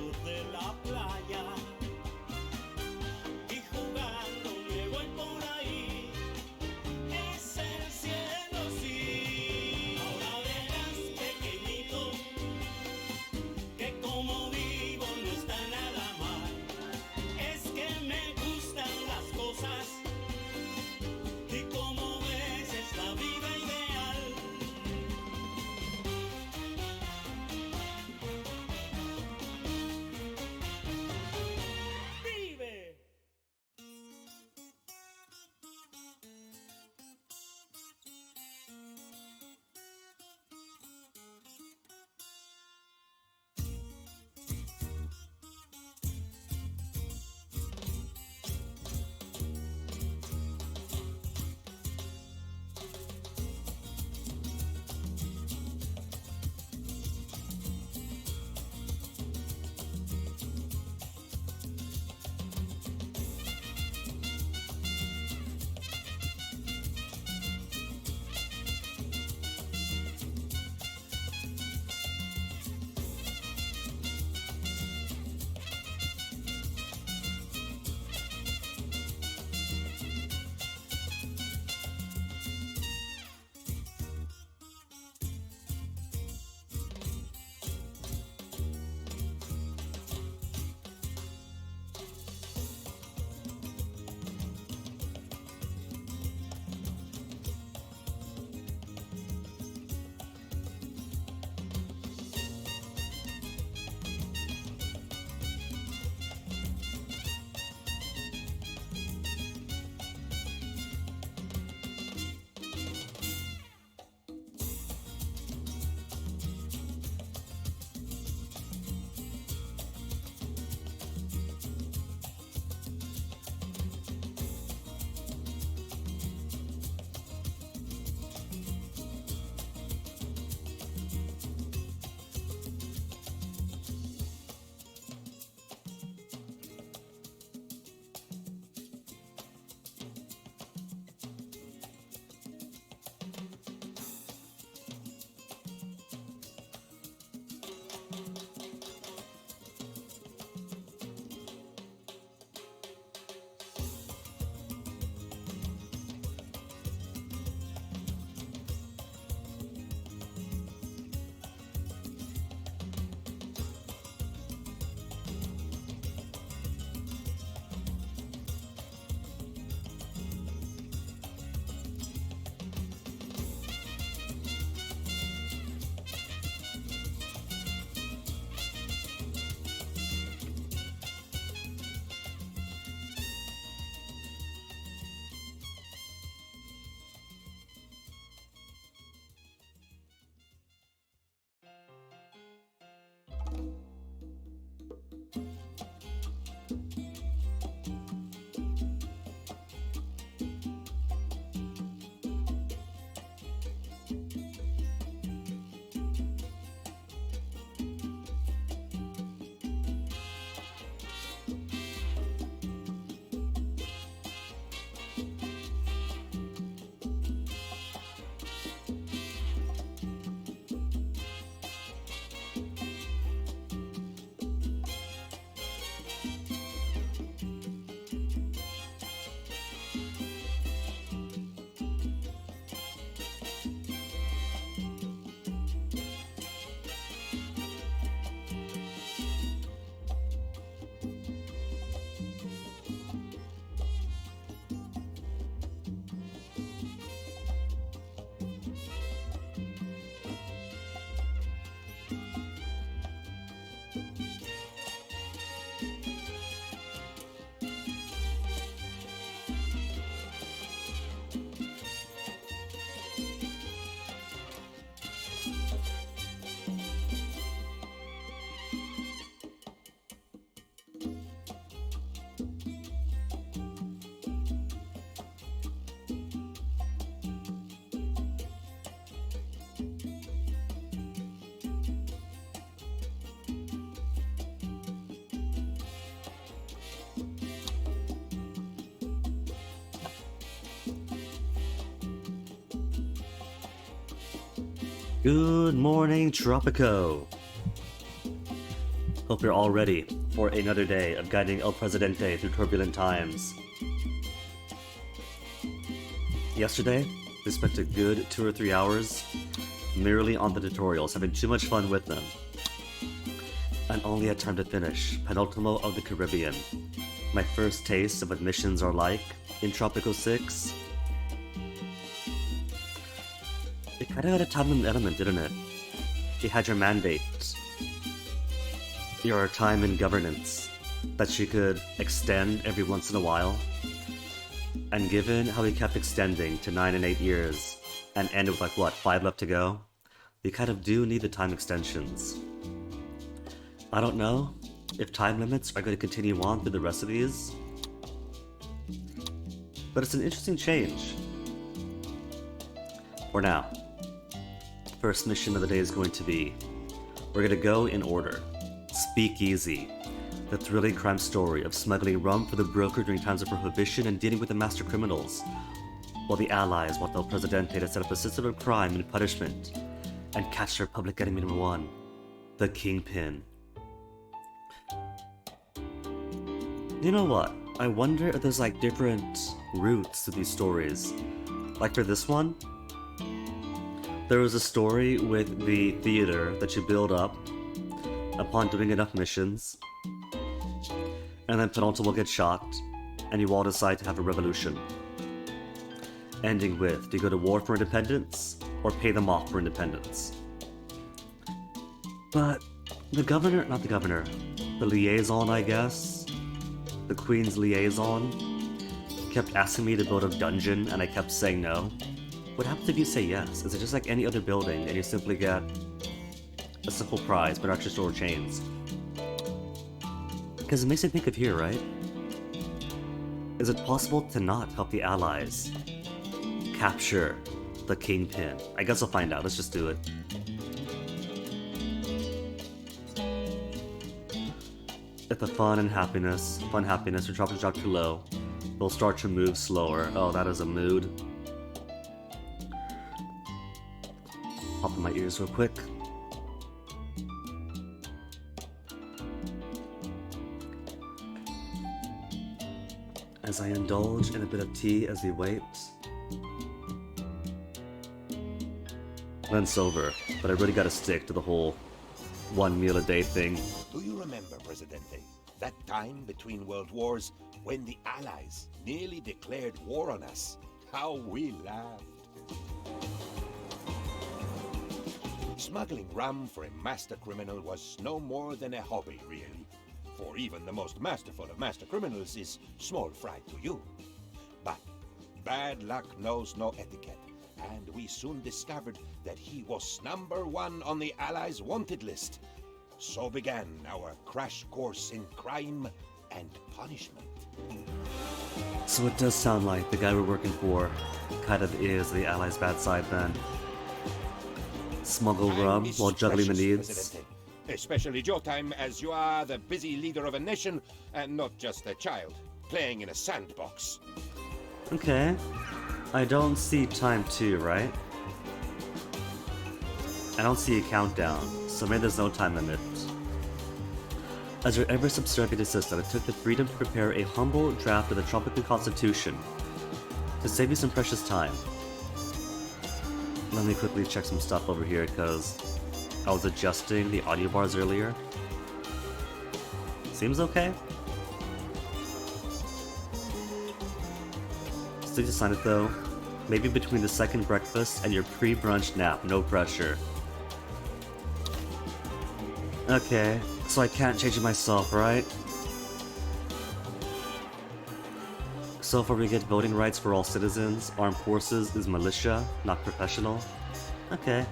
sur de la playa y jugando me voy por ahí. Es el cielo, sí. Ahora verás, pequeñito, que como vivo no está nada mal. Es que me gustan las cosas y como ves es la vida ideal. ¡Vive! Good morning, Tropico. Hope you're all ready for another day of guiding El Presidente through turbulent times. Yesterday, we spent a good 2 or 3 hours merely on the tutorials, having too much fun with them. And only had time to finish Penultimo of the Caribbean, my first taste of what missions are like in Tropico 6. It kinda had a time element, didn't it? You had your mandate, your time in governance, that you could extend every once in a while. And given how he kept extending to 9 and 8 years, and ended with like, what, 5 left to go? You kind of do need the time extensions. I don't know if time limits are going to continue on through the rest of these, but it's an interesting change. For now, first mission of the day is going to be, we're going to go in order. Speakeasy, the thrilling crime story of smuggling rum for the broker during times of prohibition and dealing with the master criminals, while the Allies want El Presidente to set up a system of crime and punishment, and catch their public enemy number 1, the Kingpin. You know what? I wonder if there's like different routes to these stories. Like for this one, there was a story with the theater that you build up upon doing enough missions, and then Penultimo will get shot, and you all decide to have a revolution. Ending with, do you go to war for independence, or pay them off for independence? But the governor, not the governor, the liaison, I guess, the Queen's liaison, kept asking me to build a dungeon, and I kept saying no. What happens if you say yes? Is it just like any other building, and you simply get a simple prize, but not your store chains? Because it makes me think of here, right? Is it possible to not help the Allies capture the Kingpin? I guess I'll find out. Let's just do it. If the fun happiness for Tropico drop too low, they'll start to move slower. Oh, that is a mood. Pop in my ears real quick. As I indulge in a bit of tea as we wait. Lent's over, but I really gotta stick to the whole 1 meal a day thing. Do you remember, Presidente, that time between world wars when the Allies nearly declared war on us? How we laughed. Smuggling rum for a master criminal was no more than a hobby, really. For even the most masterful of master criminals is small fry to you. But bad luck knows no etiquette, and we soon discovered that he was #1 on the Allies' wanted list. So began our crash course in crime and punishment. So it does sound like the guy we're working for kind of is the Allies' bad side then. Smuggle rum while juggling the needs. Presidente. Especially your time, as you are the busy leader of a nation, and not just a child, playing in a sandbox. Okay. I don't see time 2, right? I don't see a countdown, so maybe there's no time limit. As your ever subservient assistant, I took the freedom to prepare a humble draft of the Tropico Constitution to save you some precious time. Let me quickly check some stuff over here, because I was adjusting the audio bars earlier. Seems okay. Still to sign it though. Maybe between the second breakfast and your pre-brunch nap, no pressure. Okay, so I can't change it myself, right? So far we get voting rights for all citizens, armed forces is militia, not professional. Okay.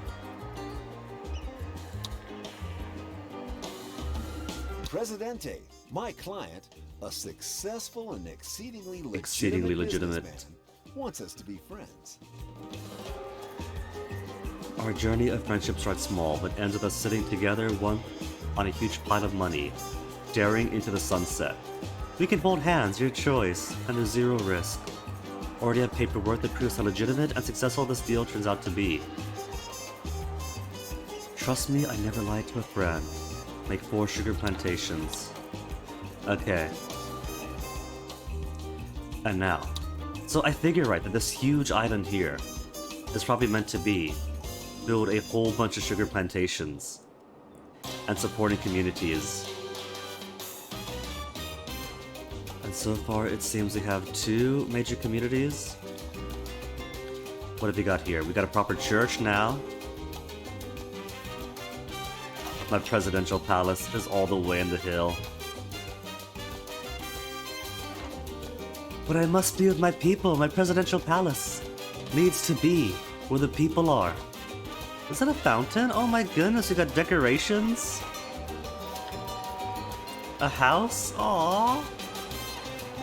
Presidente, my client, a successful and exceedingly legitimate businessman, wants us to be friends. Our journey of friendship starts small, but ends with us sitting together on a huge pile of money, staring into the sunset. We can hold hands, your choice, under 0 risk. Already have paperwork that proves how legitimate and successful this deal turns out to be. Trust me, I never lied to a friend. Make 4 sugar plantations. Okay. And now. So I figure, right, that this huge island here is probably meant to be build a whole bunch of sugar plantations and supporting communities. And so far it seems we have 2 major communities. What have we got here? We got a proper church now. My presidential palace is all the way in the hill. But I must be with my people. My presidential palace needs to be where the people are. Is that a fountain? Oh my goodness, we got decorations. A house? Aww.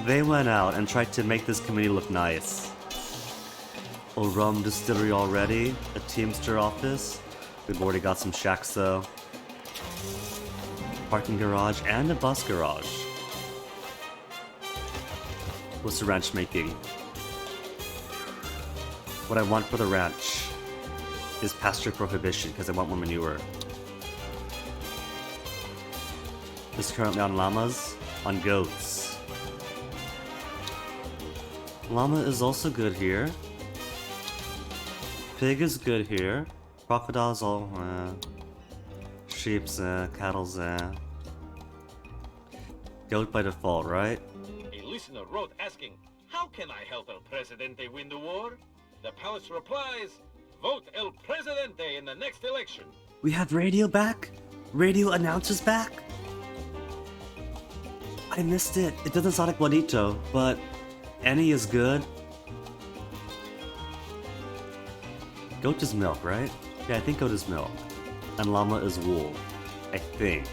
They went out and tried to make this community look nice. A rum distillery already. A teamster office. We've already got some shacks though. Parking garage and a bus garage. What's the ranch making? What I want for the ranch is pasture prohibition because I want more manure. This is currently on llamas, on goats. Llama is also good here. Pig is good here. Crocodiles all, sheep's, cattle's, Goat by default, right? A listener wrote asking, how can I help El Presidente win the war? The palace replies, vote El Presidente in the next election. We have radio back? Radio announcers back? I missed it. It doesn't sound like Juanito, but any is good. Goat is milk, right? Yeah, I think goat is milk. And llama is wool. I think.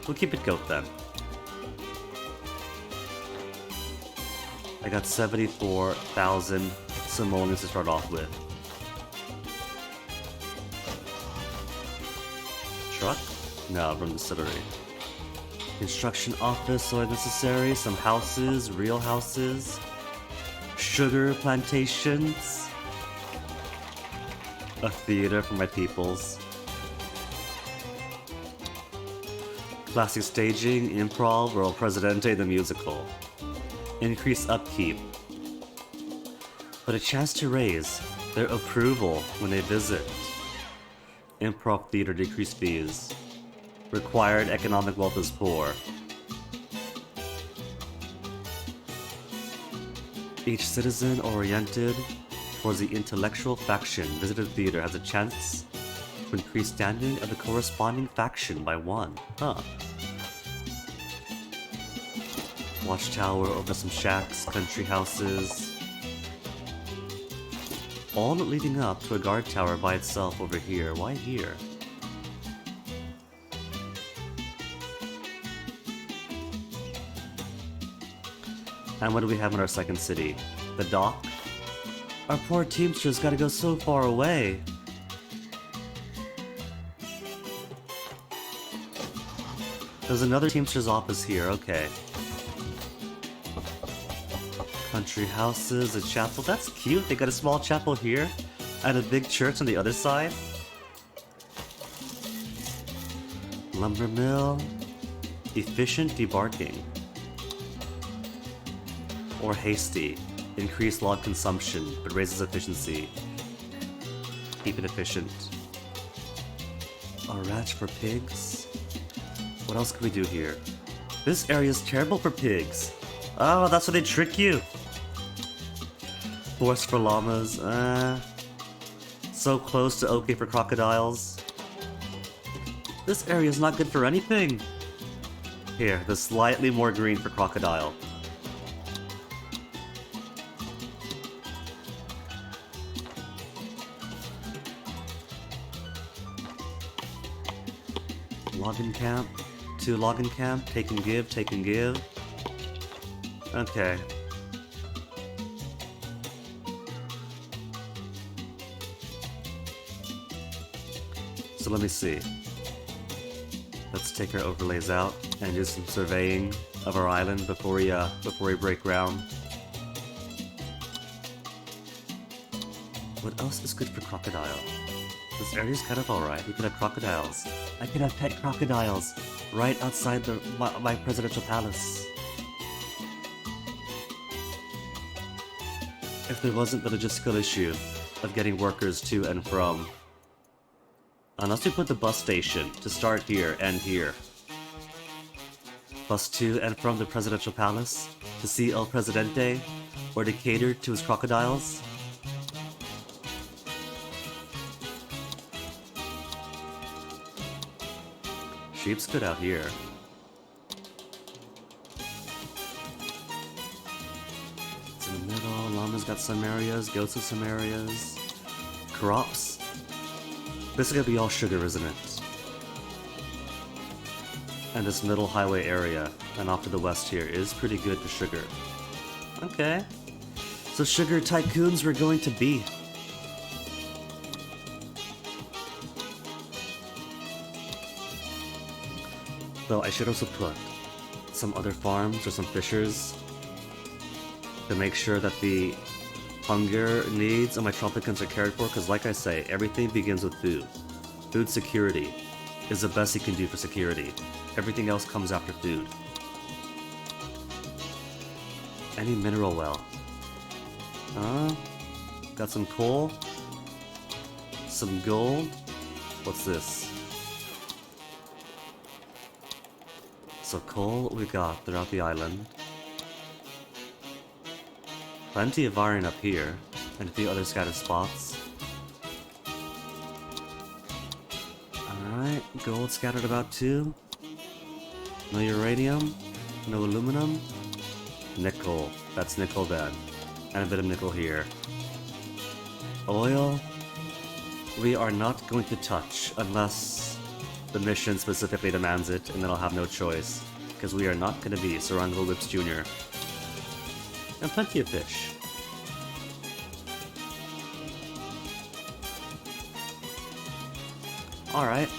We'll keep it goat then. I got 74,000 simoleons to start off with. Truck? No, from distillery. Construction office, so necessary. Some houses, real houses. Sugar plantations. A theater for my peoples. Classic staging, improv, or El Presidente the musical. Increase upkeep. But a chance to raise their approval when they visit. Improv theater decreased fees. Required economic wealth is poor. Each citizen oriented towards the intellectual faction visited theater has a chance to increase standing of the corresponding faction by 1. Huh. Watchtower over some shacks, country houses. All leading up to a guard tower by itself over here. Why here? And what do we have in our second city? The dock? Our poor teamsters gotta go so far away. There's another teamster's office here, okay. Country houses, a chapel. That's cute. They got a small chapel here and a big church on the other side. Lumber mill. Efficient debarking. Or hasty. Increase log consumption, but raises efficiency. Keep it efficient. A ranch for pigs? What else can we do here? This area is terrible for pigs. Oh, that's why they trick you. Forest for llamas, so close to okay for crocodiles. This area is not good for anything. Here, the slightly more green for crocodile. Login camp, 2 login camp, take and give, take and give. Okay. So let me see. Let's take our overlays out and do some surveying of our island before we break ground. What else is good for crocodile? This area's kind of alright. We could have crocodiles I could have pet crocodiles right outside my presidential palace. If there wasn't the logistical issue of getting workers to and from. Unless we put the bus station to start here and here. Bus to and from the presidential palace to see El Presidente or to cater to his crocodiles. Sheep's good out here. It's in the middle. Llama's got some areas. Goats have some areas. Crops. This is gonna be all sugar, isn't it? And this middle highway area and off to the west here is pretty good for sugar. Okay. So sugar tycoons we're going to be. Though I should also put some other farms or some fishers to make sure that the hunger needs of my Tropicans are cared for, because like I say, everything begins with food. Food security is the best you can do for security. Everything else comes after food. Any mineral well? Got some coal? Some gold? What's this? So coal we got throughout the island. Plenty of iron up here, and a few other scattered spots. Alright, gold scattered about too. No uranium, no aluminum. Nickel, that's nickel then. And a bit of nickel here. Oil, we are not going to touch unless the mission specifically demands it, and then I'll have no choice, because we are not going to be Sarango Whips Jr. And plenty of fish. Alright.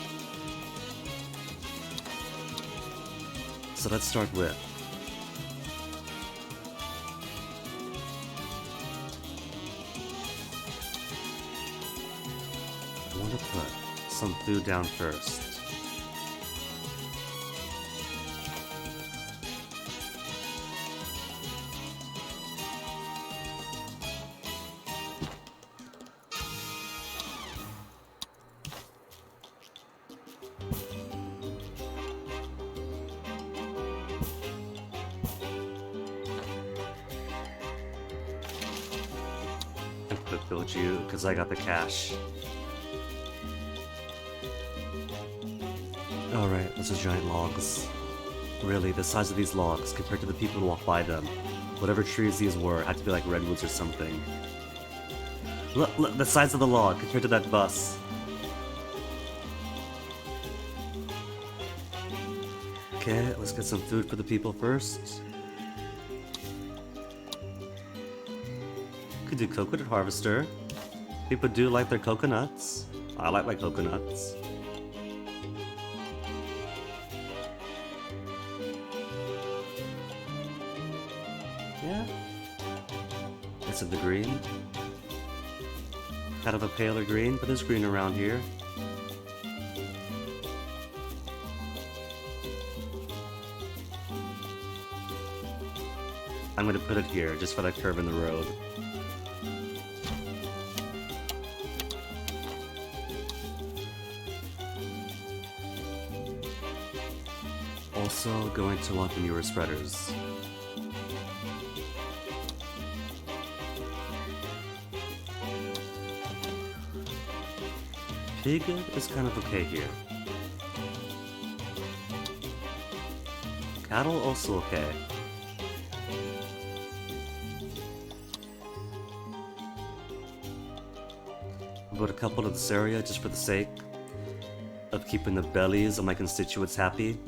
So let's start with I want to put some food down first. You, because I got the cash. Alright, those are giant logs. Really, the size of these logs compared to the people who walk by them, whatever trees these were, had to be like redwoods or something. Look, the size of the log compared to that bus. Okay, let's get some food for the people first. Could do coconut harvester. People do like their coconuts. I like my coconuts. Yeah. It's in the green. Kind of a paler green, but there's green around here. I'm gonna put it here, just for that curve in the road. Also going to want the newer spreaders. Pig is kind of okay here. Cattle also okay. About a couple of this area just for the sake of keeping the bellies of my constituents happy.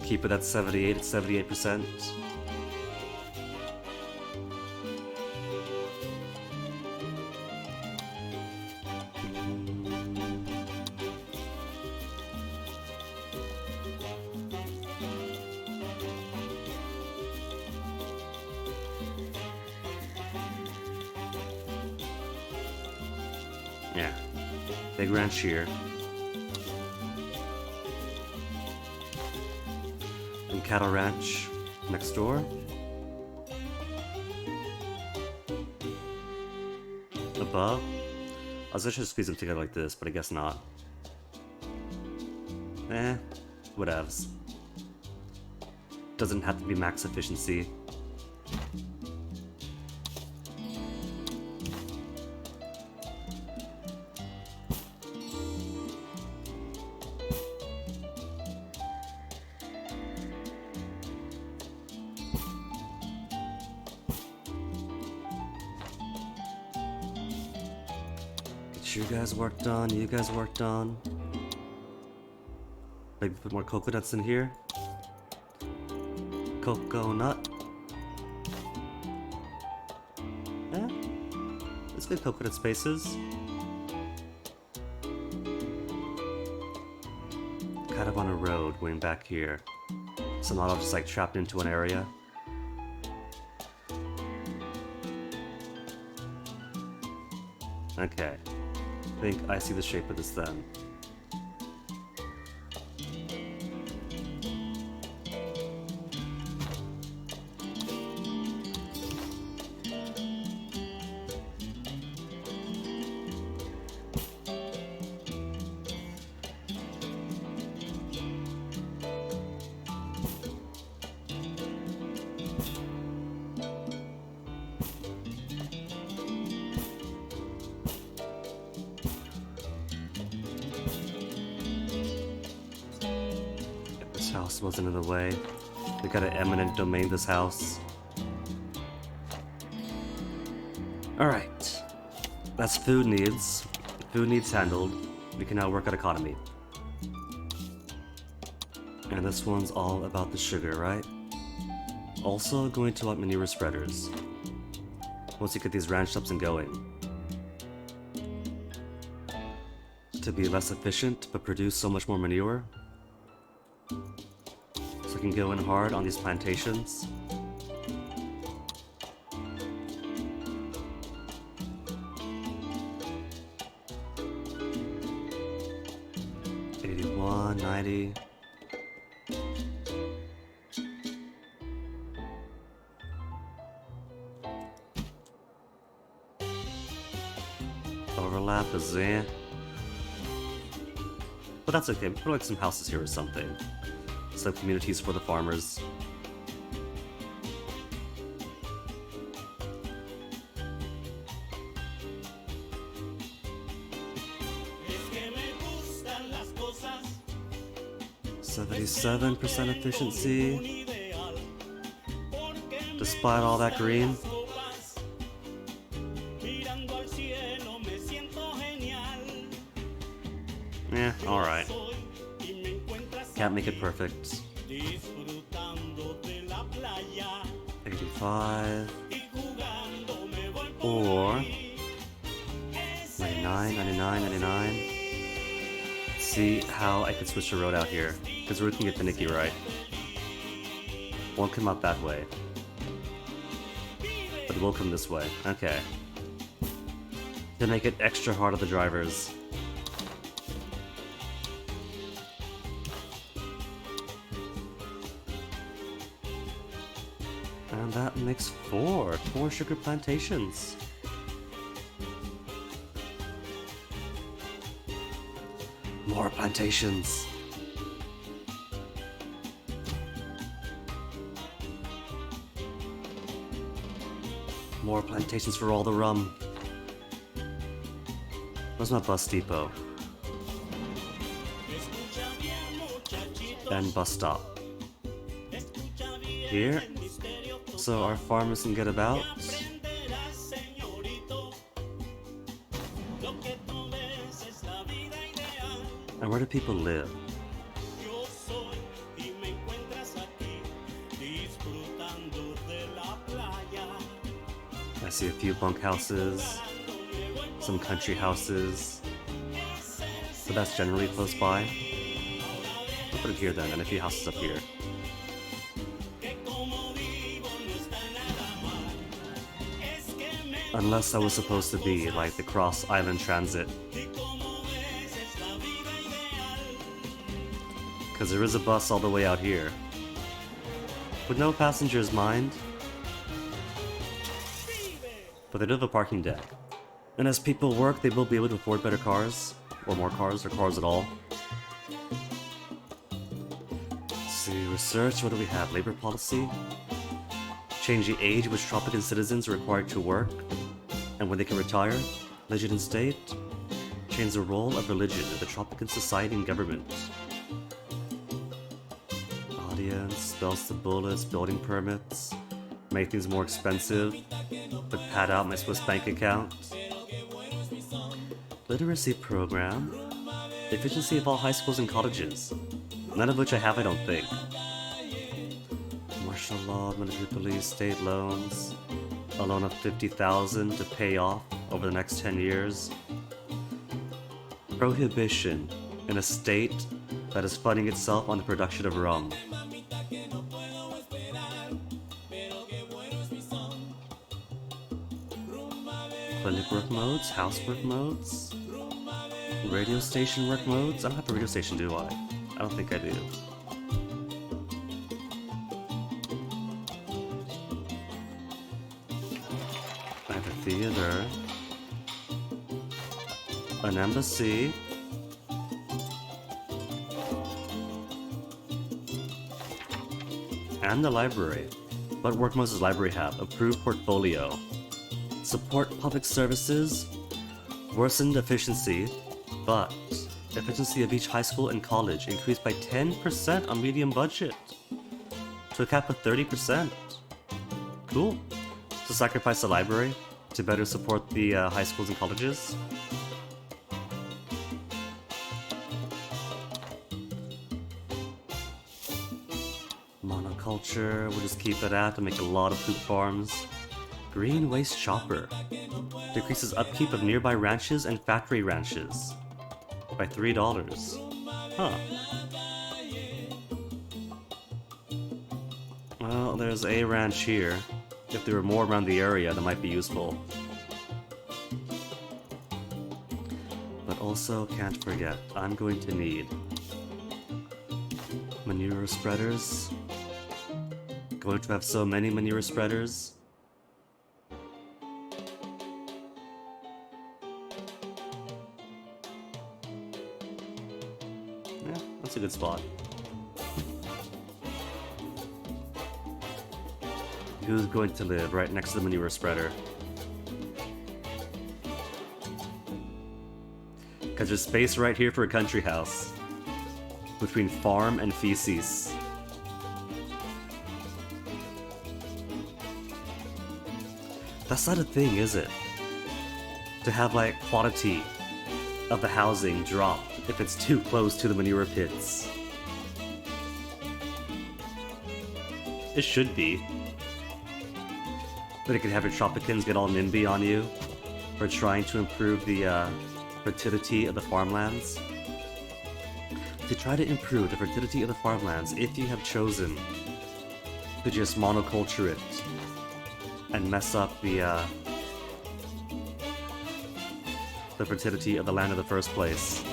Keep it at 78%. Yeah, big ranch here. cattle ranch next door. Above. I was actually squeeze them together like this, but I guess not. Whatevs. Doesn't have to be max efficiency. Get you guys worked on, you guys worked on. Maybe put more coconuts in here. Coconut. Yeah, let's get coconut spaces. Kind of on a road going back here. So not all just like trapped into an area. Okay. I think I see the shape of this then. This house wasn't in the way. We got an eminent domain this house. Alright. That's food needs. Food needs handled. We can now work on economy. And this one's all about the sugar, right? Also going to want manure spreaders. Once you get these ranch up and going. To be less efficient, but produce so much more manure. So we can go in hard on these plantations. $81, $90. Overlap is there. But that's okay, put like some houses here or something. Some communities for the farmers. Es que me gustan las cosas 77% efficiency, un ideal. Porque me despite all that green. sopas. Mirando al cielo me siento genial. Yeah, alright. Soy y me encuentras Can't make it aquí, perfect. disfrutando de la playa 85. y jugando me voy por Or ahí. Es 99, 99, 99. See how I could switch the road out here. Because we can get finicky, right? Won't come out that way. But it will come this way. Okay. To make it extra hard on the drivers. And that makes four sugar plantations. More plantations. More plantations for all the rum. Where's my bus depot? Escucha bien, muchachito. And bus stop. Escucha bien Here. el misterio So our farmers can get about. aprenderás, señorito. Lo que tú ves es la vida ideal. And where do people live? Yo soy y me encuentras aquí, disfrutando de la playa. I see a few bunkhouses, some country houses, but that's generally close by. I'll put it here then, and a few houses up here. Que como vivo no está nada mal. Es que me Unless that was supposed to be like the Cross Island Transit, y como ves es la vida ideal. because there is a bus all the way out here. with no passengers mind. But they do have a parking deck. And as people work, they will be able to afford better cars, or more cars, or cars at all. Let's see, research, what do we have? Labor policy? Change the age at which Tropican citizens are required to work, and when they can retire. Religion and state. Change the role of religion in the Tropican society and government. Audience, spells the bullets, building permits. Make things more expensive, but pad out my Swiss bank account. Literacy program. Efficiency of all high schools and colleges. None of which I have, I don't think. Martial law, military police, state loans. A loan of $50,000 to pay off over the next 10 years. Prohibition in a state that is funding itself on the production of rum. Clinic work modes, housework modes, radio station work modes. I don't have a radio station, do I? I don't think I do. I have a theater, an embassy, and the library. What work modes does the library have? Approved portfolio. Support public services, worsened efficiency, but efficiency of each high school and college increased by 10% on medium budget to a cap of 30%. Cool. So sacrifice the library to better support the high schools and colleges. Monoculture, we'll just keep it at to make a lot of poop farms. Green waste chopper decreases upkeep of nearby ranches and factory ranches by $3. Huh. Well, there's a ranch here. If there were more around the area, that might be useful. But also, can't forget, I'm going to need manure spreaders. Going to have so many manure spreaders. Yeah, that's a good spot. Who's going to live right next to the manure spreader? Because there's space right here for a country house. Between farm and feces. That's not a thing, is it? To have, like, quality of the housing drop if it's too close to the manure pits. It should be. But it could have your Tropicans get all NIMBY on you for trying to improve the fertility of the farmlands. To try to improve the fertility of the farmlands, if you have chosen to just monoculture it and mess up the fertility of the land in the first place.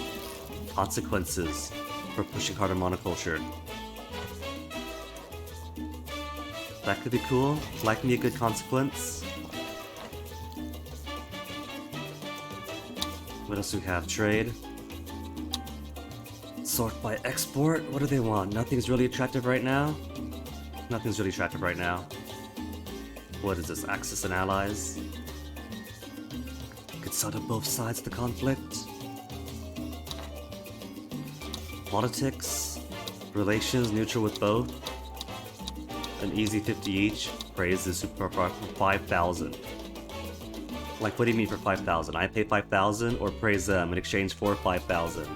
Consequences for pushing harder monoculture. That could be cool. Like me a good consequence. What else do we have? Trade. Sort by export. What do they want? Nothing's really attractive right now. Nothing's really attractive right now. What is this? Axis and allies. Could settle both sides of the conflict. Politics. Relations neutral with both. An easy 50 each. Praise the super for 5,000. Like, what do you mean for 5,000? I pay 5,000 or praise them in exchange for 5,000?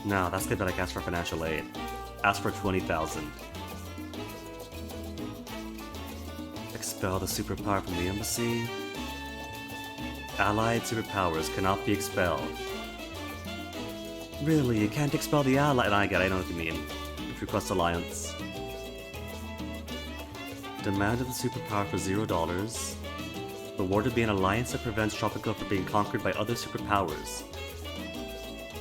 No, that's gonna be like ask for financial aid. Ask for 20,000. Expel the superpower from the embassy. Allied superpowers cannot be expelled. Really, you can't expel the ally? I know what you mean. Request alliance. Demanded the superpower for $0. The war to be an alliance that prevents Tropico from being conquered by other superpowers.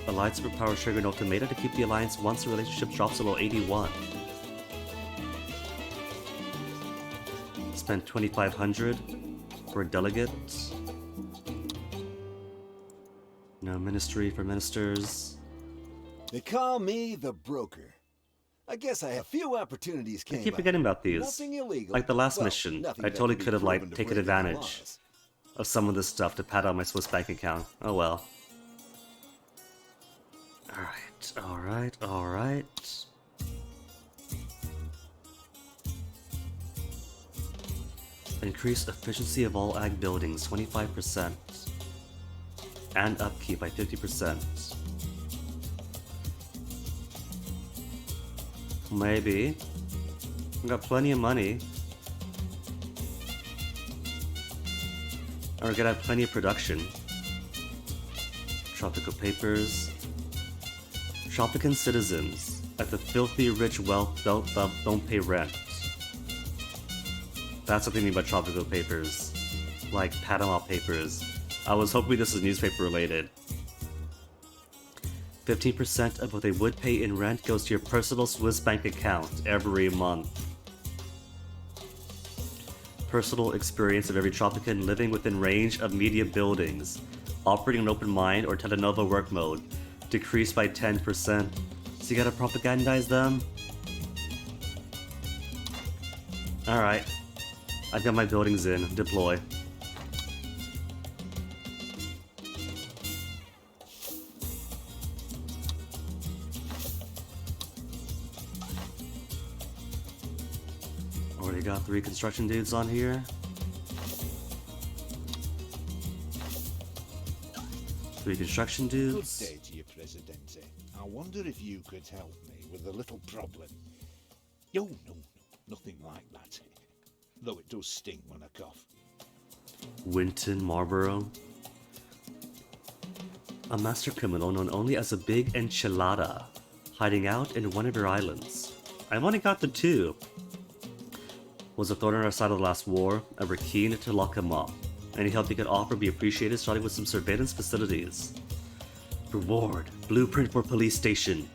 Allied superpowers trigger an ultimatum to keep the alliance once the relationship drops below 81. Spent 2,500 for a delegate. No ministry for ministers. They call me the broker. I guess I have few opportunities I came keep by. forgetting about these. Nothing illegal. Like the last Well, mission, nothing I that totally can be could have like proven to taken break any advantage laws. of some of this stuff to pad out my Swiss bank account. Oh well. Alright, alright, alright. Increase efficiency of all ag buildings 25%. And upkeep by 50%. Maybe. We got plenty of money. And we're gonna have plenty of production. Tropico papers. Tropican citizens at the filthy rich wealth belt don't pay rent. That's what they mean by Tropico papers. Like Panama papers. I was hoping this is newspaper related. 15% of what they would pay in rent goes to your personal Swiss bank account every month. Personal experience of every Tropican living within range of media buildings, operating an open mind or telenova work mode, decreased by 10%. So you gotta propagandize them? Alright. I've got my buildings in. Deploy. Already got 3 construction dudes on here. 3 construction Good dudes. day to you, Presidente. I wonder if you could help me with a little problem. Oh, no, nothing like that. Though it does sting when I cough. Winton Marlborough. A master criminal known only as a big enchilada, hiding out in one of your islands. I've only got the 2. Was a thorn on our side of the last war, and we're keen to lock him up. Any help you could offer would be appreciated, starting with some surveillance facilities. Reward: blueprint for police station.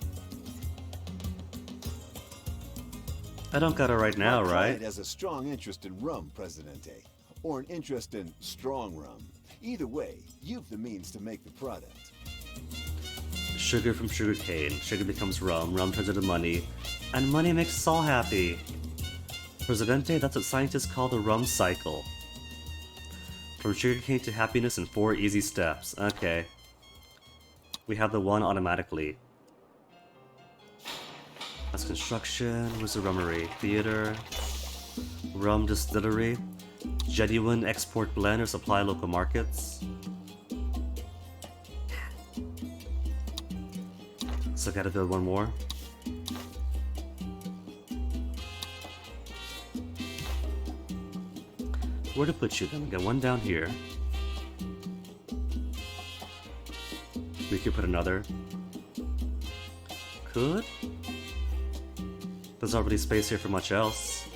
I don't got it right now, My right? client has a strong interest in rum, Presidente. Or an interest in strong rum. Either way, you've the means to make the product. Sugar from sugarcane. Sugar becomes rum, rum turns into money, and money makes us all happy. Presidente, that's what scientists call the rum cycle. From sugarcane to happiness in 4 easy steps. Okay. We have the 1 automatically. That's construction. Where's the rummery? Theater. Rum distillery. Genuine export blend or supply local markets. So gotta build 1 more. Where to put you then? We got 1 down here. We could put another. Could? There's not really space here for much else.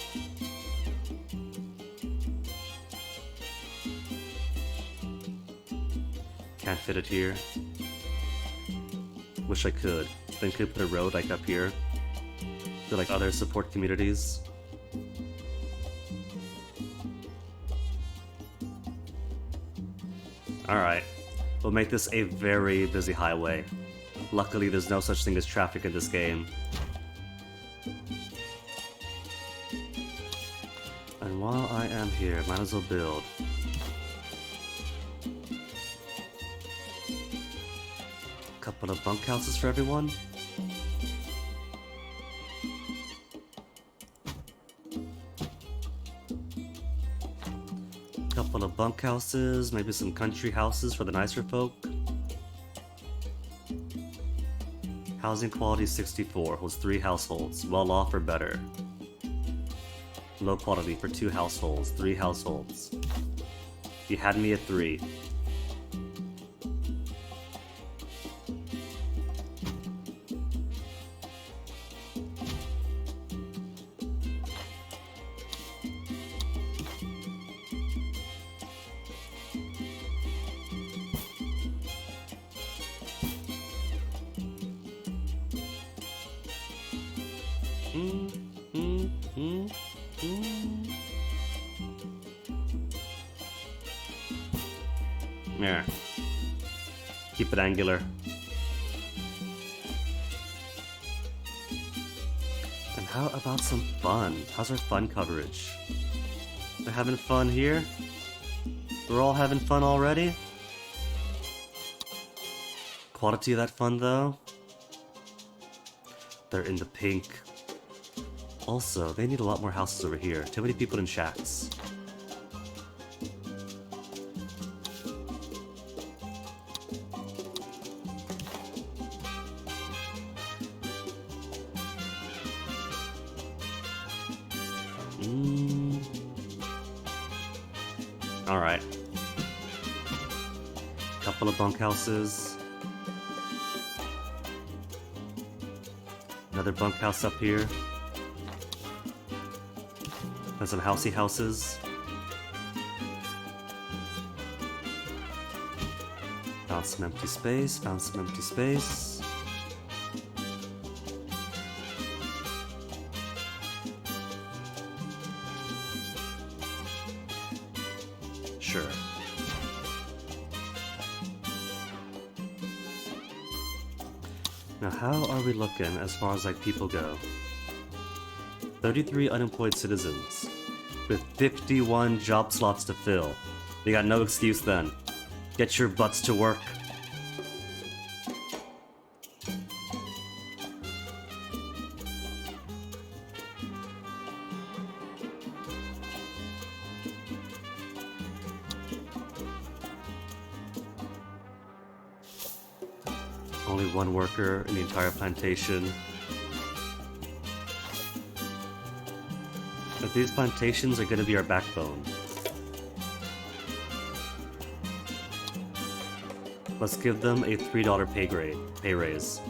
Can't fit it here. Wish I could. Then could put a road like up here. To like other support communities. Alright. We'll make this a very busy highway. Luckily there's no such thing as traffic in this game. And while I am here, might as well build. Couple of bunkhouses for everyone. Couple of bunkhouses, maybe some country houses for the nicer folk. Housing quality 64, holds 3 households, well off or better. Low quality for 2 households, 3 households. You had me at 3. Yeah. Keep it angular. And how about some fun? How's our fun coverage? We're having fun here? We're all having fun already? Quality of that fun, though? They're in the pink. Also, they need a lot more houses over here. Too many people in shacks. Alright. Couple of bunkhouses. Another bunkhouse up here. And some housey houses. Found some empty space, found some empty space. Sure. Now how are we looking as far as like people go? 33 unemployed citizens with 51 job slots to fill. You got no excuse then. Get your butts to work. Only one worker in the entire plantation. But these plantations are going to be our backbone. Let's give them a $3 pay raise.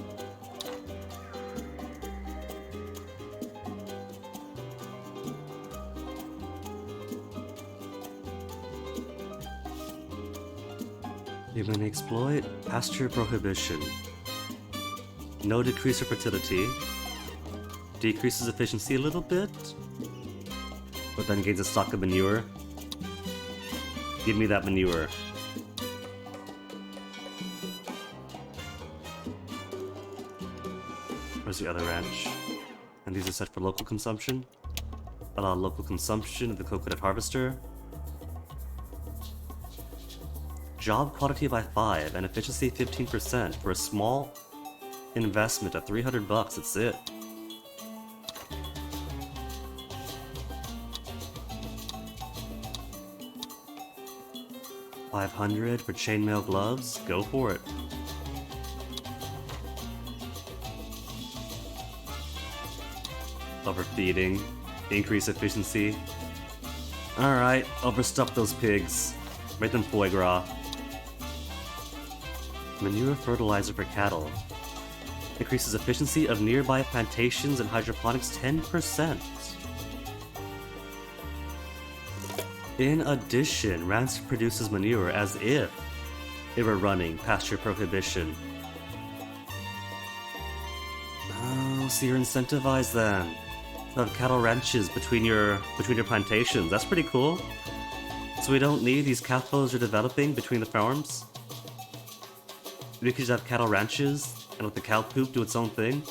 Human exploit, pasture prohibition. No decrease of fertility. Decreases efficiency a little bit, but then gains a stock of manure. Give me that manure. Where's the other ranch? And these are set for local consumption. Allow local consumption of the coconut harvester. Job quality by 5 and efficiency 15% for a small investment of $300. That's it. $500 for chainmail gloves. Go for it. Overfeeding. Increase efficiency. Alright, overstuff those pigs. Make them foie gras. Manure fertilizer for cattle. Increases efficiency of nearby plantations and hydroponics 10%. In addition, ranch produces manure as if it were running pasture prohibition. Oh, so you're incentivized then to have cattle ranches between your plantations. That's pretty cool. So we don't need these CAFOs you're developing between the farms. We could just have cattle ranches and let the cow poop do its own thing.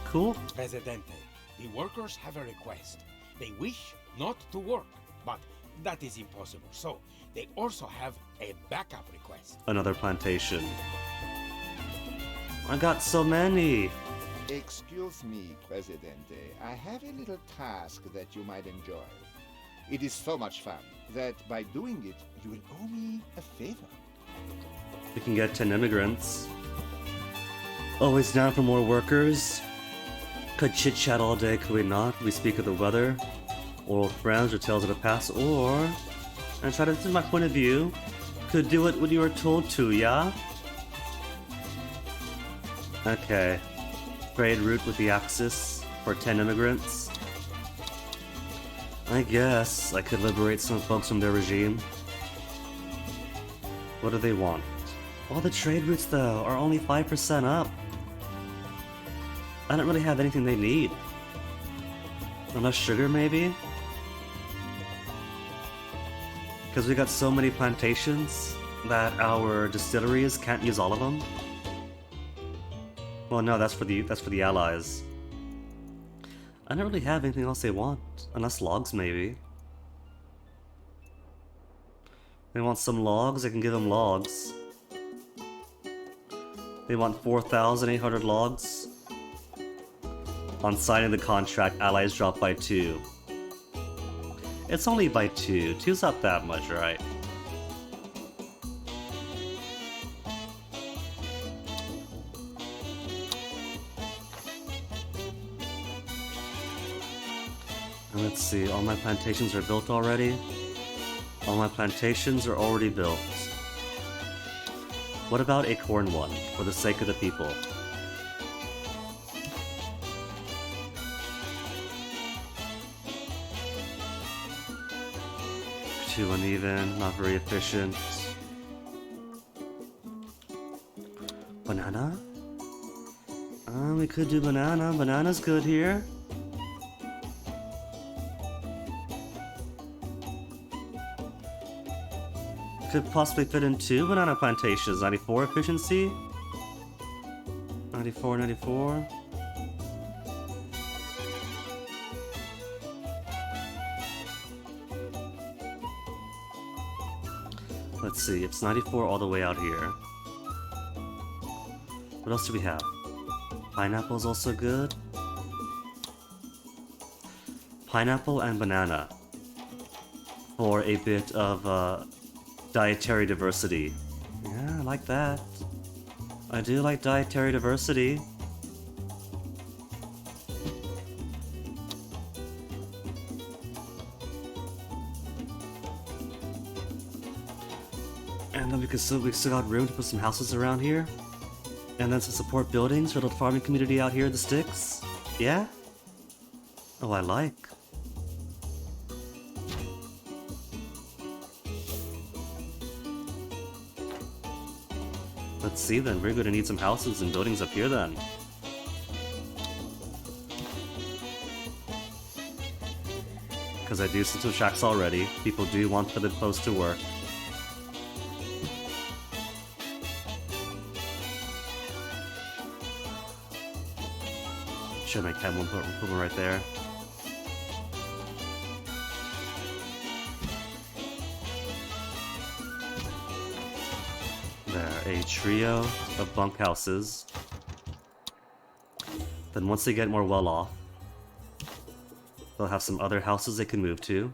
Cool. Presidente, the workers have a request. They wish not to work, but that is impossible. So, they also have a backup request. Another plantation. I got so many. Excuse me, Presidente. I have a little task that you might enjoy. It is so much fun that by doing it, you will owe me a favor. We can get 10 immigrants. Always down for more workers. Could chit chat all day, could we not? We speak of the weather, old friends or tales of the past, or, and try to, this is my point of view, could do it when you were told to, yeah? Okay. Trade route with the Axis for 10 immigrants. I guess I could liberate some folks from their regime. What do they want? All the trade routes, though, are only 5% up. I don't really have anything they need. Unless sugar, maybe? Because we got so many plantations that our distilleries can't use all of them. Well, no, that's for the allies. I don't really have anything else they want, unless logs maybe. They want some logs, I can give them logs. They want 4,800 logs. On signing the contract, allies drop by 2. It's only by 2. 2's not that much, right? And let's see, all my plantations are built already? All my plantations are already built. What about a corn one, for the sake of the people? Too uneven, not very efficient. Banana? We could do banana. Banana's good here. Could possibly fit in 2 banana plantations. 94 efficiency? 94, 94. Let's see, it's 94 all the way out here. What else do we have? Pineapple's also good. Pineapple and banana. For a bit of dietary diversity. Yeah, I like that. I do like dietary diversity. And then we still got room to put some houses around here. And then some support buildings for the farming community out here in the sticks. Yeah? Oh, I like. Let's see then, we're gonna need some houses and buildings up here then. Because I do see some shacks already. People do want for the post to work. Should make that one, put one right there. There, a trio of bunkhouses. Then once they get more well off, they'll have some other houses they can move to.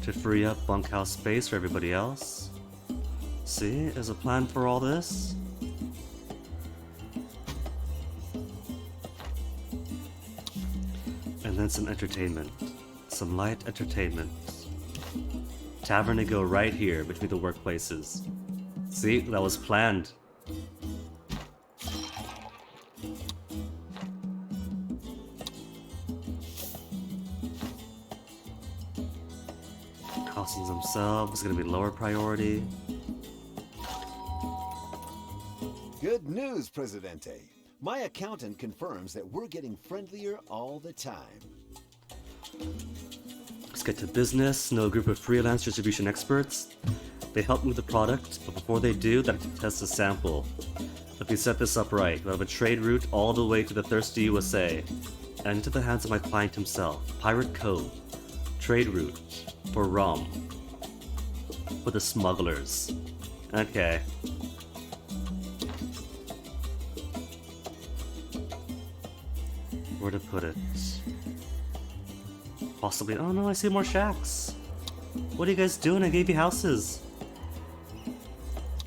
To free up bunkhouse space for everybody else. See, there's a plan for all this. And then some entertainment. Some light entertainment. Tavern to go right here between the workplaces. See, that was planned. Houses themselves is going to be lower priority. Good news, Presidente. My accountant confirms that we're getting friendlier all the time. Let's get to business. Know a group of freelance distribution experts. They help move the product, but before they do, they have to test the sample. If we set this up right, we'll have a trade route all the way to the thirsty USA, and into the hands of my client himself, Pirate Cove. Trade route for rum. For the smugglers. Okay. Where to put it? Possibly. Oh no, I see more shacks. What are you guys doing? I gave you houses.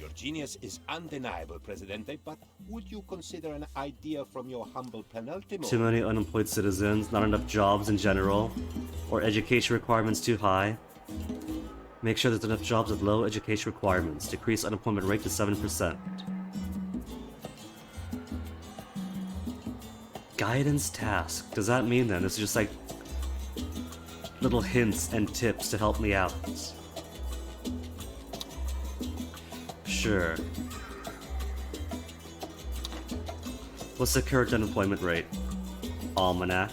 Your genius is undeniable, Presidente, but would you consider an idea from your humble penultimate? Too many unemployed citizens, not enough jobs in general, or education requirements too high. Make sure there's enough jobs with low education requirements. Decrease unemployment rate to 7%. Guidance task. Does that mean then this is just like little hints and tips to help me out. Sure. What's the current unemployment rate? Almanac.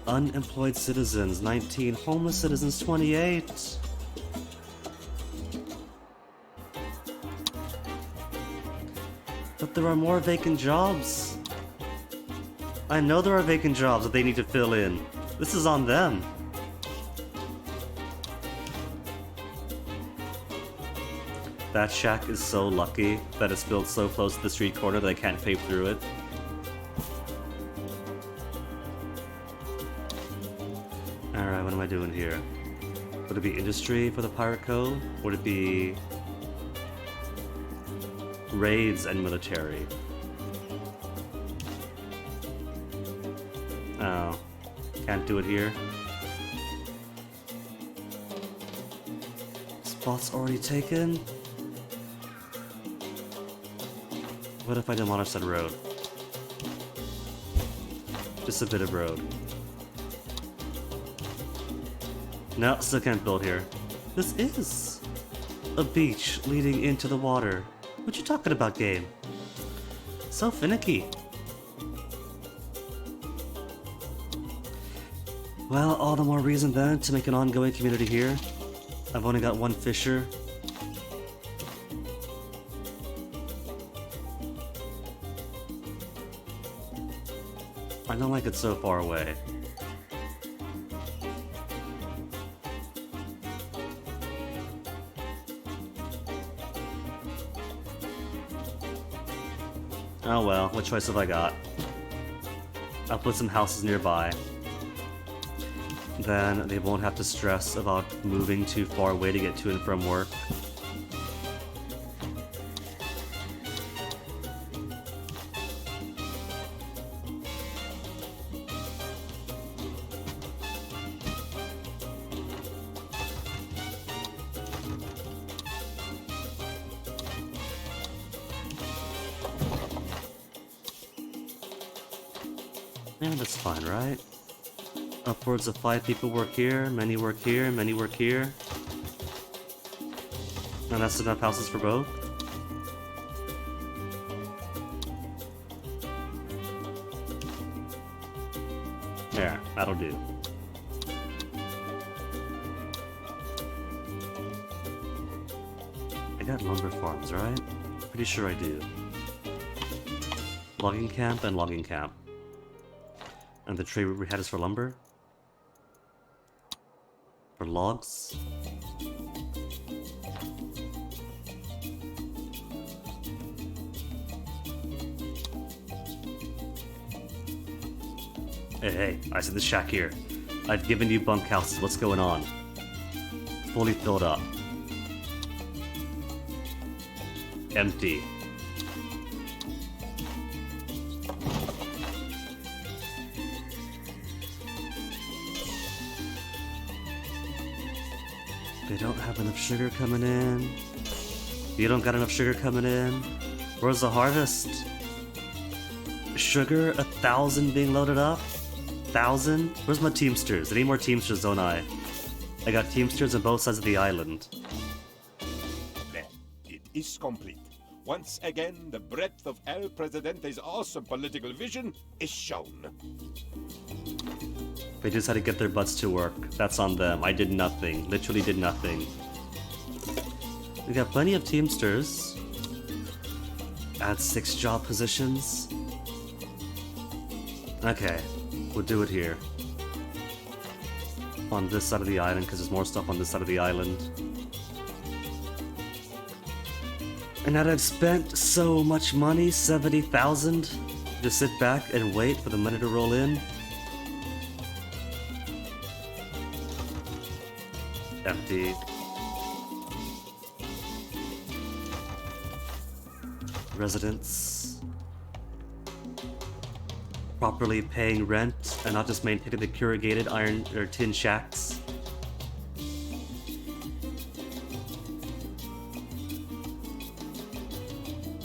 Unemployed citizens 19, homeless citizens 28. But there are more vacant jobs. I know there are vacant jobs that they need to fill in. This is on them. That shack is so lucky that it's built so close to the street corner that I can't pave through it. Alright, what am I doing here? Would it be industry for the pirate code? Would it be raids and military? Oh, can't do it here. Spot's already taken. What if I demolish that road? Just a bit of road. No, still can't build here. This is a beach leading into the water. What you talking about, game? So finicky. Well, all the more reason then to make an ongoing community here. I've only got one fisher. I don't like it so far away. Oh well, what choice have I got? I'll put some houses nearby. Then they won't have to stress about moving too far away to get to and from work. Yeah, that's fine, right? Upwards of 5 people work here, many work here, many work here. And that's enough houses for both? There, that'll do. I got lumber farms, right? Pretty sure I do. Logging camp and logging camp. And the trade we had is for lumber? For logs? Hey, I see the shack here. I've given you bunkhouses, what's going on? Fully filled up. Empty. They don't have enough sugar coming in. You don't got enough sugar coming in. Where's the harvest? Sugar, 1,000 being loaded up? 1,000? Where's my Teamsters? I need more Teamsters, don't I? I got Teamsters on both sides of the island. There, it is complete. Once again, the breadth of El Presidente's awesome political vision is shown. They just had to get their butts to work. That's on them. I did nothing. Literally did nothing. We got plenty of Teamsters. Add 6 job positions. Okay, we'll do it here. On this side of the island, because there's more stuff on this side of the island. And now that I've spent so much money, 70,000, just sit back and wait for the money to roll in. Empty. Residents. Properly paying rent and not just maintaining the corrugated iron or tin shacks.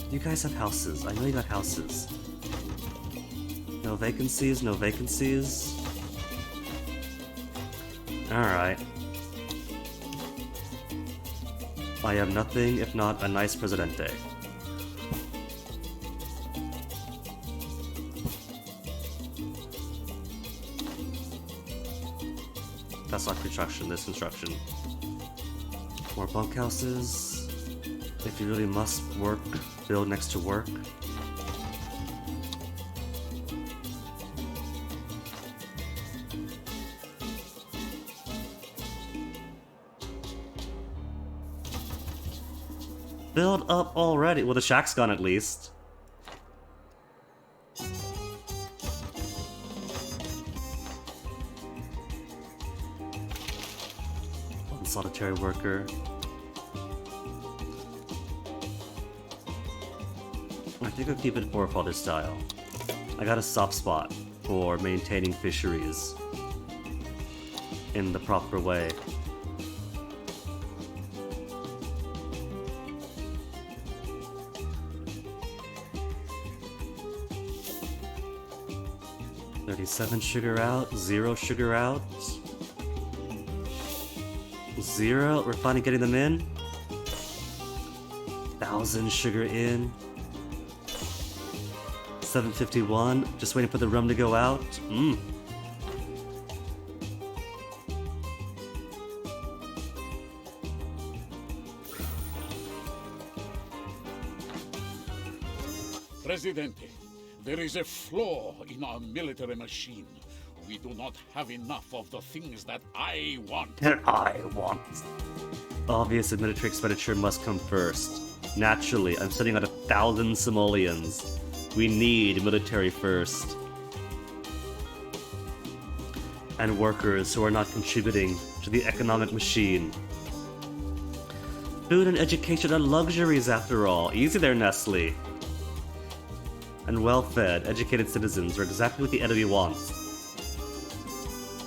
You guys have houses. I know you got houses. No vacancies, no vacancies. Alright. I am nothing if not a nice Presidente. That's not construction, this construction. More bunkhouses. If you really must work, build next to work. Build up already. Well, the shack's gone at least. One solitary worker. I think I'll keep it forefather style. I got a soft spot for maintaining fisheries in the proper way. $37 sugar out, 0 sugar out. 0, we're finally getting them in. 1,000 sugar in. 751, just waiting for the rum to go out. Presidente, there is a flaw in our military machine. We do not have enough of the things that I want. Obvious military expenditure must come first. Naturally, I'm sending out 1,000 simoleons. We need military first. And workers who are not contributing to the economic machine. Food and education are luxuries after all. Easy there, Nestle. And well-fed, educated citizens are exactly what the enemy wants.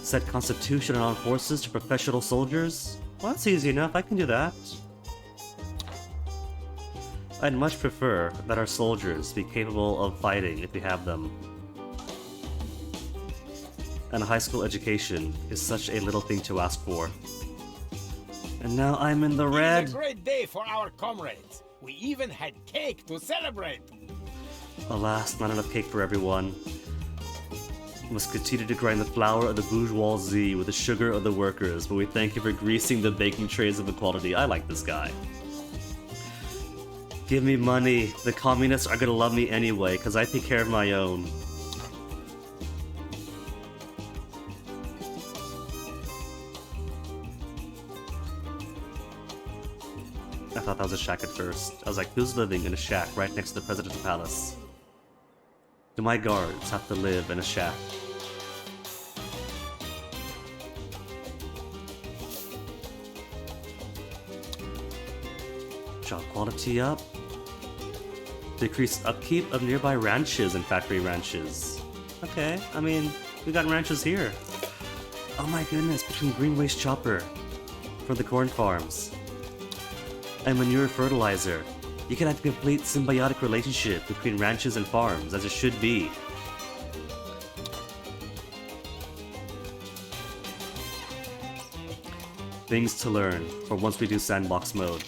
Set conscription and armed forces to professional soldiers? Well, that's easy enough, I can do that. I'd much prefer that our soldiers be capable of fighting if we have them. And a high school education is such a little thing to ask for. And now I'm in the red! It's a great day for our comrades. We even had cake to celebrate. Alas, not enough cake for everyone. We must continue to grind the flour of the bourgeoisie with the sugar of the workers, but we thank you for greasing the baking trays of equality. I like this guy. Give me money. The communists are gonna love me anyway, because I take care of my own. I thought that was a shack at first. I was like, who's living in a shack right next to the presidential palace? Do my guards have to live in a shack? Job quality up. Decrease upkeep of nearby ranches and factory ranches. Okay, I mean, we got ranches here. Oh my goodness, between green waste chopper for the corn farms and manure fertilizer. You can have a complete symbiotic relationship between ranches and farms, as it should be. Things to learn for once we do sandbox mode.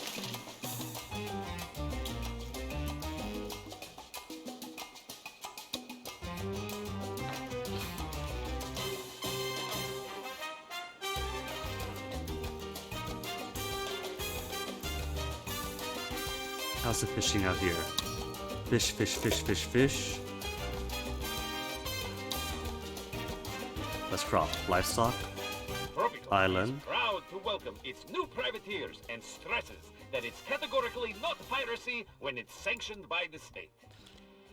How's the fishing out here? Fish, fish, fish, fish, fish. Let's crop livestock. Tropico Island. is proud to welcome its new privateers and stresses that it's categorically not piracy when it's sanctioned by the state.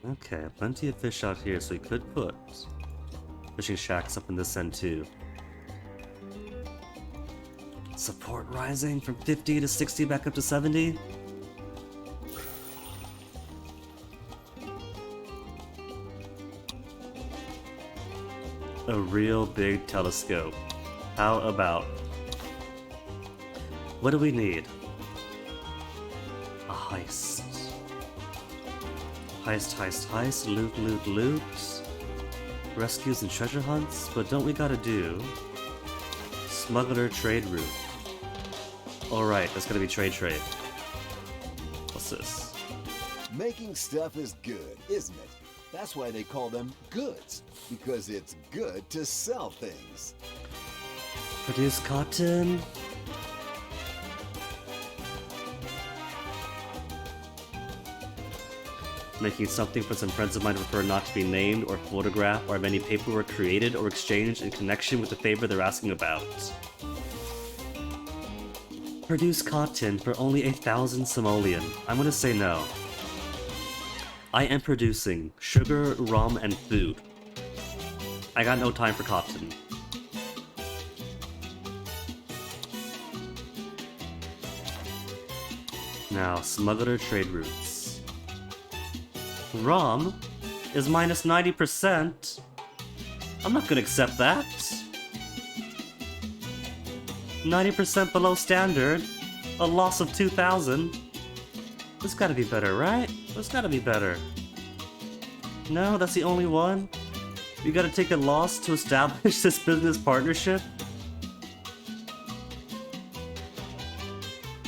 Okay, plenty of fish out here, so we could put fishing shacks up in this end too. Support rising from 50 to 60 back up to 70. A real big telescope. How about? What do we need? A heist. Heist, heist, heist. Loot, loot, loot. Rescues and treasure hunts. But don't we gotta do Smuggler trade route. Alright, that's gonna be trade. What's this? Making stuff is good, isn't it? That's why they call them goods, because it's good to sell things. Produce cotton. Making something for some friends of mine who prefer not to be named or photographed, or have any paperwork created or exchanged in connection with the favor they're asking about. Produce cotton for only 1,000 simoleon. I'm gonna say no. I am producing sugar, rum, and food. I got no time for cotton. Now, smuggler trade routes. Rum is minus 90%. I'm not gonna accept that. 90% below standard. A loss of 2,000. This gotta be better, right? This gotta be better. No, that's the only one? You gotta take a loss to establish this business partnership?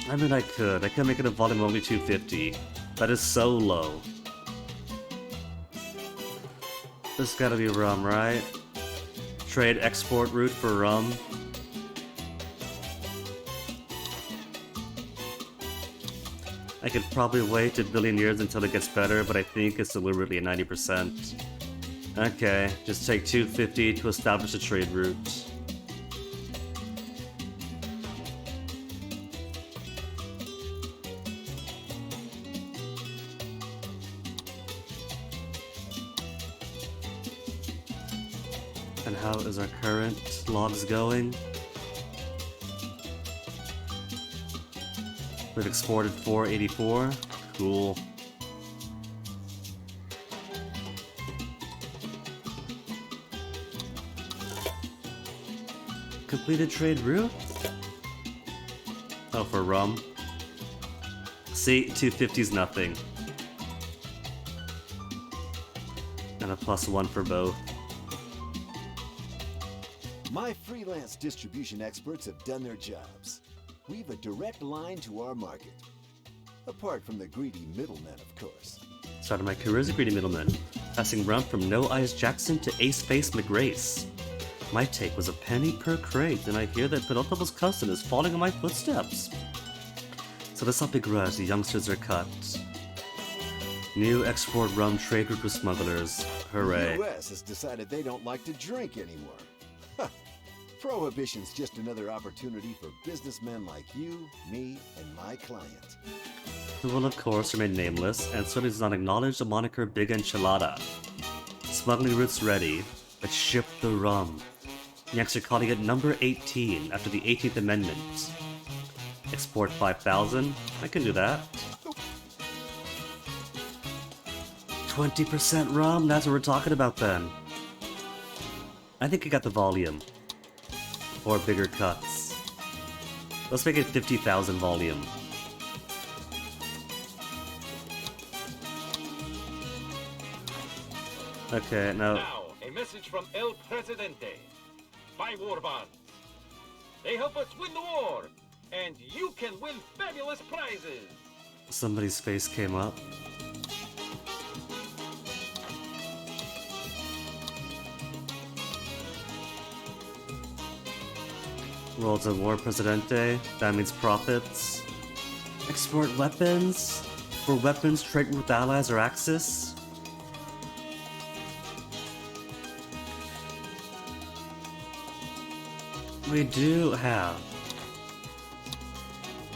I mean, I could make it a volume only 250. That is so low. This gotta be rum, right? Trade export route for rum. I could probably wait a billion years until it gets better, but I think it's deliberately at 90%. Okay, just take 250 to establish a trade route. And how is our current logs going? We've exported 484. Cool. Completed trade route? Oh, for rum. See, 250's nothing. And a +1 for both. My freelance distribution experts have done their jobs. We've a direct line to our market. Apart from the greedy middlemen, of course. Started my career as a greedy middleman, passing rum from No Eyes Jackson to Ace Face McGrace. My take was a penny per crate, and I hear that Penultimate's cousin is following in my footsteps. So let's not begrudge the youngsters are cut. New export rum trade route with smugglers. Hooray. The US has decided they don't like to drink anymore. Prohibition's just another opportunity for businessmen like you, me, and my client. Who will of course remain nameless, and certainly does not acknowledge the moniker Big Enchilada. Smuggling routes ready. Let's ship the rum. Yanks are calling it number 18 after the 18th Amendment. Export 5,000. I can do that. 20% rum? That's what we're talking about then. I think I got the volume. Or bigger cuts. Let's make it 50,000 volume. Okay, Now, a message from El Presidente. Buy war bonds. They help us win the war, and you can win fabulous prizes. Somebody's face came up. Worlds of War Presidente, that means profits. Export weapons? For weapons trade with allies or Axis? We do have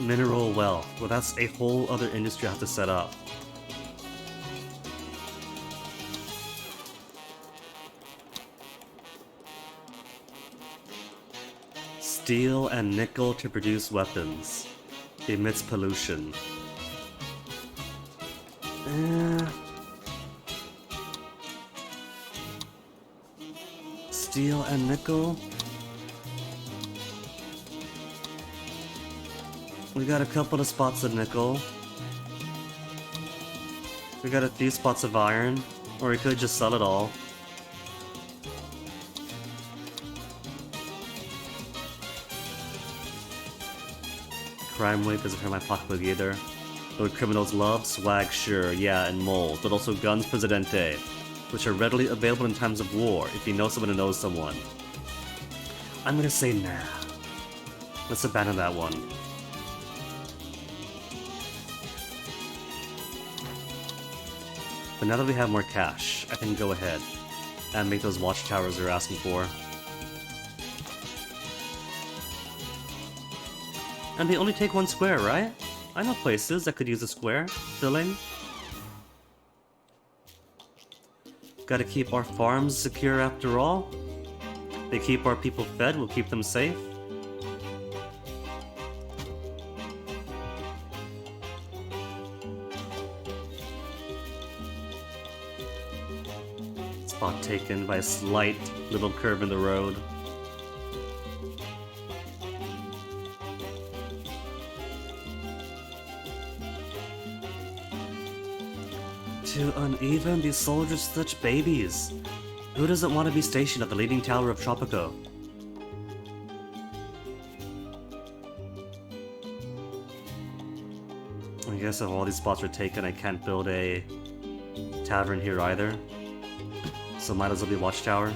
mineral wealth. Well, that's a whole other industry I have to set up. Steel and nickel to produce weapons. Emits pollution. Steel and nickel? We got a couple of spots of nickel. We got a few spots of iron. Or we could just sell it all. crime rate doesn't hurt my pocketbook either. Though criminals love swag, sure, yeah, and moles, but also guns, Presidente, which are readily available in times of war if you know someone who knows someone. I'm gonna say nah. Let's abandon that one. But now that we have more cash, I can go ahead and make those watchtowers they're asking for. And they only take 1 square, right? I know places that could use a square filling. Gotta keep our farms secure after all. They keep our people fed, we'll keep them safe. Spot taken by a slight little curve in the road. Too uneven, these soldiers such babies. Who doesn't want to be stationed at the leaning tower of Tropico? I guess if all these spots are taken, I can't build a tavern here either. So might as well be watchtower.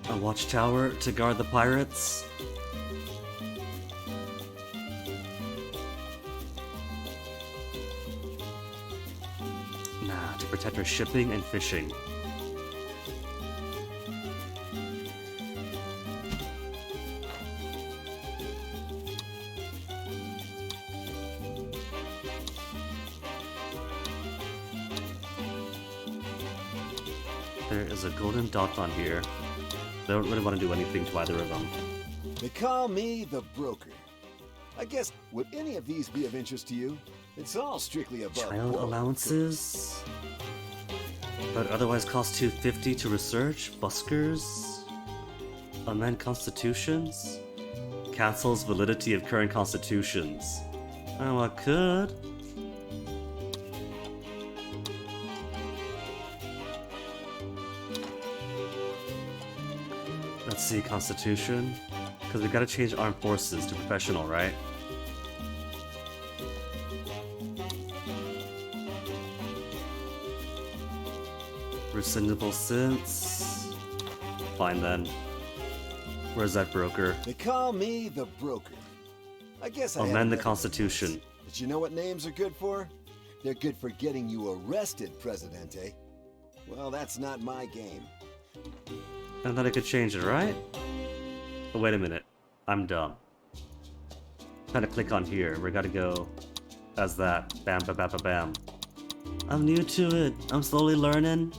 A watchtower to guard the pirates. Nah, to protect our shipping and fishing. There is a golden dot on here. They don't really want to do anything to either of them. They call me the broker. I guess, would any of these be of interest to you? It's all strictly above Child board. allowances? But otherwise cost $250 to research? Buskers? Amend constitutions? Cancels validity of current constitutions. Oh, I could. Let's see, constitution. Because we gotta change armed forces to professional, right? Rescindable since. Fine then. Where's that broker? They call me the broker. I guess I Amend the had constitution. names. But you know what names are good for? They're good for getting you arrested, Presidente. Well, that's not my game. I thought I could change it, right? Oh, wait a minute. I'm dumb. Gotta click on here. We gotta go as that. Bam, bam, bam, bam, bam. I'm new to it. I'm slowly learning.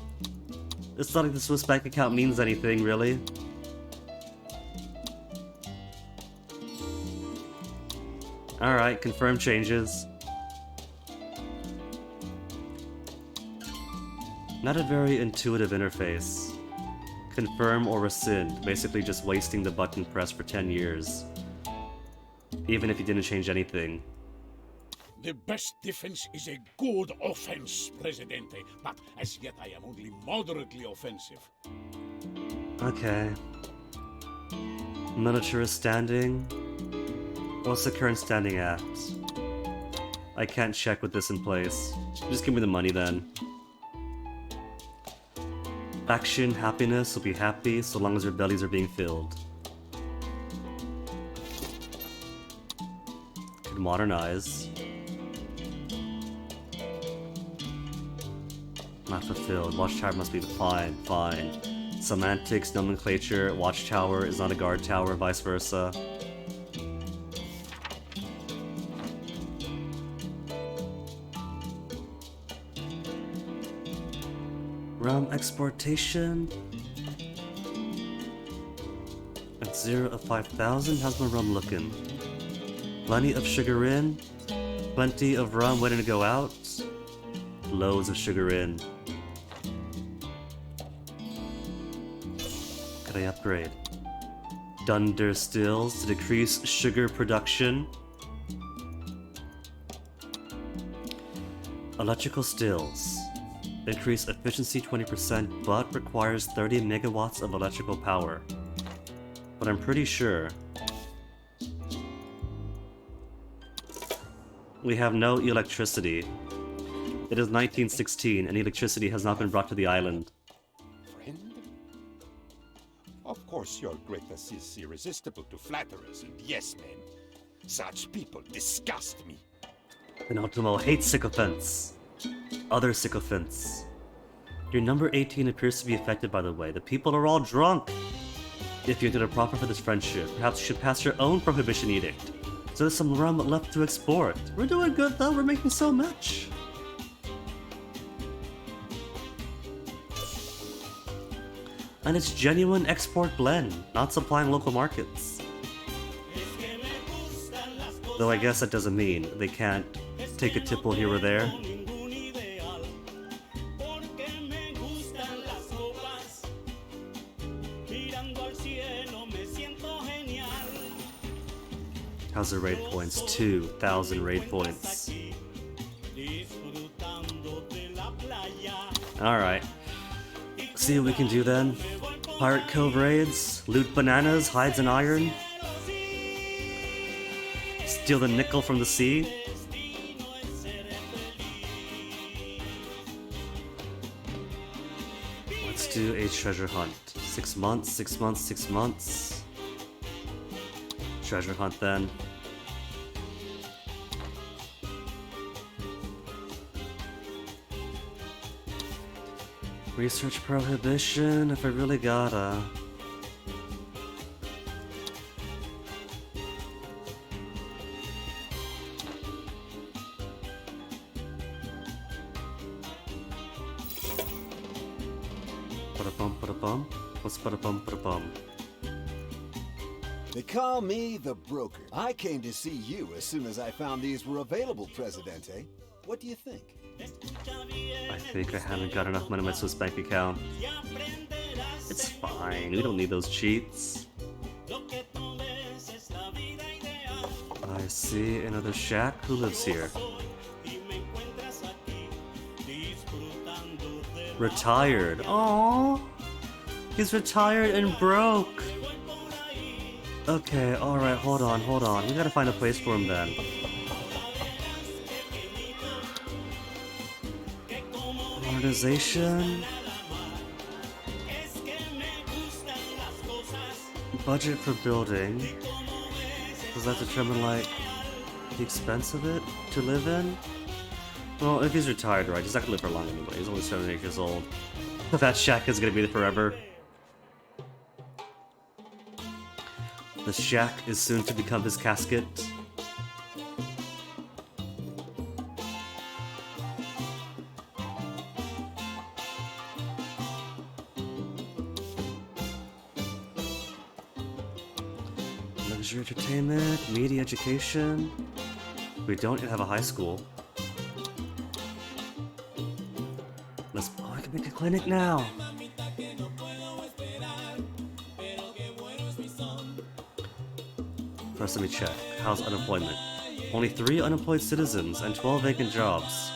It's not like the Swiss bank account means anything, really. Alright, confirm changes. Not a very intuitive interface. Confirm or rescind, basically just wasting the button press for 10 years. Even if you didn't change anything. The best defense is a good offense, Presidente, but as yet I am only moderately offensive. Okay. Militarist standing. What's the current standing at? I can't check with this in place. Just give me the money then. Faction happiness will be happy so long as their bellies are being filled. Could modernize. Not fulfilled. Watchtower must be fine, fine. Semantics, nomenclature, watchtower is not a guard tower, vice versa. Rum exportation. At 0 of 5,000, how's my rum looking? Plenty of sugar in. Plenty of rum waiting to go out. Loads of sugar in. Could I upgrade? Dunder stills to decrease sugar production. Electrical stills. Increase efficiency 20%, but requires 30 megawatts of electrical power. But I'm pretty sure we have no electricity. It is 1916 and electricity has not been brought to the island. Friend? Of course your greatness is irresistible to flatterers and yes-men. Such people disgust me. And Ultimo hates sycophants. Other sycophants. Your number 18 appears to be affected, by the way. The people are all drunk. If you did a profit for this friendship, perhaps you should pass your own prohibition edict. So there's some rum left to export. We're doing good though, we're making so much. And it's genuine export blend, not supplying local markets. Though I guess that doesn't mean they can't take a tipple here or there. How's the raid points? 2,000 raid points. Alright. See what we can do then. Pirate Cove raids, loot bananas, hides and iron. Steal the nickel from the sea. Let's do a treasure hunt. 6 months, 6 months, 6 months. Treasure hunt then. Research prohibition if I really gotta. Ba-da-bum, ba-da-bum. What's ba-da-bum, ba-da-bum? They call me the broker. I came to see you as soon as I found these were available, Presidente. What do you think? I think I haven't got enough money in my Swiss bank account. It's fine, we don't need those cheats. I see another shack. Who lives here? Retired. Aww. He's retired and broke. Okay, alright, hold on. We gotta find a place for him then. Modernization. Budget for building. Does that determine, like, the expense of it to live in? Well, if he's retired, right, he's not gonna live for long anyway. He's only 78 years old. That shack is gonna be there forever. The shack is soon to become his casket. Luxury entertainment, media education. We don't yet have a high school. Oh, I can make a clinic now. First, let me check. How's unemployment? Only 3 unemployed citizens and 12 vacant jobs.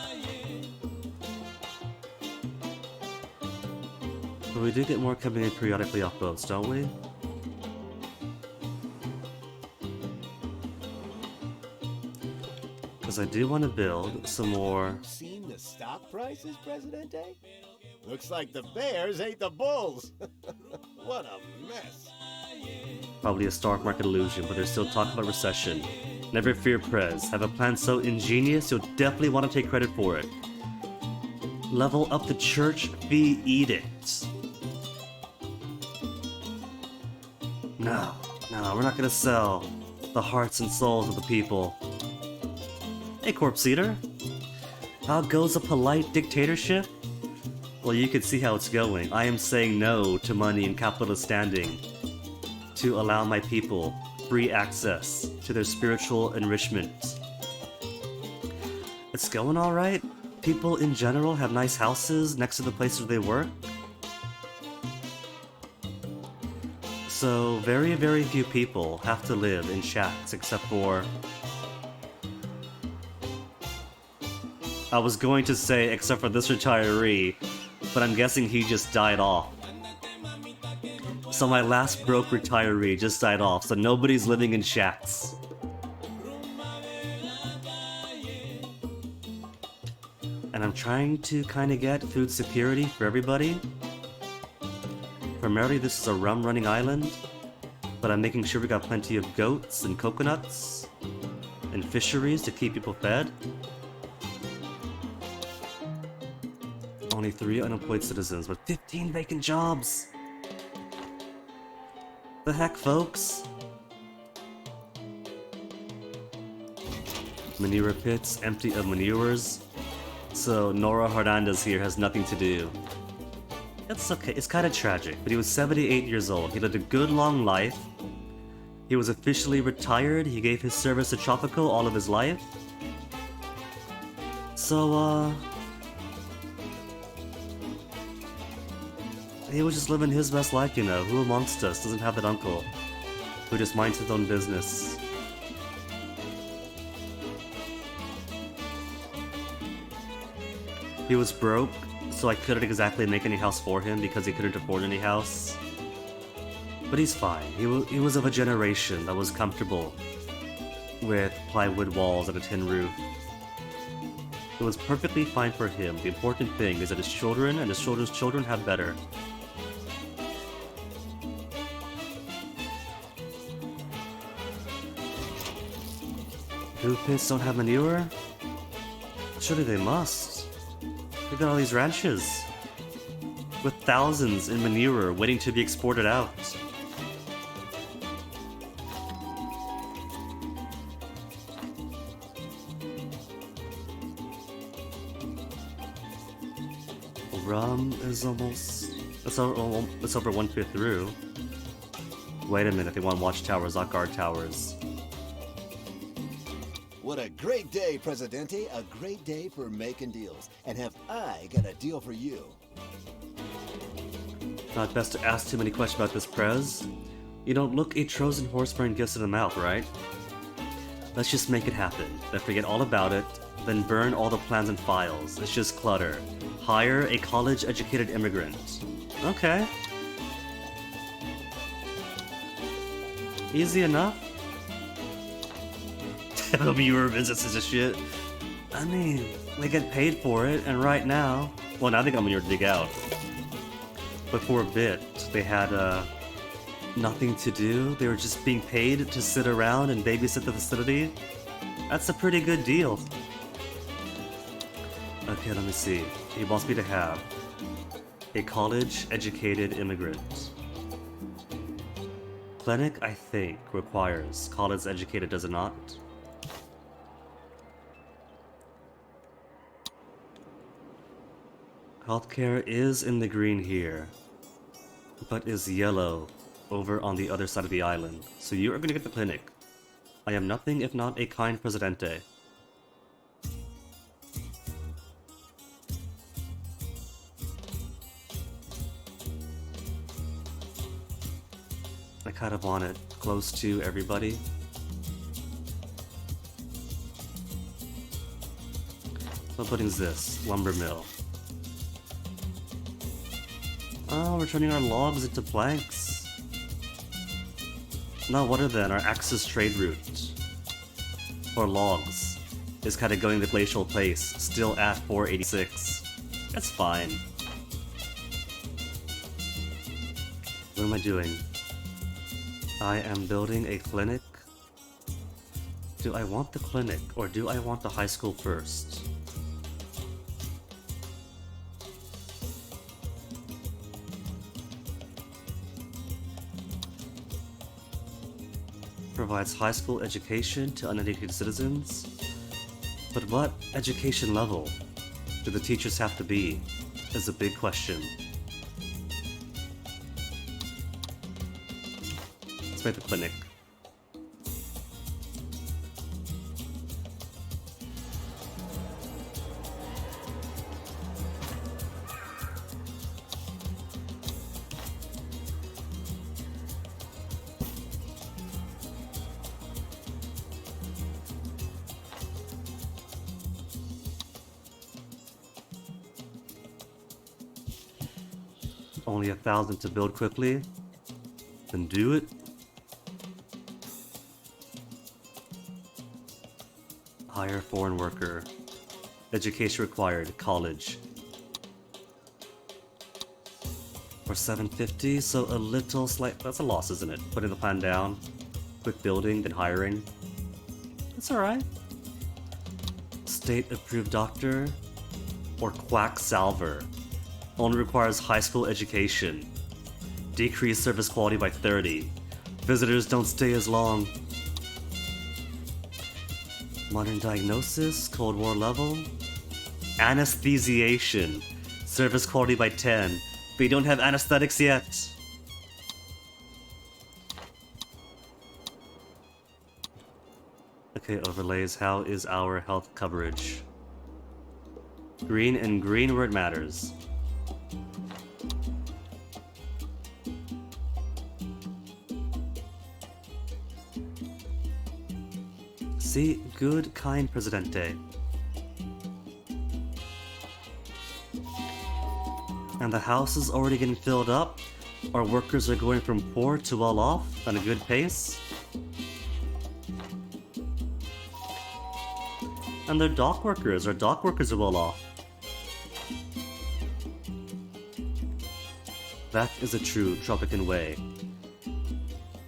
But we do get more coming in periodically off boats, don't we? Because I do want to build some more. Seen the stock prices, Presidente? Looks like the bears ate the bulls. What a mess. Probably a stock market illusion, but there's still talk about recession. Never fear, Prez. Have a plan so ingenious, you'll definitely want to take credit for it. Level up the church fee edict. No, we're not gonna sell the hearts and souls of the people. Hey, Corpse Eater. How goes a polite dictatorship? Well, you can see how it's going. I am saying no to money and capitalist standing to allow my people free access to their spiritual enrichment. It's going alright. People in general have nice houses next to the places they work. So very, very few people have to live in shacks except for I was going to say except for this retiree, but I'm guessing he just died off. So my last broke retiree just died off, so nobody's living in shacks. And I'm trying to kind of get food security for everybody. Primarily this is a rum-running island, but I'm making sure we got plenty of goats and coconuts and fisheries to keep people fed. Only 3 unemployed citizens, but 15 vacant jobs! The heck, folks? Manure pits empty of manures. So Nora Hernandez here has nothing to do. It's okay, it's kind of tragic, but he was 78 years old. He lived a good long life. He was officially retired. He gave his service to Tropico all of his life. So, he was just living his best life, you know. Who amongst us doesn't have that uncle who just minds his own business? He was broke, so I couldn't exactly make any house for him because he couldn't afford any house. But he's fine. He was of a generation that was comfortable with plywood walls and a tin roof. It was perfectly fine for him. The important thing is that his children and his children's children have better. Food pits don't have manure? Surely they must. Look at all these ranches with thousands in manure waiting to be exported out. Rum is almost... It's over 1/5 through. Wait a minute, they want watchtowers, not guard towers. What a great day, Presidente. A great day for making deals. And have I got a deal for you? Not best to ask too many questions about this, Prez. You don't look a Trojan horse burn gifts in the mouth, right? Let's just make it happen. Then forget all about it. Then burn all the plans and files. It's just clutter. Hire a college-educated immigrant. Okay. Easy enough. Viewer visits and shit. I mean, they get paid for it, and right now... Well, now they got manure to dig out. But for a bit, they had, nothing to do. They were just being paid to sit around and babysit the facility. That's a pretty good deal. Okay, let me see. He wants me to have a college-educated immigrant. Clinic, I think, requires college-educated, does it not? Healthcare is in the green here, but is yellow over on the other side of the island. So you are going to get the clinic. I am nothing if not a kind Presidente. I kind of want it close to everybody. What building's this? Lumber mill. Oh, we're turning our logs into planks. Now what are then our Axis trade route? For logs is kind of going the glacial pace, still at 486. That's fine. What am I doing? I am building a clinic. Do I want the clinic or do I want the high school first? Provides high school education to uneducated citizens. But what education level do the teachers have to be is a big question. Let's make the clinic. Only 1,000 to build quickly? Then do it. Hire foreign worker. Education required, college. For 750, so a little slight, that's a loss, isn't it? Putting the plan down, quick building, then hiring. That's alright. State approved doctor or quack salver. Only requires high school education. Decrease service quality by 30. Visitors don't stay as long. Modern diagnosis, Cold War level. Anesthesiation. Service quality by 10. But you don't have anesthetics yet. Okay, overlays. How is our health coverage? Green and green where it matters. See, good, kind Presidente. And the house is already getting filled up. Our workers are going from poor to well off at a good pace. And they're dock workers. Our dock workers are well off. That is a true Tropican way.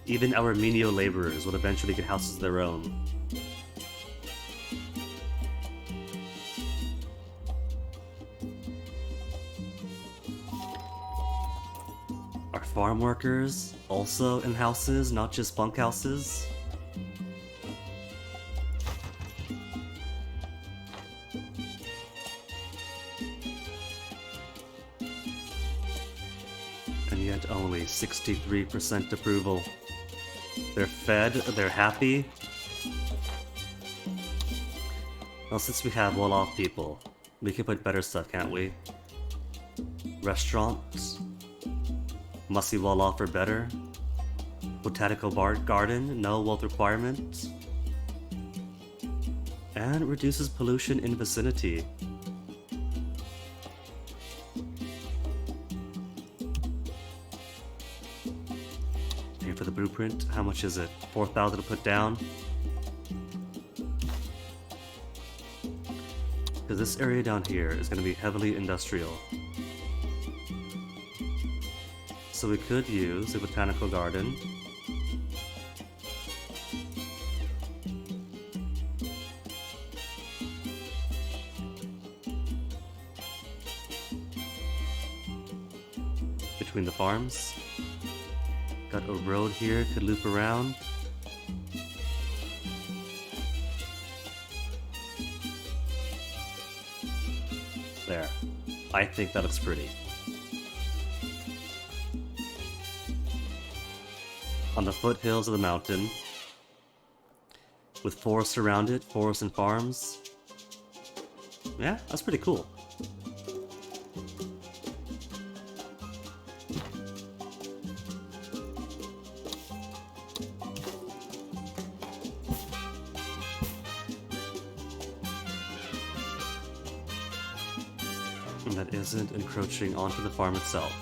Even our menial laborers will eventually get houses of their own. Our farm workers also in houses, not just bunkhouses. And yet only 63% approval. They're fed, they're happy. Well, since we have well-off people, we can put better stuff, can't we? Restaurants. Must be well-off or better. Botanical garden, no wealth requirements. And reduces pollution in vicinity. Pay for the blueprint. How much is it? 4,000 to put down. Because this area down here is going to be heavily industrial. So we could use a botanical garden. Between the farms. Got a road here, could loop around. There. I think that looks pretty. On the foothills of the mountain, with forests around it, forests and farms. Yeah, that's pretty cool. And that isn't encroaching onto the farm itself.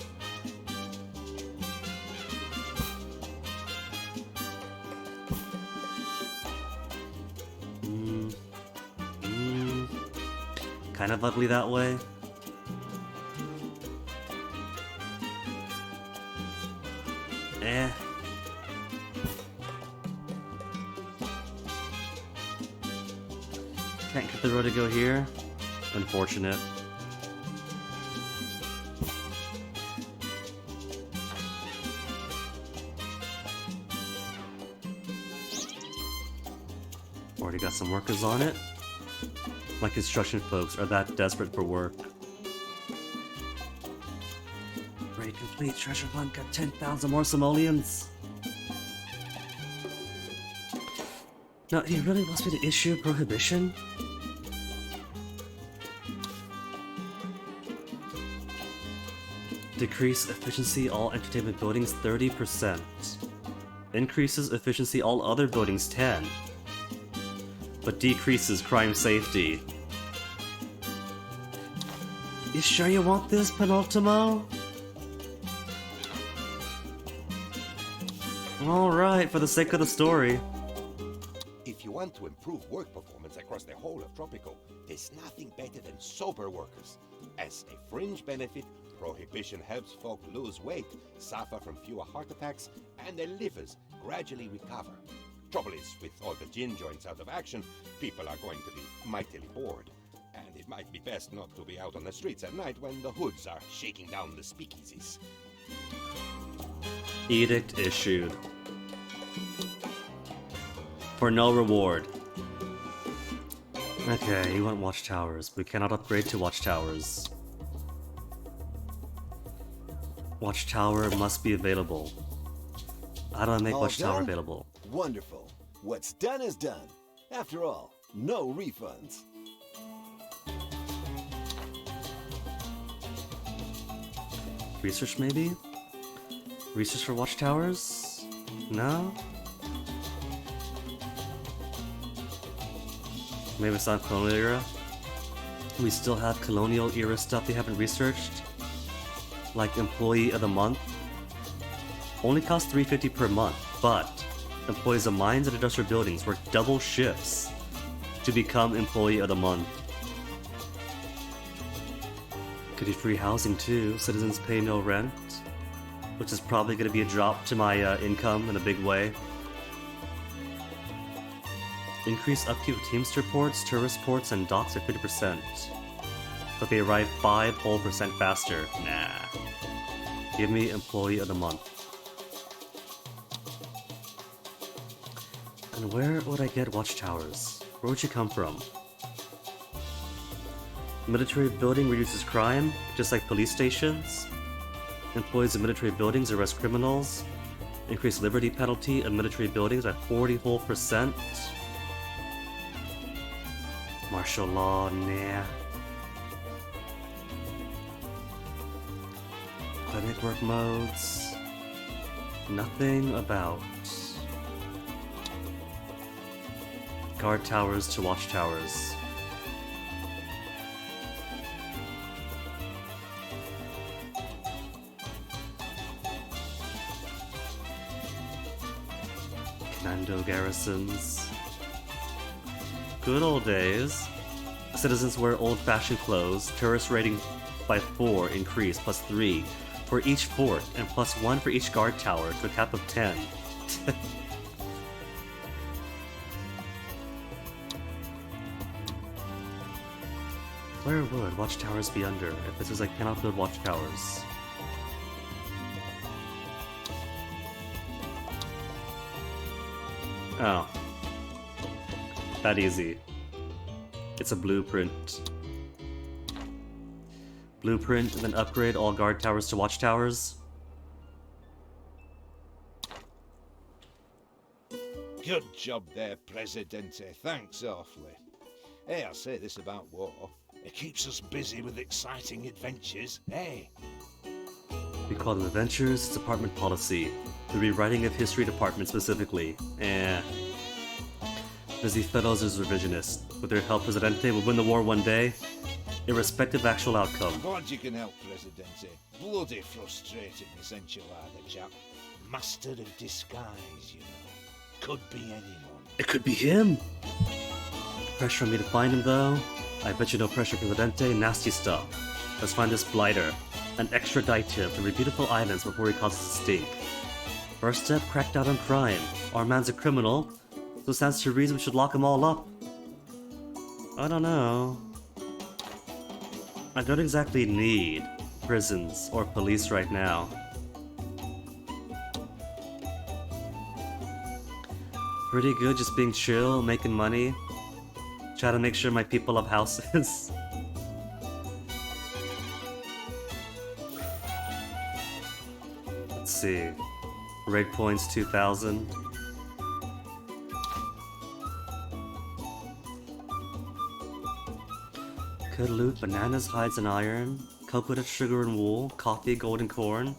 Kind of ugly that way. Eh. Can't get the road to go here. Unfortunate. Already got some workers on it. My construction folks are that desperate for work. Raid complete, treasure hunt, got 10,000 more simoleons. Now, he really wants me to issue a prohibition? Decrease efficiency all entertainment buildings 30%. Increases efficiency all other buildings 10. But decreases crime safety. You sure you want this, Penultimo? Alright, for the sake of the story. If you want to improve work performance across the whole of Tropico, there's nothing better than sober workers. As a fringe benefit, prohibition helps folk lose weight, suffer from fewer heart attacks, and their livers gradually recover. Trouble is, with all the gin joints out of action, people are going to be mightily bored. And it might be best not to be out on the streets at night when the hoods are shaking down the speakeasies. Edict issued. For no reward. Okay, you want watchtowers. We cannot upgrade to watchtowers. Watchtower must be available. How do I make All watchtower done? available? Wonderful. What's done is done. After all, no refunds. Research maybe? Research for watchtowers? No? Maybe it's not colonial era? We still have colonial era stuff they haven't researched? Like employee of the month? Only costs $350 per month, but employees of mines and industrial buildings work double shifts to become employee of the month. Could be free housing too, citizens pay no rent, which is probably going to be a drop to my income in a big way. Increase upkeep of Teamster ports, tourist ports, and docks by 50%. But they arrive 5% whole faster. Nah. Give me employee of the month. And where would I get watchtowers? Where would you come from? Military building reduces crime, just like police stations. Employees of military buildings arrest criminals. Increase liberty penalty of military buildings by 40% whole. Martial law, nah. Clinic work modes. Nothing about. Guard towers to watchtowers. Commando garrisons. Good old days. Citizens wear old-fashioned clothes. Tourist rating by 4 increase, plus 3 for each fort, and plus 1 for each guard tower to a cap of 10. Where would watchtowers be under if this is like cannot build watchtowers? Oh. That easy. It's a blueprint. Blueprint, and then upgrade all guard towers to watchtowers. Good job there, Presidente. Thanks awfully. Hey, I'll say this about war. It keeps us busy with exciting adventures, hey? We call them adventures, it's department policy. The rewriting of history department specifically. Busy fellows is revisionist. With their help, Presidente will win the war one day, irrespective of actual outcome. Glad you can help, Presidente. Bloody frustrating, this enchilada chap. Master of disguise, you know. Could be anyone. It could be him! Pressure on me to find him, though? I bet you no pressure, Presidente. Nasty stuff. Let's find this blighter and extradite him to the beautiful islands before he causes a stink. First step, crack down on crime. Our man's a criminal, so it stands to reason we should lock them all up. I don't know. I don't exactly need prisons or police right now. Pretty good just being chill, making money. Try to make sure my people have houses. Let's see. Raid points 2,000. Could loot bananas, hides, and iron. Coconut, sugar, and wool. Coffee, gold, and corn.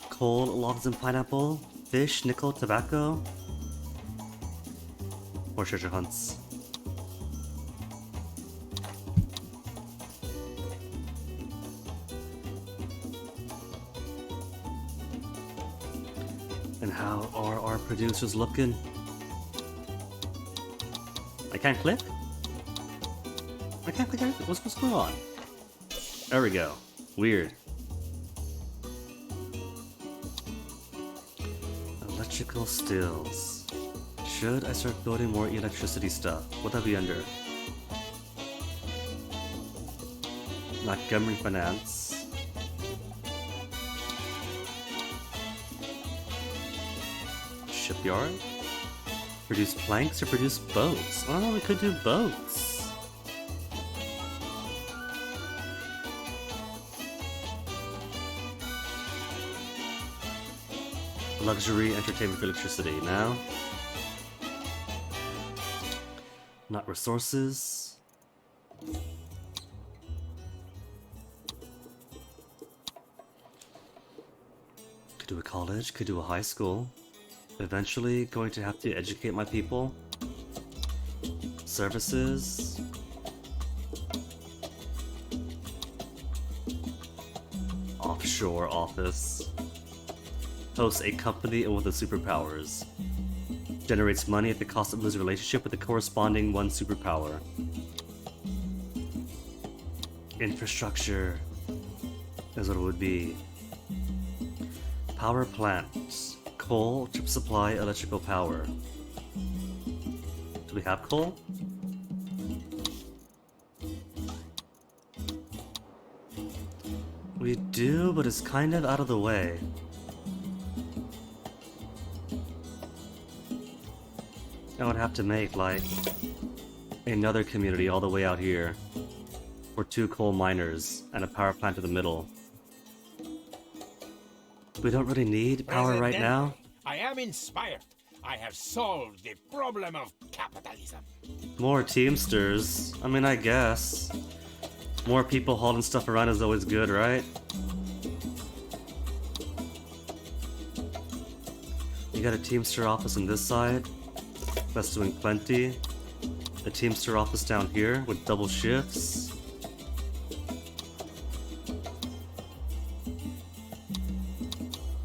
Coal, logs, and pineapple. Fish, nickel, tobacco. Or treasure hunts. And how are our producers looking? I can't click? I can't click anything? What's going on? There we go. Weird. Electrical stills. Should I start building more electricity stuff? What would that be under? Montgomery Finance. Shipyard? Produce planks or produce boats? Oh, we could do boats. Luxury entertainment for electricity. Now? Not resources. Could do a college, could do a high school. Eventually going to have to educate my people. Services. Offshore office. Hosts a company with the superpowers. Generates money at the cost of losing relationship with the corresponding one superpower. Infrastructure is what it would be. Power plants. Coal to supply electrical power. Do we have coal? We do, but it's kind of out of the way. I would have to make, like, another community all the way out here. For 2 coal miners and a power plant in the middle. We don't really need power right now. I am inspired. I have solved the problem of capitalism. More Teamsters. I mean, I guess. More people hauling stuff around is always good, right? You got a Teamster office on this side. That's doing plenty. A Teamster office down here with double shifts.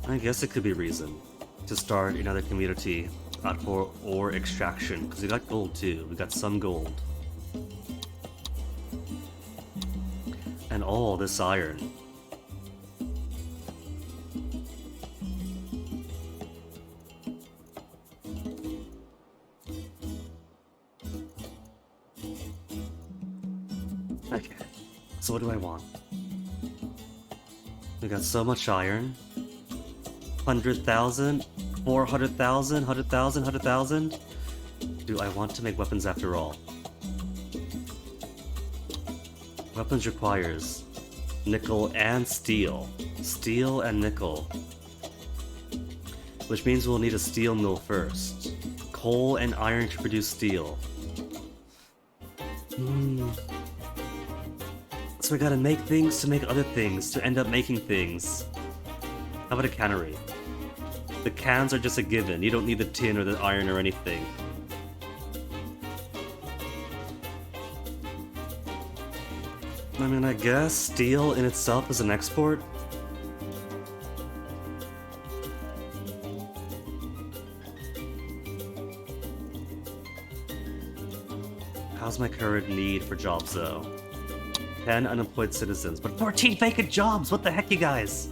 I guess it could be reason to start another community out for ore extraction, because we got gold too. We got some gold. And all this iron. Okay, so what do I want? We got so much iron. 100,000, 400,000, 100,000, 100,000. Do I want to make weapons after all? Weapons requires nickel and steel. Steel and nickel. Which means we'll need a steel mill first. Coal and iron to produce steel. So we gotta make things to make other things to end up making things. How about a cannery? The cans are just a given. You don't need the tin or the iron or anything. I mean, I guess steel in itself is an export. How's my current need for jobs though? 10 unemployed citizens, but 14 vacant jobs! What the heck, you guys?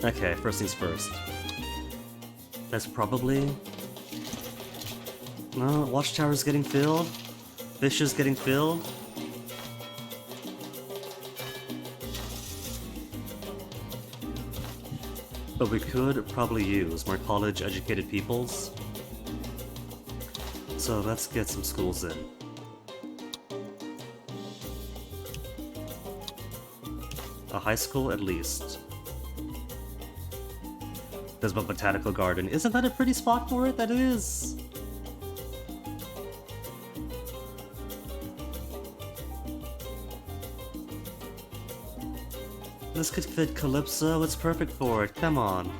Okay, first things first. That's probably... No, watchtower's getting filled. Fish is getting filled. But we could probably use more college-educated peoples. So let's get some schools in. A high school at least. There's a botanical garden. Isn't that a pretty spot for it? That is. This could fit Calypso. It's perfect for it. Come on.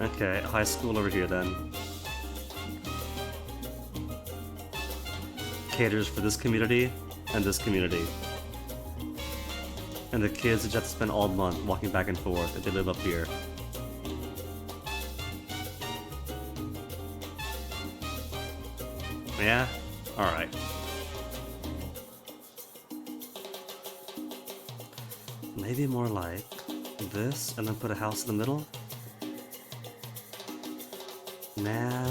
Okay, high school over here then. Caters for this community and this community. And the kids just have to spend all month walking back and forth if they live up here. Yeah? Alright. Maybe more like this, and then put a house in the middle? Nah.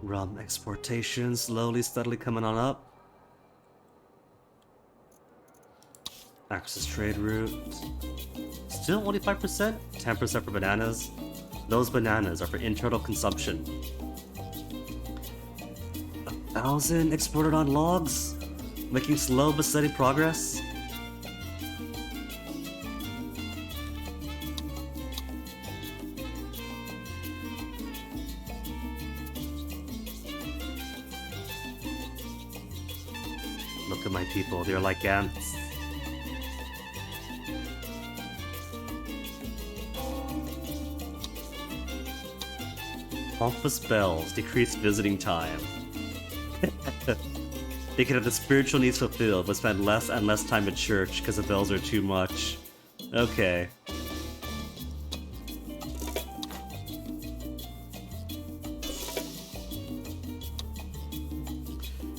Rum exportation slowly, steadily coming on up. Access trade route. Still only 5%? 10% for bananas. Those bananas are for internal consumption. 1,000 exported on logs? Making slow but steady progress? Look at my people, they're like ants. Pompous bells decrease visiting time. They can have the spiritual needs fulfilled, but spend less and less time at church because the bells are too much. Okay.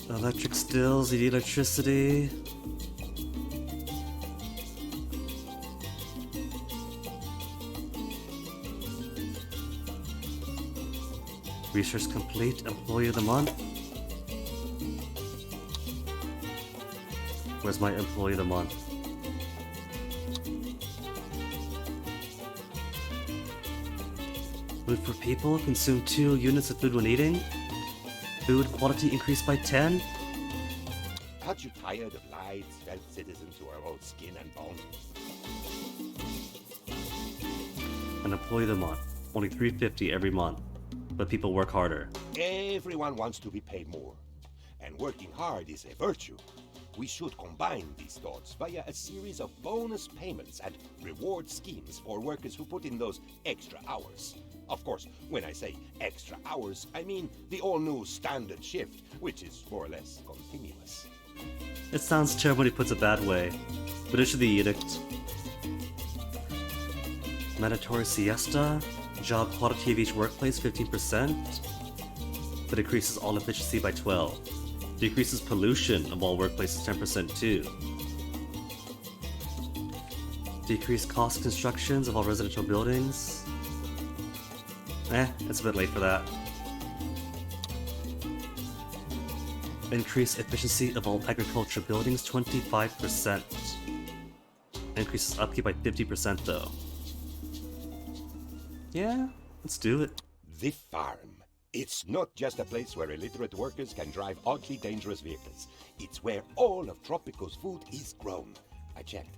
Electric stills need electricity. Research complete. Employee of the month. Where's my employee of the month? Food for people. Consume 2 units of food when eating. Food quality increased by 10. Aren't you tired of lied, svelte citizens who are all skin and bone? An employee of the month. Only $350 every month. But people work harder. Everyone wants to be paid more. And working hard is a virtue. We should combine these thoughts via a series of bonus payments and reward schemes for workers who put in those extra hours. Of course, when I say extra hours, I mean the all-new standard shift, which is more or less continuous. It sounds terrible when he puts it that way, but it should be edict. Mandatory siesta, job quality of each workplace 15%, but increases all efficiency by 12. Decreases pollution of all workplaces 10% too. Decrease cost constructions of all residential buildings. It's a bit late for that. Increase efficiency of all agriculture buildings 25%. Increases upkeep by 50% though. Yeah, let's do it. The farm. It's not just a place where illiterate workers can drive oddly dangerous vehicles. It's where all of Tropico's food is grown. I checked.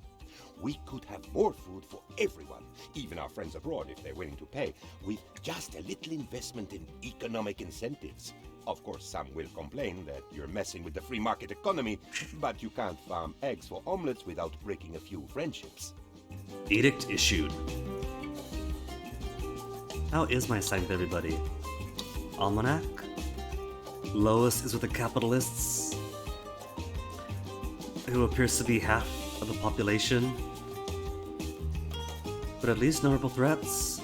We could have more food for everyone, even our friends abroad if they're willing to pay, with just a little investment in economic incentives. Of course, some will complain that you're messing with the free market economy, but you can't farm eggs for omelets without breaking a few friendships. Edict issued. How is my site with everybody? Almanac? Lois is with the capitalists, who appears to be half of the population. But at least notable threats.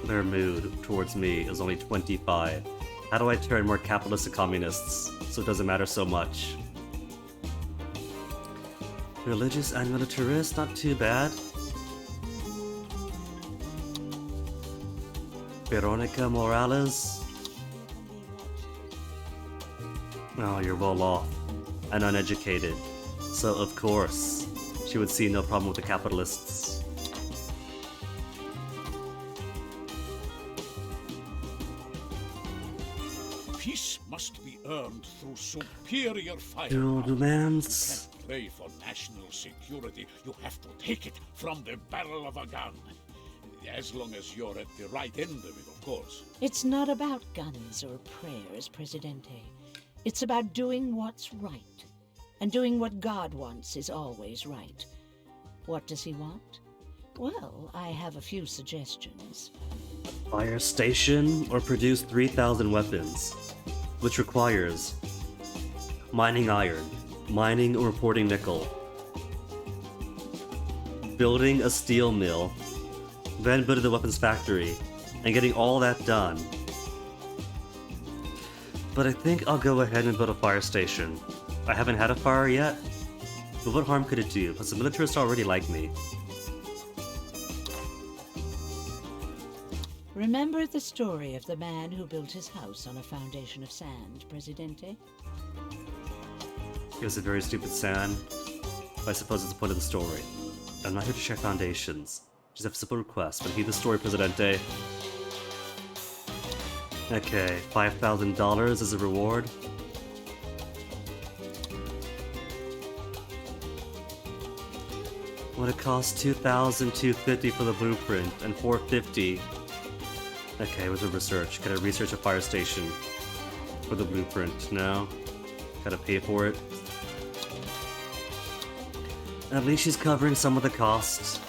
Their mood towards me is only 25. How do I turn more capitalists to communists so it doesn't matter so much? Religious and militarist, not too bad. Veronica Morales. Oh, you're well off and uneducated, so of course she would see no problem with the capitalists. Peace must be earned and through superior Dual firepower. demands. You can't play for national security. You have to take it from the barrel of a gun. As long as you're at the right end of it, of course. It's not about guns or prayers, Presidente. It's about doing what's right. And doing what God wants is always right. What does he want? Well, I have a few suggestions. Fire station or produce 3,000 weapons, which requires mining iron, mining or reporting nickel, building a steel mill, then building the weapons factory, and getting all that done. But I think I'll go ahead and build a fire station. I haven't had a fire yet, but what harm could it do? Plus the militarists already like me. Remember the story of the man who built his house on a foundation of sand, Presidente? It was a very stupid sand, but I suppose it's the point of the story. I'm not here to share foundations. Just have a simple request, but heed the story, Presidente. Okay, $5,000 as a reward. Would it cost $2,250 for the blueprint and $450? Okay, with the research. Can I research a fire station for the blueprint? No. Gotta pay for it. At least she's covering some of the costs.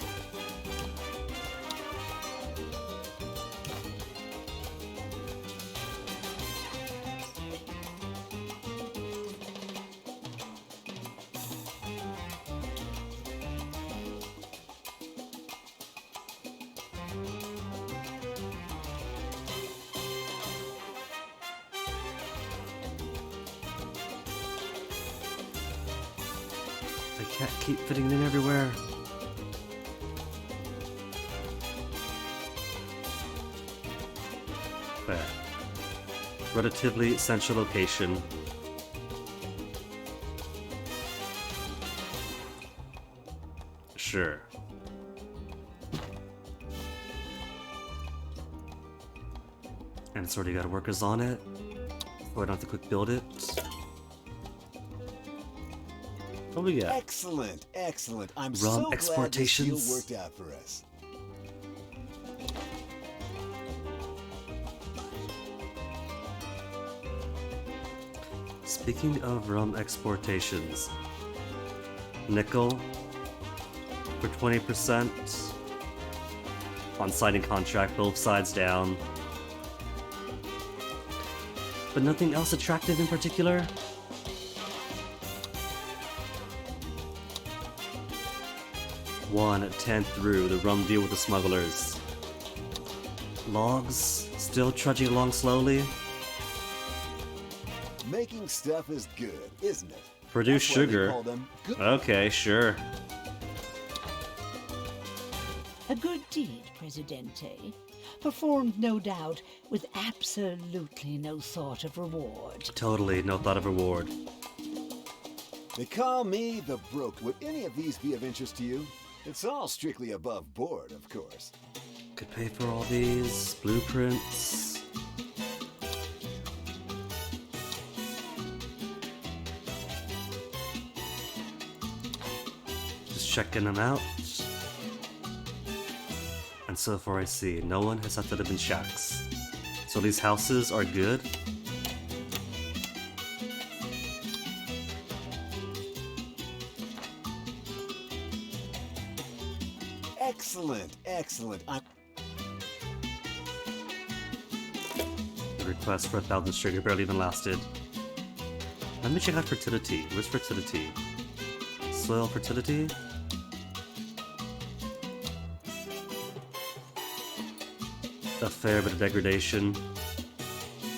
I can't keep fitting it in everywhere. There. Relatively central location. Sure. And it's already got workers on it. So I don't have to quick build it. What do we got? Excellent, excellent. I'm Rum so glad this deal exportations. worked out for us. Speaking of rum exportations, nickel for 20% on signing contract, both sides down. But nothing else attractive in particular? One 10 through the rum deal with the smugglers. Logs still trudging along slowly. Making stuff is good, isn't it? Produce That's why they sugar. call them good. Okay, sure. A good deed, Presidente. Performed, no doubt, with absolutely no thought of reward. Totally no thought of reward. They call me the Broke. Would any of these be of interest to you? It's all strictly above board, of course. Could pay for all these blueprints. Just checking them out. And so far I see, no one has had to live in shacks. So these houses are good. Excellent, excellent. The request for 1,000 sugar barely even lasted. Let me check out fertility. Where's fertility? Soil fertility? A fair bit of degradation.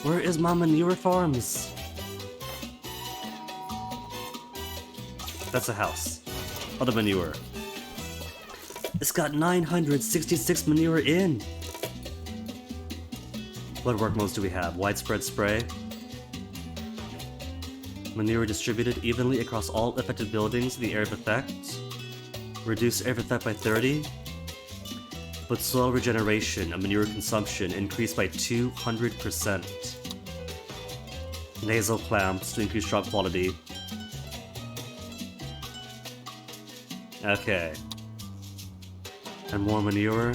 Where is my manure farms? That's a house. Other manure. It's got 966 manure in. What work modes do we have? Widespread spray. Manure distributed evenly across all affected buildings in the area of effect. Reduce area of effect by 30. But soil regeneration and manure consumption increased by 200%. Nasal clamps to increase shot quality. Okay. And more manure.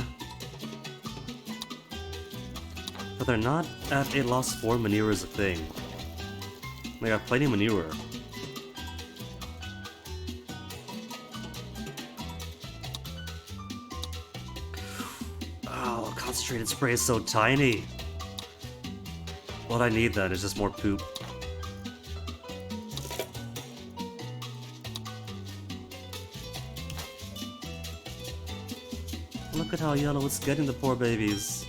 But they're not at a loss for manure is a thing. They got plenty of manure. Oh, concentrated spray is so tiny. What I need then is just more poop. Look at how yellow it's getting, the poor babies.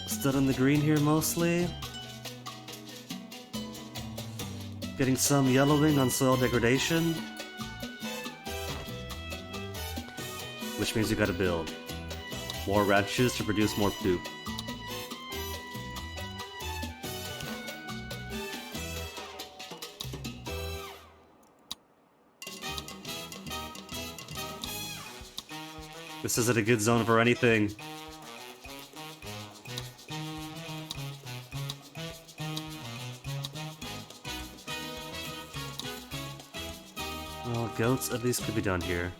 Still in the green here mostly. Getting some yellowing on soil degradation. Which means you gotta build more ranches to produce more poop. This isn't a good zone for anything. Well, goats at least could be done here.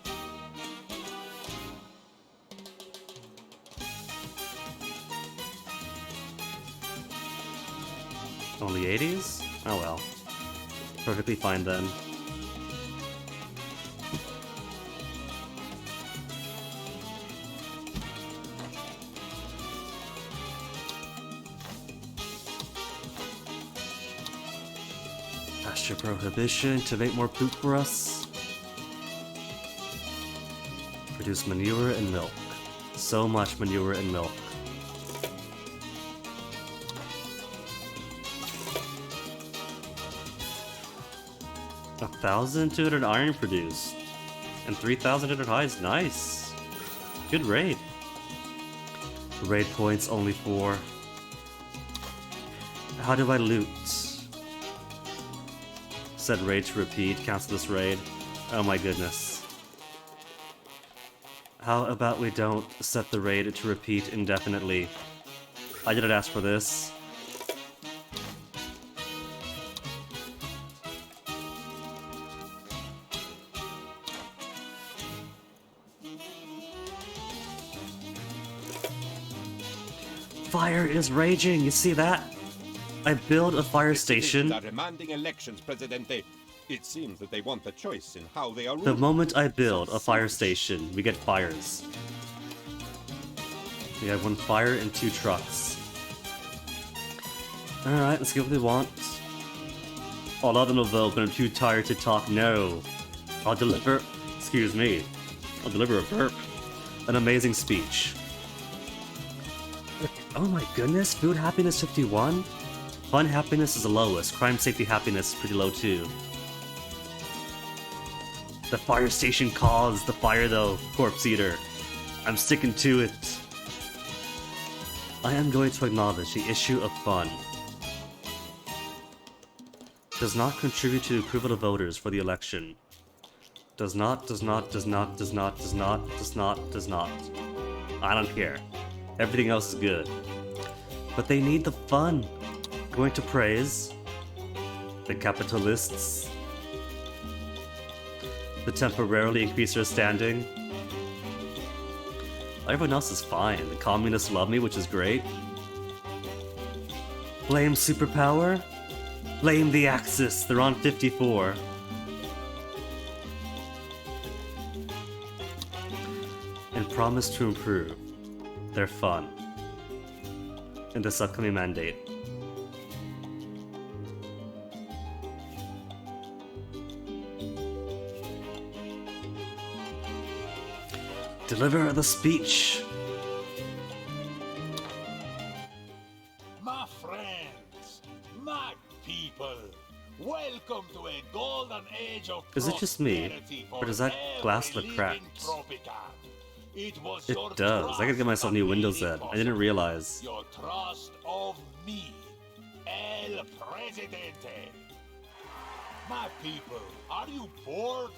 Only 80s? Oh well. Perfectly fine then. Pasture prohibition to make more poop for us. Produce manure and milk. So much manure and milk. A 1,200 iron produced. And 3,200 hides. Nice. Good raid. Raid points only 4. How do I loot? Set raid to repeat. Cancel this raid. Oh my goodness. How about we don't set the raid to repeat indefinitely? I didn't ask for this. Fire is raging, you see that? I build a fire station. Are demanding elections, Presidente. It seems that they want a choice in how they are ruled. The moment I build a fire station, we get fires. We have 1 fire and 2 trucks. Alright, let's get what they want. Oh, not in a vote, but I'm too tired to talk. No. I'll deliver. Excuse me. I'll deliver a burp. An amazing speech. Oh my goodness, food happiness 51? Fun happiness is the lowest. Crime safety happiness is pretty low too. The fire station caused the fire though, corpse eater. I'm sticking to it. I am going to acknowledge the issue of fun. Does not contribute to the approval of voters for the election. Does not. I don't care. Everything else is good. But they need the fun. Going to praise the capitalists, to temporarily increase their standing. Everyone else is fine. The communists love me, which is great. Blame superpower? Blame the Axis. They're on 54. And promise to improve their fun in this upcoming mandate. Deliver the speech. My friends, my people, welcome to a golden age of Is it just me, prosperity or does that for glass look every cracked? living Tropica. It was It your does. I gotta get myself new trust windows that then. made I didn't it realize. possible. Your trust of me, El Presidente. My people, are you bored?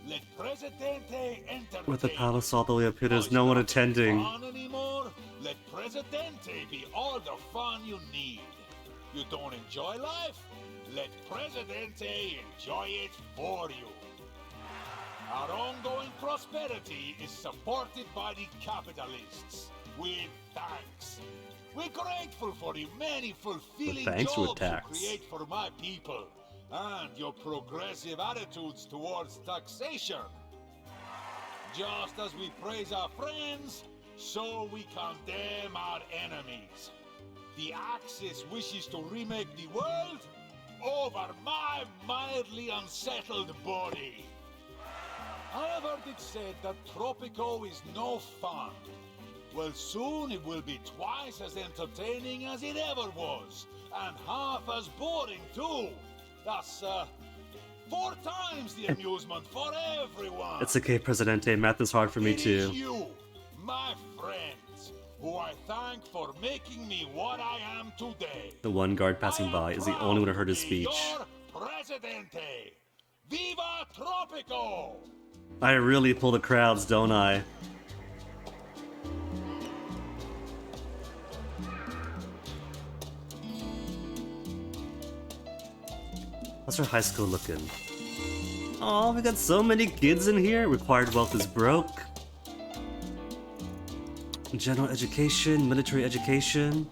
Let Presidente enter. With the palace all the way up here, there's no one attending. Fun anymore? Let Presidente be all the fun you need. You don't enjoy life? Let Presidente enjoy it for you. Our ongoing prosperity is supported by the capitalists. With thanks. We're grateful for the many fulfilling Thanks with jobs you tax. create for my people and your progressive attitudes towards taxation. Just as we praise our friends, so we condemn our enemies. The Axis wishes to remake the world over my mildly unsettled body. I have heard it said that Tropico is no fun. Well, soon it will be twice as entertaining as it ever was, and half as boring too. That's 4 times the amusement for everyone. It's okay, Presidente. Math is hard for me It too. is you, my friends, who I thank for making me what I am today. The one guard passing by is the only one who heard his speech. Your Presidente. Viva Tropico! I really pull the crowds, don't I? How's our high school looking? Oh, we got so many kids in here. Required wealth is broke. General education, military education,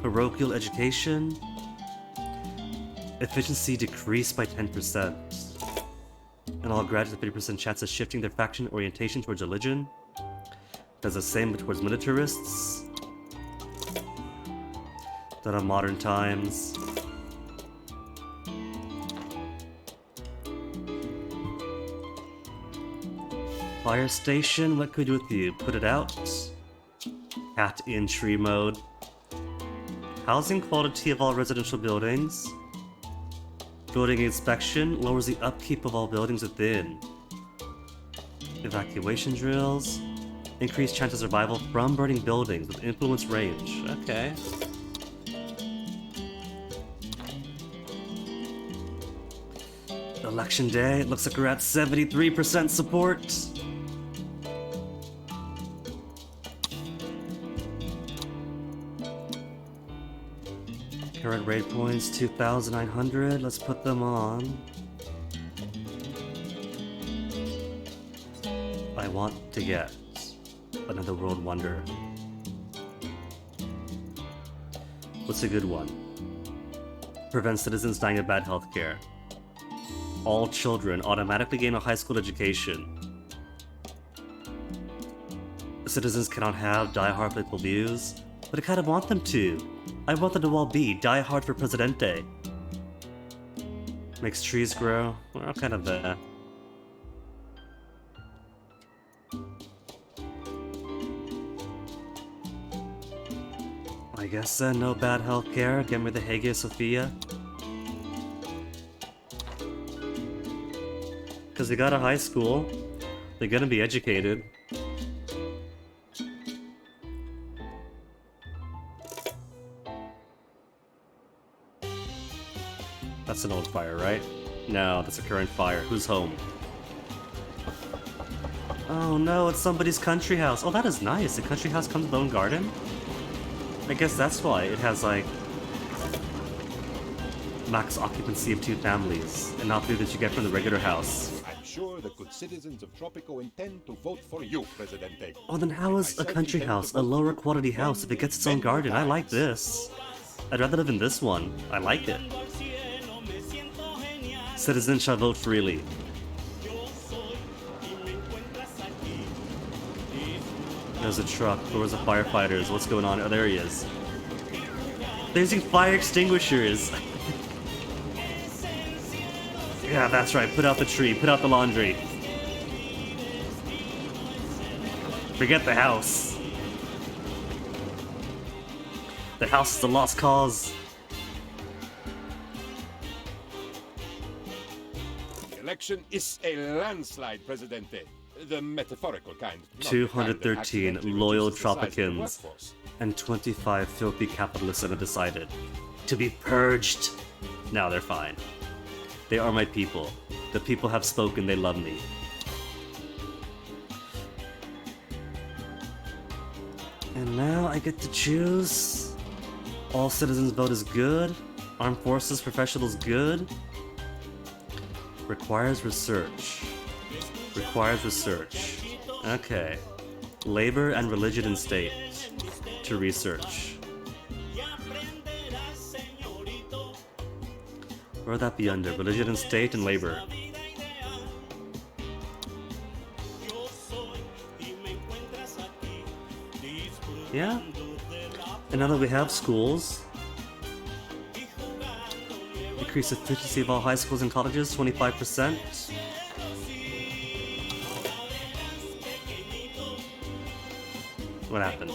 parochial education. Efficiency decreased by 10%. And all graduates have 50% chance of shifting their faction orientation towards religion. Does the same towards militarists. Done on modern times. Fire station, what could we do with you? Put it out. Cat in tree mode. Housing quality of all residential buildings. Building inspection lowers the upkeep of all buildings within. Evacuation drills. Increased chance of survival from burning buildings with influence range. Okay. Election day, it looks like we're at 73% support. Current raid points 2,900. Let's put them on. I want to get another world wonder. What's a good one? Prevent citizens dying of bad healthcare. All children automatically gain a high school education. Citizens cannot have die-hard political views, but I kind of want them to. I want them to all be die-hard for Presidente. Makes trees grow. Well, kind of that. I guess no bad healthcare. Get me the Hagia Sophia. Because they got a high school. They're gonna be educated. That's an old fire, right? No, that's a current fire. Who's home? Oh no, it's somebody's country house. Oh, that is nice. The country house comes with its own garden? I guess that's why it has, like, max occupancy of 2 families, and not 3 that you get from the regular house. I'm sure the good citizens of Tropico intend to vote for you, Presidente. Oh, then how is a country house a lower quality house if it gets its own garden? I like this. I'd rather live in this one. I like it. Citizens shall vote freely. There's a truck. Where's the firefighters? What's going on? Oh, there he is. They're using fire extinguishers. Yeah, that's right. Put out the tree. Put out the laundry. Forget the house. The house is a lost cause. The election is a landslide, Presidente. The metaphorical kind. not the kind that 213 accidentally loyal reduces the size of the Tropicans workforce. and 25 filthy capitalists have decided to be purged. Now they're fine. They are my people. The people have spoken, they love me. And now I get to choose. All citizens vote is good. Armed forces professionals good. Requires research. Requires research. Okay. Labor and religion and state. To research. Where would that be under? Religion and state and labor. Yeah. And now that we have schools, increase efficiency of all high schools and colleges, 25%. What happened?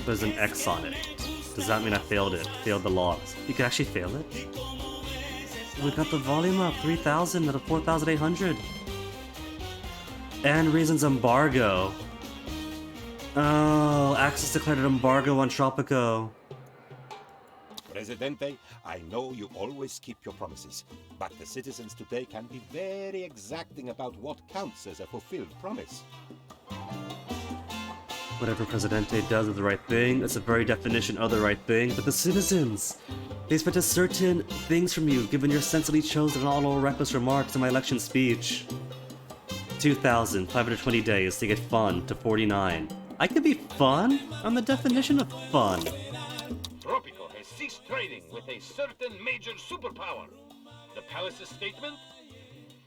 There's an X on it. Does that mean I failed it? Failed the logs? You can actually fail it? We got the volume up, 3,000 out of 4,800. And reasons embargo. Oh, Axis declared an embargo on Tropico. Presidente, I know you always keep your promises, but the citizens today can be very exacting about what counts as a fulfilled promise. Whatever Presidente does is the right thing. That's the very definition of the right thing. But the citizens, they expect certain things from you, given your sensibly chosen and all reckless remarks in my election speech. 2,520 days to get fun to 49. I could be fun? I'm the definition of fun. Tropico has ceased trading with a certain major superpower. The palace's statement?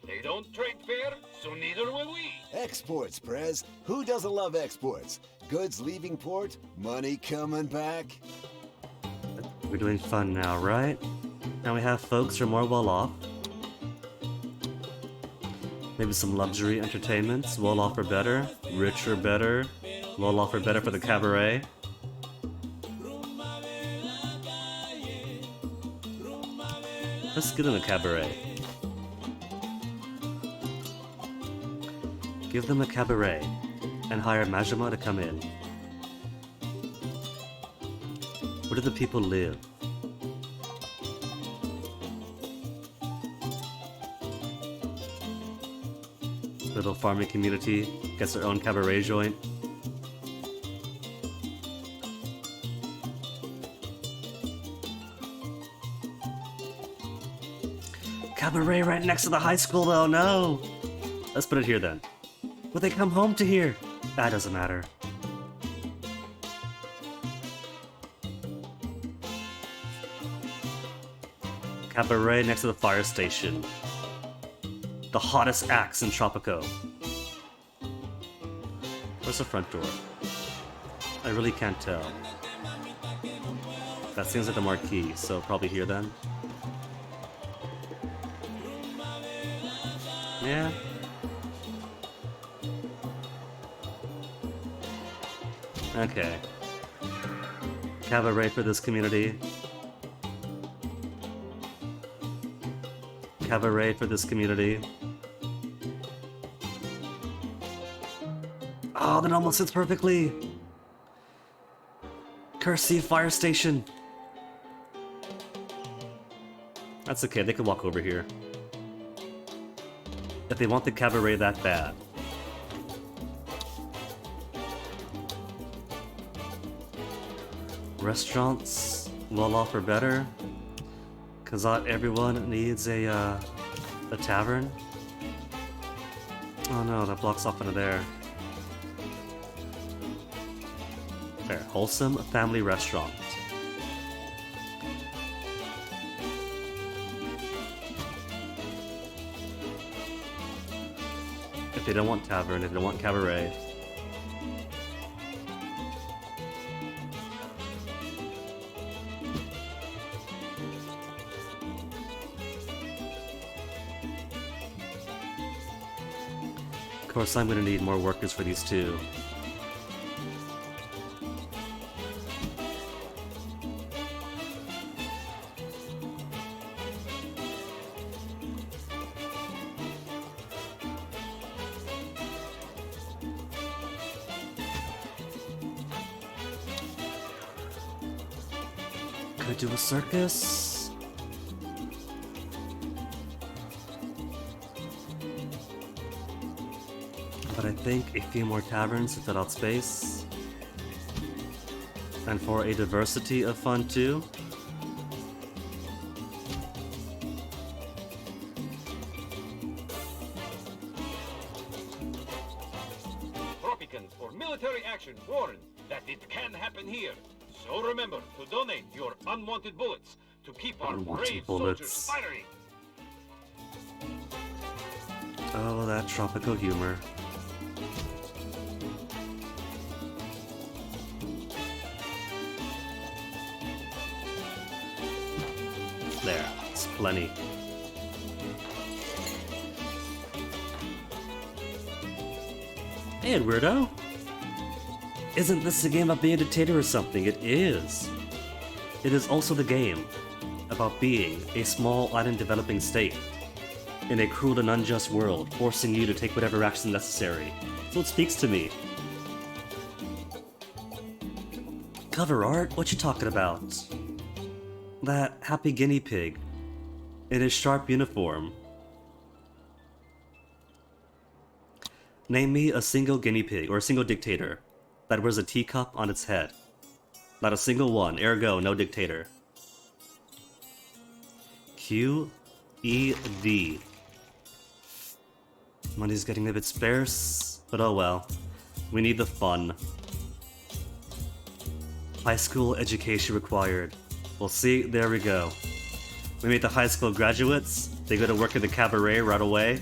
They don't trade fair, so neither will we. Exports, Prez. Who doesn't love exports? Goods leaving port, money coming back. We're doing fun now, right? Now we have folks who are more well off. Maybe some luxury entertainments. Well off or better. Rich or better. Well off or better for the cabaret. Let's get in the cabaret. Give them a cabaret and hire Majima to come in. Where do the people live? Little farming community gets their own cabaret joint. Cabaret right next to the high school though, no! Let's put it here then. Will they come home to here? That doesn't matter. Cabaret next to the fire station. The hottest acts in Tropico. Where's the front door? I really can't tell. That seems like the marquee, so probably here then. Yeah. Okay. Cabaret for this community. Cabaret for this community. Oh, that almost fits perfectly! Cursive fire station! That's okay, they can walk over here. If they want the cabaret that bad. Restaurants, well off or better. Cause not everyone needs a tavern. Oh no, that blocks off into there. There, wholesome family restaurant. If they don't want tavern, if they don't want cabaret. Of course, I'm gonna need more workers for these two. Could do a circus. But I think a few more taverns to fill out space. And for a diversity of fun too. Tropicans for military action warn that it can happen here. So remember to donate your unwanted bullets to keep our brave soldiers firing. Oh, that tropical humor. There, it's plenty. Hey, weirdo! Isn't this a game about being a dictator or something? It is. It is also the game about being a small island developing state in a cruel and unjust world, forcing you to take whatever action necessary. So it speaks to me. Cover art? What you talking about? That happy guinea pig in his sharp uniform. Name me a single guinea pig or a single dictator that wears a teacup on its head. Not a single one, ergo no dictator. QED. Money's getting a bit sparse, but oh well. We need the fun. High school education required. Well, see, there we go. We made the high school graduates. They go to work in the cabaret right away.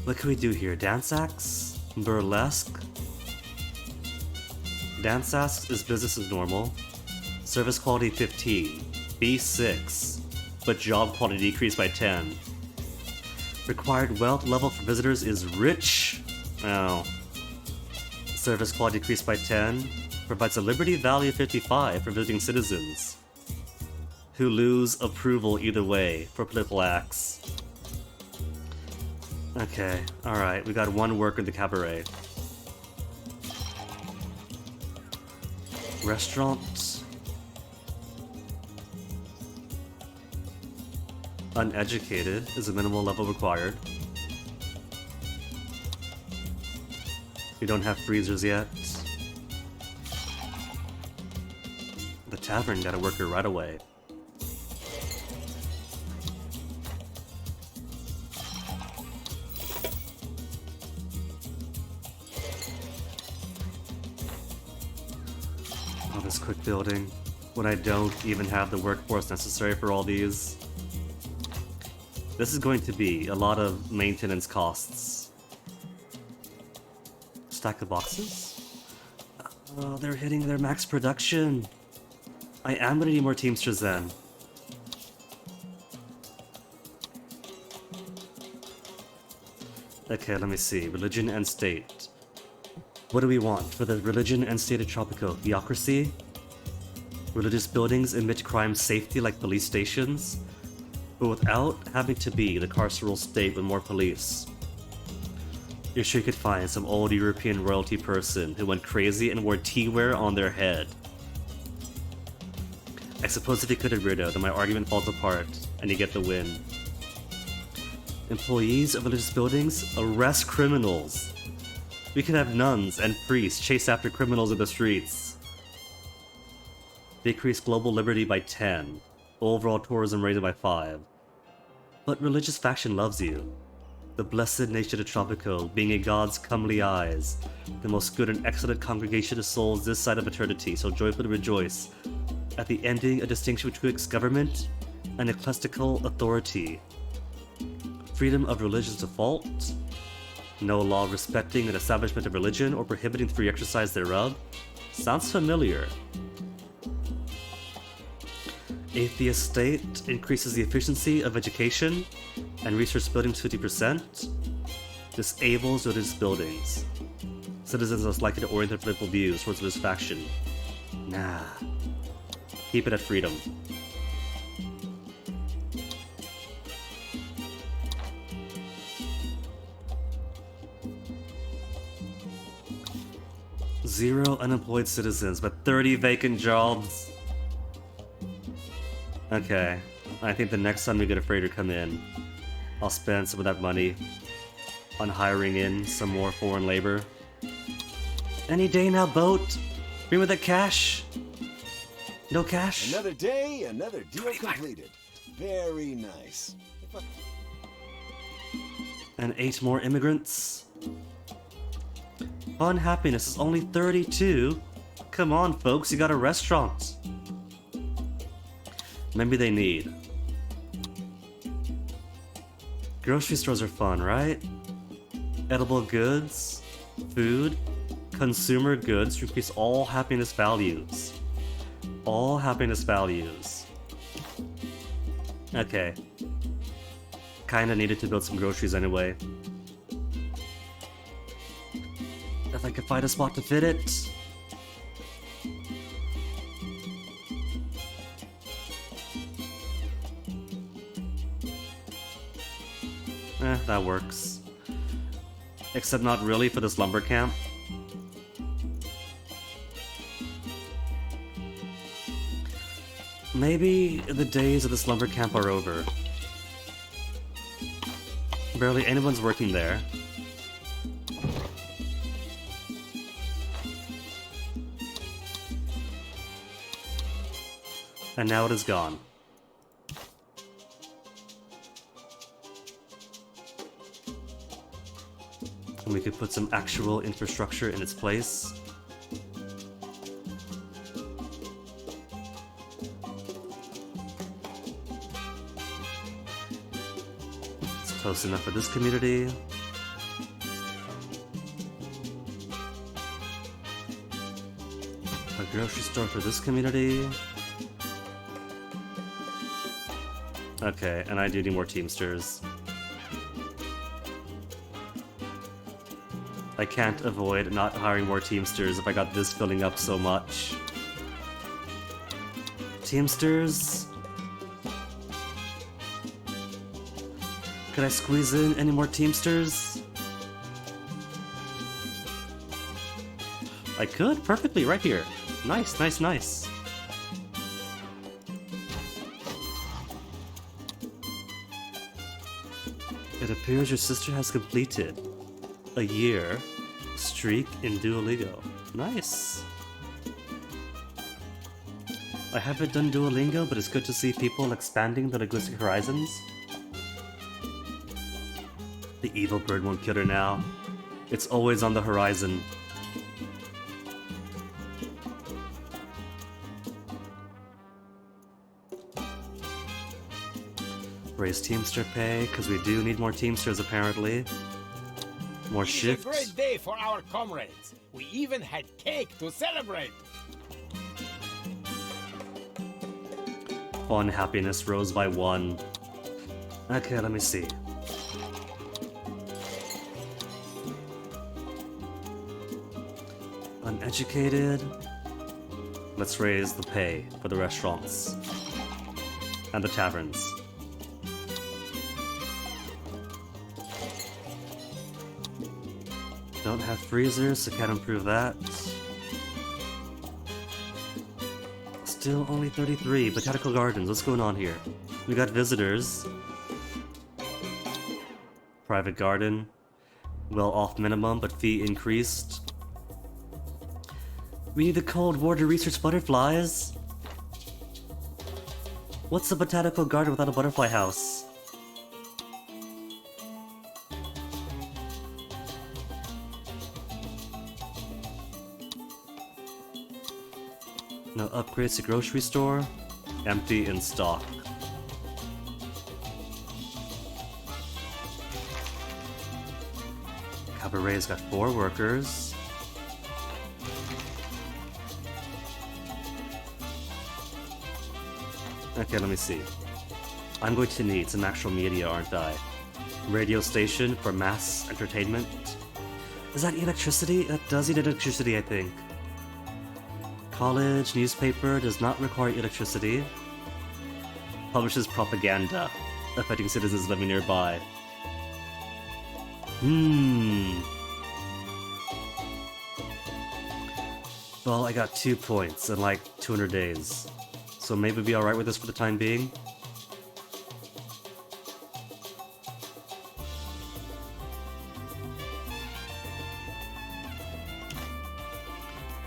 What can we do here? Dance acts? Burlesque? Dance acts is business as normal. Service quality 15. B6. But job quality decreased by 10. Required wealth level for visitors is rich. Oh. Service quality decreased by 10. Provides a liberty value of 55 for visiting citizens who lose approval either way for political acts. Okay, alright, we got one worker in the cabaret. Restaurant. Uneducated is a minimal level required. We don't have freezers yet. The tavern got a worker right away. Oh, this quick building. When I don't even have the workforce necessary for all these. This is going to be a lot of maintenance costs. Stack of boxes? Oh, they're hitting their max production. I am gonna need more Teamsters then. Okay, let me see. Religion and state. What do we want for the religion and state of Tropico? Theocracy? Religious buildings emit crime safety like police stations, but without having to be the carceral state with more police. You're sure you could find some old European royalty person who went crazy and wore tea-wear on their head. I suppose if you could, Weirdo, then my argument falls apart, and you get the win. Employees of religious buildings arrest criminals. We can have nuns and priests chase after criminals in the streets. Decrease global liberty by 10. Overall tourism raised by 5. But religious faction loves you. The blessed nation of Tropico, being a god's comely eyes, the most good and excellent congregation of souls this side of eternity, so joyfully rejoice at the ending a distinction betwixt government and ecclesiastical authority. Freedom of religion's default. No law respecting an establishment of religion or prohibiting free exercise thereof. Sounds familiar. Atheist state increases the efficiency of education and research buildings 50%. Disables religious buildings. Citizens are likely to orient their political views towards this faction. Nah. Keep it at freedom. Zero unemployed citizens, but 30 vacant jobs. Okay, I think the next time we get a freighter come in, I'll spend some of that money on hiring in some more foreign labor. Any day now, boat. Bring with the cash. No cash? Another day, another deal completed. Very nice. And 8 more immigrants. Fun happiness is only 32. Come on, folks, you got a restaurant. Maybe they need. Grocery stores are fun, right? Edible goods, food, consumer goods to increase all happiness values. All happiness values. Okay. Kinda needed to build some groceries anyway. If I could find a spot to fit it. That works. Except not really for this lumber camp. Maybe the days of this lumber camp are over. Barely anyone's working there. And now it is gone. And we could put some actual infrastructure in its place. It's close enough for this community. A grocery store for this community. Okay, and I do need more Teamsters. I can't avoid not hiring more Teamsters if I got this filling up so much. Teamsters? Could I squeeze in any more Teamsters? I could, perfectly, right here. Nice, nice, nice. It appears your sister has completed a year streak in Duolingo. Nice. I haven't done Duolingo, but it's good to see people expanding their linguistic horizons. The evil bird won't kill her now. It's always on the horizon. Raise Teamster pay, because we do need more Teamsters apparently. More shifts. It's a great day for our comrades. We even had cake to celebrate. Fun happiness rose by 1. Okay, let me see. Uneducated. Let's raise the pay for the restaurants. And the taverns. Don't have freezers, so can't improve that. Still only 33. Botanical Gardens, what's going on here? We got visitors. Private garden. Well off minimum, but fee increased. We need the cold war to research butterflies. What's a botanical garden without a butterfly house? No upgrades to grocery store. Empty in stock. Cabaret's got 4 workers. Okay, let me see. I'm going to need some actual media, aren't I? Radio station for mass entertainment. Does that eat electricity? That does eat electricity, I think. College newspaper does not require electricity. Publishes propaganda, affecting citizens living nearby. Well, I got 2 points in like 200 days. So maybe we'll be alright with this for the time being.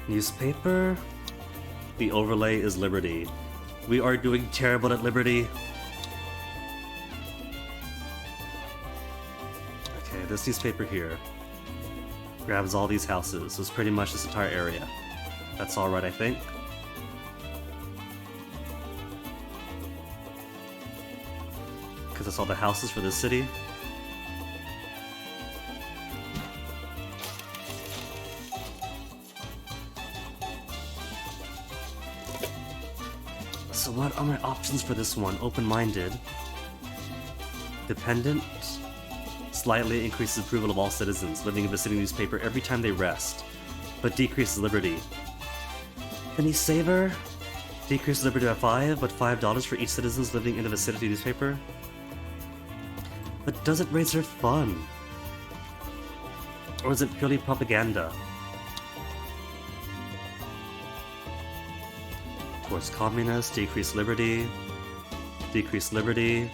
Newspaper. The overlay is Liberty. We are doing terrible at Liberty. Okay, this newspaper here grabs all these houses. So it's pretty much this entire area. That's alright, I think. Because that's all the houses for this city. So what are my options for this one? Open-minded. Dependent. Slightly increases approval of all citizens living in the city newspaper every time they rest, but decreases liberty. Penny Saver. Decreases liberty by 5, but $5 for each citizens living in the vicinity newspaper. But does it raise their fun? Or is it purely propaganda? Towards communists, decrease liberty, decrease liberty,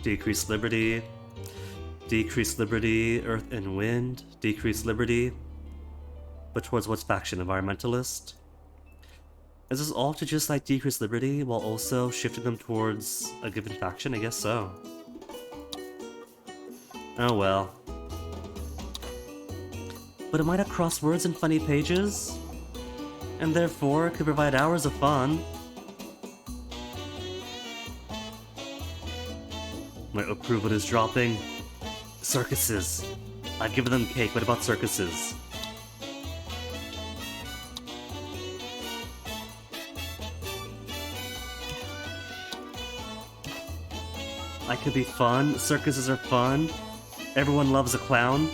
decrease liberty, decrease liberty, earth and wind, decrease liberty. But towards what faction? Environmentalist? Is this all to just like decrease liberty while also shifting them towards a given faction? I guess so. Oh well. But it might have crosswords and funny pages, and therefore could provide hours of fun. My approval is dropping. Circuses. I've given them cake, what about circuses? I could be fun. Circuses are fun. Everyone loves a clown.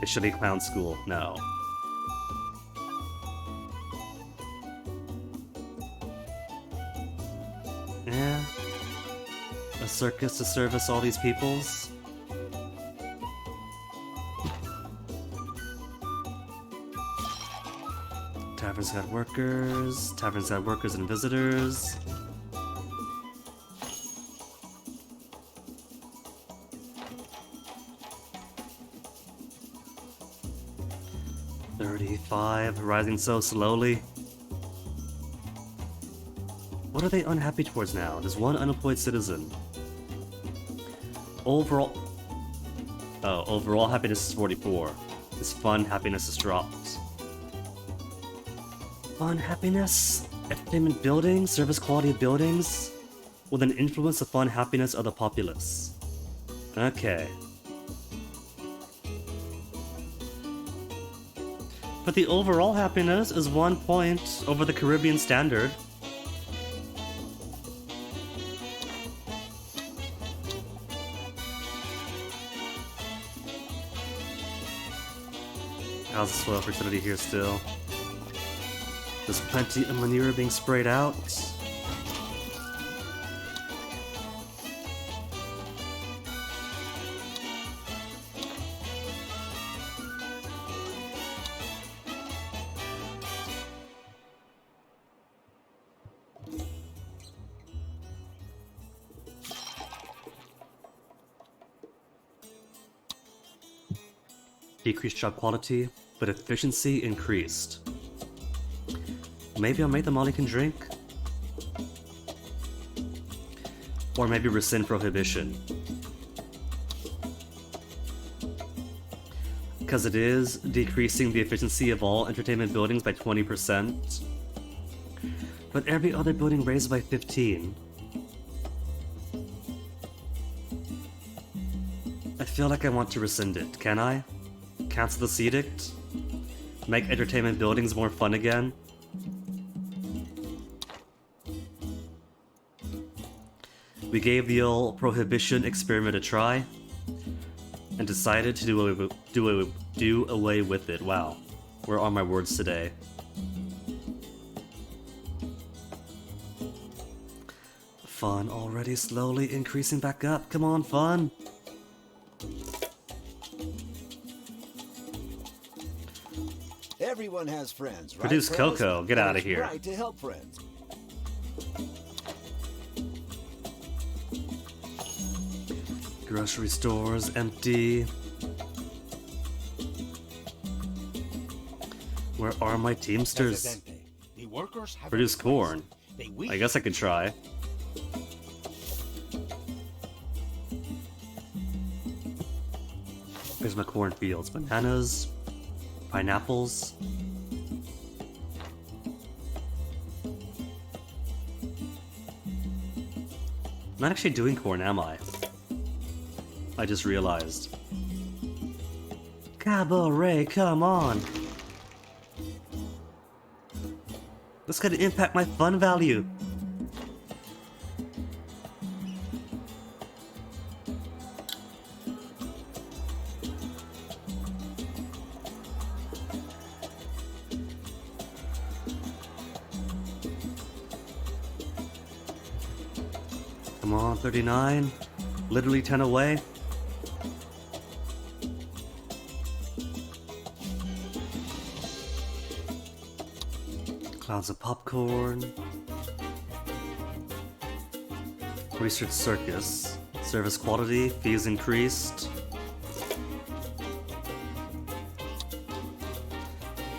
It should be clown school. No. Yeah. A circus to service all these peoples? Taverns got workers and visitors. $35, rising so slowly. What are they unhappy towards now? There's one unemployed citizen. Overall happiness is 44. This fun happiness is dropped. Fun happiness? Entertainment buildings? Service quality of buildings? With an influence of fun happiness of the populace. Okay. But the overall happiness is 1 point over the Caribbean standard. How's the soil fertility here still? There's plenty of manure being sprayed out. Decreased job quality, but efficiency increased. Maybe I'll make them all you can drink? Or maybe rescind prohibition. Because it is decreasing the efficiency of all entertainment buildings by 20%. But every other building raised by 15. I feel like I want to rescind it, can I? Cancel this edict? Make entertainment buildings more fun again? We gave the old prohibition experiment a try, and decided to do away with it. Wow, where are my words today? Fun already slowly increasing back up. Come on, fun! Everyone has friends, right? Produce Prez? cocoa. Get And out of it's here. Right to help friends. Grocery stores empty. Where are my teamsters? Presidente, the workers have Produce a request. corn. They wish I guess I could try. Here's my cornfields. Bananas, pineapples. I'm not actually doing corn, am I? I just realized. Cabaret, come on! This could impact my fun value. Come on, 39. Literally 10 away. Clouds of popcorn. Research circus. Service quality. Fees increased.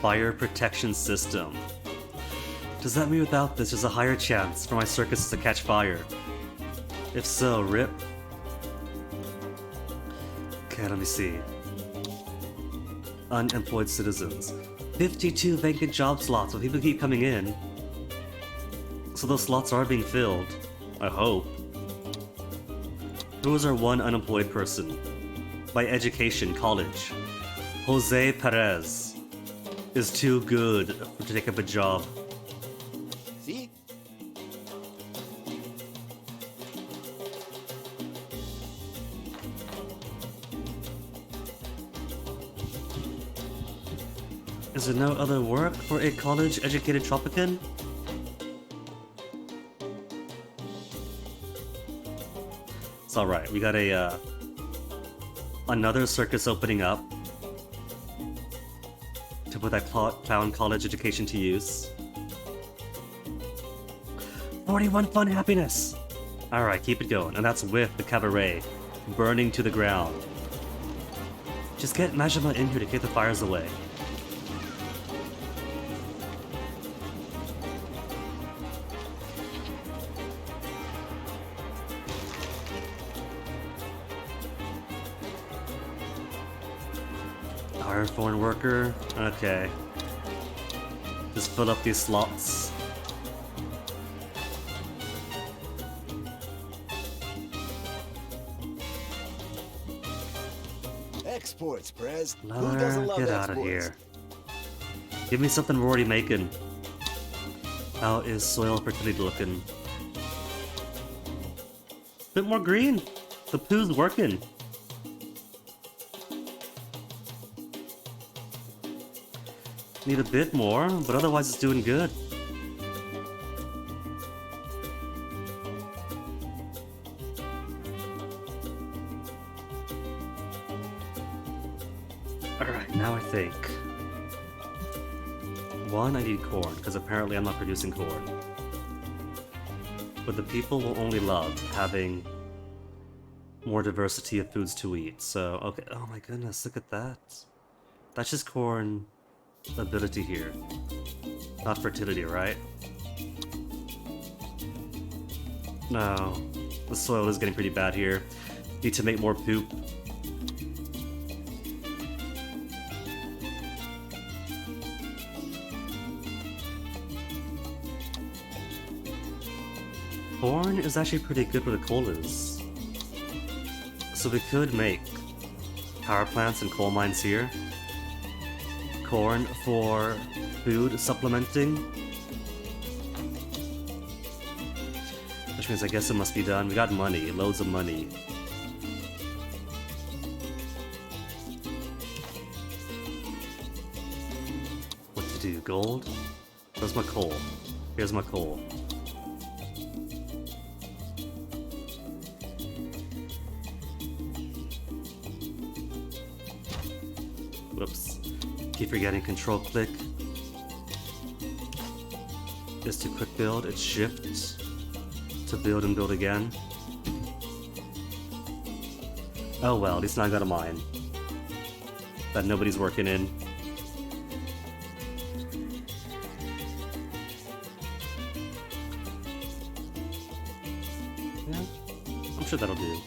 Fire protection system. Does that mean without this there's a higher chance for my circus to catch fire? If so, rip. Okay, let me see. Unemployed citizens. 52 vacant job slots, but people keep coming in. So those slots are being filled. I hope. Who is our one unemployed person? By education, college. Jose Perez is too good to take up a job. See? Is there no other work for a college-educated Tropican? It's alright, we got a, another circus opening up to put that clown college education to use. 41 fun happiness! Alright, keep it going, and that's with the cabaret burning to the ground. Just get Majima in here to get the fires away. Hire foreign worker. Okay. Just fill up these slots. Exports, Prez. Who Lover, doesn't love get exports? out of here. Give me something we're already making. How is soil fertility looking? Bit more green. The poo's working. Need a bit more, but otherwise it's doing good. Alright, now I think. One, I need corn, because apparently I'm not producing corn. But the people will only love having more diversity of foods to eat, so, okay. Oh my goodness, look at that. That's just corn ability here. Not fertility, right? No. The soil is getting pretty bad here. Need to make more poop. Corn is actually pretty good where the coal is. So we could make power plants and coal mines here. Corn for food supplementing. Which means I guess it must be done. We got money, loads of money. What to do? Gold? Where's my coal? Here's my coal. Whoops. Keep forgetting control click. is to quick build, it's shift to build and build again. Oh well, at least now I got a mine that nobody's working in. Yeah, I'm sure that'll do.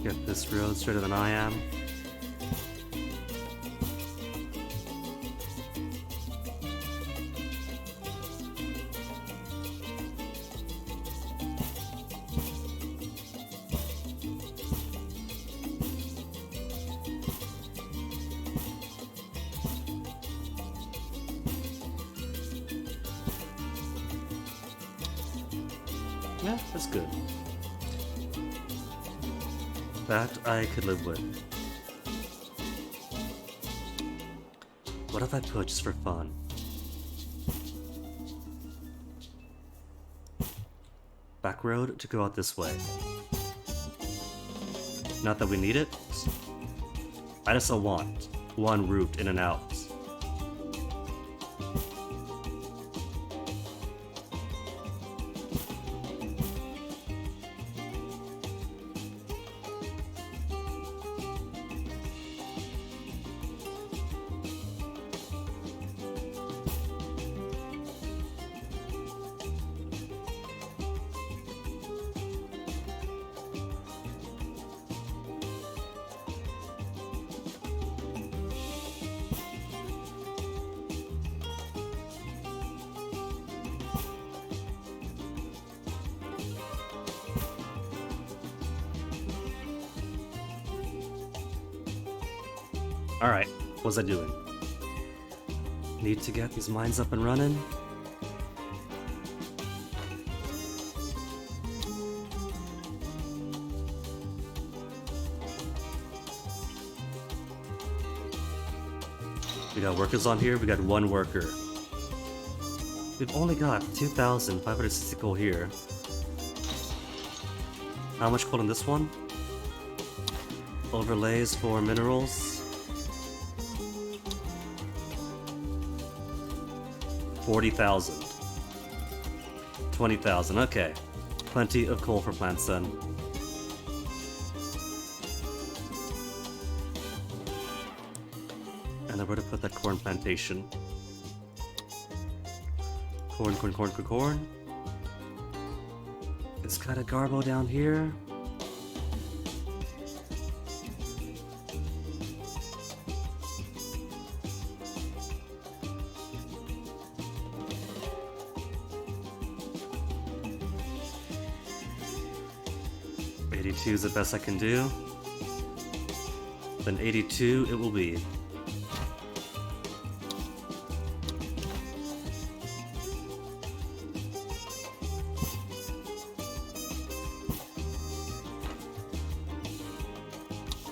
Get this road straighter than I am. Yeah, that's good. That I could live with. What if I put just for fun? Back road to go out this way. Not that we need it. I just don't want one route in and out. Alright, what was I doing? Need to get these mines up and running. We got workers on here, we got one worker. We've only got 2,560 coal here. How much coal in this one? Overlays for minerals. 40,000. 20,000, okay. Plenty of coal for plants then. And then where to put that corn plantation? Corn, corn, corn, corn, corn. It's got a garbo down here. Is the best I can do. Then 82 it will be.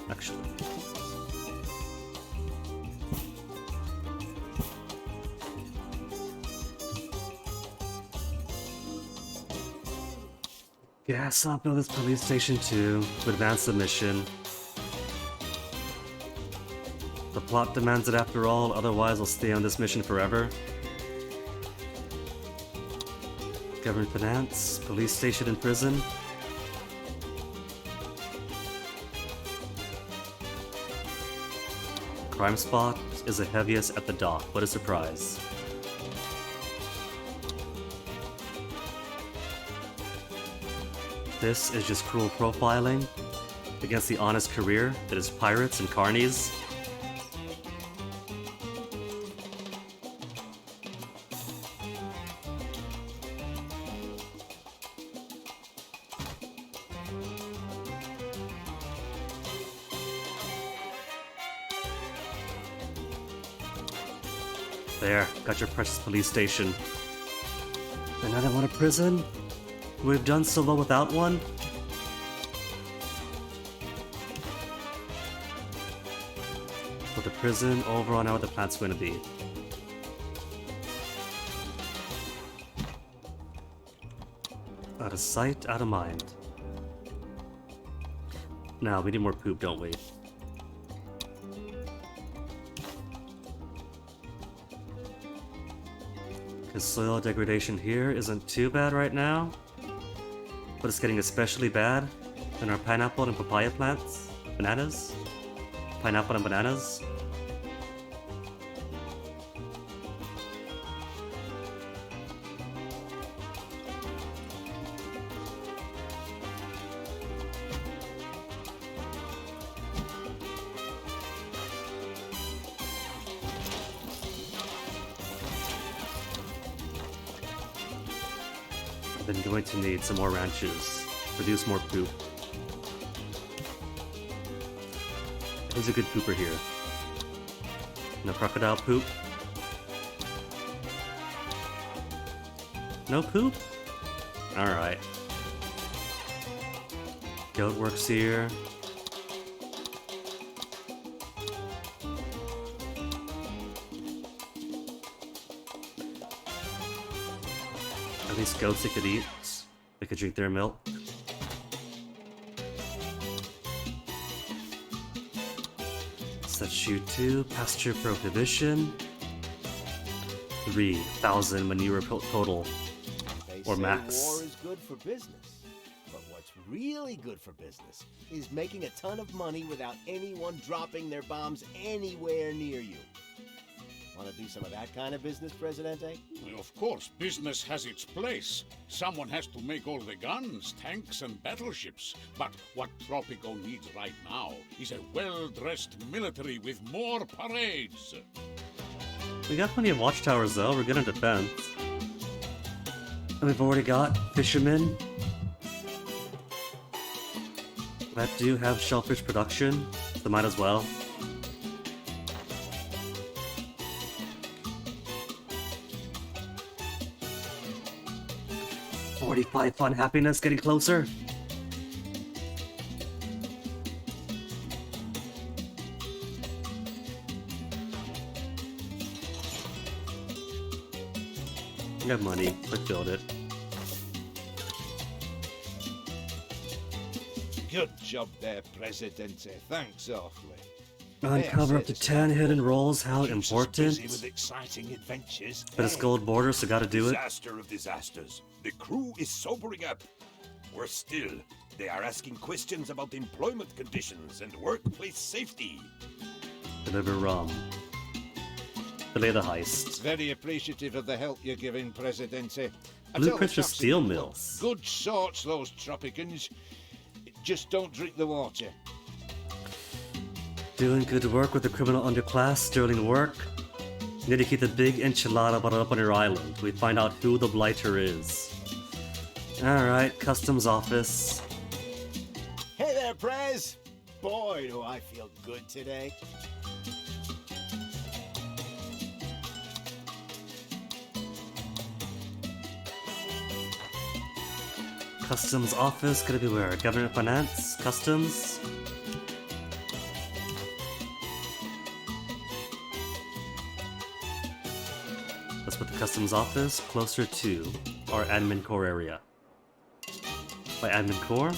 Actually. Gas up on this police station too, to advance the mission. The plot demands it after all, otherwise I'll stay on this mission forever. Government finance, police station and prison. Crime spot is the heaviest at the dock, what a surprise. This is just cruel profiling against the honest career that is pirates and carnies. There, got your precious police station. And now they want a prison? We've done so well without one? Put the prison over on how the plant's going to be. Out of sight, out of mind. Now, we need more poop, don't we? Because soil degradation here isn't too bad right now. But it's getting especially bad in our pineapple and papaya plants. Bananas? Pineapple and bananas? Then you're going to need some more ranches. Produce more poop. Who's a good pooper here? No crocodile poop? No poop? Alright. Goat works here. At least goats they could eat. They could drink their milk. Set you 2, pasture prohibition. 3,000 manure total. They or say max. war is good for business. But what's really good for business is making a ton of money without anyone dropping their bombs anywhere near you. Want to do some of that kind of business, Presidente? Of course, business has its place. Someone has to make all the guns, tanks, and battleships. But what Tropico needs right now is a well-dressed military with more parades. We got plenty of watchtowers though, we're good in defense. And we've already got fishermen that do have shellfish production, so might as well. "45 fun happiness getting closer." I got money, let's build it. Good job there, Presidente. Thanks awfully. Uncover up to 10 hidden roles, how Keeps us important. busy with exciting adventures. But it's gold border, so gotta do it. Disaster of disasters. The crew is sobering up. Worse still, they are asking questions about employment conditions and workplace safety. Deliver rum. Delay the heist. Very appreciative of the help you're giving, Presidente. I Blueprints tell the for chaps steel in the mills. pub, good sorts, those Tropicans. Just don't drink the water. Doing good work with the criminal underclass, sterling work. You need to keep the big enchilada bottled up on your island. We find out who the blighter is. Alright, customs office. Hey there, Prez! Boy, do I feel good today. Customs office, gonna be where? Government finance? Customs? Let's put the customs office closer to our admin core area. By admin core?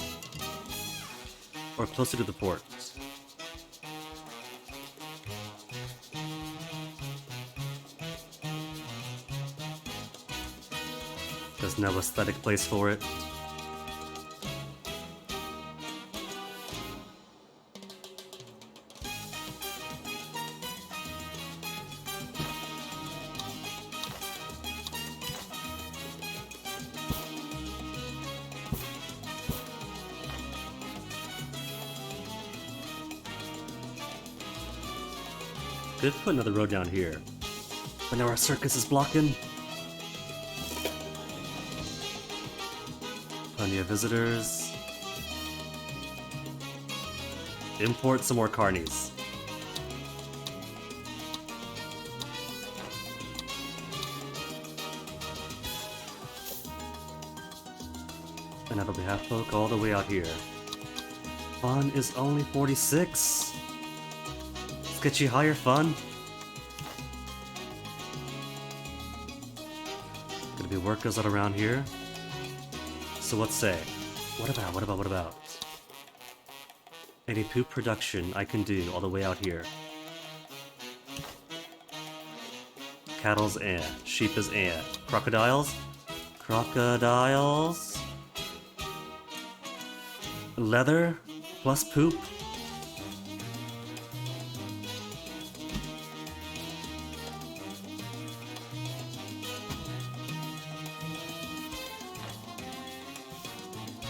Or closer to the port? There's no aesthetic place for it. Could put another road down here. But now our circus is blocking. Plenty of visitors. Import some more carnies. And that'll be half folk all the way out here. Fun is only 46. Let's get you higher, Fun. Gonna be workers all around here. So let's say, what about? Any poop production I can do all the way out here. Cattle's sheep is crocodiles? Crocodiles? Leather plus poop?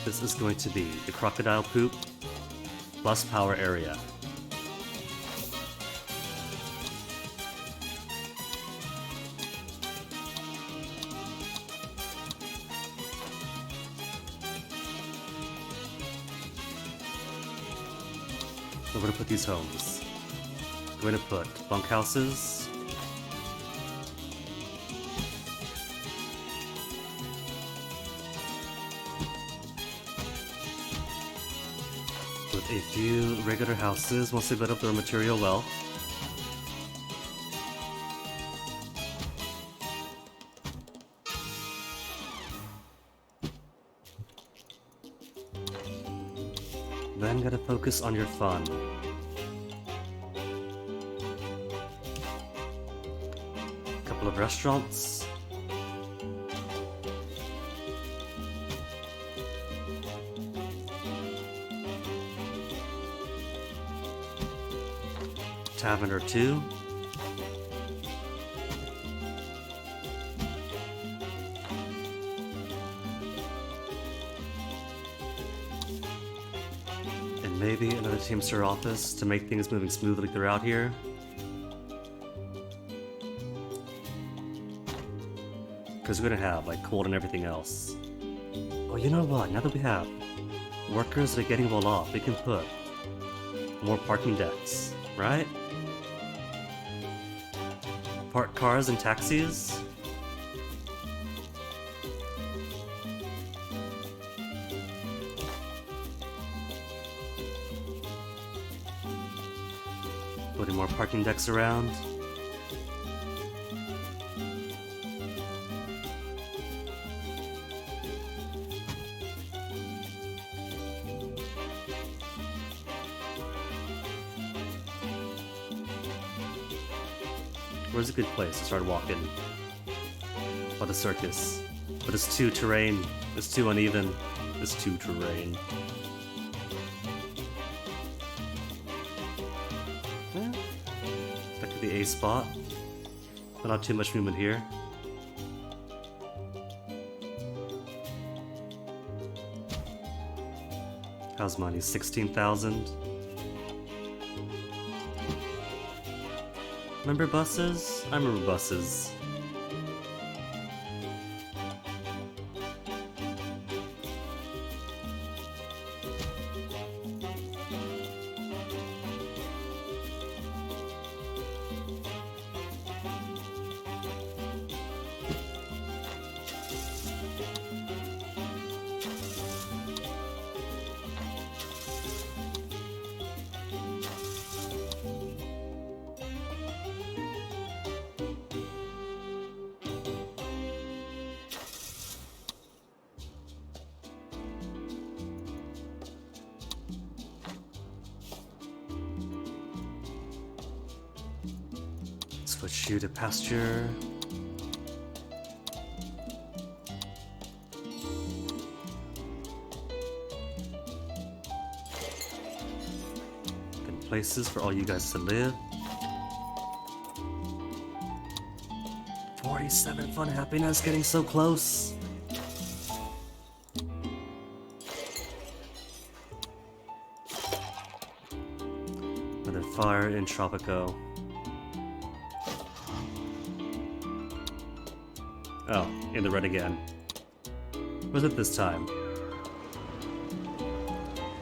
This is going to be the crocodile poop plus power area. We're gonna put these homes. We're gonna put bunkhouses. With a few regular houses once they build up their material well. Then gotta focus on your fun. Couple of restaurants. Tavern or two. And maybe another Teamster office to make things moving smoothly throughout here. Because we're gonna have like cold and everything else. Oh, you know what? Now that we have workers that are getting well off, we can put more parking decks, right? Park cars and taxis. Putting more parking decks around. Where's a good place to start walking? By the circus. But it's too terrain. It's too uneven. It's too terrain. Yeah. That could be a spot. But not too much movement here. How's money? 16,000. Remember buses? I remember buses. Switch you to pasture. Good places for all you guys to live. 47 fun happiness, getting so close. Another fire in Tropico. Oh, in the red again. Was it this time?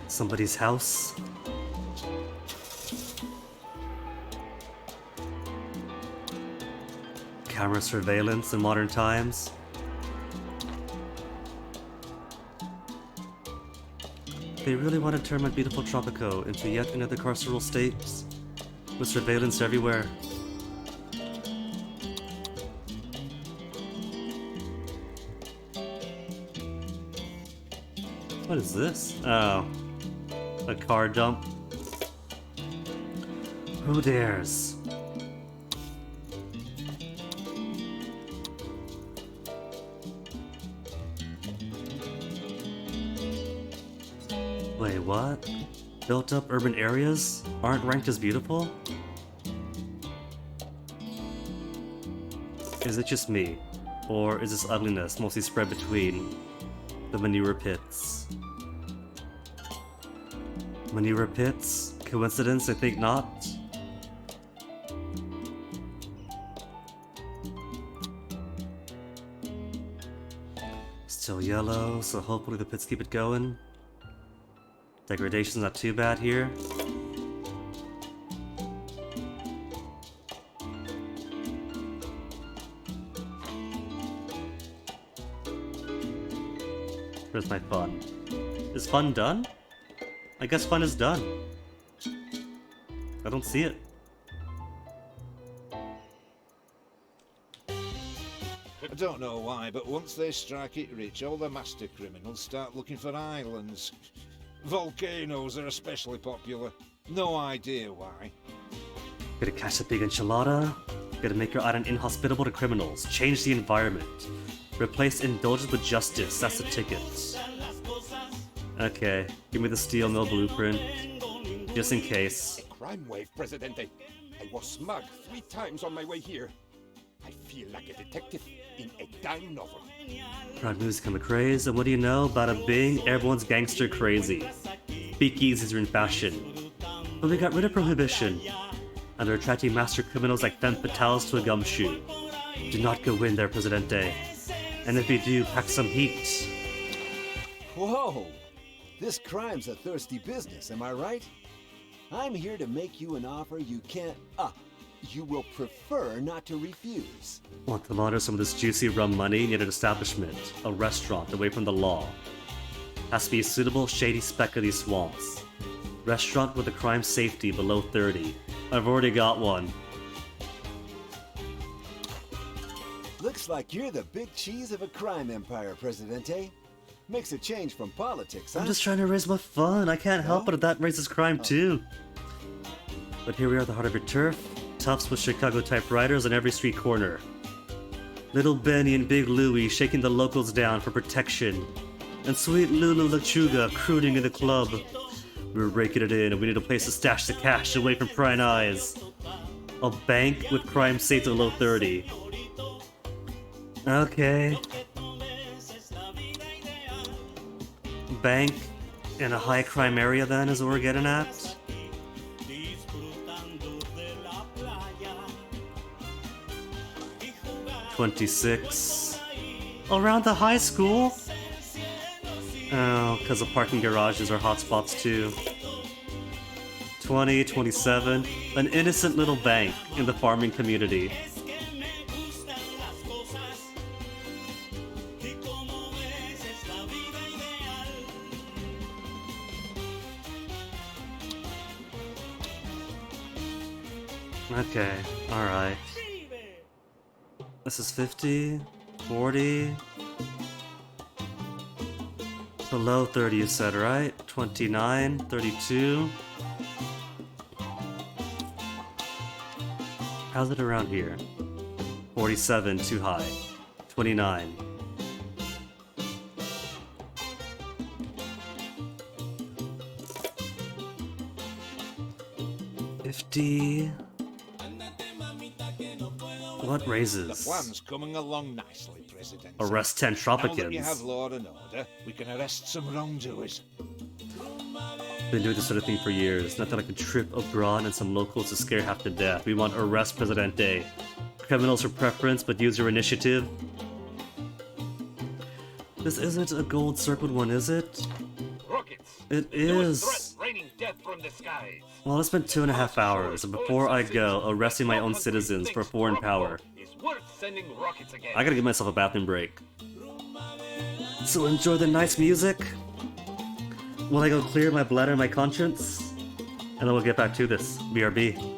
Somebody's house? Camera surveillance in modern times? They really want to turn my beautiful Tropico into yet another carceral state, with surveillance everywhere. What is this? Oh. A car dump. Who dares? Wait, what? Built-up urban areas aren't ranked as beautiful? Is it just me? Or is this ugliness mostly spread between the manure pits? Manure pits? Coincidence? I think not. Still yellow, so hopefully the pits keep it going. Degradation's not too bad here. Where's my fun? Is fun done? I guess fun is done. I don't see it. I don't know why, but once they strike it rich, all the master criminals start looking for islands. Volcanoes are especially popular. No idea why. Gotta catch a big enchilada. Gotta make your island inhospitable to criminals. Change the environment. Replace indulgence with justice. That's the ticket. Okay, give me the steel mill blueprint. Just in case. A crime wave, Presidente. I was smugged 3 times on my way here. I feel like a detective in a dime novel. Crowd moves become a craze, and what do you know? Bada bing, everyone's gangster crazy. Speakeasies are in fashion. But we got rid of prohibition, and are attracting master criminals like femme fatales to a gumshoe. Do not go in there, Presidente. And if you do, pack some heat. Whoa! This crime's a thirsty business, am I right? I'm here to make you an offer you can't... you will prefer not to refuse. Want to launder some of this juicy rum money near an establishment, a restaurant away from the law. Has to be a suitable shady speck of these swamps. Restaurant with a crime safety below 30. I've already got one. Looks like you're the big cheese of a crime empire, Presidente. Makes a change from politics, huh? I'm just trying to raise my fun. I can't help it if that raises crime too. But here we are at the heart of your turf. Toughs with Chicago typewriters on every street corner. Little Benny and Big Louie shaking the locals down for protection. And sweet Lulu Lechuga crooning in the club. We're raking it in and we need a place to stash the cash away from prying eyes. A bank with crime safe to below 30. Okay. Bank in a high crime area then is what we're getting at. $26. Around the high school? Oh, because the parking garages are hotspots too. 20, 27. An innocent little bank in the farming community. Okay, alright. This is 50, 40. Below 30 you said, right? 29, 32. How's it around here? 47, too high. 29. What raises? The plan's coming along nicely, President. Arrest 10 Tropicans. Now that we have law and order, we can arrest some wrongdoers. Been doing this sort of thing for years. Nothing like a trip abroad and some locals to scare half to death. We want arrest Presidente. Criminals for preference, but user initiative. This isn't a gold circled one, is it? Rockets. It Newest is. threat raining death from the skies. Well, I spent 2.5 hours, and before I go, arresting my own citizens for foreign power. It's worth sending rockets again. I gotta give myself a bathroom break. So enjoy the nice music. Will I go clear my bladder and my conscience? And then we'll get back to this. BRB.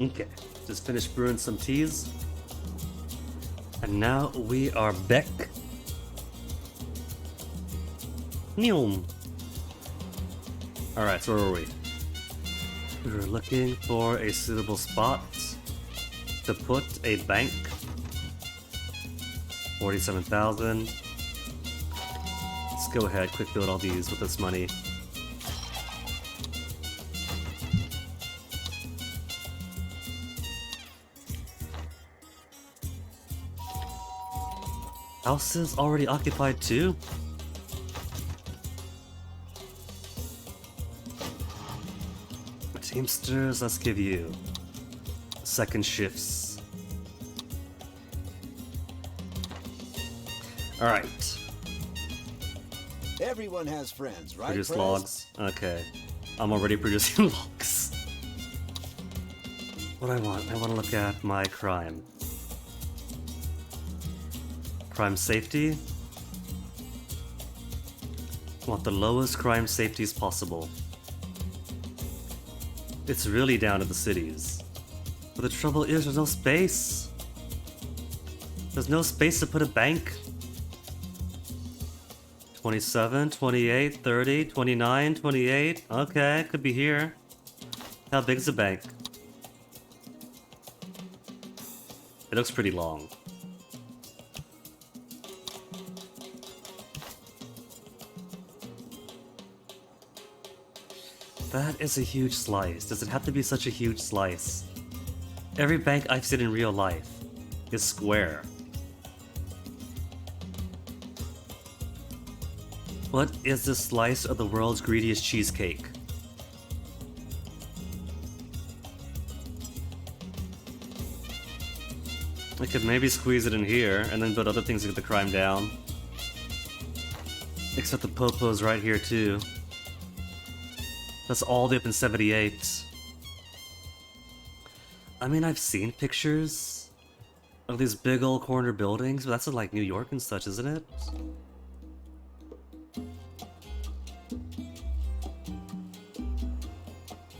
Okay, just finished brewing some teas. And now we are back. Neom. Alright, so where were we? We were looking for a suitable spot to put a bank. 47,000. Let's go ahead, quick build all these with this money. House is already occupied too? Teamsters, let's give you second shifts. Alright. Everyone has friends, right? Produce Prez? logs. Okay. I'm already producing logs. What I want to look at my crime. Crime safety. I want the lowest crime safeties possible. It's really down to the cities. But the trouble is there's no space. There's no space to put a bank. 27, 28, 30, 29, 28. Okay, could be here. How big's the bank? It looks pretty long. That is a huge slice. Does it have to be such a huge slice? Every bank I've seen in real life is square. What is the slice of the world's greediest cheesecake? I could maybe squeeze it in here and then build other things to get the crime down. Except the Popo's right here too. That's all the way up in 78. I mean, I've seen pictures of these big old corner buildings, but that's in like New York and such, isn't it?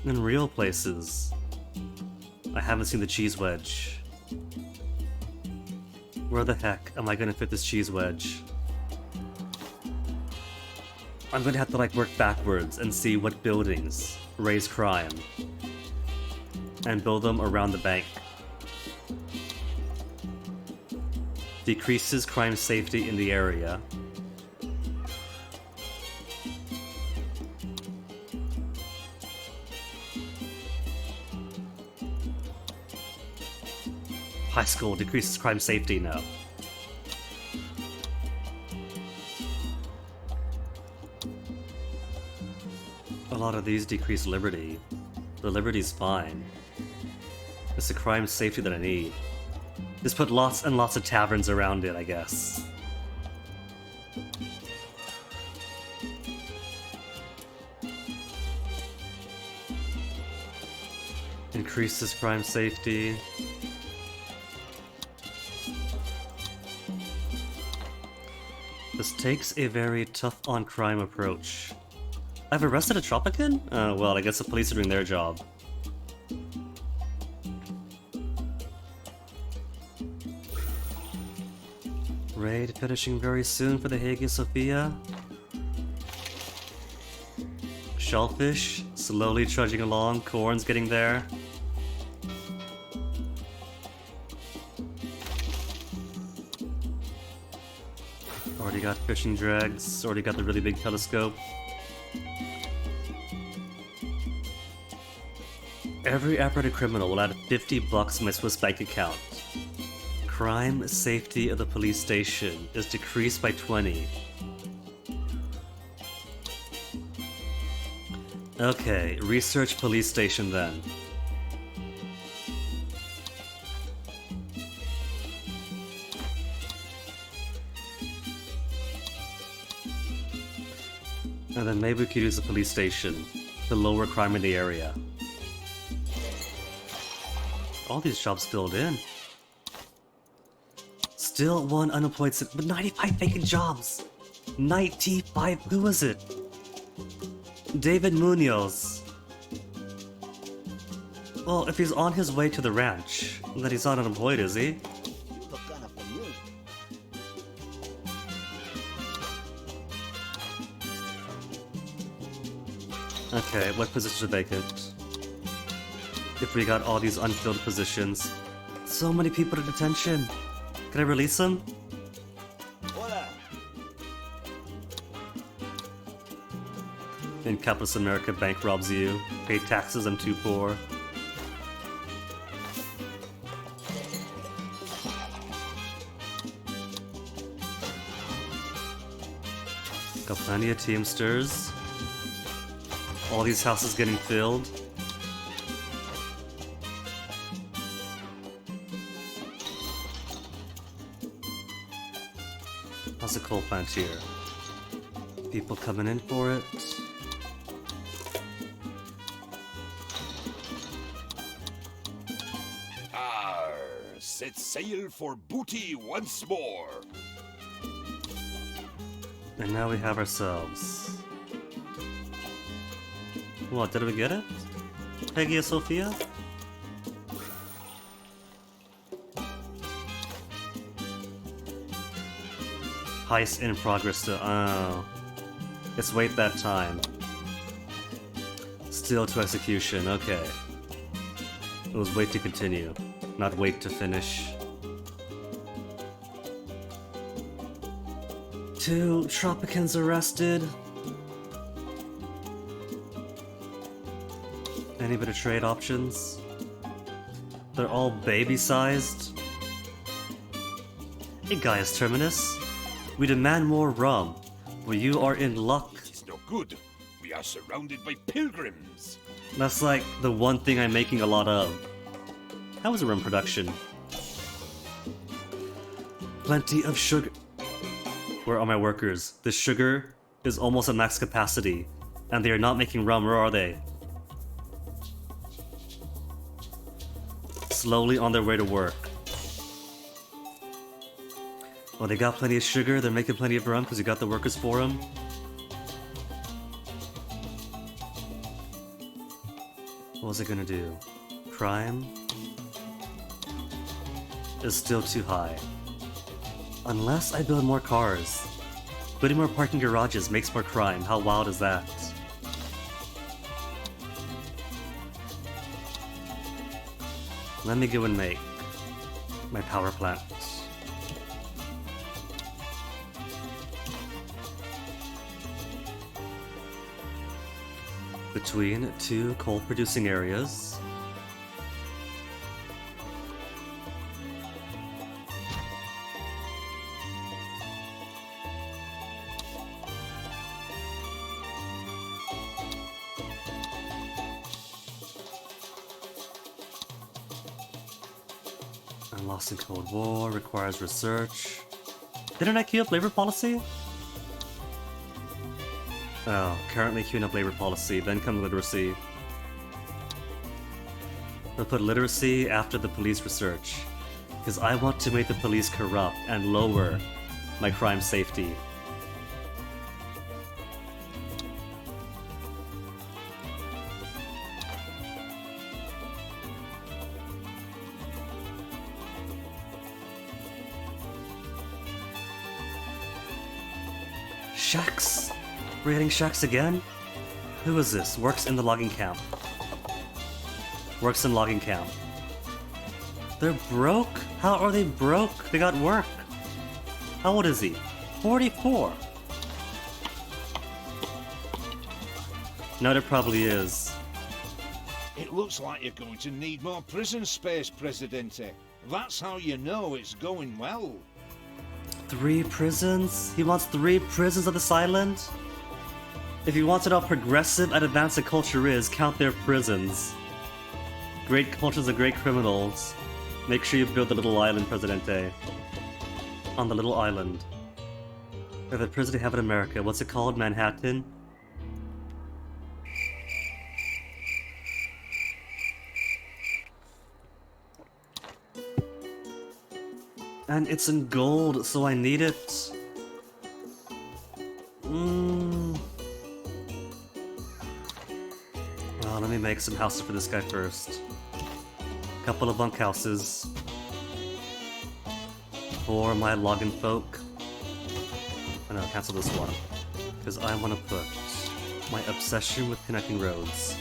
In real places, I haven't seen the cheese wedge. Where the heck am I gonna fit this cheese wedge? I'm gonna have to like work backwards and see what buildings raise crime and build them around the bank. Decreases crime safety in the area. High school decreases crime safety, no. A lot of these decrease liberty. The liberty's fine. It's the crime safety that I need. Just put lots and lots of taverns around it, I guess. Increases crime safety. This takes a very tough on crime approach. I've arrested a Tropican? Well, I guess the police are doing their job. Raid finishing very soon for the Hagia Sophia. Shellfish slowly trudging along, corn's getting there. Already got fishing drags, already got the really big telescope. Every apprehended criminal will add $50 to my Swiss bank account. Crime safety of the police station is decreased by 20. Okay, research police station then. And then maybe we could use the police station to lower crime in the area. All these jobs filled in. Still one unemployed, but 95 vacant jobs. 95. Who was it? David Munoz. Well, if he's on his way to the ranch, then he's not unemployed, is he? Okay, what positions are vacant? If we got all these unfilled positions. So many people in detention. Can I release them? In capitalist America, bank robs you. Pay taxes, I'm too poor. Got plenty of Teamsters. All these houses getting filled. How's the coal plant here? People coming in for it. Arr, set sail for booty once more. And now we have ourselves. What, did we get it? Hagia Sophia? Heist in progress still. Oh. Let's wait that time. Still to execution, okay. It was wait to continue, not wait to finish. 2 Tropicans arrested. Any bit of trade options? They're all baby-sized. Hey Gaius Terminus, we demand more rum. Well, you are in luck. It's no good. We are surrounded by pilgrims. That's like the one thing I'm making a lot of. How is rum production? Plenty of sugar. Where are my workers? The sugar is almost at max capacity, and they are not making rum. Where are they? Slowly on their way to work. Oh, they got plenty of sugar. They're making plenty of rum because you got the workers for them. What was it gonna do? Crime is still too high. Unless I build more cars. Building more parking garages makes more crime. How wild is that? Let me go and make my power plant. Between 2 coal-producing areas. And lost in Cold War, requires research. Didn't I queue up labor policy? Oh, currently queuing up labor policy, then come literacy. We'll put literacy after the police research, because I want to make the police corrupt and lower my crime safety. Shacks? We're hitting shacks again? Who is this? Works in the logging camp. Works in logging camp. They're broke? How are they broke? They got work. How old is he? 44. No, there probably is. It looks like you're going to need more prison space, Presidente. That's how you know it's going well. 3 prisons? He wants 3 prisons on this island? If you want to know how progressive and advanced the culture is, count their prisons. Great cultures of great criminals. Make sure you build the little island, Presidente. On the little island. Or the prison they have in America. What's it called? Manhattan? And it's in gold, so I need it. Well, let me make some houses for this guy first. Couple of bunkhouses. For my logging folk. Oh no, cancel this one. Because I want to put my obsession with connecting roads.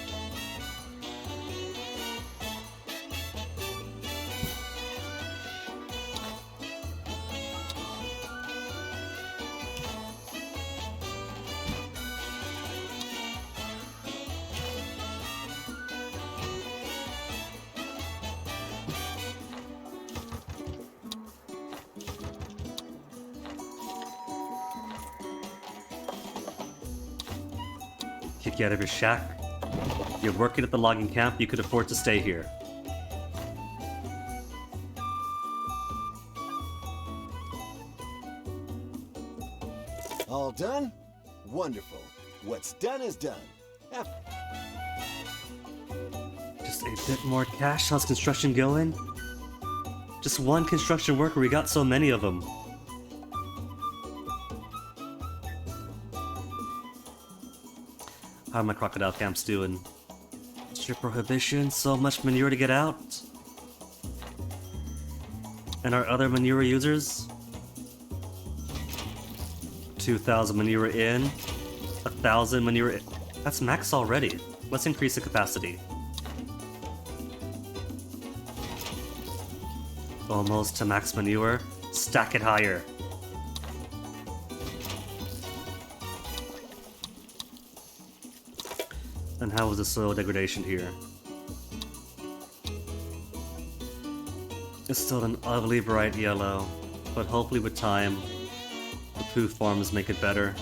Kick you out of your shack. You're working at the logging camp, you could afford to stay here. All done? Wonderful. What's done is done. Just a bit more cash. How's construction going? Just one construction worker, we got so many of them. How are my crocodile camps doing? Strip prohibition, so much manure to get out. And our other manure users? 2,000 manure in, 1,000 manure in. That's max already. Let's increase the capacity. Almost to max manure. Stack it higher. And how is the soil degradation here? It's still an ugly bright yellow, but hopefully with time, the poo forms make it better.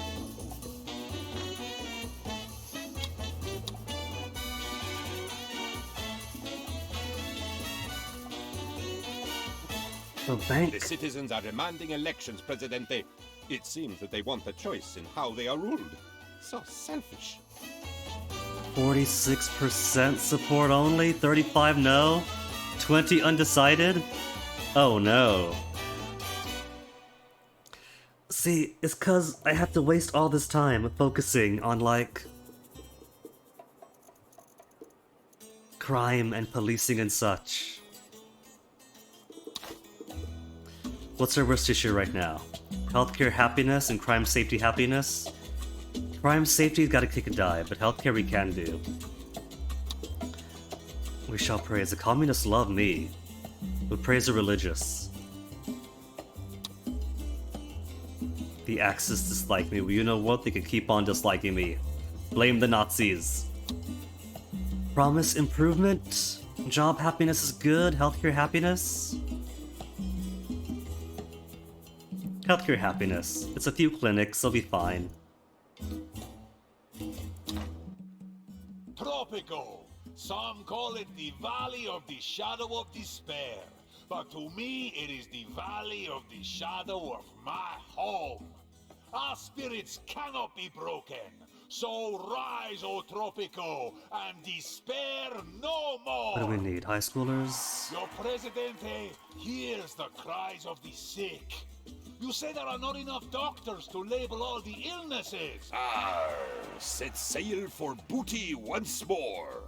The bank. The citizens are demanding elections, Presidente. It seems that they want a choice in how they are ruled. So selfish. 46% support only, 35 no, 20 undecided? Oh no. See, it's cause I have to waste all this time focusing on, like, crime and policing and such. What's our worst issue right now? Healthcare happiness and crime safety happiness? Crime safety's gotta kick a dive, but healthcare we can do. We shall praise. The communists love me. We praise the religious. The Axis dislike me. Well, you know what? They can keep on disliking me. Blame the Nazis. Promise improvement? Job happiness is good. Healthcare happiness? Healthcare happiness. It's a few clinics, they'll be fine. Tropico. Some call it the Valley of the Shadow of Despair. But to me, it is the Valley of the Shadow of my home. Our spirits cannot be broken. So rise, O Tropico, and despair no more! What do we need? High schoolers? Your Presidente hears the cries of the sick. You say there are not enough doctors to label all the illnesses. Arr, set sail for booty once more.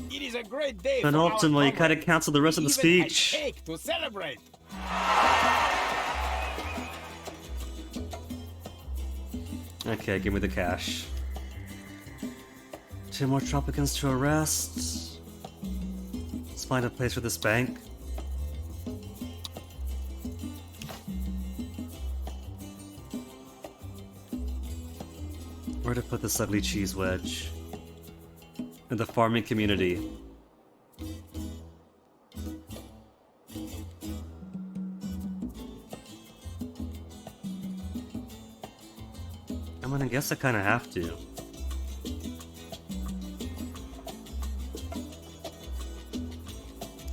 It is a great day And for our ultimately, you comrades. kinda cancel the rest of the We even had speech. cake to celebrate. Okay, give me the cash. 2 more Tropicans to arrest. Let's find a place for this bank. Where to put this ugly cheese wedge? In the farming community. I'm gonna guess I kinda have to.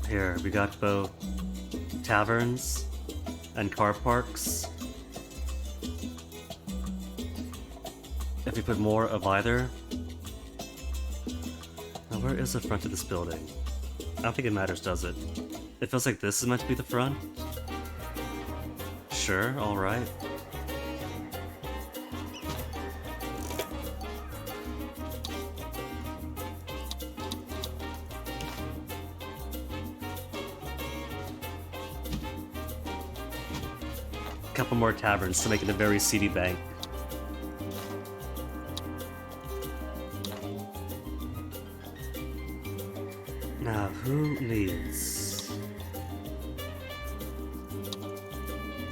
Here, we got both taverns and car parks. If we put more of either. Now, where is the front of this building? I don't think it matters, does it? It feels like this is meant to be the front. Sure, alright. Couple more taverns to make it a very seedy bank. Now, who needs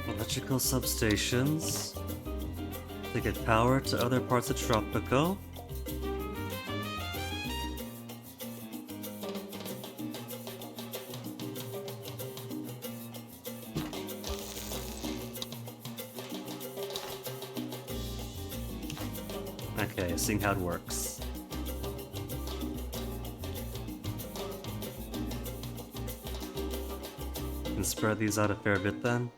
electrical substations to get power to other parts of Tropico? Okay, seeing how it works. Can spread these out a fair bit then.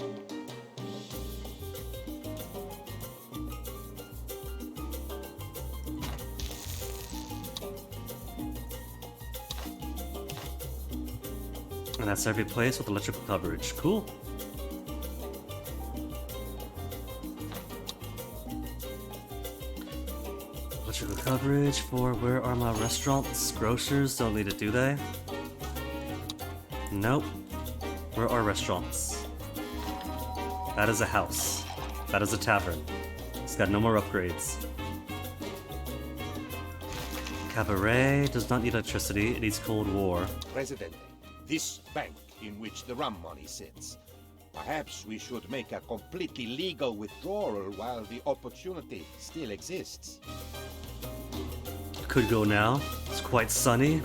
And that's every place with electrical coverage. Cool. Electrical coverage for where are my restaurants? Grocers don't need it, do they? Nope. Where are restaurants? That is a house. That is a tavern. It's got no more upgrades. Cabaret does not need electricity, it needs Cold War. Presidente, this bank in which the rum money sits. Perhaps we should make a completely legal withdrawal while the opportunity still exists. Could go now. It's quite sunny.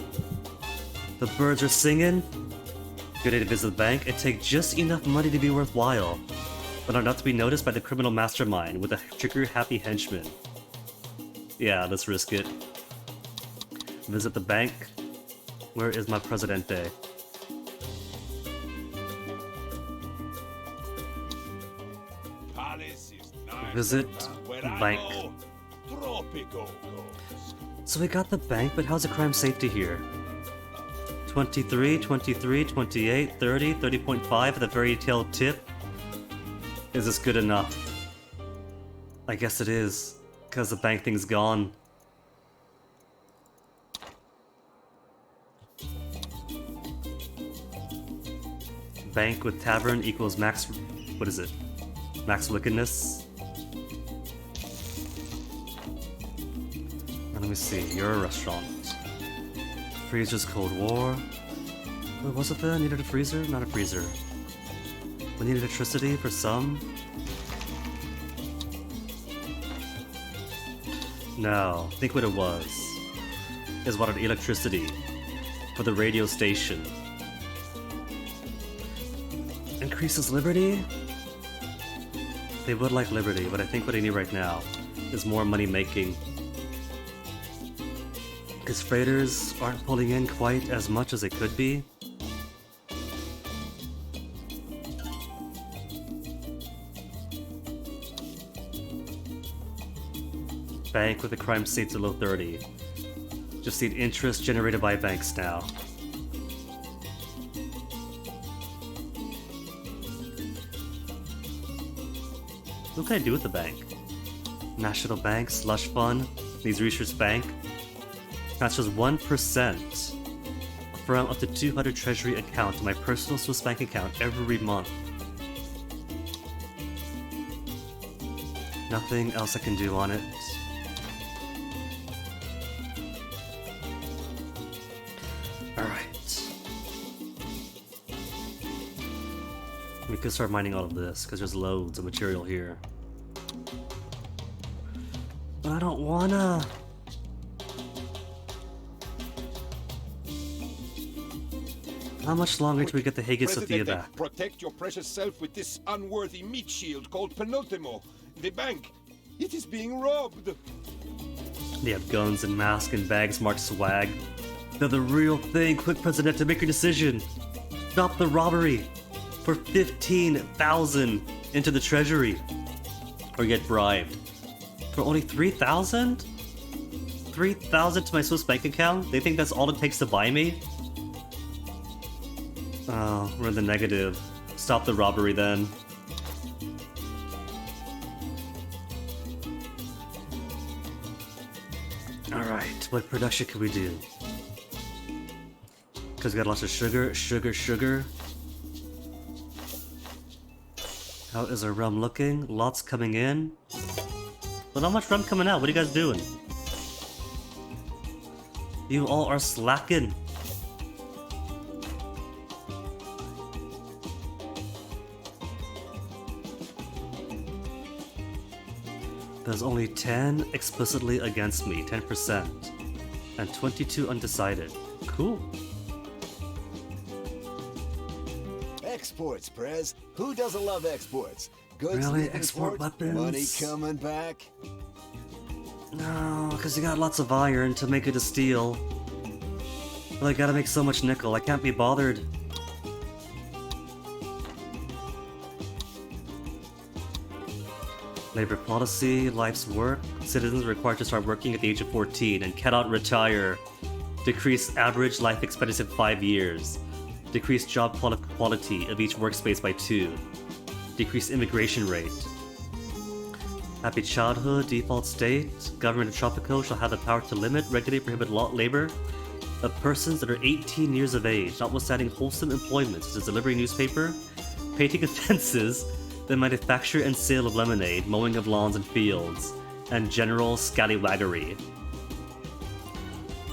The birds are singing. Good day to visit the bank. It takes just enough money to be worthwhile, but not to be noticed by the criminal mastermind with a trigger-happy henchman. Yeah, let's risk it. Visit the bank. Where is my Presidente? Palace is nice. Visit Where bank. I go, Tropico goes. So we got the bank, but how's the crime safety here? 23, 23, 28, 30, 30.5 at the very tail tip? Is this good enough? I guess it is, because the bank thing's gone. Bank with tavern equals max... what is it? Max wickedness? And let me see, you're a restaurant. Freezer's Cold War. What was it there? Needed a freezer? Not a freezer. We need electricity for some? No, think what it was. Is wanted electricity for the radio station. Increases liberty? They would like liberty, but I think what they need right now is more money making. Because freighters aren't pulling in quite as much as they could be. Bank with the crime states below 30. Just need interest generated by banks now. What can I do with the bank? National Bank, Slush Fund, needs Research Bank. Transfers 1% from up to 200 Treasury account to my personal Swiss bank account every month. Nothing else I can do on it. Alright. We could start mining all of this, because there's loads of material here. But I don't wanna! How much longer till we get the Hagia Sophia Presidente, back? protect your precious self with this unworthy meat shield called Penultimo. The bank, it is being robbed. They have guns and masks and bags marked swag. They're the real thing. Quick, President, to make your decision. Stop the robbery for 15,000 into the treasury, or get bribed for only 3,000. 3,000 to my Swiss bank account. They think that's all it takes to buy me. Oh, we're in the negative. Stop the robbery then. Alright, what production can we do? Because we got lots of sugar, sugar. How is our rum looking? Lots coming in. But not much rum coming out. What are you guys doing? You all are slacking. There's only 10 explicitly against me, 10%, and 22 undecided. Cool. Exports, Prez. Who doesn't love exports? Goods Really? leaving Export port, weapons? money coming back. No, because you got lots of iron to make it a steel. Well, I gotta make so much nickel, I can't be bothered. Labor policy, life's work. Citizens are required to start working at the age of 14 and cannot retire. Decrease average life expectancy of 5 years. Decrease job quality of each workspace by 2. Decrease immigration rate. Happy childhood, default state. Government of Tropico shall have the power to limit, regulate, prohibit labor of persons that are 18 years of age, notwithstanding wholesome employment such as delivering newspaper, painting of fences, the manufacture and sale of lemonade, mowing of lawns and fields, and general scallywaggery.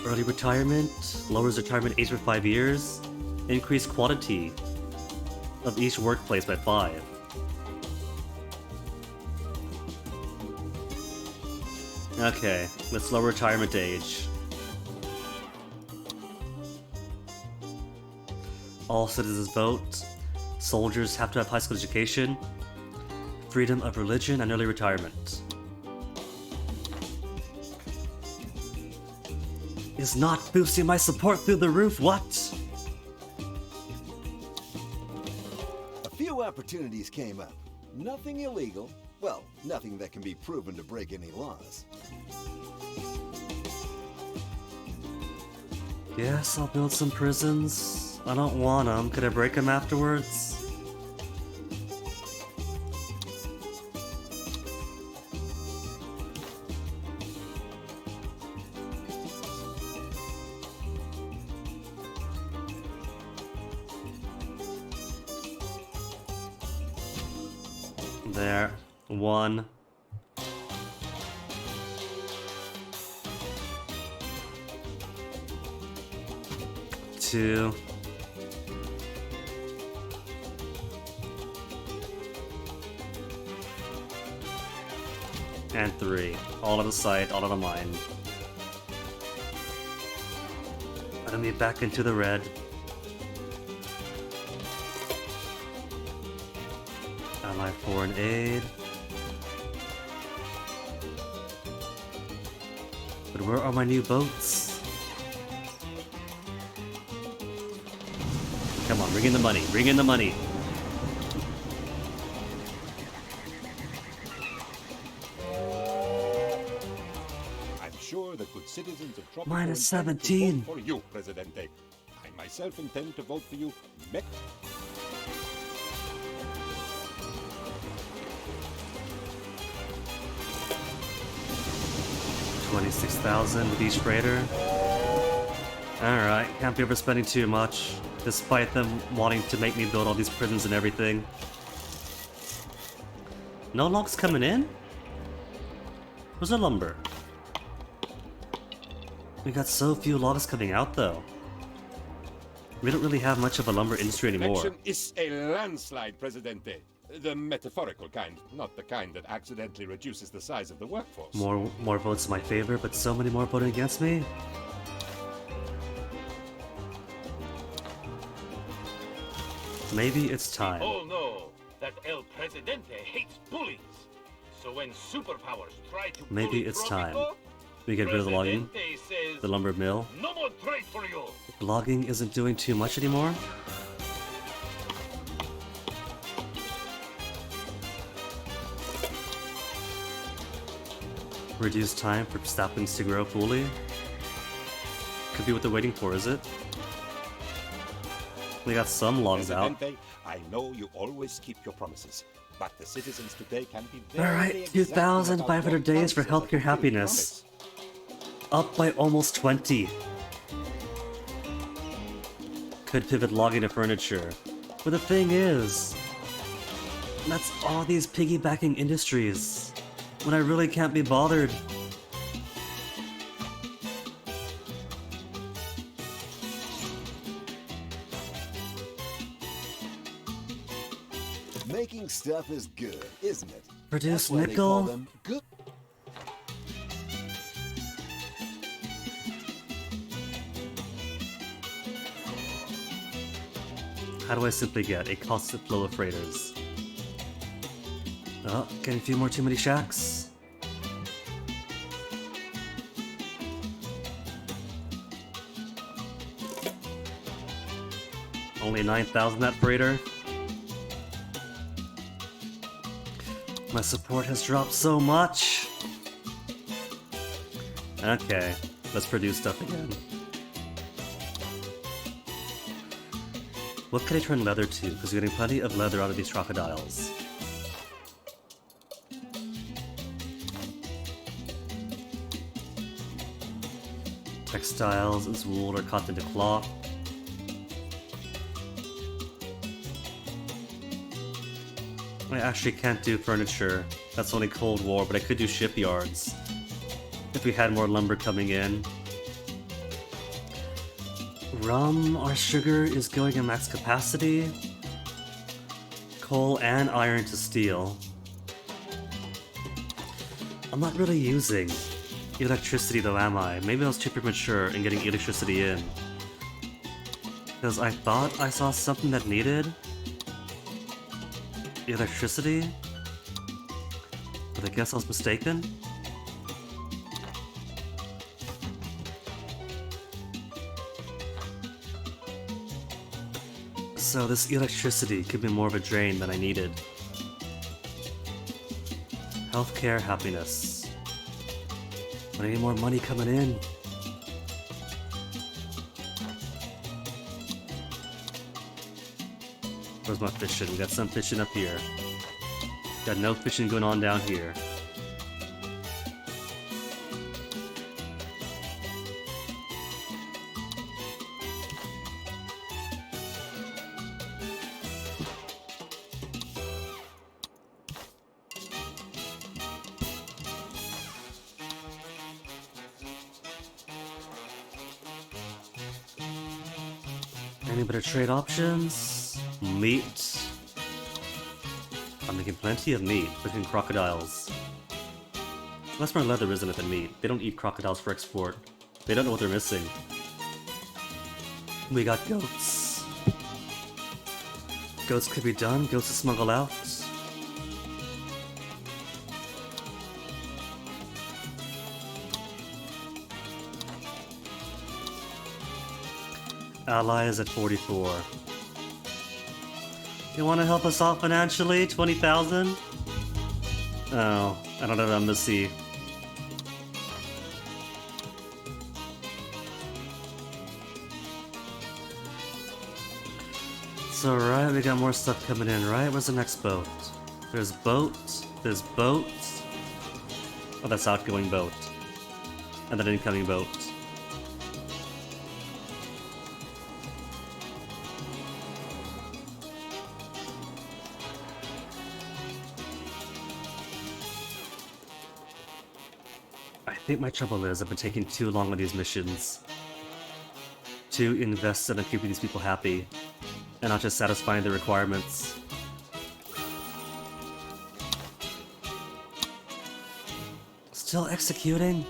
Early retirement, lowers retirement age for 5 years, increase quality of each workplace by 5. Okay, let's lower retirement age. All citizens vote. Soldiers have to have high school education. Freedom of religion and early retirement. Is not boosting my support through the roof, what? A few opportunities came up. Nothing illegal. Well, nothing that can be proven to break any laws. Yes, I'll build some prisons. I don't want them. Could I break them afterwards? There. 1. Two. And 3. All out of sight, all out of mind. Let me back into the red. Ally foreign aid. But where are my new boats? Come on, bring in the money, bring in the money. I'm sure the good citizens of Tropico Minus intend to 17. vote for you, Presidente. I myself intend to vote for you. 26,000 with each freighter. Alright, can't be overspending too much, despite them wanting to make me build all these prisons and everything. No logs coming in? Where's the lumber? We got so few logs coming out though. We don't really have much of a lumber industry anymore. Election is a landslide, Presidente. The metaphorical kind, not the kind that accidentally reduces the size of the workforce. More votes in my favor, but so many more voting against me? Maybe it's time. We all know that El Presidente hates bullies. So when superpowers try to Maybe bully it's Tropico, time. We get rid of the logging. Presidente says, The lumber mill. no more trade for you. Logging isn't doing too much anymore? Reduce time for saplings to grow fully? Could be what they're waiting for, is it? We got some logs out. Presidente, I know you always keep your promises, but the citizens today can be very Alright, exacting about 2,500 what days for promises healthcare are fulfilled happiness. promise. Up by almost 20. Could pivot logging to furniture. But the thing is, that's all these piggybacking industries. When I really can't be bothered. Making stuff is good, isn't it? Produce That's why they call nickel? them good. How do I simply get a constant flow of freighters? Oh, getting a few more too many shacks. Only 9,000 that freighter. My support has dropped so much. Okay, let's produce stuff again. What can I turn leather to? Because we're getting plenty of leather out of these crocodiles. Textiles is wool or cotton to cloth. I actually can't do furniture. That's only Cold War, but I could do shipyards. If we had more lumber coming in. Rum or sugar is going at max capacity. Coal and iron to steel. I'm not really using electricity though, am I? Maybe I was too premature in getting electricity in. Because I thought I saw something that needed electricity, but I guess I was mistaken. So this electricity could be more of a drain than I needed. Healthcare, happiness. But I need more money coming in. Where's my fishing? We got some fishing up here. Got no fishing going on down here. Any better trade options? Meat. I'm making plenty of meat, freaking crocodiles. Less more leather, isn't it, than meat? They don't eat crocodiles for export. They don't know what they're missing. We got goats. Goats could be done, goats to smuggle out. Ally is at 44. You want to help us out financially? 20,000? Oh, I don't have an embassy. It's alright, we got more stuff coming in, right? Where's the next boat? There's boat, there's boat. Oh, that's outgoing boat. And then incoming boat. I think my trouble is I've been taking too long on these missions. Too invested in keeping these people happy, and not just satisfying their requirements. Still executing?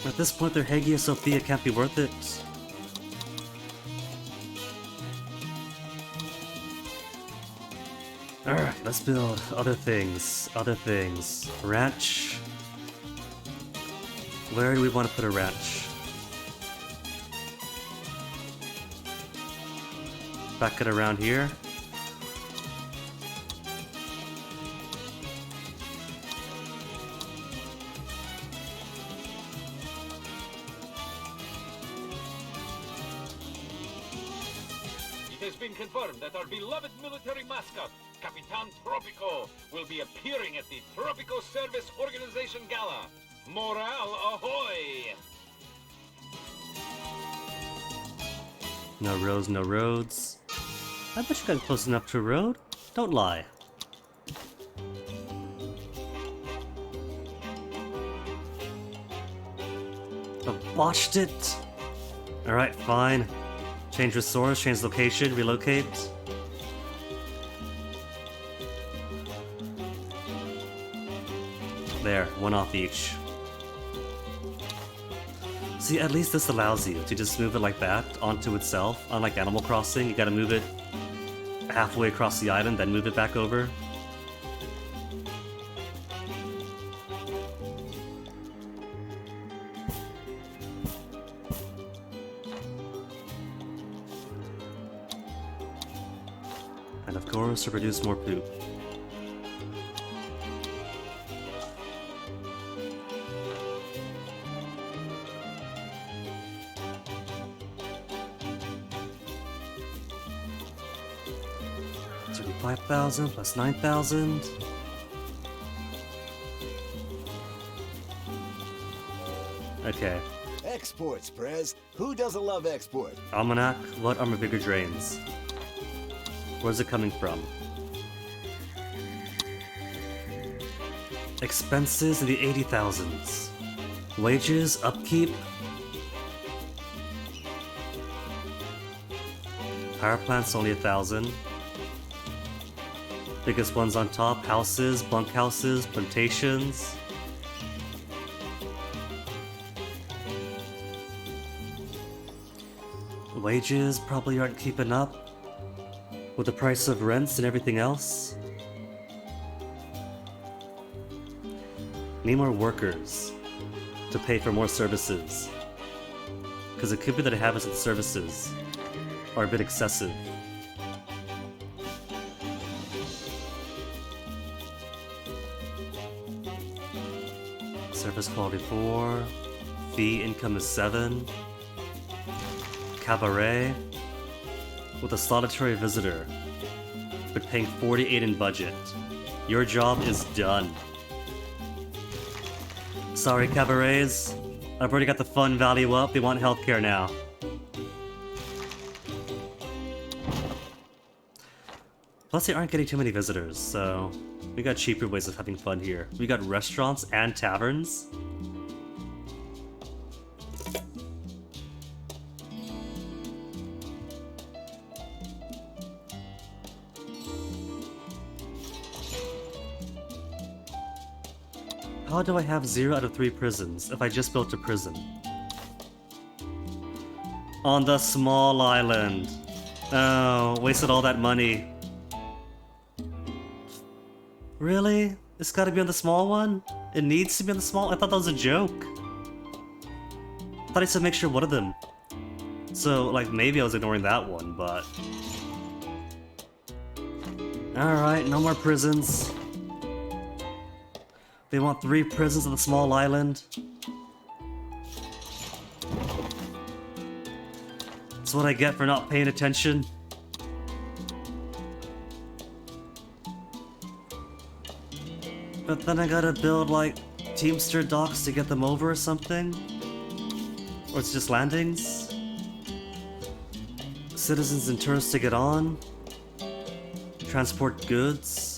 At this point, their Hagia Sophia can't be worth it. Alright, let's build other things. Ranch. Where do we want to put a ranch? Back it around here. It has been confirmed that our beloved military mascot, Capitan Tropico, will be appearing at the Tropico Service Organization Gala. Morale ahoy! No roads, no roads. I bet you got close enough to a road. Don't lie. I botched it. Alright, fine. Change resource, change location, relocate. There, one off each. See, at least this allows you to just move it like that onto itself. Unlike Animal Crossing, you gotta move it halfway across the island, then move it back over. And of course, to produce more poop. $5,000 plus 9,000. Okay. Exports, Prez. Who doesn't love export? Almanac, what are my bigger drains? Where's it coming from? Expenses in the 80,000s. Wages, upkeep. Power plant's only 1,000. Biggest ones on top, houses, bunkhouses, plantations. Wages probably aren't keeping up with the price of rents and everything else. Need more workers to pay for more services. Because it could be that habits and services are a bit excessive. Service quality 4. Fee income is 7. Cabaret with a solitary visitor, but paying 48 in budget. Your job is done. Sorry, cabarets. I've already got the fun value up. They want healthcare now. Plus, they aren't getting too many visitors, so we got cheaper ways of having fun here. We got restaurants and taverns. How do I have 0 out of 3 prisons if I just built a prison? On the small island. Oh, wasted all that money. Really? It's gotta be on the small one? It needs to be on the small? I thought that was a joke. I thought I said make sure one of them. So, like, maybe I was ignoring that one, but... Alright, no more prisons. They want 3 prisons on the small island. That's what I get for not paying attention. But then I gotta build, like, Teamster docks to get them over or something? Or it's just landings? Citizens and tourists to get on? Transport goods?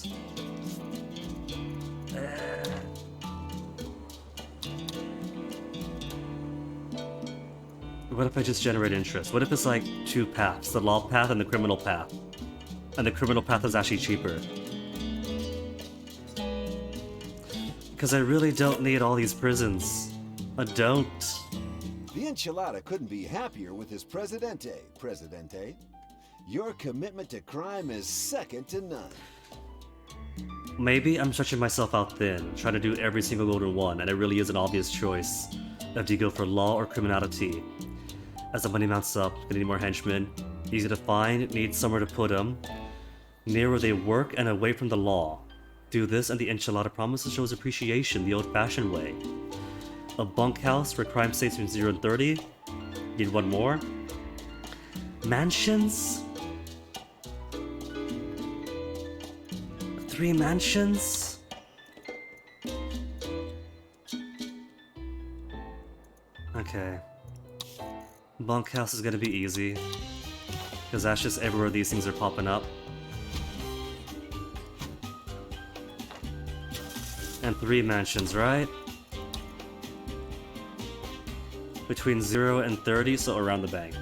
What if I just generate interest? What if it's like 2 paths, the law path and the criminal path? And the criminal path is actually cheaper. Because I really don't need all these prisons. I don't. The enchilada couldn't be happier with his Presidente, Presidente. Your commitment to crime is second to none. Maybe I'm stretching myself out thin, trying to do every single golden one, and it really is an obvious choice of do you go for law or criminality. As the money mounts up, gonna need more henchmen. Easy to find, need somewhere to put them. Near where they work and away from the law. Do this and the enchilada promises shows appreciation the old-fashioned way. A bunkhouse where crime stays between 0 and 30. Need one more. Mansions? 3 mansions? Okay. Bunkhouse is gonna be easy. Because that's just everywhere these things are popping up. And 3 mansions, right? Between 0 and 30, so around the bank.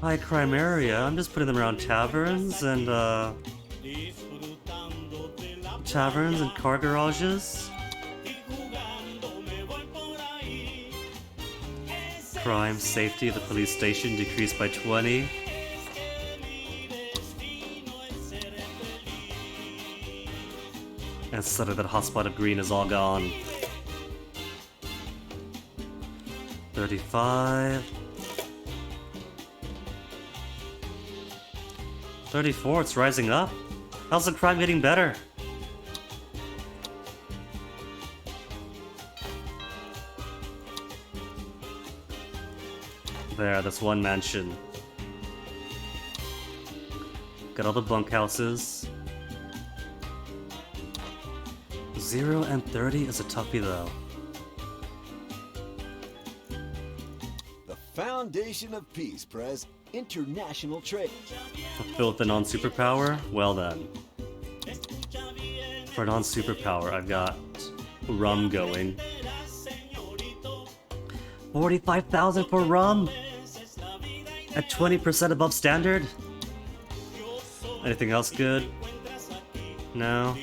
Hi, crime area. I'm just putting them around taverns and car garages. Crime safety at the police station decreased by 20. And suddenly that hotspot of green is all gone. 35. 34, it's rising up. How's the crime getting better? There, that's one mansion. Got all the bunkhouses. 0 and 30 is a toughie though. The foundation of peace, Prez. International trade. Fulfilled the non-superpower? Well then. For non-superpower, I've got rum going. 45,000 for rum! At 20% above standard? Anything else good? No?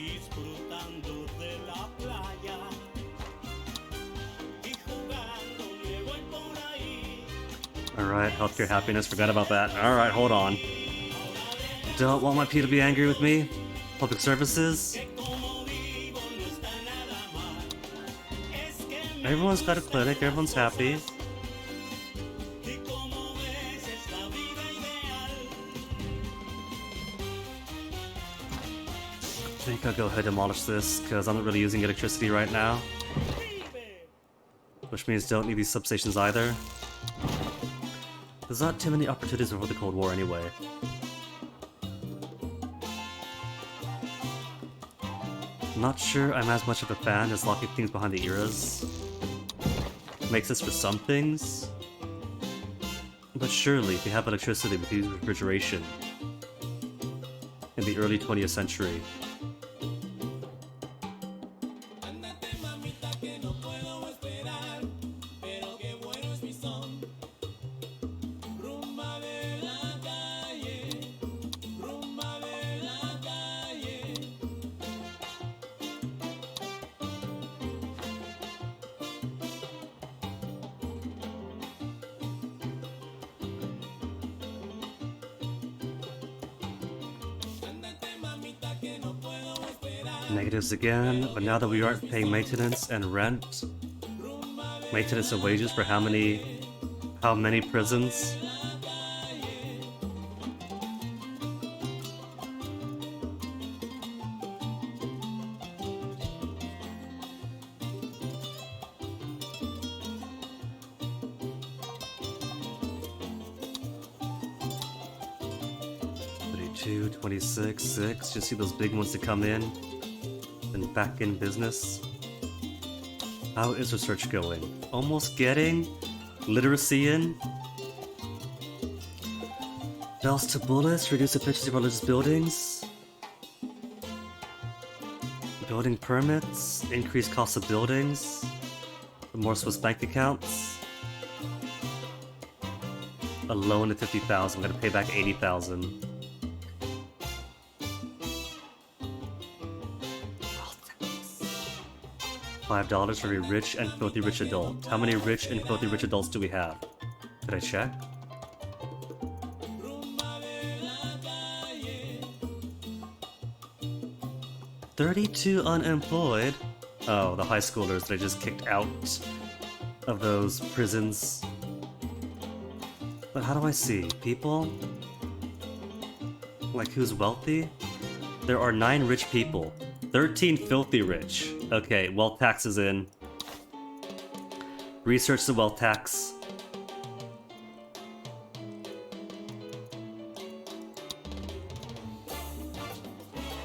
Alright, healthcare happiness, forgot about that. Alright, hold on. Don't want my P to be angry with me. Public services. Everyone's got a clinic, everyone's happy. I think I'll go ahead and demolish this, because I'm not really using electricity right now. Which means don't need these substations either. There's not too many opportunities before the Cold War anyway. Not sure I'm as much of a fan as locking things behind the eras. Makes sense for some things. But surely, if you have electricity with using refrigeration in the early 20th century. Negatives again, but now that we aren't paying maintenance and rent, maintenance and wages for how many prisons? $32, $26, $6, just see those big ones to come in. And back in business. How is research going? Almost getting literacy in. Bells to bullets, reduce efficiency of religious buildings. Building permits, increase cost of buildings. More Swiss bank accounts. A loan of 50,000, I'm gonna pay back 80,000. $5 for a rich and filthy rich adult. How many rich and filthy rich adults do we have? Did I check? $32 unemployed. Oh, the high schoolers that I just kicked out of those prisons. But how do I see? People? Like who's wealthy? There are 9 rich people. 13 filthy rich. Okay, wealth tax is in. Research the wealth tax.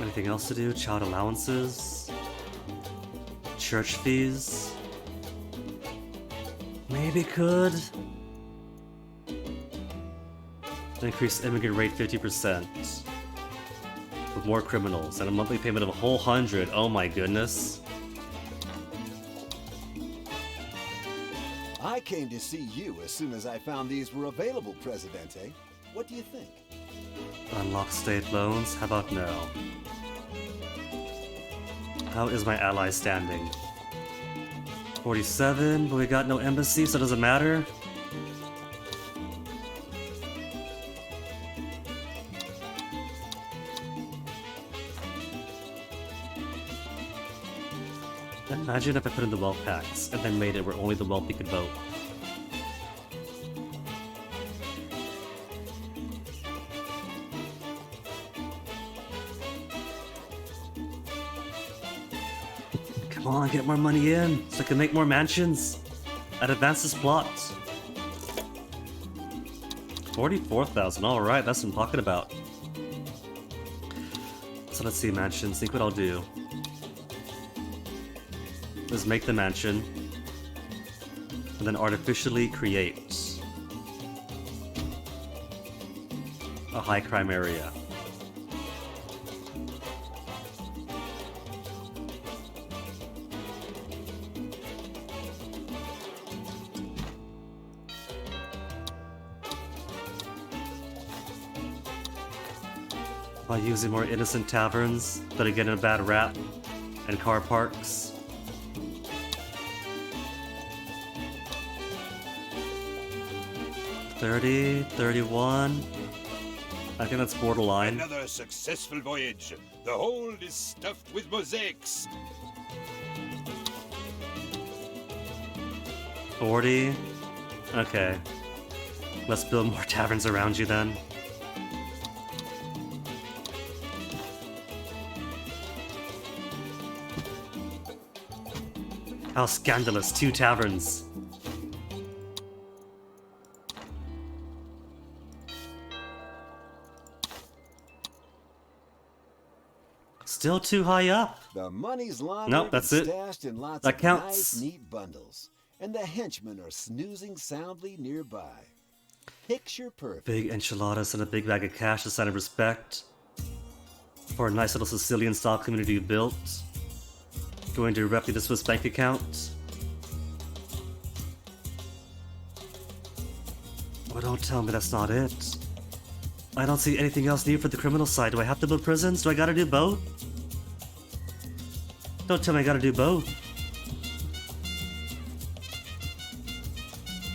Anything else to do? Child allowances? Church fees? Maybe could. Increase immigrant rate 50%. With more criminals and a monthly payment of a whole 100. Oh my goodness. I came to see you as soon as I found these were available, Presidente. What do you think? Unlock state loans? How about no? How is my ally standing? 47, but we got no embassy, so it doesn't matter. Imagine if I put in the wealth tax and then made it where only the wealthy could vote. Come on, get more money in so I can make more mansions. I'd advance this plot. 44,000, alright, that's what I'm talking about. So let's see, mansions, think what I'll do. Let's make the mansion. And then artificially create a high crime area. By using more innocent taverns that are getting a bad rap, and car parks. $30, $31. I think that's borderline. Another successful voyage. The hold is stuffed with mosaics. 40. Okay. Let's build more taverns around you then. How scandalous, 2 taverns. Still too high up. The money's laundered Nope, that's and it. stashed in lots That of counts. nice, neat bundles. And the henchmen are snoozing soundly nearby. Picture perfect. Big enchiladas and a big bag of cash, a sign of respect. For a nice little Sicilian-style community you built. Going directly to Swiss bank account. Well, don't tell me that's not it. I don't see anything else new for the criminal side. Do I have to build prisons? Do I gotta do both? Don't tell me I gotta do both.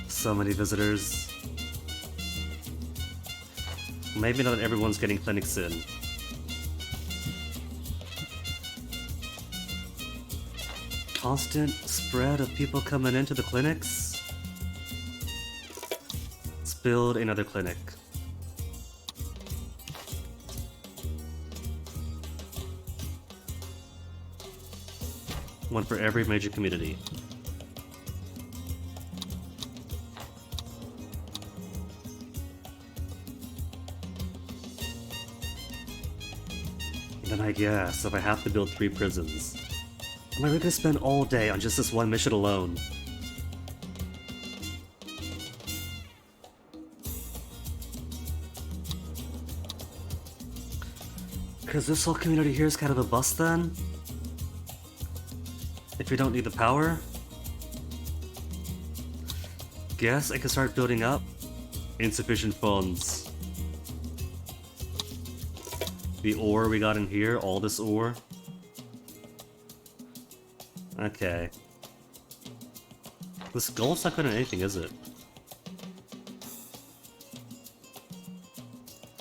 So many visitors. Maybe not everyone's getting clinics in. Constant spread of people coming into the clinics. Let's build another clinic. One for every major community. Then I guess if I have to build 3 prisons, am I really gonna spend all day on just this one mission alone? Cause this whole community here is kind of a bust then? If we don't need the power? Guess I can start building up. Insufficient funds. The ore we got in here, all this ore. Okay. This gold's not good at anything, is it?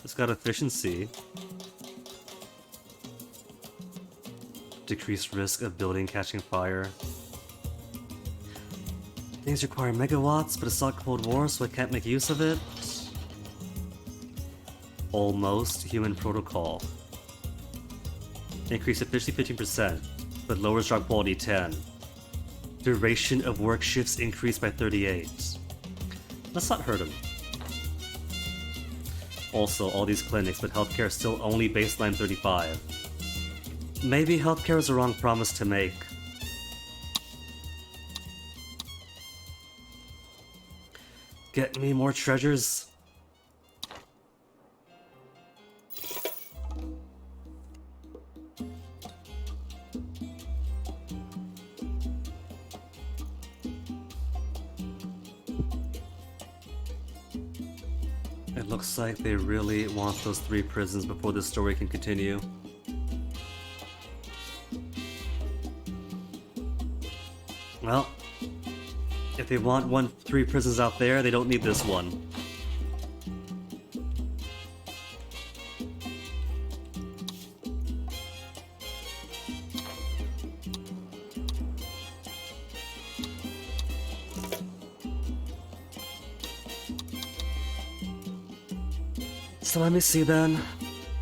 It's got efficiency. Decreased risk of building catching fire. Things require megawatts, but it's not Cold War, so I can't make use of it. Almost human protocol. Increase efficiency 15%, but lowers job quality 10. Duration of work shifts increased by 38. Let's not hurt him. Also, all these clinics, but healthcare is still only baseline 35. Maybe healthcare is the wrong promise to make. Get me more treasures. It looks like they really want those 3 prisons before this story can continue. Well, if they want 3 prisons out there, they don't need this one. So let me see then.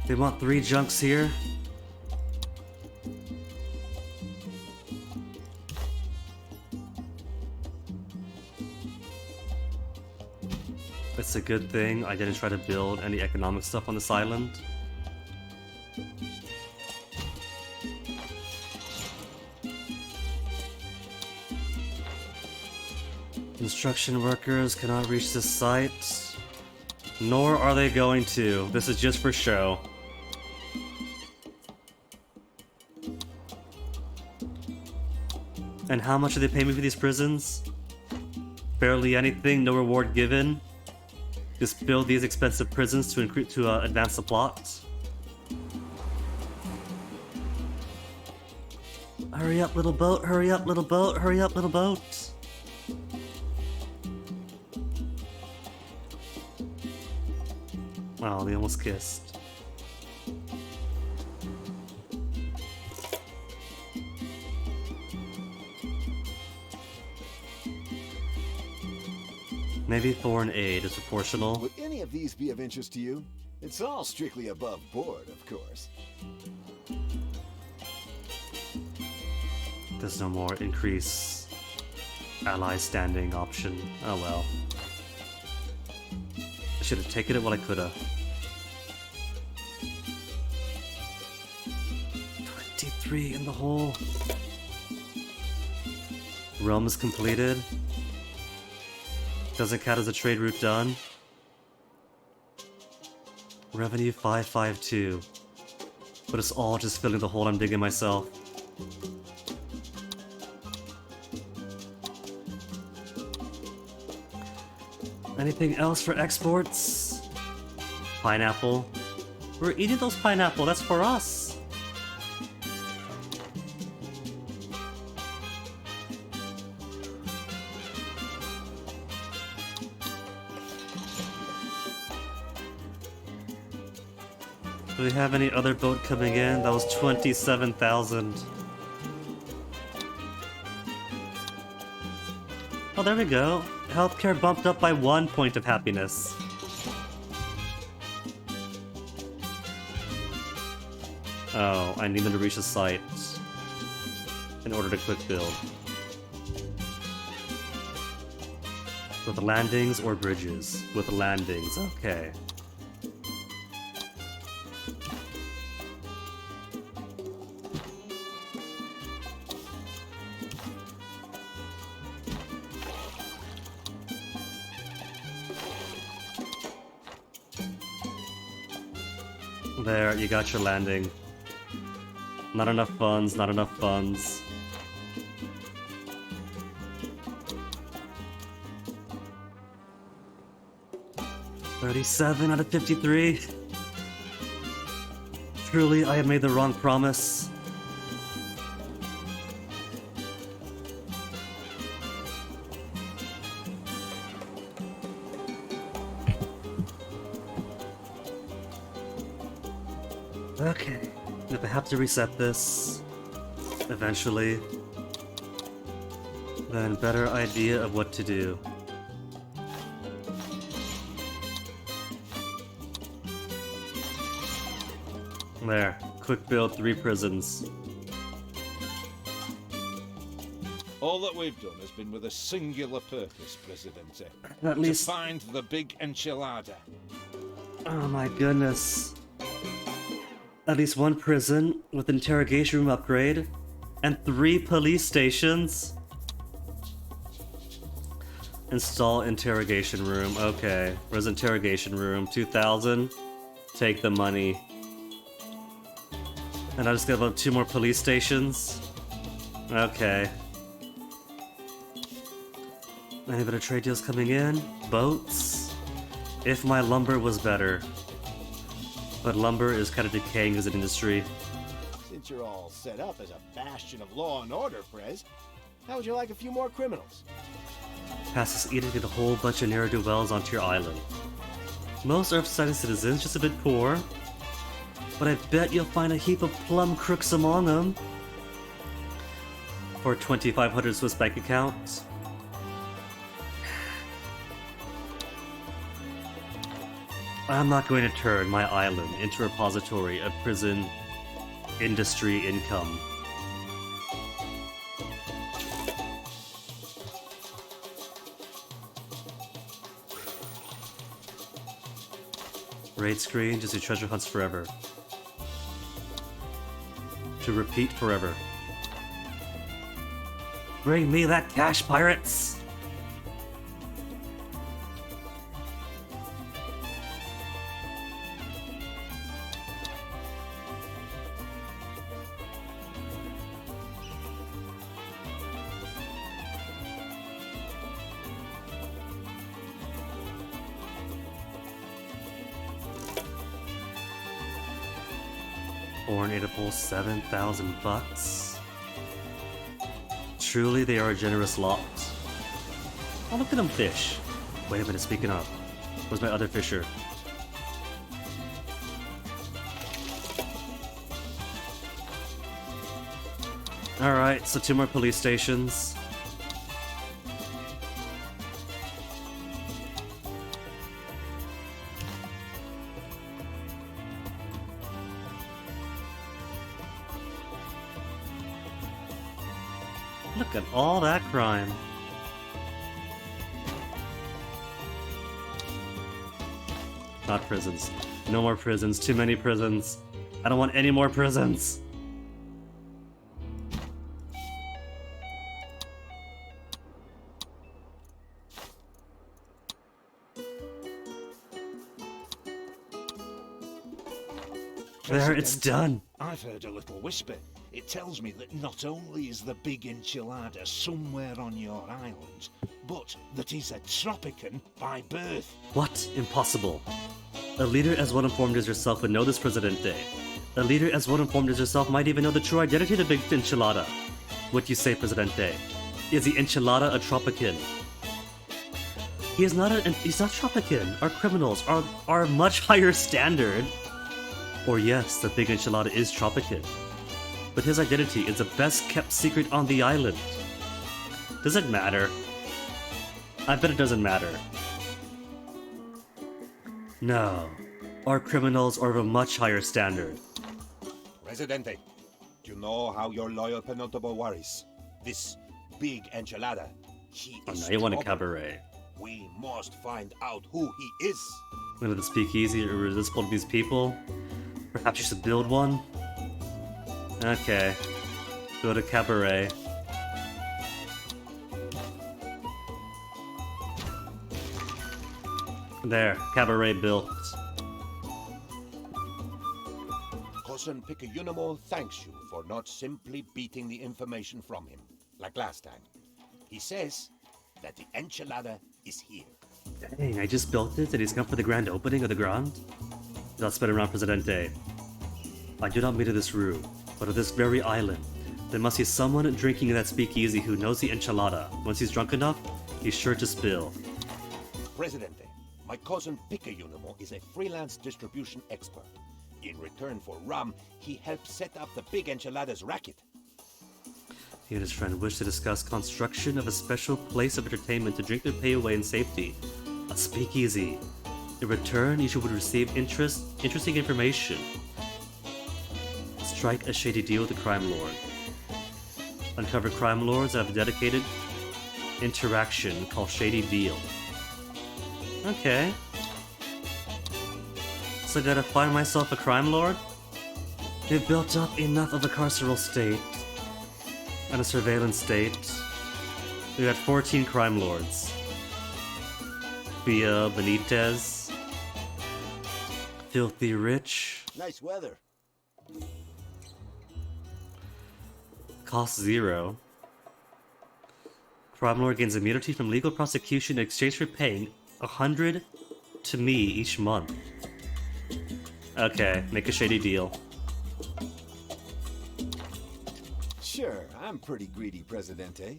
They want 3 junks here. It's a good thing I didn't try to build any economic stuff on this island. Construction workers cannot reach this site. Nor are they going to. This is just for show. And how much do they pay me for these prisons? Barely anything, no reward given. Just build these expensive prisons to advance the plot. Hurry up, little boat, hurry up, little boat, hurry up, little boat. Oh, they almost kissed. Maybe foreign aid is proportional. Would any of these be of interest to you? It's all strictly above board, of course. There's no more increase ally standing option. Oh well. I should have taken it while I could have. 23 in the hole. Realm is completed. Doesn't count as a trade route done. Revenue 552. But it's all just filling the hole I'm digging myself. Anything else for exports? Pineapple. We're eating those pineapple, that's for us. Do we have any other boat coming in? That was 27,000. Oh, there we go. Healthcare bumped up by 1 point of happiness. Oh, I need them to reach the site in order to quick build. With landings or bridges? With landings, okay. There, you got your landing. Not enough funds, not enough funds. $37 out of 53. Truly, I have made the wrong promise. Okay, if I have to reset this eventually, then better idea of what to do. There, quick build 3 prisons. All that we've done has been with a singular purpose, Presidente. At least to find the big enchilada. Oh my goodness. At least 1 prison with interrogation room upgrade and 3 police stations. Install interrogation room. Okay, where's interrogation room? 2,000. Take the money. And I just got about 2 more police stations. Okay. Any better trade deals coming in? Boats? If my lumber was better. But lumber is kind of decaying as an industry. Since you're all set up as a bastion of law and order, Prez, how would you like a few more criminals? Pass this edict to get a whole bunch of ne'er-do-wells onto your island. Most Earth-sided citizens, just a bit poor. But I bet you'll find a heap of plum crooks among them. For 2,500 Swiss bank accounts. I'm not going to turn my island into a repository of prison industry income. Raid screen, just do treasure hunts forever. To repeat forever. Bring me that cash, pirates! Ornatable, 7,000 bucks. Truly, they are a generous lot. Oh, look at them fish. Wait a minute, speaking of, where's my other fisher? Alright, so 2 more police stations. Look at all that crime. Not prisons. No more prisons. Too many prisons. I don't want any more prisons. There, it's done. I've heard a little whisper. It tells me that not only is the big enchilada somewhere on your island, but that he's a Tropican by birth. What? Impossible. A leader as well informed as yourself would know this, Presidente. A leader as well informed as yourself might even know the true identity of the big enchilada. What do you say, Presidente? Is the enchilada a Tropican? He's not Tropican. Our criminals are a much higher standard. Or yes, the big enchilada is Tropican. But his identity is the best kept secret on the island. Does it matter? I bet it doesn't matter. No. Our criminals are of a much higher standard. Presidente, do you know how your loyal penultimate worries? This big enchilada, he Oh, is now you want a trouble. cabaret. We must find out who he is. One of the speakeasy irresistible to these people? Perhaps you should build one? Okay. Build a cabaret. There, cabaret built. Cousin Picayunimo thanks you for not simply beating the information from him, like last time. He says that the enchilada is here. Dang, I just built it and he's come for the grand opening of the Grand? Not spin around, Presidente. I do not mean to this room, but of this very island. There must be someone drinking in that speakeasy who knows the enchilada. Once he's drunk enough, he's sure to spill. Presidente, my cousin Picayunimo is a freelance distribution expert. In return for rum, he helped set up the big enchiladas racket. He and his friend wish to discuss construction of a special place of entertainment to drink their pay away in safety. A speakeasy. In return, each would receive interesting information. Strike a shady deal with the crime lord. Uncover crime lords that have a dedicated interaction called Shady Deal. Okay. So I gotta find myself a crime lord? They've built up enough of a carceral state and a surveillance state. We got 14 crime lords. Via Benitez. Filthy Rich. Nice weather. Cost 0. Crime lord gains immunity from legal prosecution in exchange for paying 100 to me each month. Okay, make a shady deal. Sure, I'm pretty greedy, Presidente.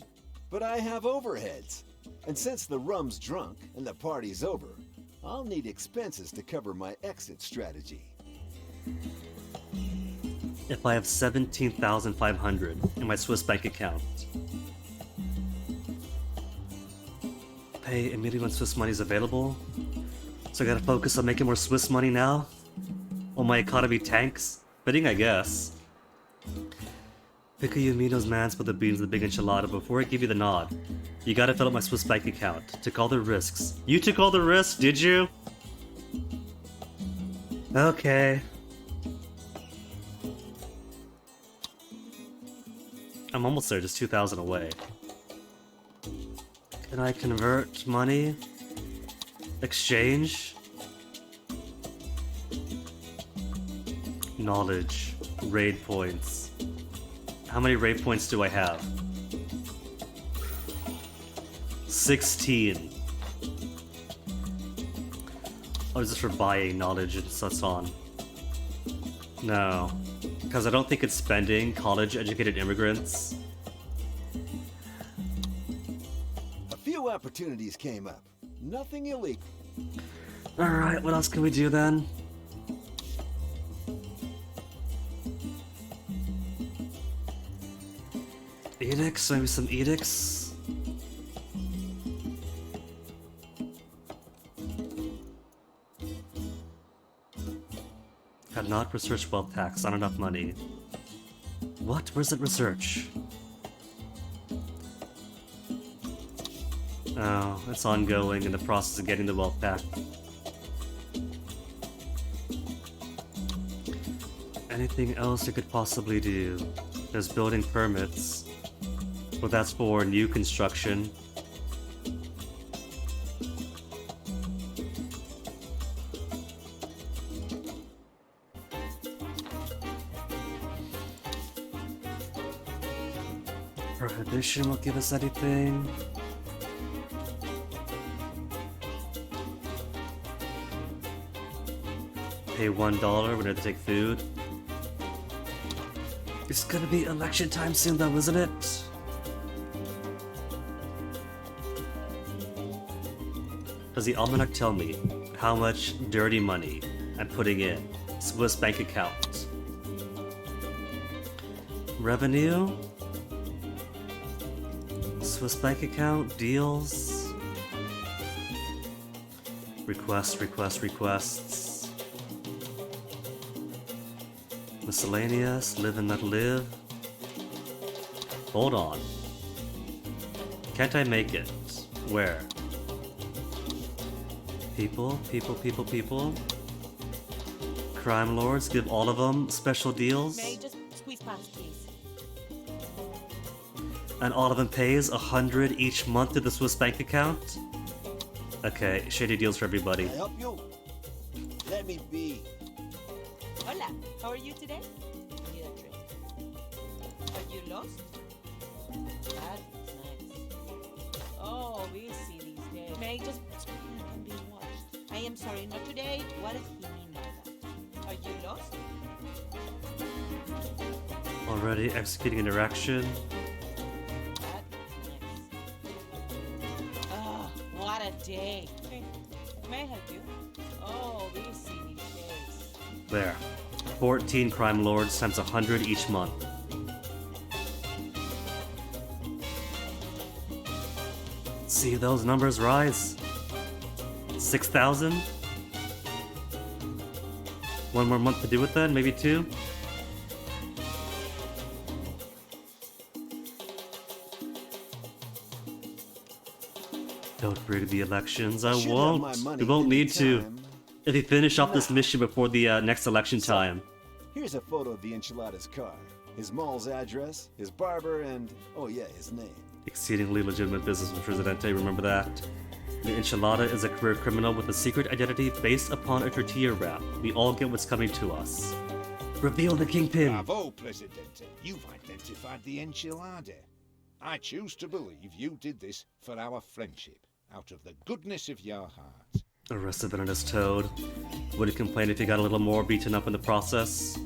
But I have overheads. And since the rum's drunk and the party's over, I'll need expenses to cover my exit strategy. If I have 17,500 in my Swiss bank account. Pay immediately when Swiss money is available. So I gotta focus on making more Swiss money now? While my economy tanks? Fitting, I guess. Pick a Yumino's man, put the beans in the big enchilada. Before I give you the nod, you gotta fill up my Swiss bank account. Took all the risks. You took all the risks, did you? Okay. I'm almost there, just 2,000 away. Can I convert money? Exchange? Knowledge. Raid points. How many raid points do I have? 16. Oh, is this for buying knowledge and such on? No. Because I don't think it's spending college-educated immigrants. A few opportunities came up. Nothing illegal. Alright, what else can we do then? Edicts? Maybe some edicts? Have not researched wealth tax, not enough money. What? Where's it research? Oh, it's ongoing in the process of getting the wealth tax. Anything else you could possibly do? There's building permits. Well, that's for new construction. Prohibition won't give us anything. Pay $1 when I have to take food. It's gonna be election time soon though, isn't it? Does the almanac tell me how much dirty money I'm putting in Swiss bank account? Revenue? Swiss bank account? Deals? Requests. Miscellaneous, live and let live. Hold on. Can't I make it? Where? People. Crime lords, give all of them special deals. May I just squeeze past, please? And all of them pays 100 each month to the Swiss bank account? Okay, shady deals for everybody. Can I help you? Let me be. Hola, how are you today? I need a drink. Are you lost? That's nice. Oh, busy these days. May I just can be watched? I am sorry, not today. What does he mean by that? Are you lost? Already executing interaction. Oh, what a day. Hey, may I help you? Oh, busy these days. There. 14 crime lords times 100 each month. See those numbers rise. 6,000? One more month to do it then? Maybe two? Don't rig the elections. I Should have won't. my money We won't need to. anytime. If you finish off this mission before the next election time. Here's a photo of the enchilada's car, his mall's address, his barber, and oh yeah, his name. Exceedingly legitimate business with Presidente, remember that? The enchilada is a career criminal with a secret identity based upon a tortilla wrap. We all get what's coming to us. Reveal the kingpin! Bravo, Presidente. You've identified the enchilada. I choose to believe you did this for our friendship, out of the goodness of your heart. Arrest the villainous toad. Wouldn't complain if he got a little more beaten up in the process.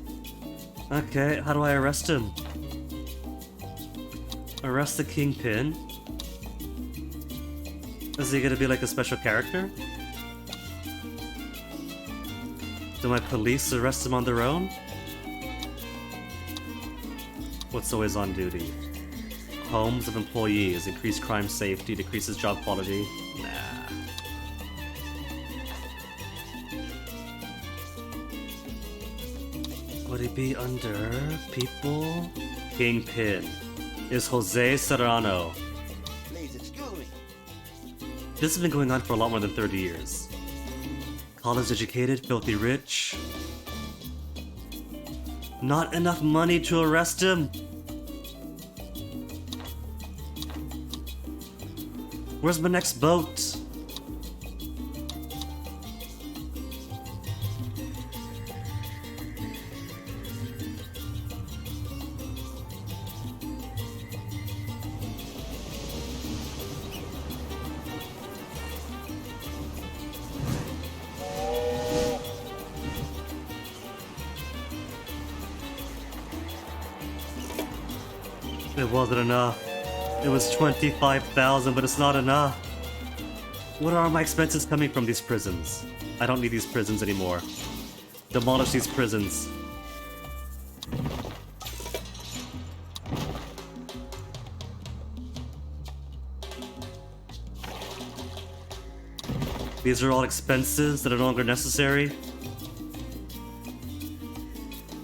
Okay, how do I arrest him? Arrest the kingpin? Is he gonna be like a special character? Do my police arrest him on their own? What's always on duty? Homes of employees, increase crime safety, decreases job quality. Nah. he be under people? Kingpin is Jose Serrano. Please excuse me. This has been going on for a lot more than 30 years. College educated, filthy rich. Not enough money to arrest him. Where's my next boat? It wasn't enough. It was 25,000, but it's not enough. What are my expenses coming from these prisons? I don't need these prisons anymore. Demolish these prisons. These are all expenses that are no longer necessary.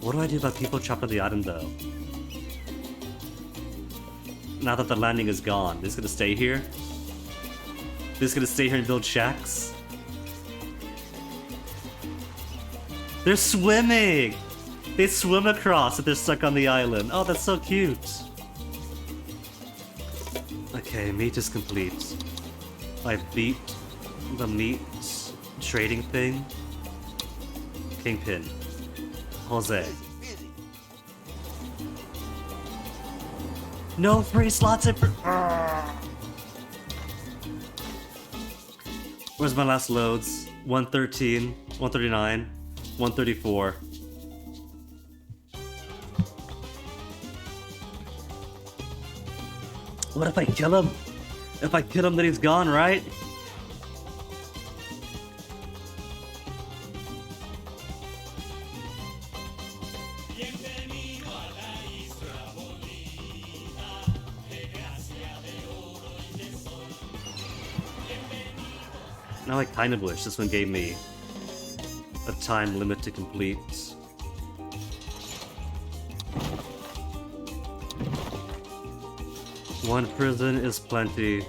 What do I do about people trapped on the island, though? Now that the landing is gone, they're just gonna stay here? They're just gonna stay here and build shacks? They're swimming! They swim across if they're stuck on the island. Oh, that's so cute. Okay, meat is complete. I beat the meat trading thing. Kingpin. Jose. No free slots in Where's my last loads? 113, 139, 134. What if I kill him? If I kill him, then he's gone, right? Now I kind of wish this one gave me a time limit to complete. One prison is plenty.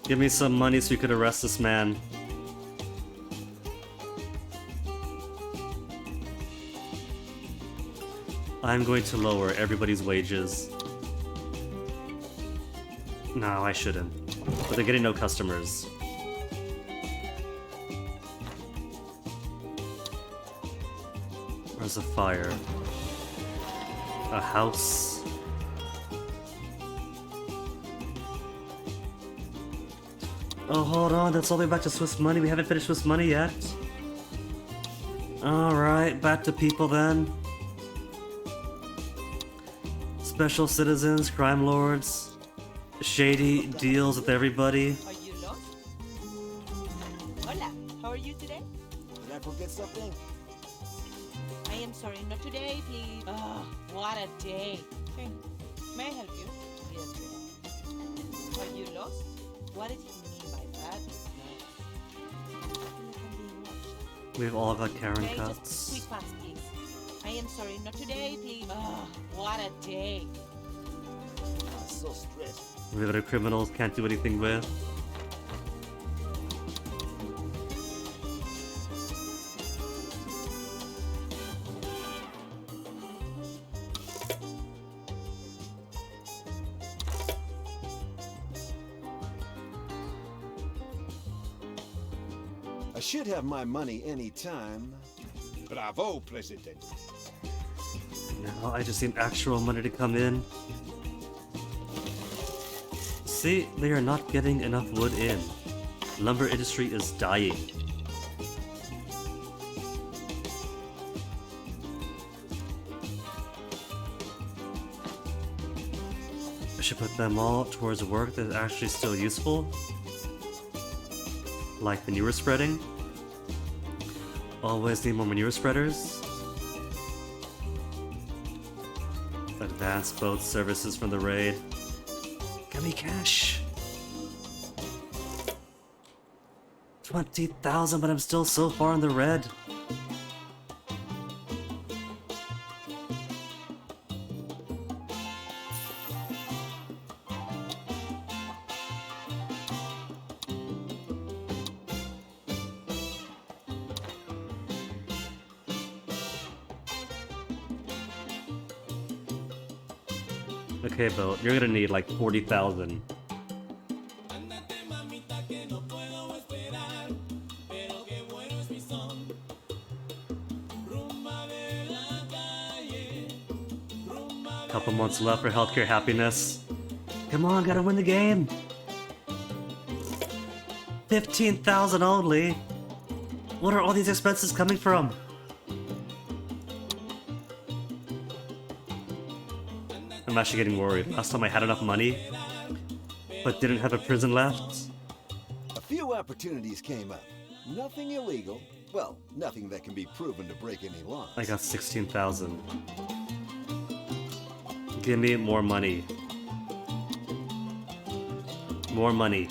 Give me some money so you could arrest this man. I'm going to lower everybody's wages. No, I shouldn't. But they're getting no customers. Where's a fire? A house? Oh, hold on, that's all the way back to Swiss money. We haven't finished Swiss money yet. Alright, back to people then. Special citizens, crime lords, shady deals with everybody. Are you lost? Hola, how are you today? Did I forget something? I am sorry, not today, please. Oh, what a day. Hey, may I help you? Yes, sir. Are you lost? What did he mean by that? No. I feel like I'm being watched. We've all got Karen May I just cuts. quick pass, please? I am sorry, not today, please. Oh, what a day. I'm so stressed. We have other criminals can't do anything with. I should have my money anytime. Bravo, President. Now I just need actual money to come in. See, they are not getting enough wood in. Lumber industry is dying. I should put them all towards work that is actually still useful. Like manure spreading. Always need more manure spreaders. Advanced boat services from the raid. Give me cash. 20,000, but I'm still so far in the red. Okay, but you're gonna need like 40,000. Couple months left for healthcare happiness. Come on, gotta win the game. 15,000 only. What are all these expenses coming from? I'm actually getting worried. Last time I had enough money, but didn't have a prison left. A few opportunities came up. Nothing illegal. Well, nothing that can be proven to break any laws. I got 16,000. Give me more money. More money.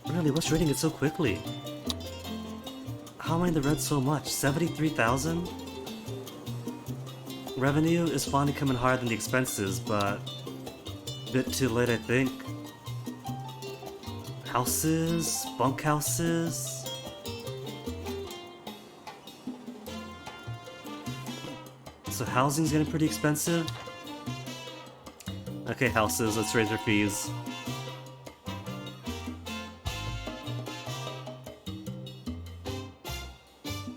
Really, what's rating it so quickly? How am I in the red so much? 73,000? Revenue is finally coming higher than the expenses, but a bit too late, I think. Houses, bunkhouses. So housing's getting pretty expensive. Okay, houses, let's raise our fees.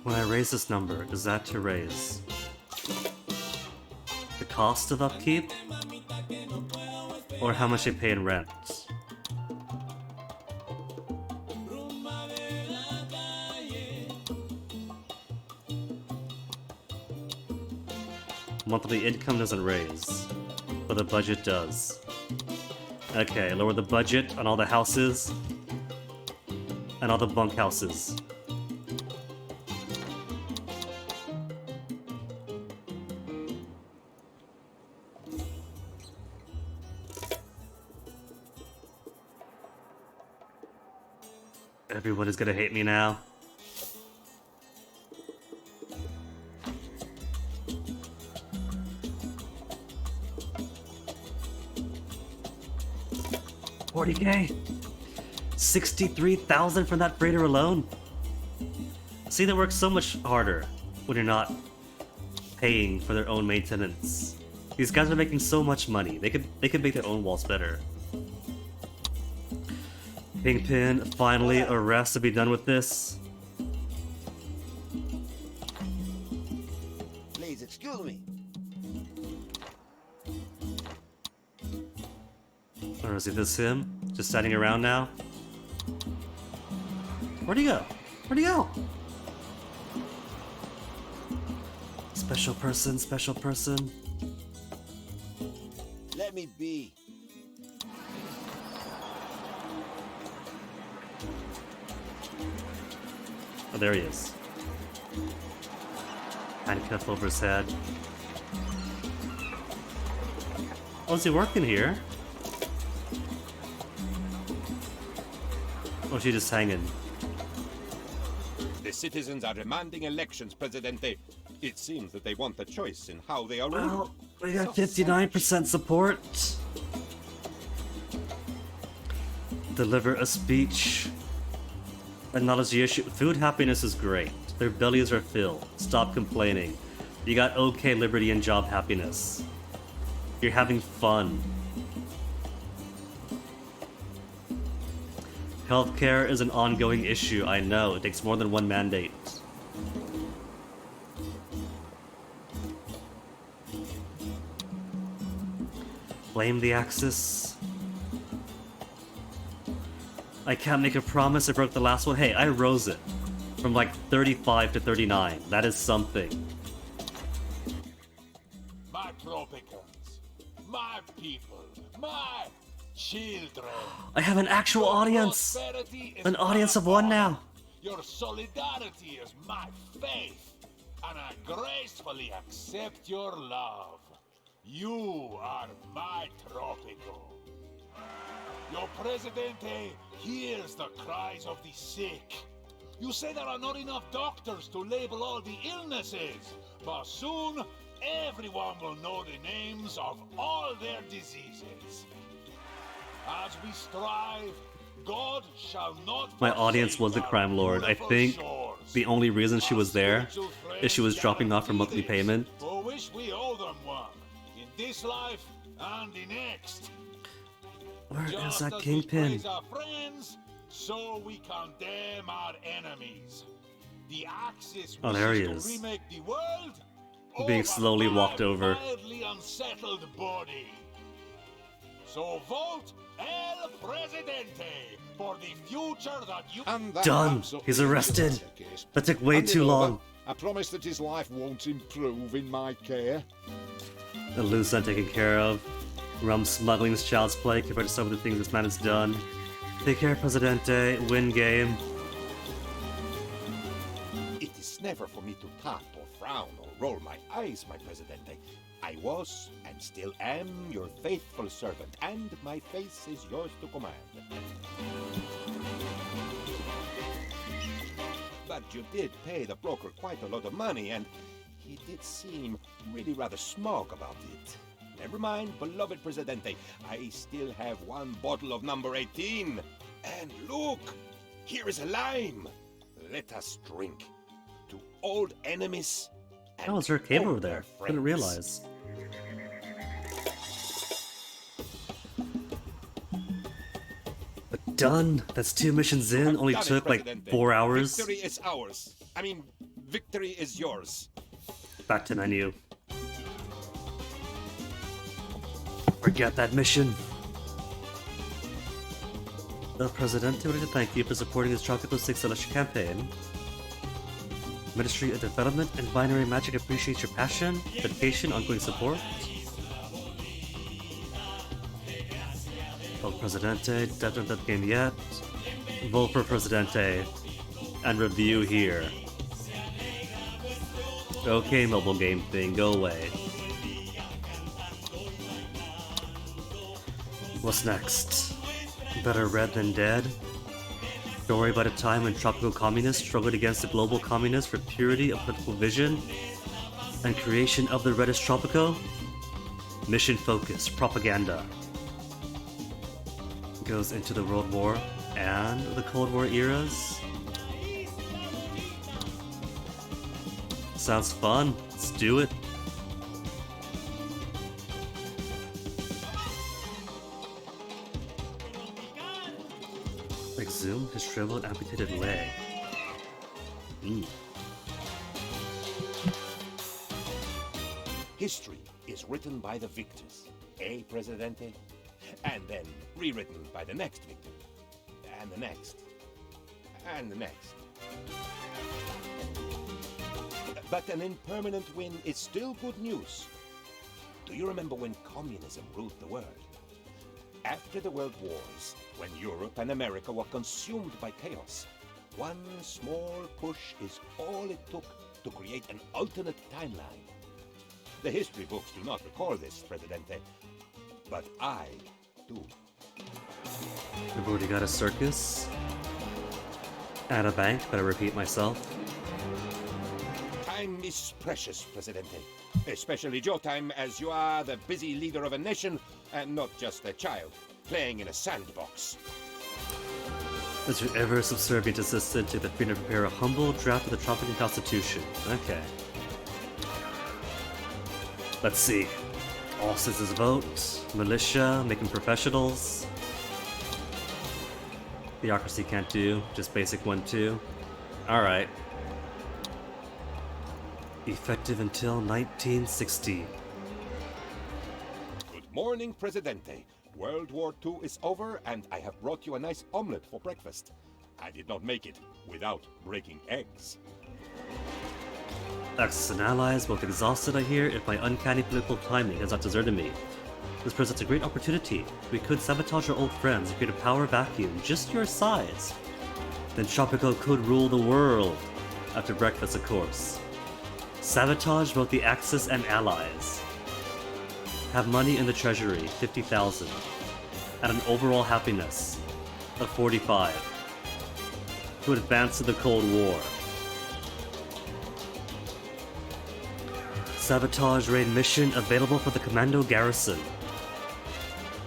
When I raise this number, is that to raise the cost of upkeep? Or how much I pay in rent? Monthly income doesn't raise, but the budget does. Okay, lower the budget on all the houses and all the bunkhouses. Everyone is gonna hate me now. $40K? 63,000 from that freighter alone? See, that works so much harder when you're not paying for their own maintenance. These guys are making so much money. They could make their own walls better. Kingpin, finally, arrest to be done with this. Please excuse me. Or is this him? Just standing around now? Where'd he go? Where'd he go? Special person, special person. Let me be. Oh, there he is. Handcuff over his head. Oh, is he working here? Or is he just hanging? The citizens are demanding elections, Presidente. It seems that they want a choice in how they are ruled. Well, we got 59% support. Deliver a speech. Acknowledge the issue. Food happiness is great. Their bellies are filled. Stop complaining. You got okay liberty and job happiness. You're having fun. Healthcare is an ongoing issue, I know. It takes more than one mandate. Blame the Axis. I can't make a promise. I broke the last one. Hey, I rose it from like 35 to 39. That is something. My Tropicans, my people, my children. I have an actual audience. An audience of one now. Your solidarity is my faith, and I gracefully accept your love. You are my Tropico. Your Presidente hears the cries of the sick. You say there are not enough doctors to label all the illnesses, but soon everyone will know the names of all their diseases. As we strive, God shall not My audience was the crime lord. I think the only reason she was there is she was dropping off her monthly payment. For which we owe them one, in this life and the next. Where is Just that as we kingpin? praise our friends, so we condemn our enemies. The Axis Oh, there he wishes to is. remake the world Being slowly walked over. mildly unsettled body. So vote El Presidente for the future that you... And that Done. wraps up He's the arrested. Vigilante case. That took way Hand it too over. long. I promise that his life won't improve in my care. The loose end taken care of. Rum smuggling's child's play compared to some of the things this man has done. Take care, Presidente. Win game. It is never for me to tap or frown or roll my eyes, my Presidente. I was and still am your faithful servant, and my face is yours to command. But you did pay the broker quite a lot of money, and he did seem really rather smug about it. Never mind, beloved Presidente. I still have one bottle of number 18. And look, here is a lime. Let us drink to old enemies. Oh, is there a cave over older there? friends. Couldn't realize. But done. That's 2 missions in. Only Done it, took like Presidente. 4 hours. Victory is ours. I mean, victory is yours. Back to menu. Forget that mission. The Presidente would like to thank you for supporting his Tropico 6 election campaign. Ministry of Development and Binary Magic appreciates your passion, dedication, ongoing support. El Presidente, definitely not game yet. Vote for Presidente. And review here. Okay, mobile game thing, go away. What's next? Better red than dead? Story about a time when tropical communists struggled against the global communists for purity of political vision and creation of the reddest Tropico? Mission focus, propaganda. Goes into the World War and the Cold War eras. Sounds fun. Let's do it. Exhume his shriveled, amputated leg. History is written by the victors, eh, Presidente? And then rewritten by the next victor. And the next. And the next. But an impermanent win is still good news. Do you remember when communism ruled the world? After the World Wars, when Europe and America were consumed by chaos, one small push is all it took to create an alternate timeline. The history books do not record this, Presidente, but I do. We've already got a circus. And a bank, better repeat myself. Time is precious, Presidente. Especially your time, as you are the busy leader of a nation, and not just a child, playing in a sandbox. As your ever subservient assistant to the freedom to prepare a humble draft of the Tropican Constitution. Okay. Let's see. All citizens vote. Militia, making professionals. Theocracy can't do. Just basic 1-2. Alright. Effective until 1960. Good morning, Presidente. World War II is over, and I have brought you a nice omelette for breakfast. I did not make it without breaking eggs. Axis and allies, both exhausted, I hear, if my uncanny political timing has not deserted me. This presents a great opportunity. We could sabotage our old friends and create a power vacuum just your size. Then Tropico could rule the world. After breakfast, of course. Sabotage both the Axis and allies. Have money in the treasury, 50,000. And an overall happiness of 45. To advance to the Cold War. Sabotage raid mission available for the Commando Garrison.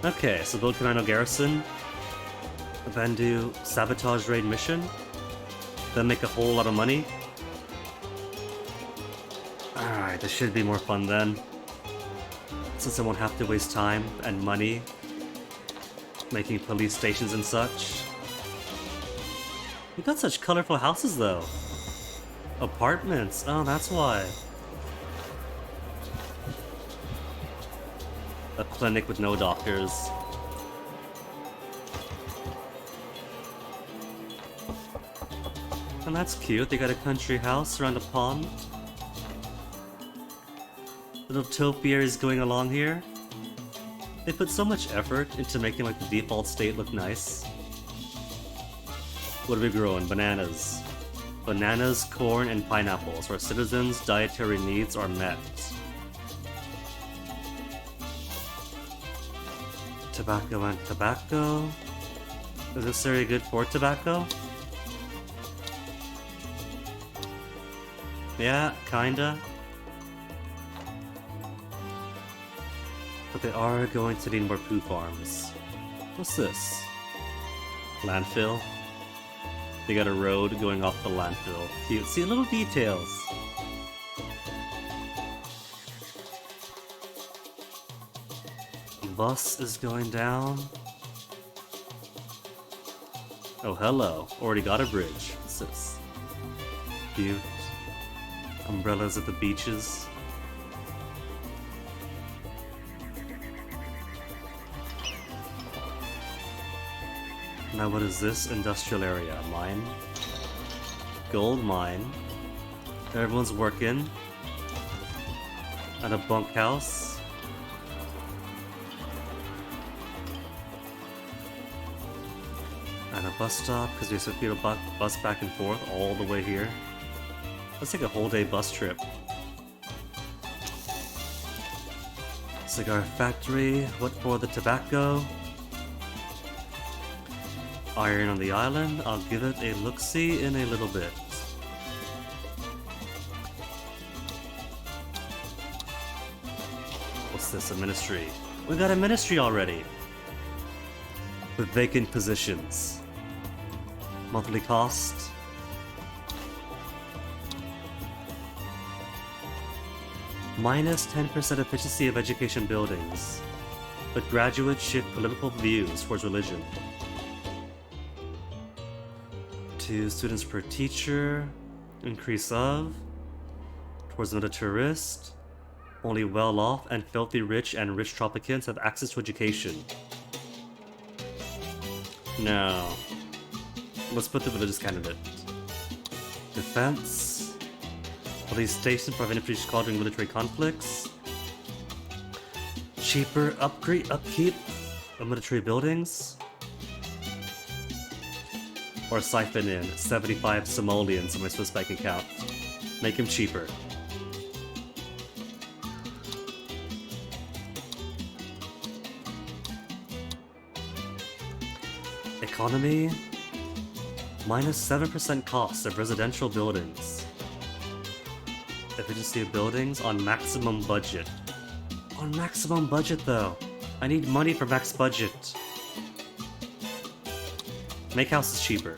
Okay, so build Commando Garrison. then do sabotage raid mission, then make a whole lot of money. Alright, this should be more fun then. Since I won't have to waste time and money making police stations and such. We got such colorful houses though. Apartments, oh that's why. A clinic with no doctors. And that's cute, they got a country house around a pond. Little topiaries going along here. They put so much effort into making like the default state look nice. What are we growing? Bananas. Bananas, corn, and pineapples. Our citizens' dietary needs are met. Tobacco and tobacco. Is this area good for tobacco? Yeah, kinda. But they are going to need more poo farms. What's this? Landfill? They got a road going off the landfill. Cute. See, little details. Bus is going down. Oh, hello. Already got a bridge. What's this? Cute. Umbrellas at the beaches. Now what is this industrial area? Mine? Gold mine. Everyone's working. At a bunkhouse. And a bus stop, because we have to bus back and forth all the way here. Let's take a whole day bus trip. Cigar factory, what for the tobacco? Iron on the island, I'll give it a look-see in a little bit. What's this, a ministry? We got a ministry already! With vacant positions. Monthly cost. Minus 10% efficiency of education buildings. But graduates shift political views towards religion. 2 students per teacher. Increase of. Towards another tourist. Only well-off and filthy rich and rich Tropicans have access to education. No. Let's put the religious candidate. Defense. Police station prevent infantry during military conflicts. Cheaper upkeep of military buildings. Or siphon in 75 simoleons in my Swiss bank account. Make him cheaper. Economy. Minus 7% cost of residential buildings. Efficiency of buildings on maximum budget. On maximum budget though. I need money for max budget. Make houses cheaper.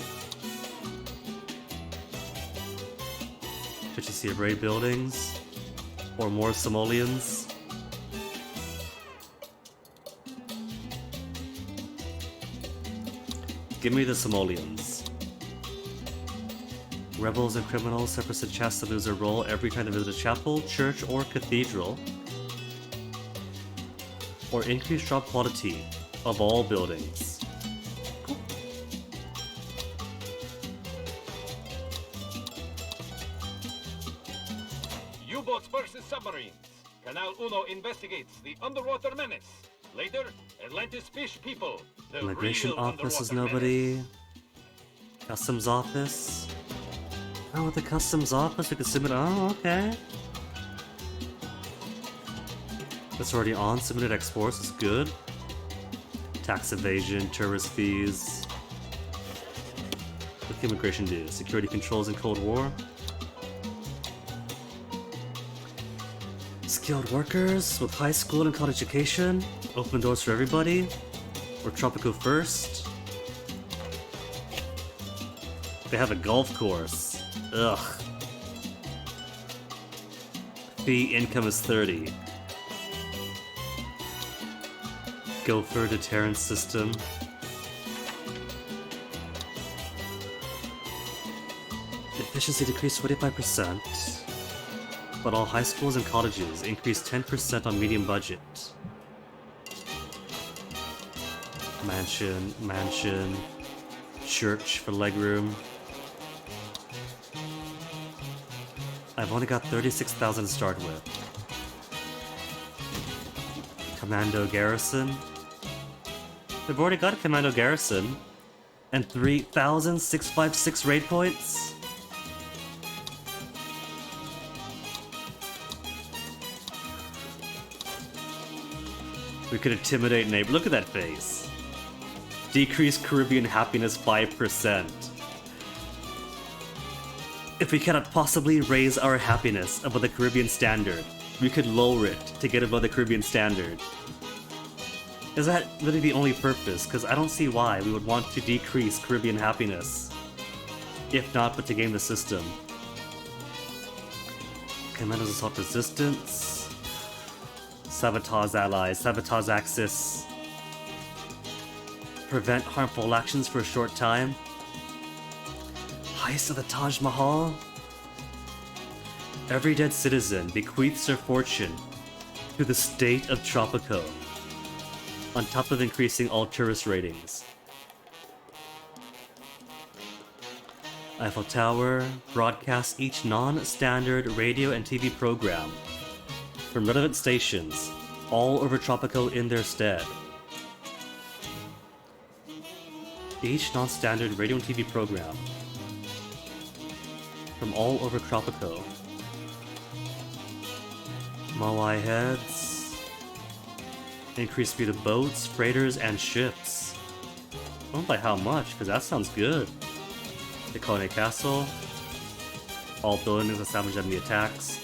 Efficiency of raid buildings. Or more simoleons. Give me the simoleons. Rebels and criminals suffer a chance to lose their role every time they visit a chapel, church, or cathedral. Or increase job quality of all buildings. U-boats versus submarines. Canal Uno investigates the underwater menace. Later, Atlantis fish people. The Immigration real office is underwater nobody. menace. Customs office. Oh, with the customs office, we can submit. Oh, okay. That's already on. Submitted exports is good. Tax evasion, tourist fees. What can immigration do? Security controls in Cold War. Skilled workers with high school and college education. Open doors for everybody. Or Tropico first. They have a golf course. Ugh. Fee income is 30. Gopher deterrence system. Efficiency decreased 25%. But all high schools and colleges increased 10% on medium budget. Mansion. Church for legroom. I've only got 36,000 to start with. Commando garrison. We've already got a commando garrison. And 3,656 raid points. We could intimidate neighbor. Look at that face. Decrease Caribbean happiness 5%. If we cannot possibly raise our happiness above the Caribbean standard, we could lower it to get above the Caribbean standard. Is that really the only purpose? Because I don't see why we would want to decrease Caribbean happiness. If not, but to game the system. Commandos assault resistance. Sabotage allies. Sabotage axis. Prevent harmful actions for a short time. Heist of the Taj Mahal. Every dead citizen bequeaths their fortune to the state of Tropico, on top of increasing all tourist ratings. Eiffel Tower broadcasts each non-standard radio and TV program from relevant stations all over Tropico in their stead. Each non-standard radio and TV program from all over Tropico. Moai heads. Increased speed of boats, freighters, and ships. I don't know by how much, because that sounds good. Ikone Castle. All buildings established enemy attacks.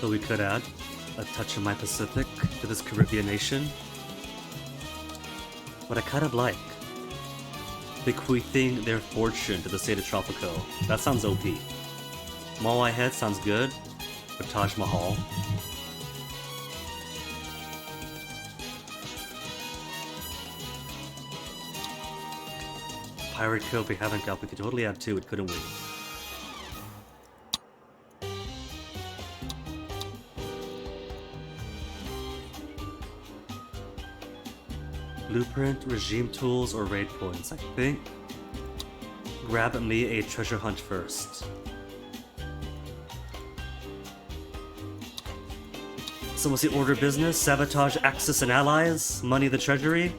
So we could add a touch of my Pacific to this Caribbean nation. What I kind of like. Bequeathing their fortune to the state of Tropico. That sounds OP. Moai Head sounds good. For Taj Mahal. Pirate Cove we haven't got. We could totally add 2, couldn't we? Blueprint, regime tools, or raid points. I think grab me a treasure hunt first. So what's the order of business? Sabotage Axis and allies, money the treasury,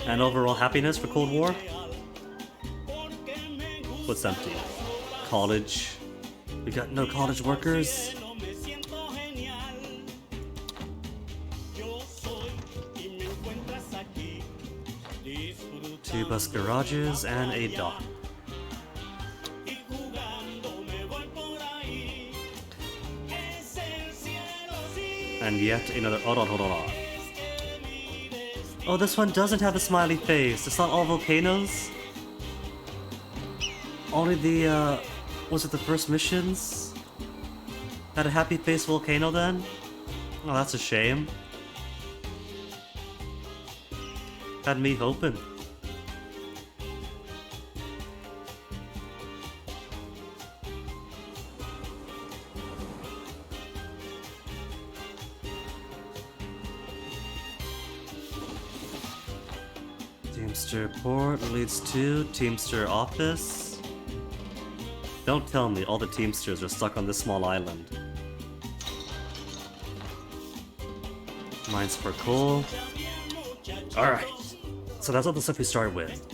and overall happiness for Cold War? What's empty? College. We got no college workers. 2 bus garages and a dock. And yet another. Hold on. Oh, this one doesn't have a smiley face. It's not all volcanoes. Only the was it the first missions had a happy face volcano then? Oh, that's a shame. Had me hoping. Teamster Port leads to Teamster Office. Don't tell me all the Teamsters are stuck on this small island. Mines for coal. Alright. So that's all the stuff we started with.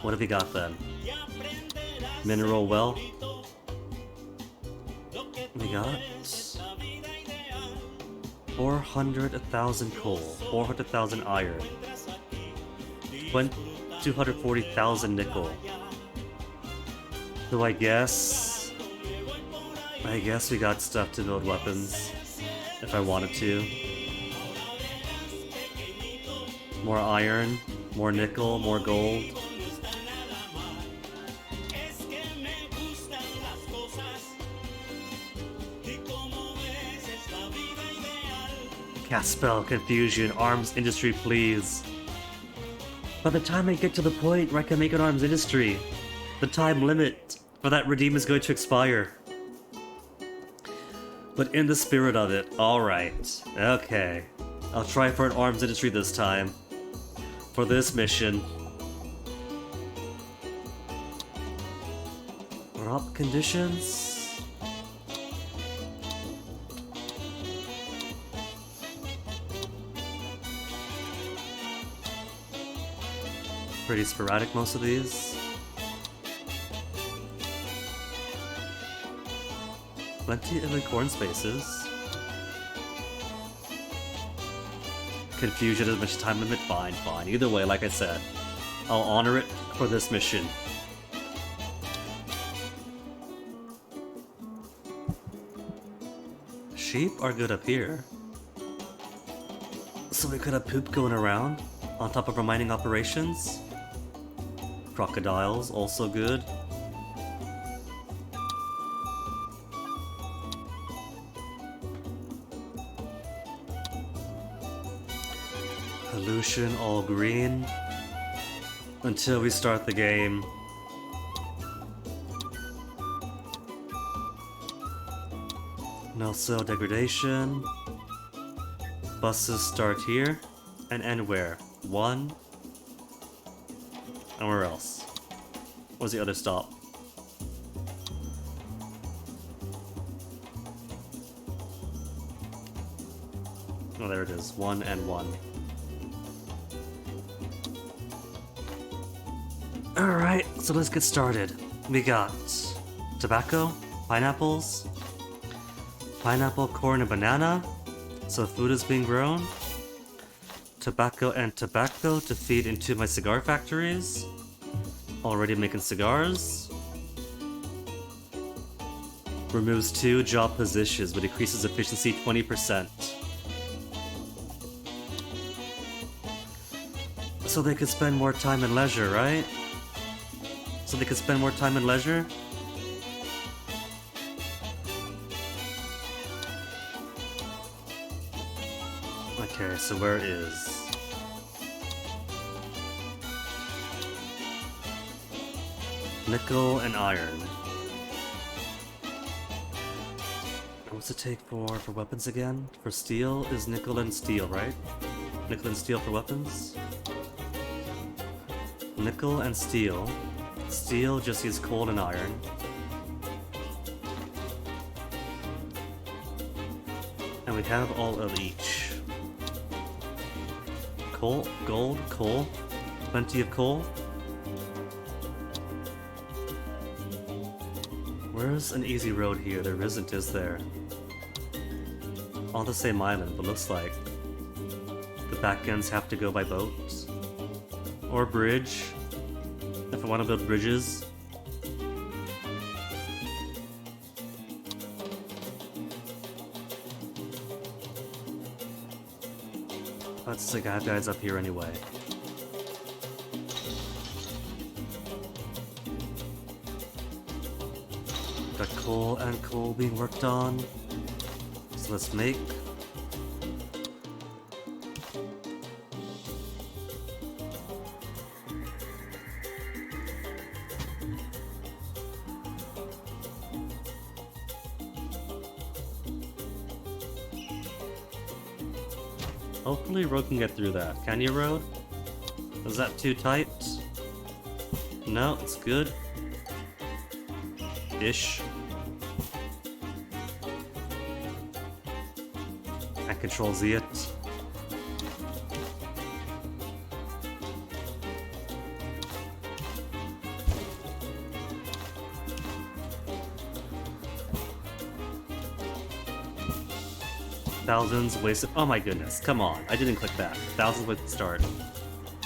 What have we got then? Mineral well. We got 400,000 coal, 400,000 iron, 240,000 nickel. So I guess we got stuff to build weapons if I wanted to. More iron, more nickel, more gold. Cast spell, confusion, arms industry, please. By the time I get to the point where I can make an arms industry, the time limit for that redeem is going to expire. But in the spirit of it, alright. Okay. I'll try for an arms industry this time. For this mission. Drop conditions. Pretty sporadic, most of these. Plenty of corn spaces. Confusion as much time limit, fine. Either way, like I said, I'll honor it for this mission. Sheep are good up here. So we could have poop going around on top of our mining operations. Crocodiles, also good. Pollution, all green. Until we start the game. No cell degradation. Buses start here and end where? 1. And where else? Where's the other stop? Oh, there it is. 1 and 1. Alright, so let's get started. We got tobacco, pineapples, pineapple, corn, and banana. So food is being grown. Tobacco and tobacco to feed into my cigar factories. Already making cigars. Removes 2 job positions but decreases efficiency 20%. So they could spend more time and leisure, right? So they could spend more time and leisure? Okay, so where is... nickel and iron. What's it take for weapons again? For steel is nickel and steel, right? Nickel and steel for weapons? Nickel and steel. Steel just uses coal and iron. And we have all of each. Coal, gold, coal. Plenty of coal. Where's an easy road here? There isn't, is there? On the same island, but looks like the back ends have to go by boat. Or bridge. If I want to build bridges. Let's like I have guys up here anyway. Got coal and coal being worked on. So let's make. Hopefully road can get through that. Can you, road? Is that too tight? No, it's good. Ish. I control Z it. Thousands wasted. Oh my goodness, come on. I didn't click that. Thousands wasted start.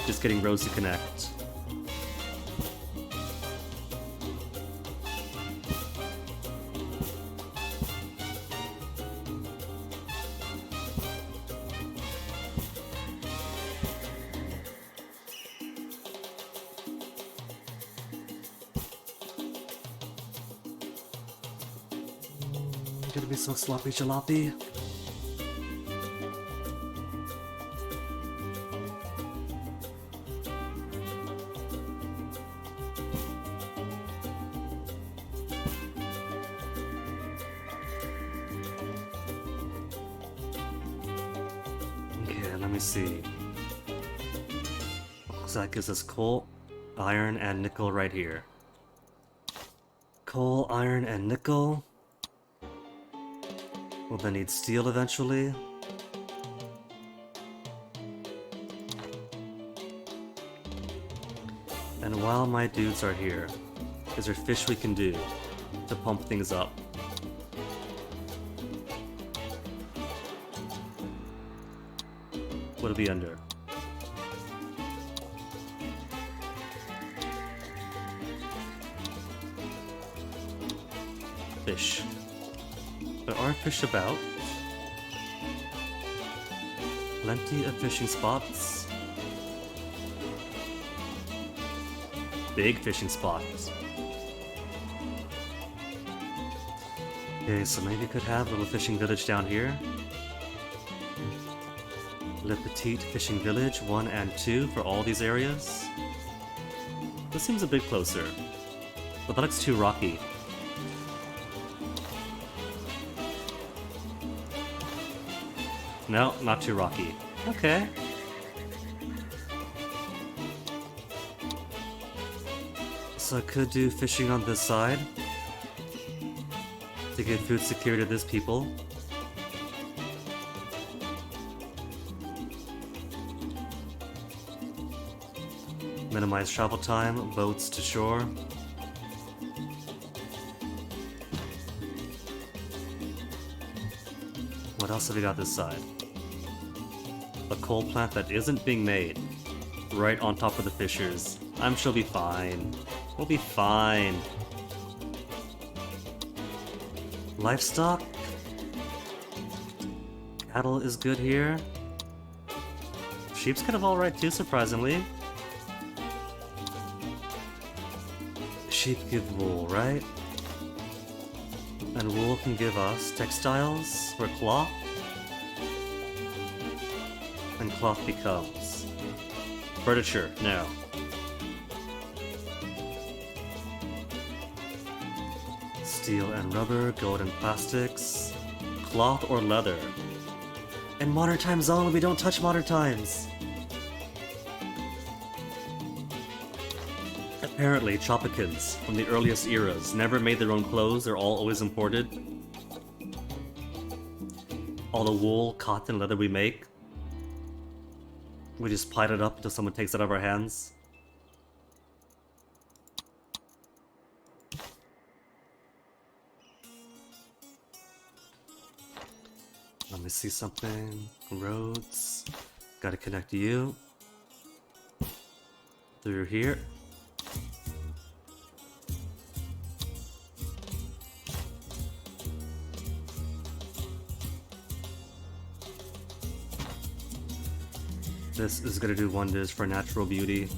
Just getting roads to connect. gonna be so sloppy jalopy. Okay, let me see. So that gives us coal, iron, and nickel right here. Coal, iron, and nickel. We'll then need steel eventually. And while my dudes are here, is there fish we can do to pump things up? What'll be under? Fish. There are fish about. Plenty of fishing spots. Big fishing spots. Okay, so maybe we could have a little fishing village down here. Le Petit Fishing Village 1 and 2 for all these areas. This seems a bit closer, but that looks too rocky. No, not too rocky. Okay. So I could do fishing on this side to give food security to these people. Minimize travel time, boats to shore. What else have we got this side? A coal plant that isn't being made. Right on top of the fishers. I'm sure we'll be fine. We'll be fine. Livestock? Cattle is good here. Sheep's kind of alright too, surprisingly. Sheep give wool, right? And wool can give us textiles for cloth. And cloth becomes furniture, no. Steel and rubber, gold and plastics, cloth or leather. In modern times only, we don't touch modern times. Apparently, Tropicans from the earliest eras never made their own clothes, they're all always imported. All the wool, cotton, leather we make, we just pile it up until someone takes it out of our hands. Let me see something. Roads. Gotta connect you. Through here. This is gonna do wonders for natural beauty.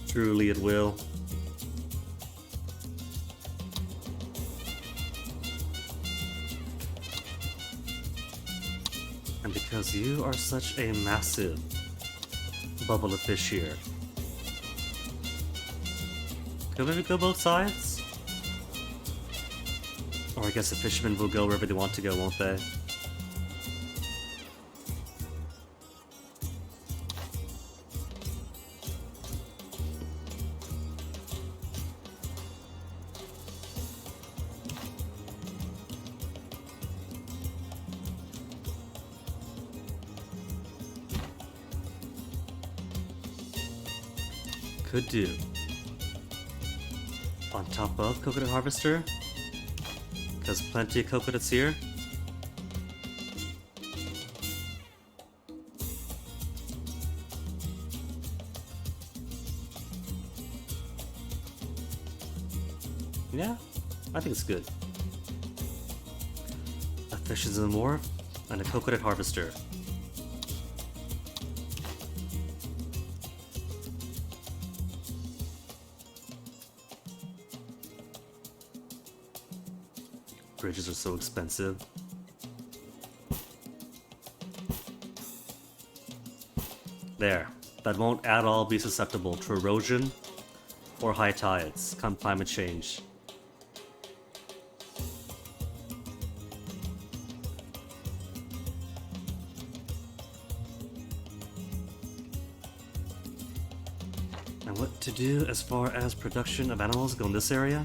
Truly it will. And because you are such a massive bubble of fish here. Could maybe go both sides? Or I guess the fishermen will go wherever they want to go, won't they? Could do. On top of coconut harvester, because plenty of coconuts here. Yeah, I think it's good. A fish is in the wharf and a coconut harvester. Bridges are so expensive. There. That won't at all be susceptible to erosion or high tides come climate change. And what to do as far as production of animals go in this area?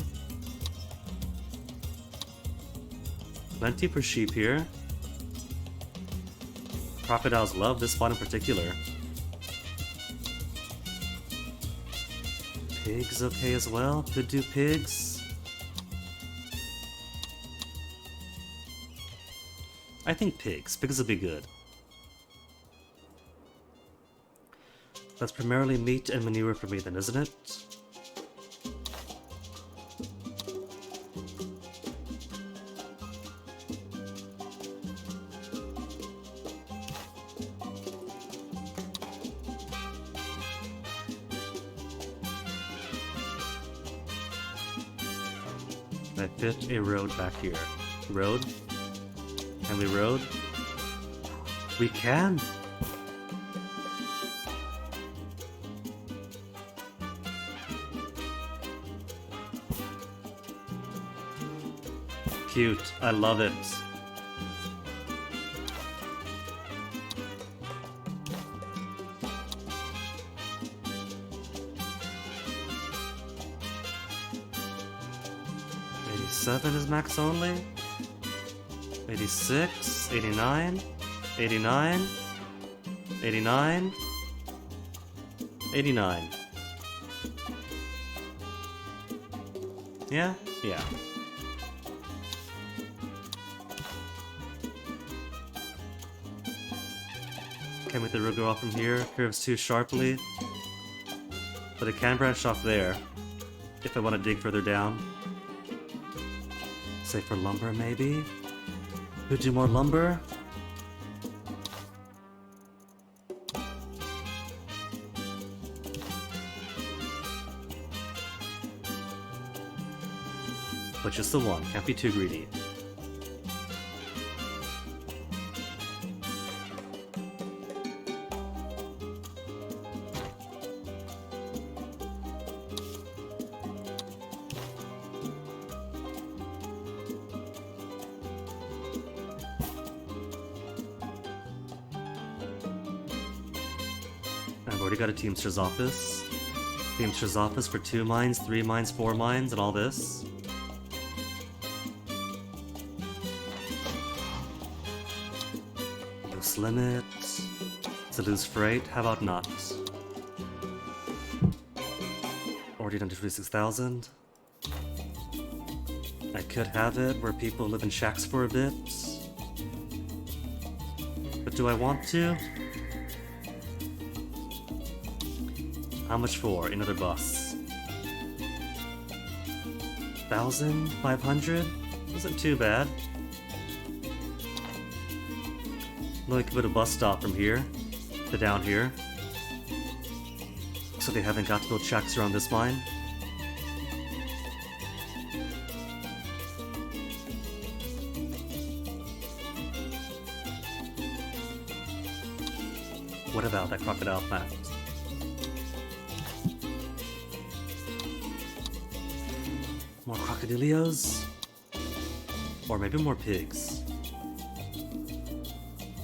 Plenty for sheep here. Crocodiles love this spot in particular. Pigs okay as well. Could do pigs. I think pigs. Pigs will be good. That's primarily meat and manure for me then, isn't it? I fit a road back here. Road? Can we road? We can! Cute. I love it. '87 is max only. 86, 89, 89, 89, 89. Yeah? Yeah. Can't make the road go off from here. Curves too sharply. But it can branch off there. If I want to dig further down. Say for lumber, maybe? Could do more lumber? But just the one. Can't be too greedy. I've already got a Teamster's office. Teamster's office for 2 mines, 3 mines, 4 mines, and all this. Loose limit. To lose freight, how about not? Already done to 26,000. I could have it where people live in shacks for a bit. But do I want to? How much for another bus? 1,500? Isn't too bad. Though I could put a bus stop from here to down here. So they haven't got to build shacks around this mine. What about that crocodile plant? More crocodilios? Or maybe more pigs.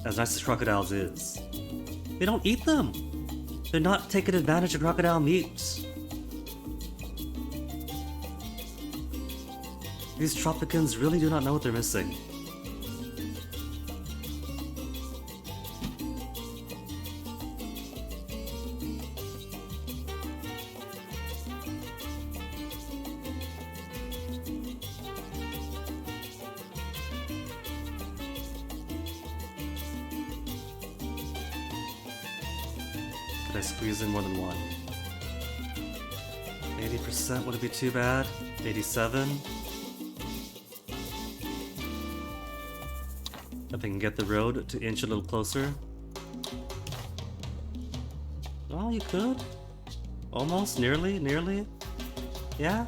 As nice as crocodiles is, they don't eat them! They're not taking advantage of crocodile meat. These Tropicans really do not know what they're missing. Could I squeeze in more than one? 80% wouldn't be too bad. 87. If I can get the road to inch a little closer. Oh, you could. Almost, nearly. Yeah?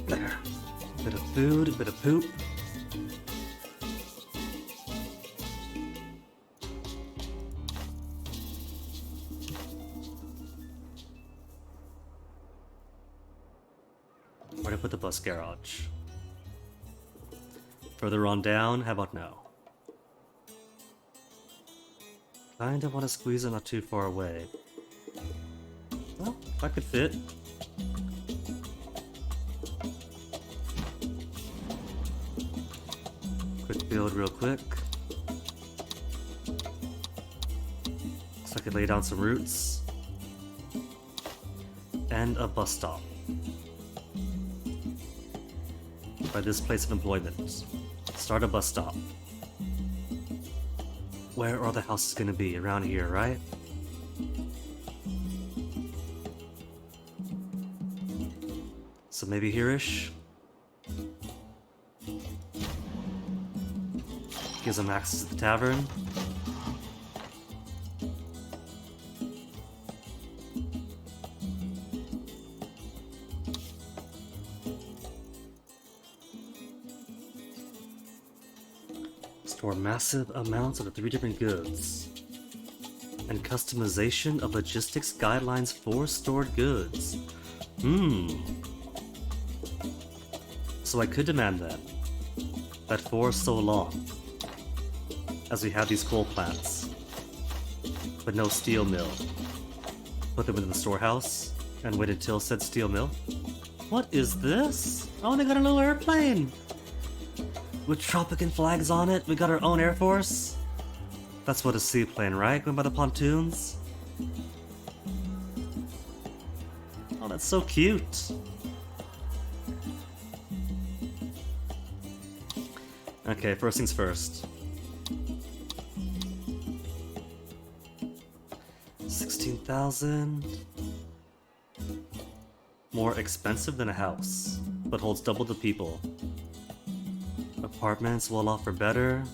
There. Bit of food, a bit of poop. Where to put the bus garage? Further on down, how about now? Kinda wanna squeeze it not too far away. Well, I could fit. Quick build real quick. So I could lay down some roots. And a bus stop. By this place of employment. Start a bus stop. Where are the houses gonna be? Around here, right? So maybe here-ish? Gives them access to the tavern. Store massive amounts of the 3 different goods. And customization of logistics guidelines for stored goods. So I could demand then that for so long as we have these coal plants, but no steel mill, put them in the storehouse and wait until said steel mill. What is this? Oh, they got a little airplane with Tropican flags on it. We got our own Air Force. That's what a seaplane, right? Going by the pontoons. Oh, that's so cute. Okay, first things first. 16,000. More expensive than a house, but holds double the people. Apartments will offer better.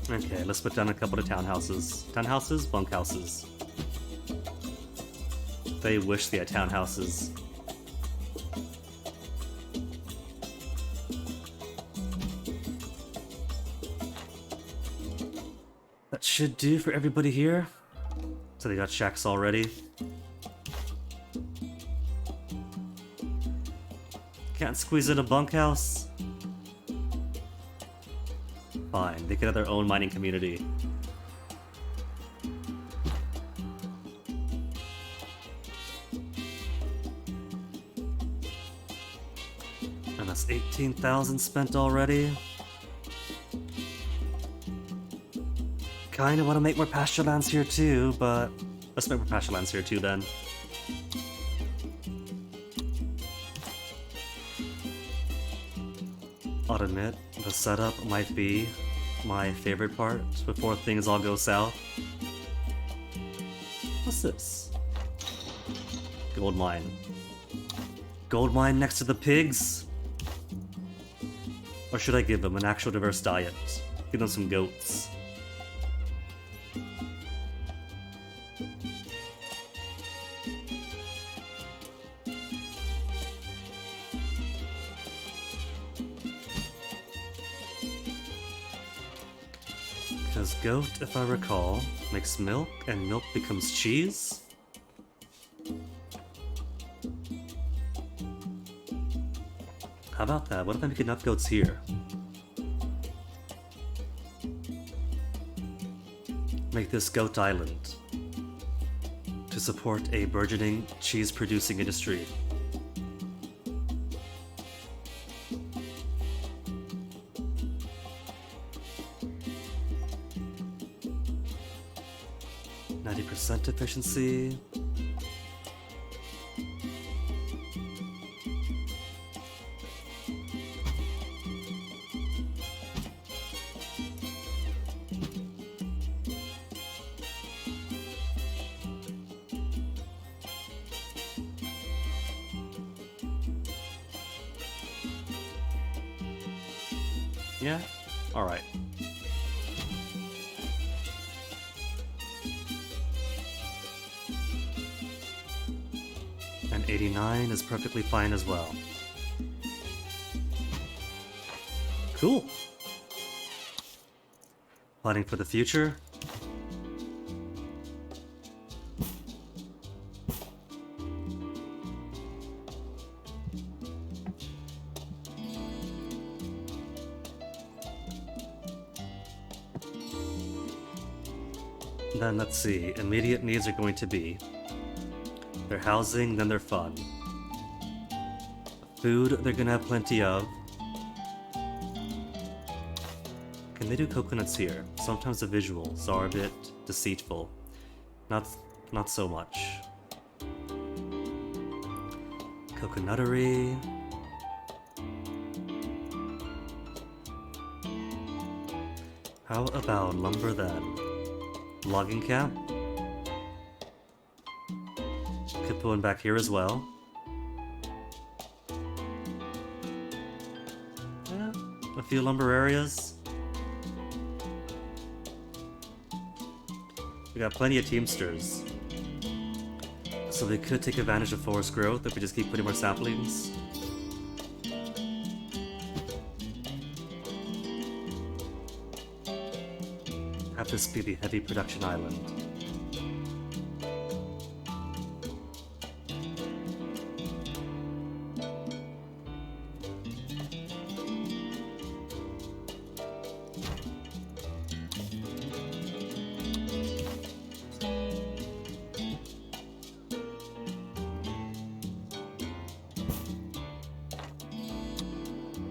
Okay, let's put down a couple of townhouses. Townhouses? Bunkhouses. They wish they had townhouses. That should do for everybody here. So they got shacks already. Can't squeeze in a bunkhouse? Fine, they could have their own mining community. And that's 18,000 spent already. Kinda wanna make more pasture lands here too, but let's make more pasture lands here too then. I'll admit, the setup might be my favorite part before things all go south. What's this? Gold mine. Gold mine next to the pigs? Or should I give them an actual diverse diet? Give them some goats. Because goat, if I recall, makes milk, and milk becomes cheese? How about that? What if I make enough goats here? Make this goat island to support a burgeoning cheese-producing industry. % efficiency. Yeah? Alright. And 89 is perfectly fine as well. Cool. Planning for the future. Then let's see, immediate needs are going to be their housing, then their fun. Food, they're gonna have plenty of. Can they do coconuts here? Sometimes the visuals are a bit deceitful. Not so much. Coconuttery. How about lumber then? Logging camp? Could put one back here as well. Yeah, a few lumber areas. We got plenty of teamsters. So we could take advantage of forest growth if we just keep putting more saplings. Have this be the heavy production island.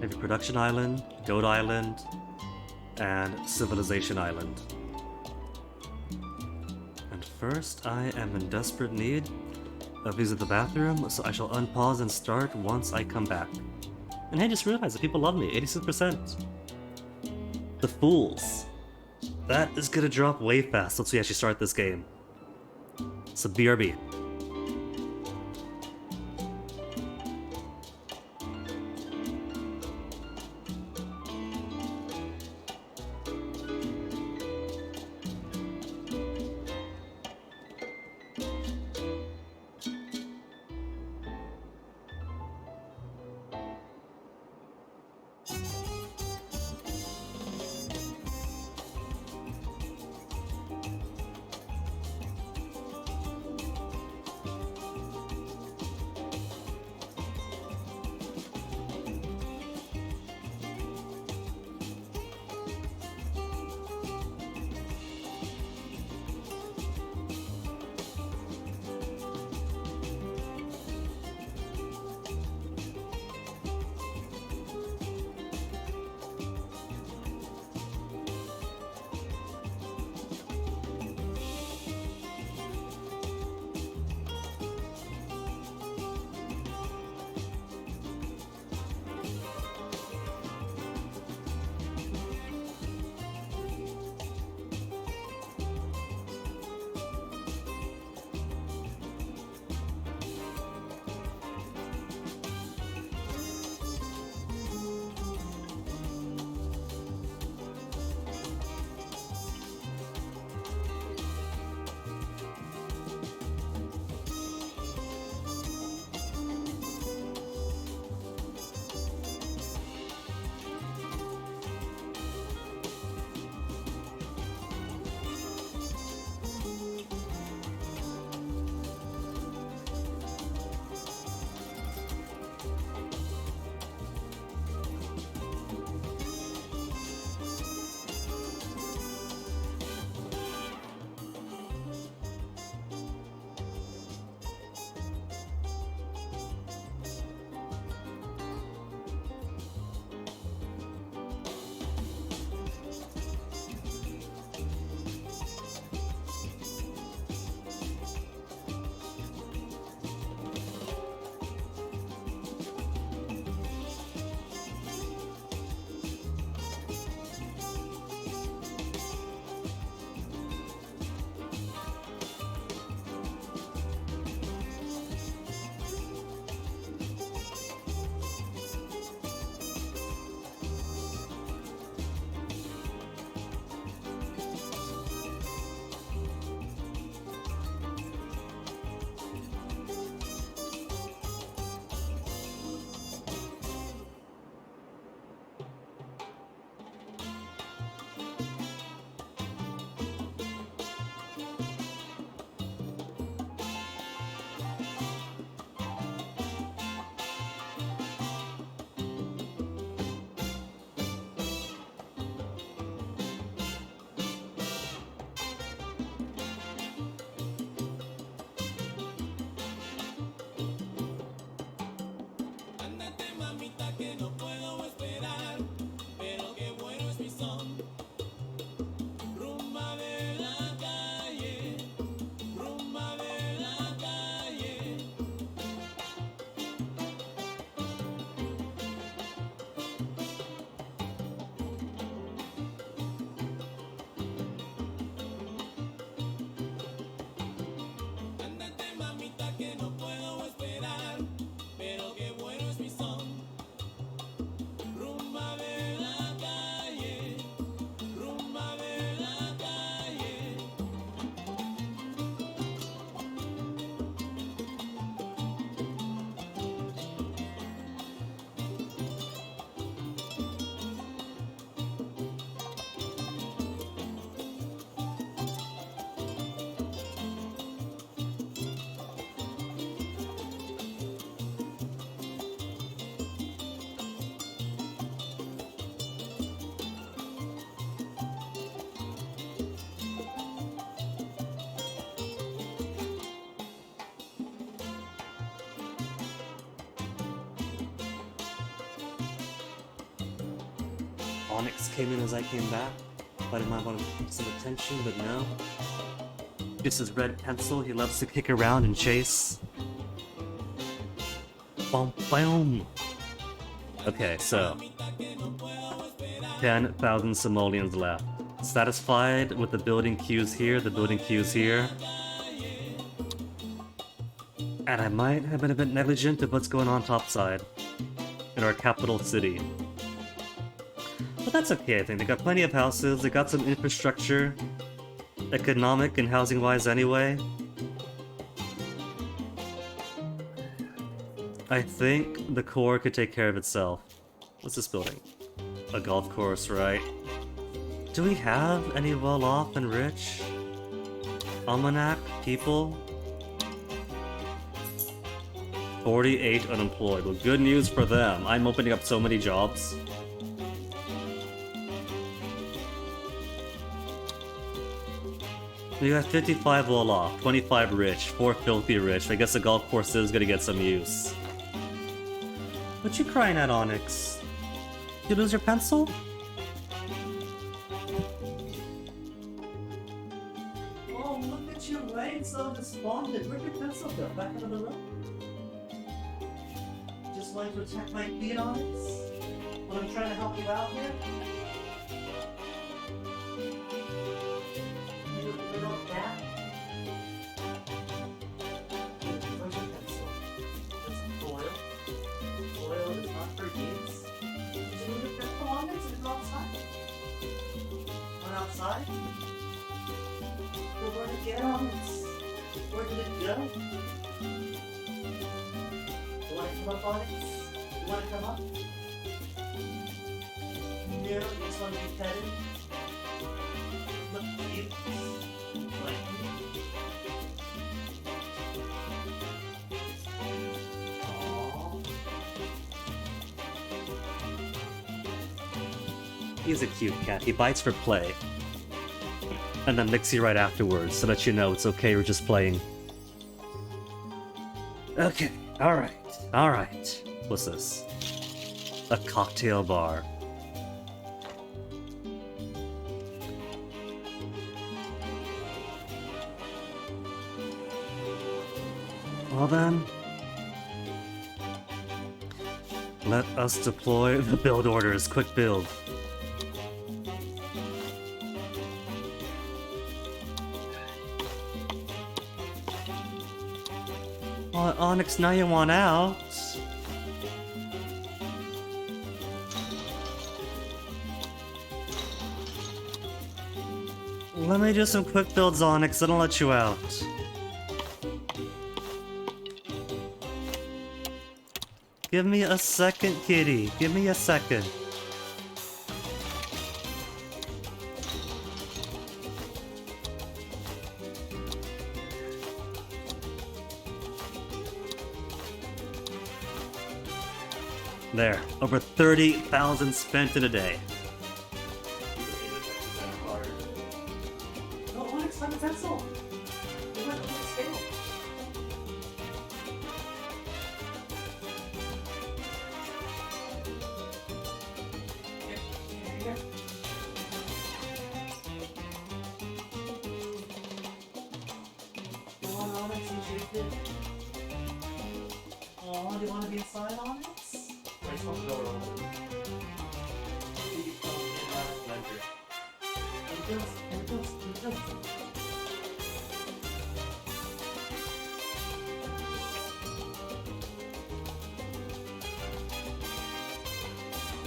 Heavy production island, goat island, and civilization island. And first, I am in desperate need of using the bathroom, so I shall unpause and start once I come back. And hey, just realized that people love me, 86%. The fools. That is gonna drop way fast once we actually start this game. So BRB. puedo esperar, pero qué bueno es mi son. Rumba de la calle, rumba de la calle. Ándate mamita que no puedo esperar, pero qué bueno es mi son. Rumba de la calle, rumba de la calle. Onyx came in as I came back. Thought he might want to get some attention, but no. Just his red pencil, he loves to kick around and chase. Boom, boom. Okay, so 10,000 simoleons left. Satisfied with the building queues here, the building queues here. And I might have been a bit negligent of what's going on topside in our capital city. But that's okay, I think. They got plenty of houses, they got some infrastructure, economic and housing wise anyway. I think the core could take care of itself. What's this building? A golf course, right? Do we have any well-off and rich almanac people? 48 unemployed. Well, good news for them. I'm opening up so many jobs. We got 55 well-off, 25 rich, 4 filthy rich. I guess the golf course is gonna get some use. What you crying at, Onyx? You lose your pencil? Oh, look at you laying so despondent. Where'd your pencil go? Back into the room? Just wanting to attack my feet, Onyx? When I'm trying to help you out here? You little cat? Where's your pencil? It's foil. Foil is not for kids. Did you leave your pencil on it? Did it go outside? Went outside? Where did it get on it? Where did it go? You want to come up on it? You want to come up? No, you just want to be petted? Look cute. Like Aww. He's a cute cat. He bites for play. And then licks you right afterwards so that you know it's okay, we're just playing. Okay, alright, alright. What's this? A cocktail bar. Well then, let us deploy the build orders. Quick build. Oh, Onyx, now you want out? Let me do some quick builds, Onyx, then I'll let you out. Give me a second, kitty. Give me a second. There, over 30,000 spent in a day. No, Onyx, find a pencil. You might have to scale. here. You want Onyx and Jacob? Oh, do you want to be inside Onyx? Or I just want the door open? Maybe come in out of pleasure. Here it goes.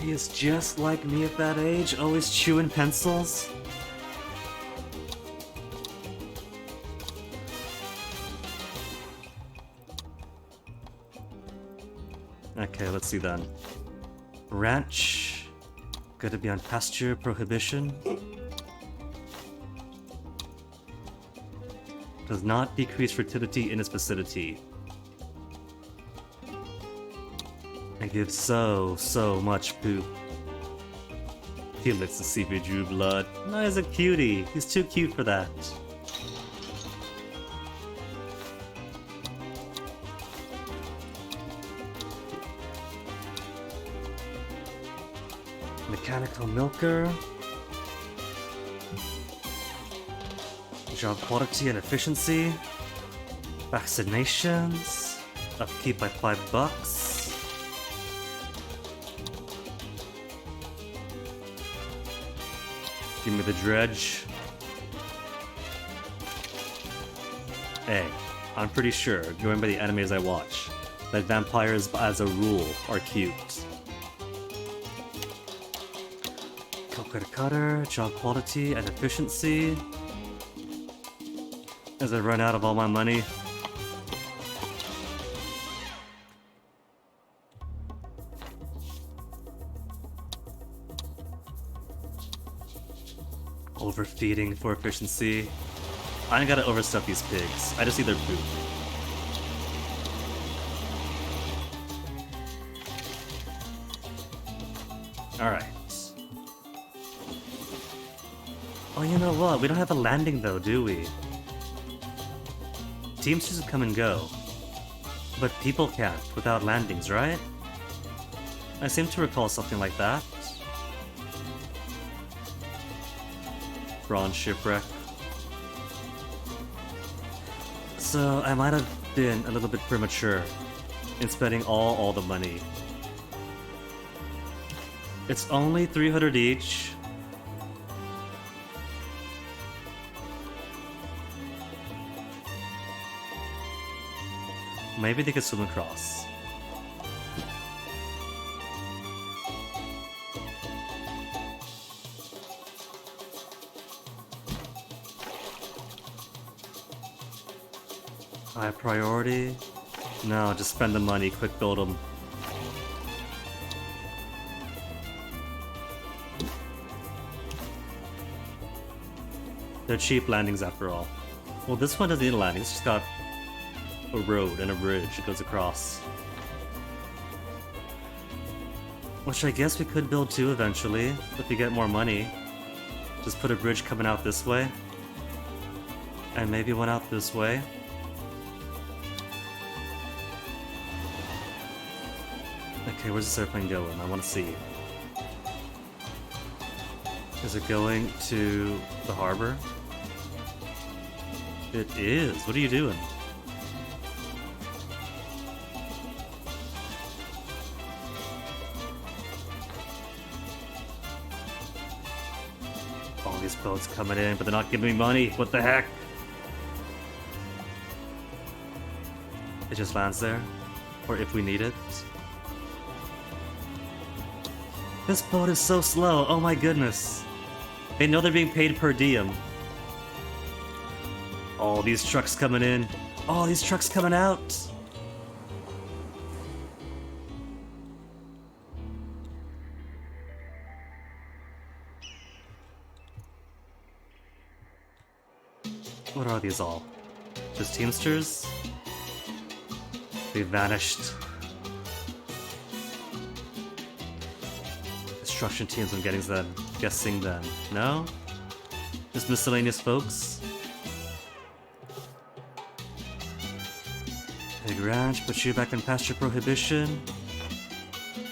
He is just like me at that age, always chewing pencils. Okay, let's see then. Ranch. Gonna be on pasture prohibition. Does not decrease fertility in its vicinity. And gives so much poop. He licks to see if he drew blood. No, he's a cutie. He's too cute for that. Mechanical milker. Job quality and efficiency. Vaccinations. Upkeep by $5. Give me the dredge. Hey, I'm pretty sure, going by the animes I watch, that vampires as a rule are cute. Coconut cutter, job quality and efficiency. As I run out of all my money. Overfeeding for efficiency. I ain't gotta overstuff these pigs. I just need their poop. Alright. Oh, you know what? We don't have a landing though, do we? Teams just come and go. But people can't without landings, right? I seem to recall something like that. Bronze shipwreck. So I might have been a little bit premature in spending all the money. It's only 300 each. Maybe they could swim across. High priority? No, just spend the money, quick build them. They're cheap landings after all. Well, this one doesn't need a landing, it's just got a road and a bridge it goes across. Which I guess we could build too eventually, if we get more money. Just put a bridge coming out this way. And maybe one out this way. Okay, where's this airplane going? I want to see. Is it going to the harbor? It is. What are you doing? All these boats coming in, but they're not giving me money. What the heck? It just lands there. Or if we need it. This boat is so slow. Oh my goodness. They know they're being paid per diem. All these trucks coming in. All these trucks coming out. What are these all? Just Teamsters? They vanished. Construction teams, I'm guessing then. No? Just miscellaneous folks? Big ranch, put you back in pasture prohibition.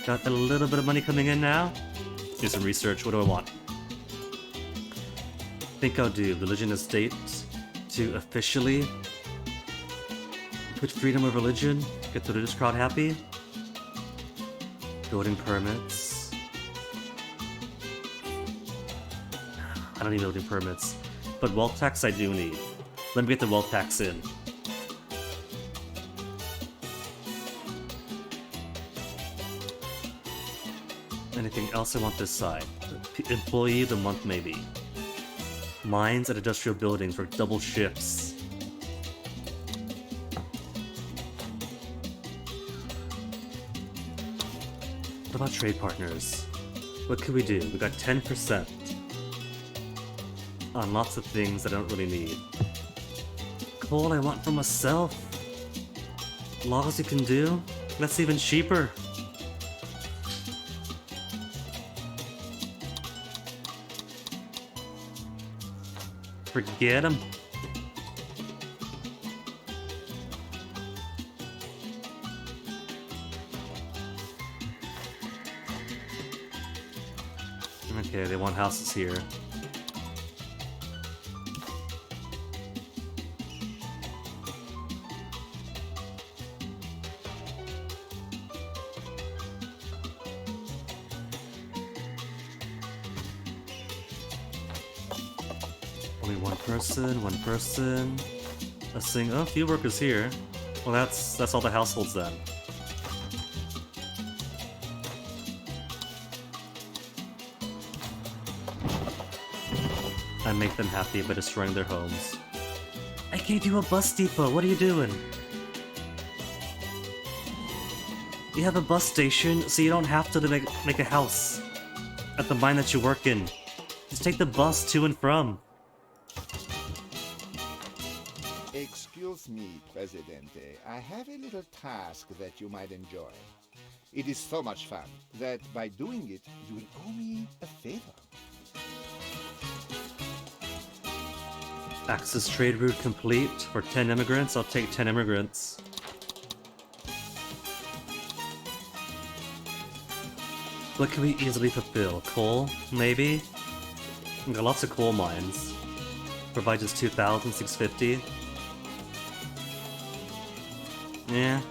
Got a little bit of money coming in now. Do some research. What do I want? Think I'll do religion and state to officially put freedom of religion, get the religious crowd happy. Building permits. I don't need building permits, but wealth tax I do need. Let me get the wealth tax in. Anything else I want this side? Employee of the month maybe. Mines and industrial buildings work double shifts. What about trade partners? What could we do? We got 10% on lots of things I don't really need. Coal I want for myself. Logs you can do? That's even cheaper. Forget him. Okay, they want houses here. Only one person. Let's sing. Oh, a few workers here. Well, that's all the households then. I make them happy by destroying their homes. I gave you a bus depot. What are you doing? You have a bus station, so you don't have to make a house at the mine that you work in. Just take the bus to and from. Excuse me, Presidente. I have a little task that you might enjoy. It is so much fun that by doing it, you will owe me a favor. Access trade route complete. For 10 immigrants, I'll take 10 immigrants. What can we easily fulfill? Coal? Maybe? We got lots of coal mines. Provide just 2,650. Yeah.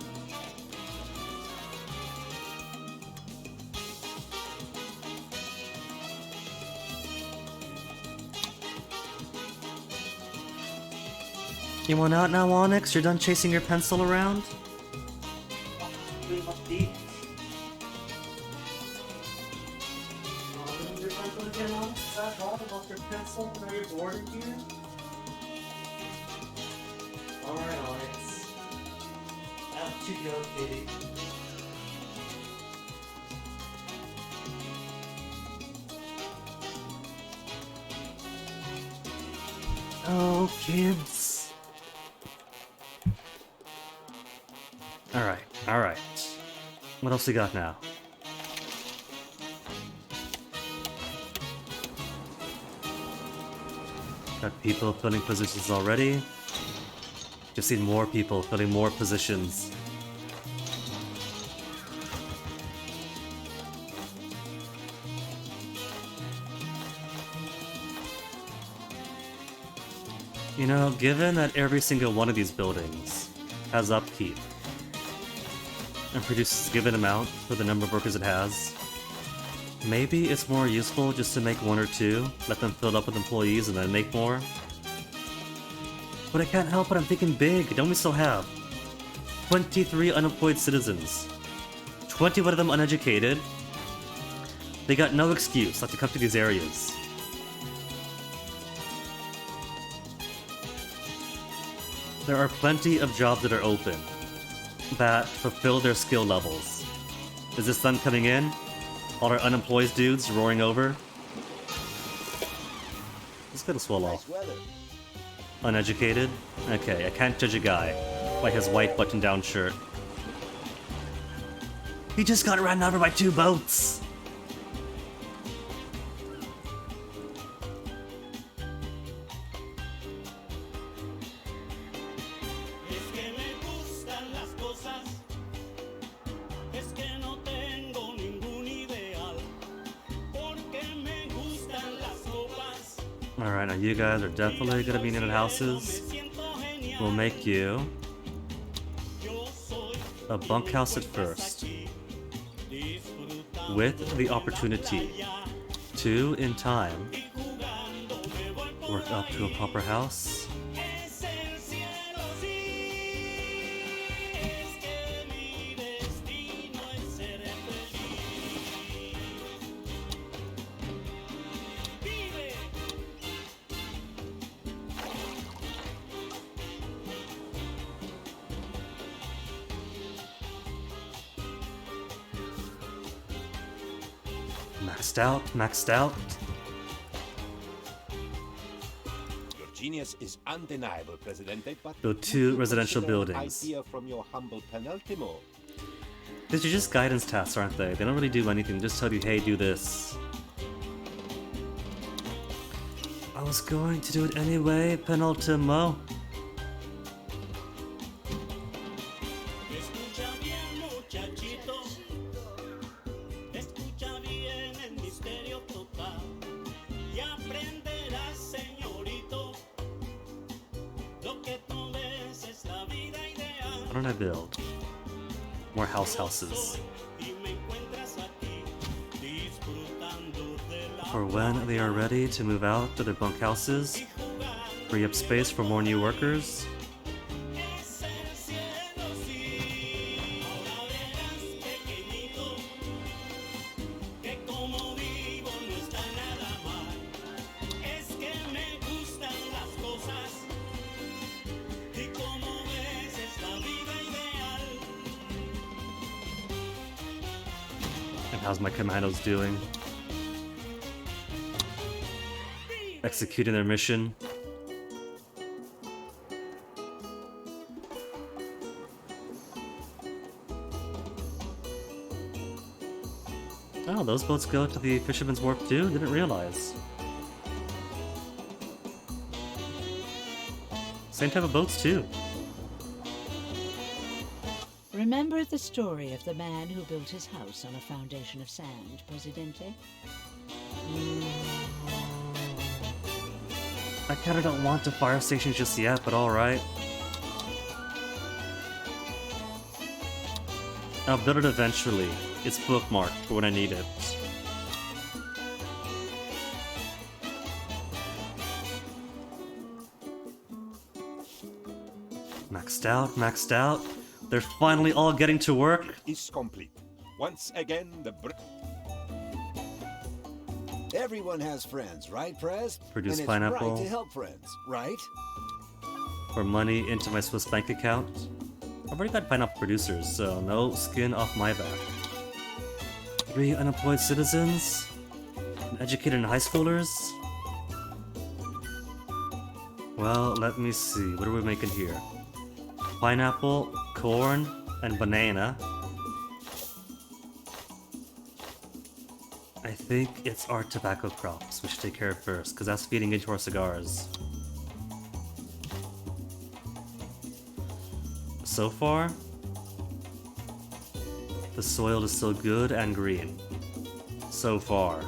You want out now, Onyx? You're done chasing your pencil around? Alright, Onyx. Out you go, kitty. Oh, kids. Alright. What else we got now? Got people filling positions already. Just need more people filling more positions. You know, given that every single one of these buildings has upkeep and produces a given amount for the number of workers it has, maybe it's more useful just to make one or two, let them fill up with employees and then make more. But I can't help it, I'm thinking big. Don't we still have 23 unemployed citizens? 21 of them uneducated. They got no excuse not to come to these areas. There are plenty of jobs that are open that fulfill their skill levels. Is this sun coming in? All our unemployed dudes roaring over? Let's get a swell off. Uneducated? Okay, I can't judge a guy by his white button-down shirt. He just got ran over by 2 boats! Alright, now you guys are definitely gonna be needed houses. We'll make you a bunkhouse at first, with the opportunity to, in time, work up to a proper house. Maxed out, maxed out. Your genius is undeniable, Presidente, but Build would 2 you residential consider an buildings. idea from your humble penultimo? These are just guidance tasks, aren't they? They don't really do anything, they just tell you, hey, do this. I was going to do it anyway, penultimo. Escucha bien, muchachito. Escucha bien el misterio total. Y aprenderás, señorito. Lo que tú ves es la vida ideal. Why don't I build more houses? Y me encuentras aquí, disfrutando de la For when they are ready to move out to their bunkhouses, free up space for more new workers. es el cielo, sí. Ahora verás, pequeñito, que como vivo no está nada mal. Es que me gustan las cosas y como ves es la vida ideal. And how's my commandos doing? Executing their mission. Oh, those boats go to the Fisherman's Wharf too? Didn't realize. Same type of boats too. Remember the story of the man who built his house on a foundation of sand, Presidente? I kinda don't want a fire station just yet, but alright. I'll build it eventually. It's bookmarked for when I need it. Maxed out, maxed out. They're finally all getting to work. Is complete. Once again, the Everyone has friends, right, Prez? Produce and it's pineapple. right to help friends, right? Pour money into my Swiss bank account. I've already got pineapple producers, so no skin off my back. 3 unemployed citizens? And educated high schoolers? Well, let me see. What are we making here? Pineapple, corn, and banana. I think it's our tobacco crops we should take care of first, because that's feeding into our cigars. So far, the soil is still good and green. So far.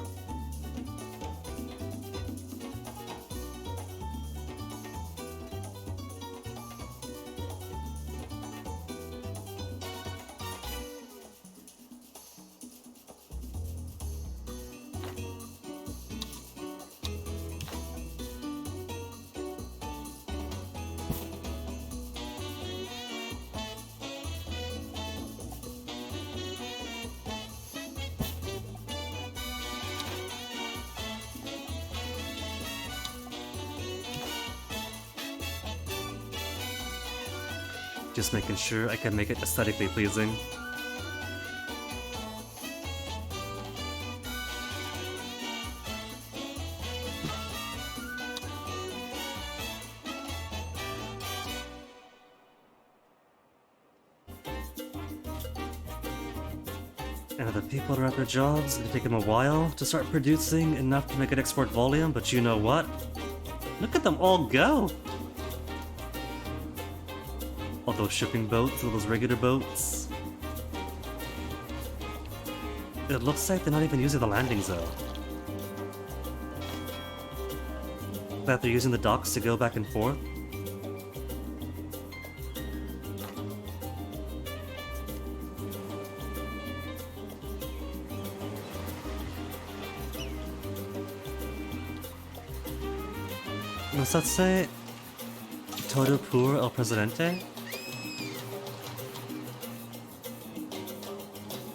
Just making sure I can make it aesthetically pleasing. And the people are at their jobs. It'll take them a while to start producing enough to make an export volume, but you know what? Look at them all go! All those shipping boats, all those regular boats. It looks like they're not even using the landing zone. that they're using the docks to go back and forth. Does that say Todo por el Presidente?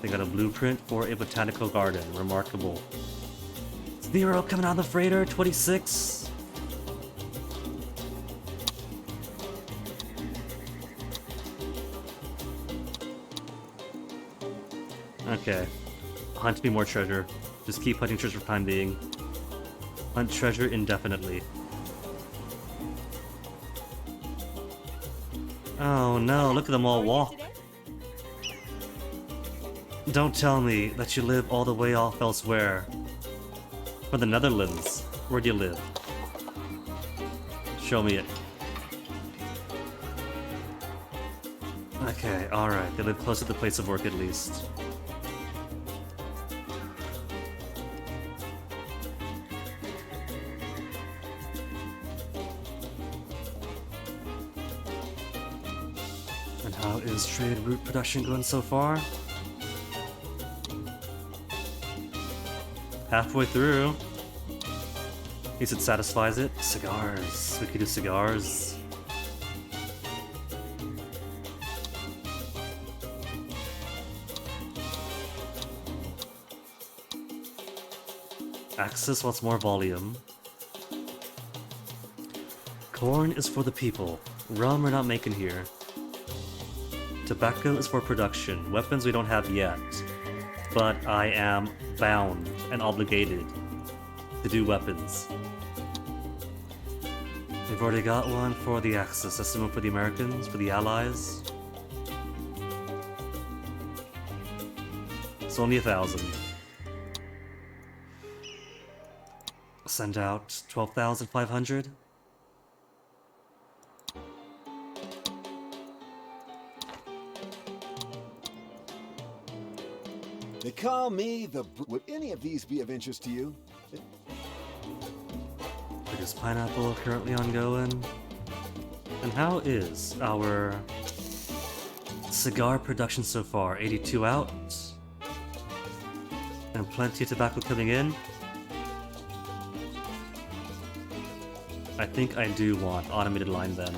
They got a blueprint for a botanical garden. Remarkable. Zero coming out of the freighter, 26. Okay. Hunt me more treasure. Just keep hunting treasure for the time being. Hunt treasure indefinitely. Oh no, look at them all walk. Don't tell me that you live all the way off elsewhere. From the Netherlands. Where do you live? Show me it. Okay, alright. They live close to the place of work at least. And how is trade route production going so far? Halfway through. At least it satisfies it. Cigars. We could do cigars. Axis wants more volume. Corn is for the people. Rum we're not making here. Tobacco is for production. Weapons we don't have yet. But I am bound and obligated to do weapons. We've already got one for the Axis. That's the one for the Americans, for the Allies. It's only 1,000. Send out 12,500. They call me the... Would any of these be of interest to you? Is pineapple currently ongoing? And how is our cigar production so far? 82 out? And plenty of tobacco coming in? I think I do want automated line then.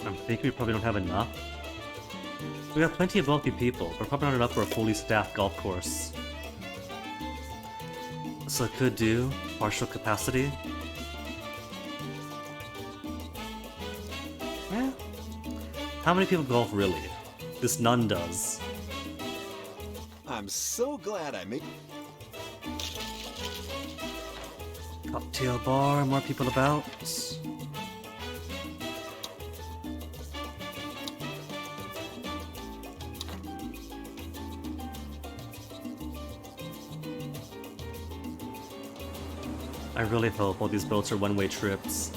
I think we probably don't have enough. We have plenty of wealthy people, but probably not enough for a fully staffed golf course. So I could do partial capacity. Yeah. How many people golf really? This none does. I'm so glad I made... Cocktail bar, more people about. I really hope all these boats are one-way trips,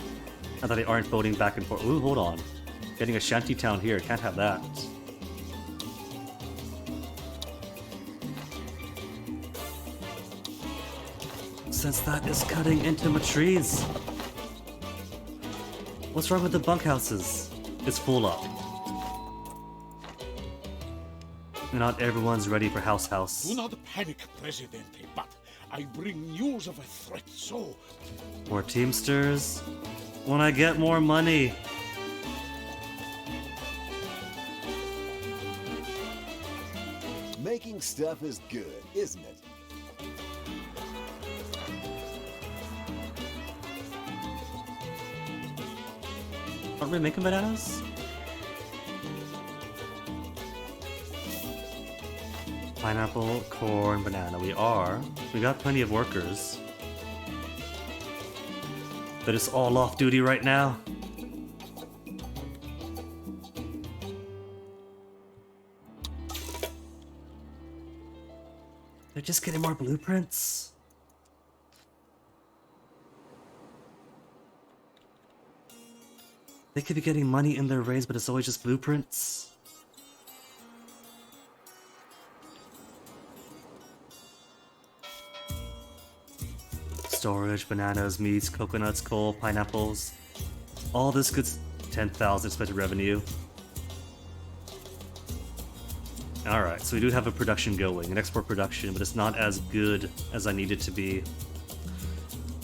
and that they aren't boating back and forth. Ooh, hold on. Getting a shanty town here, can't have that. Since that is cutting into my trees. What's wrong with the bunkhouses? It's full up. Not everyone's ready for house. Do not panic, Presidente, but I bring news of a threat, so... More Teamsters? When I get more money. Making stuff is good, isn't it? Aren't we making bananas? Pineapple, corn, banana. We are. We got plenty of workers. But it's all off duty right now. They're just getting more blueprints. They could be getting money in their raids, but it's always just blueprints. Storage, bananas, meats, coconuts, coal, pineapples. All this goods, 10,000 expected revenue. Alright, so we do have a production going, an export production, but it's not as good as I need it to be.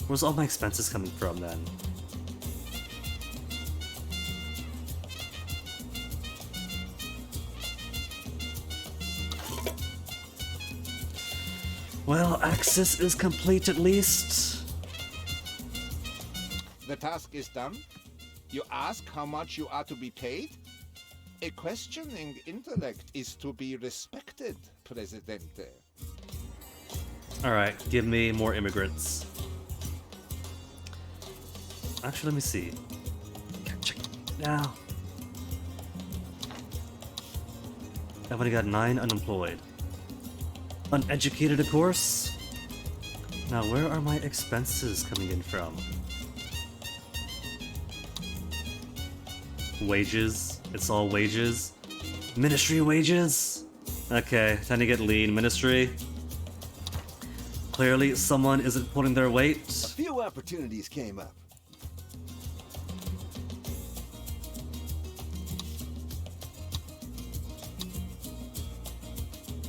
Where's all my expenses coming from then? Well, access is complete at least. The task is done. You ask how much you are to be paid? A questioning intellect is to be respected, Presidente. Alright, give me more immigrants. Actually, let me see. Check now. I've only got 9 unemployed. Uneducated, of course. Now, where are my expenses coming in from? Wages. It's all wages. Ministry wages. Okay, time to get lean. Ministry. Clearly, someone isn't pulling their weight. A few opportunities came up.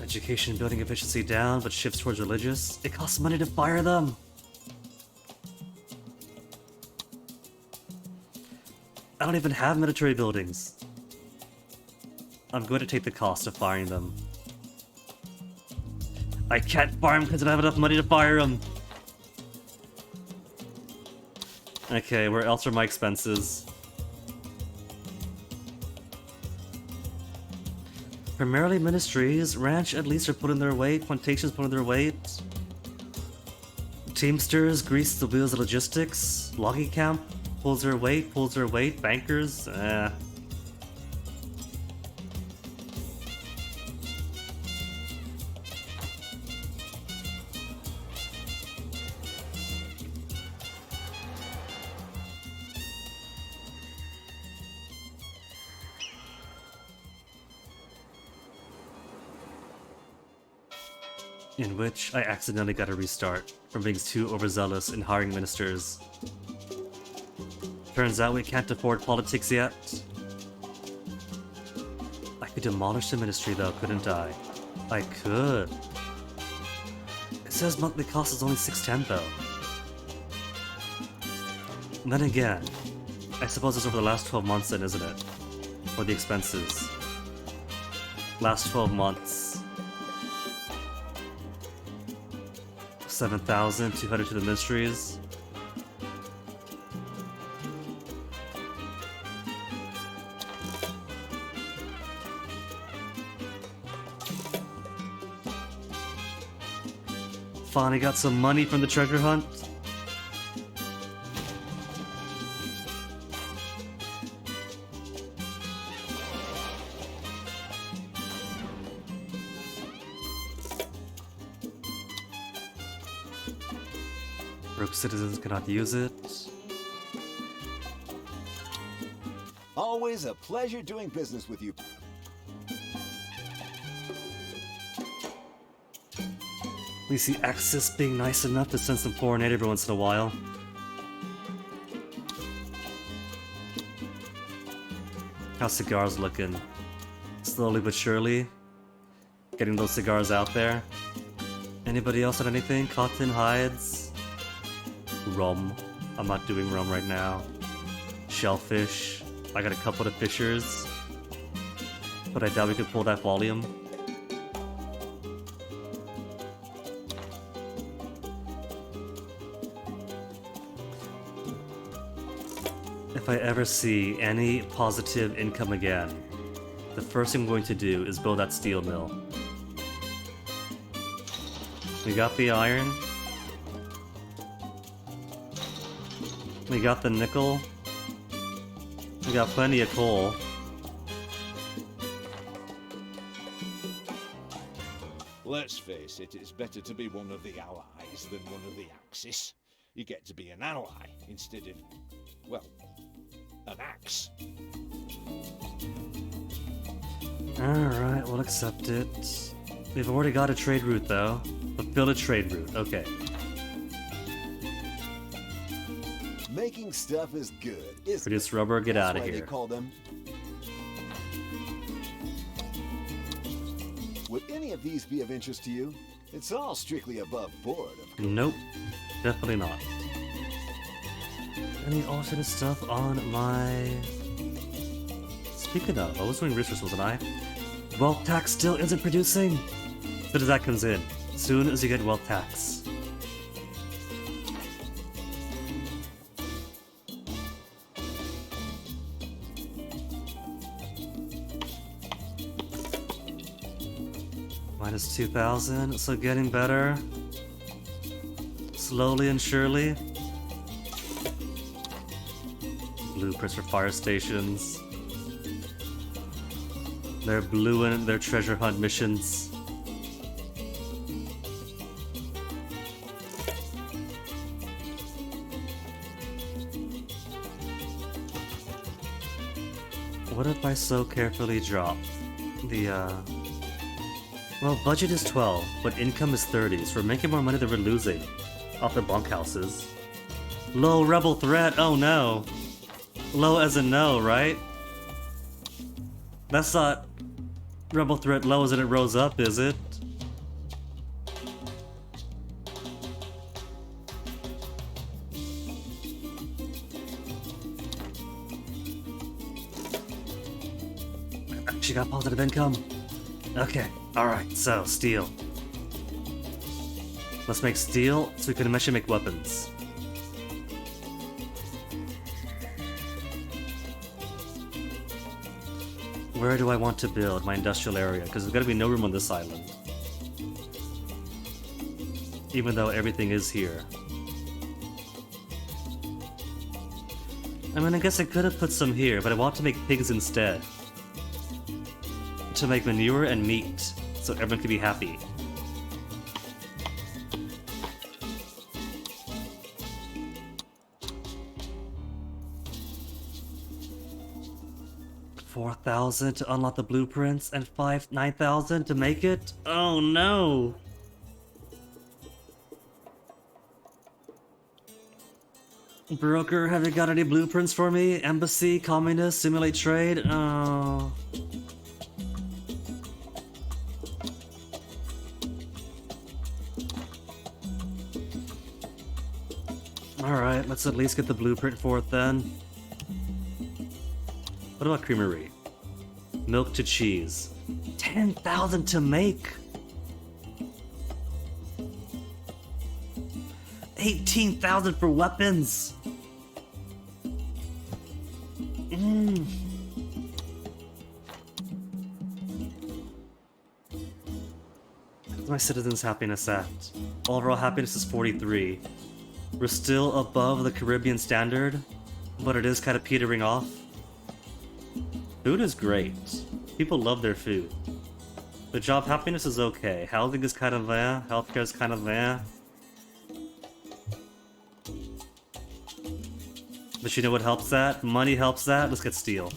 Education building efficiency down, but shifts towards religious. It costs money to fire them. I don't even have military buildings. I'm going to take the cost of firing them. I can't fire them because I don't have enough money to fire them. Okay, where else are my expenses? Primarily ministries. Ranch at least are putting their weight. Plantations putting their weight. Teamsters grease the wheels of logistics. Logging camp pulls their weight. Bankers, in which I accidentally got a restart from being too overzealous in hiring ministers. Turns out we can't afford politics yet. I could demolish the ministry though, couldn't I? I could. It says monthly cost is only 610 though. And then again, I suppose it's over the last 12 months then, isn't it? For the expenses. Last 12 months. 7,200 to the ministries. Finally got some money from the treasure hunt. Broke citizens cannot use it. Always a pleasure doing business with you. We see Axis being nice enough to send some foreign aid every once in a while. How's cigars looking? Slowly but surely. Getting those cigars out there. Anybody else on anything? Cotton, hides? Rum. I'm not doing rum right now. Shellfish. I got a couple of fishers. But I doubt we could pull that volume. If I ever see any positive income again, the first thing I'm going to do is build that steel mill. We got the iron. We got the nickel. We got plenty of coal. Let's face it, it's better to be one of the allies than one of the Axis. You get to be an ally instead of, well, an axe. Alright, we'll accept it. We've already got a trade route though. Fulfill a trade route, okay. Making stuff is good, isn't Produce it? rubber, get That's out of why here. They call them. Would any of these be of interest to you? It's all strictly above board, of course. Nope, definitely not. Any alternate stuff on my... Speaking of, I was doing research, wasn't I? Wealth tax still isn't producing! As soon as that comes in. Soon as you get wealth tax. Minus 2,000, so getting better. Slowly and surely. Blueprints for fire stations. They're blue in their treasure hunt missions. What if I so carefully drop the, well, budget is 12, but income is 30, so we're making more money than we're losing off the bunkhouses. Low rebel threat, oh no. Low as in no, right? That's not rebel threat low as in it rose up, is it? She got positive income. Okay, alright, so steel. Let's make steel so we can eventually make weapons. Where do I want to build my industrial area? Because there's gotta be no room on this island. Even though everything is here. I mean, I guess I could have put some here, but I want to make pigs instead. To make manure and meat, so everyone can be happy. $4,000 to unlock the blueprints and $9,000 to make it? Oh no! Broker, have you got any blueprints for me? Embassy, communist, simulate trade? Oh. Alright, let's at least get the blueprint for it then. What about creamery? Milk to cheese. 10,000 to make! 18,000 for weapons! Where's my citizens' happiness at? Overall happiness is 43. We're still above the Caribbean standard, but it is kind of petering off. Food is great. People love their food. The job happiness is okay. Housing is kind of there. Healthcare is kind of there. But you know what helps that? Money helps that. Let's get steel.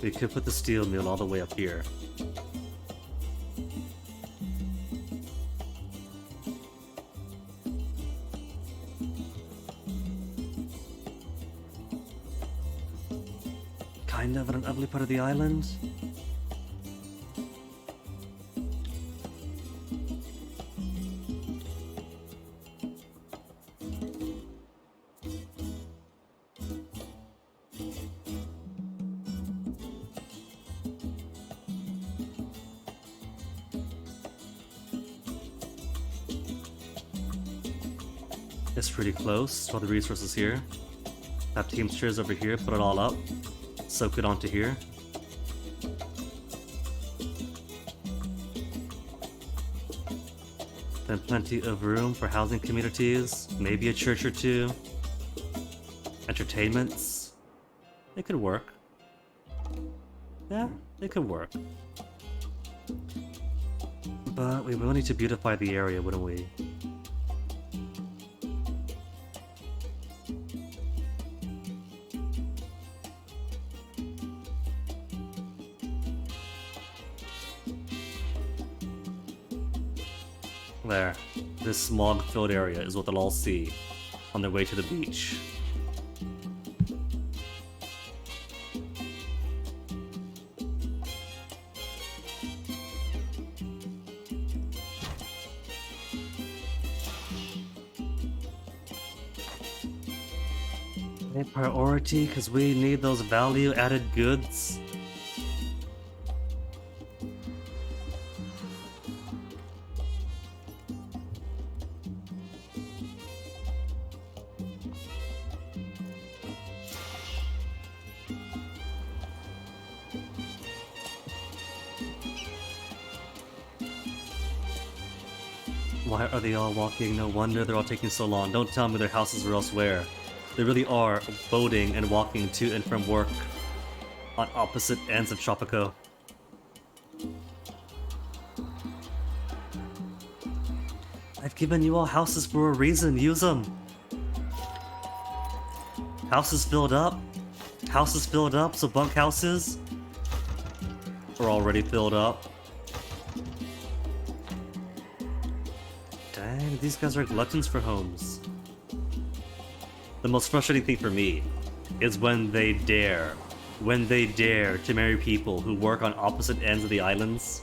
We could put the steel mill all the way up here. Kind of in an ugly part of the island. It's pretty close to all the resources here. Have teamsters over here, put it all up. Soak it onto here. Then plenty of room for housing communities, maybe a church or two. Entertainments. They could work. Yeah, they could work. But we will need to beautify the area, wouldn't we? There. This smog-filled area is what they'll all see on their way to the beach. A priority, because we need those value-added goods. Why are they all walking? No wonder they're all taking so long. Don't tell me their houses are elsewhere. They really are boating and walking to and from work on opposite ends of Tropico. I've given you all houses for a reason. Use them. Houses filled up. Houses filled up, so bunkhouses are already filled up. Dang, these guys are gluttons for homes. The most frustrating thing for me is when they dare to marry people who work on opposite ends of the islands.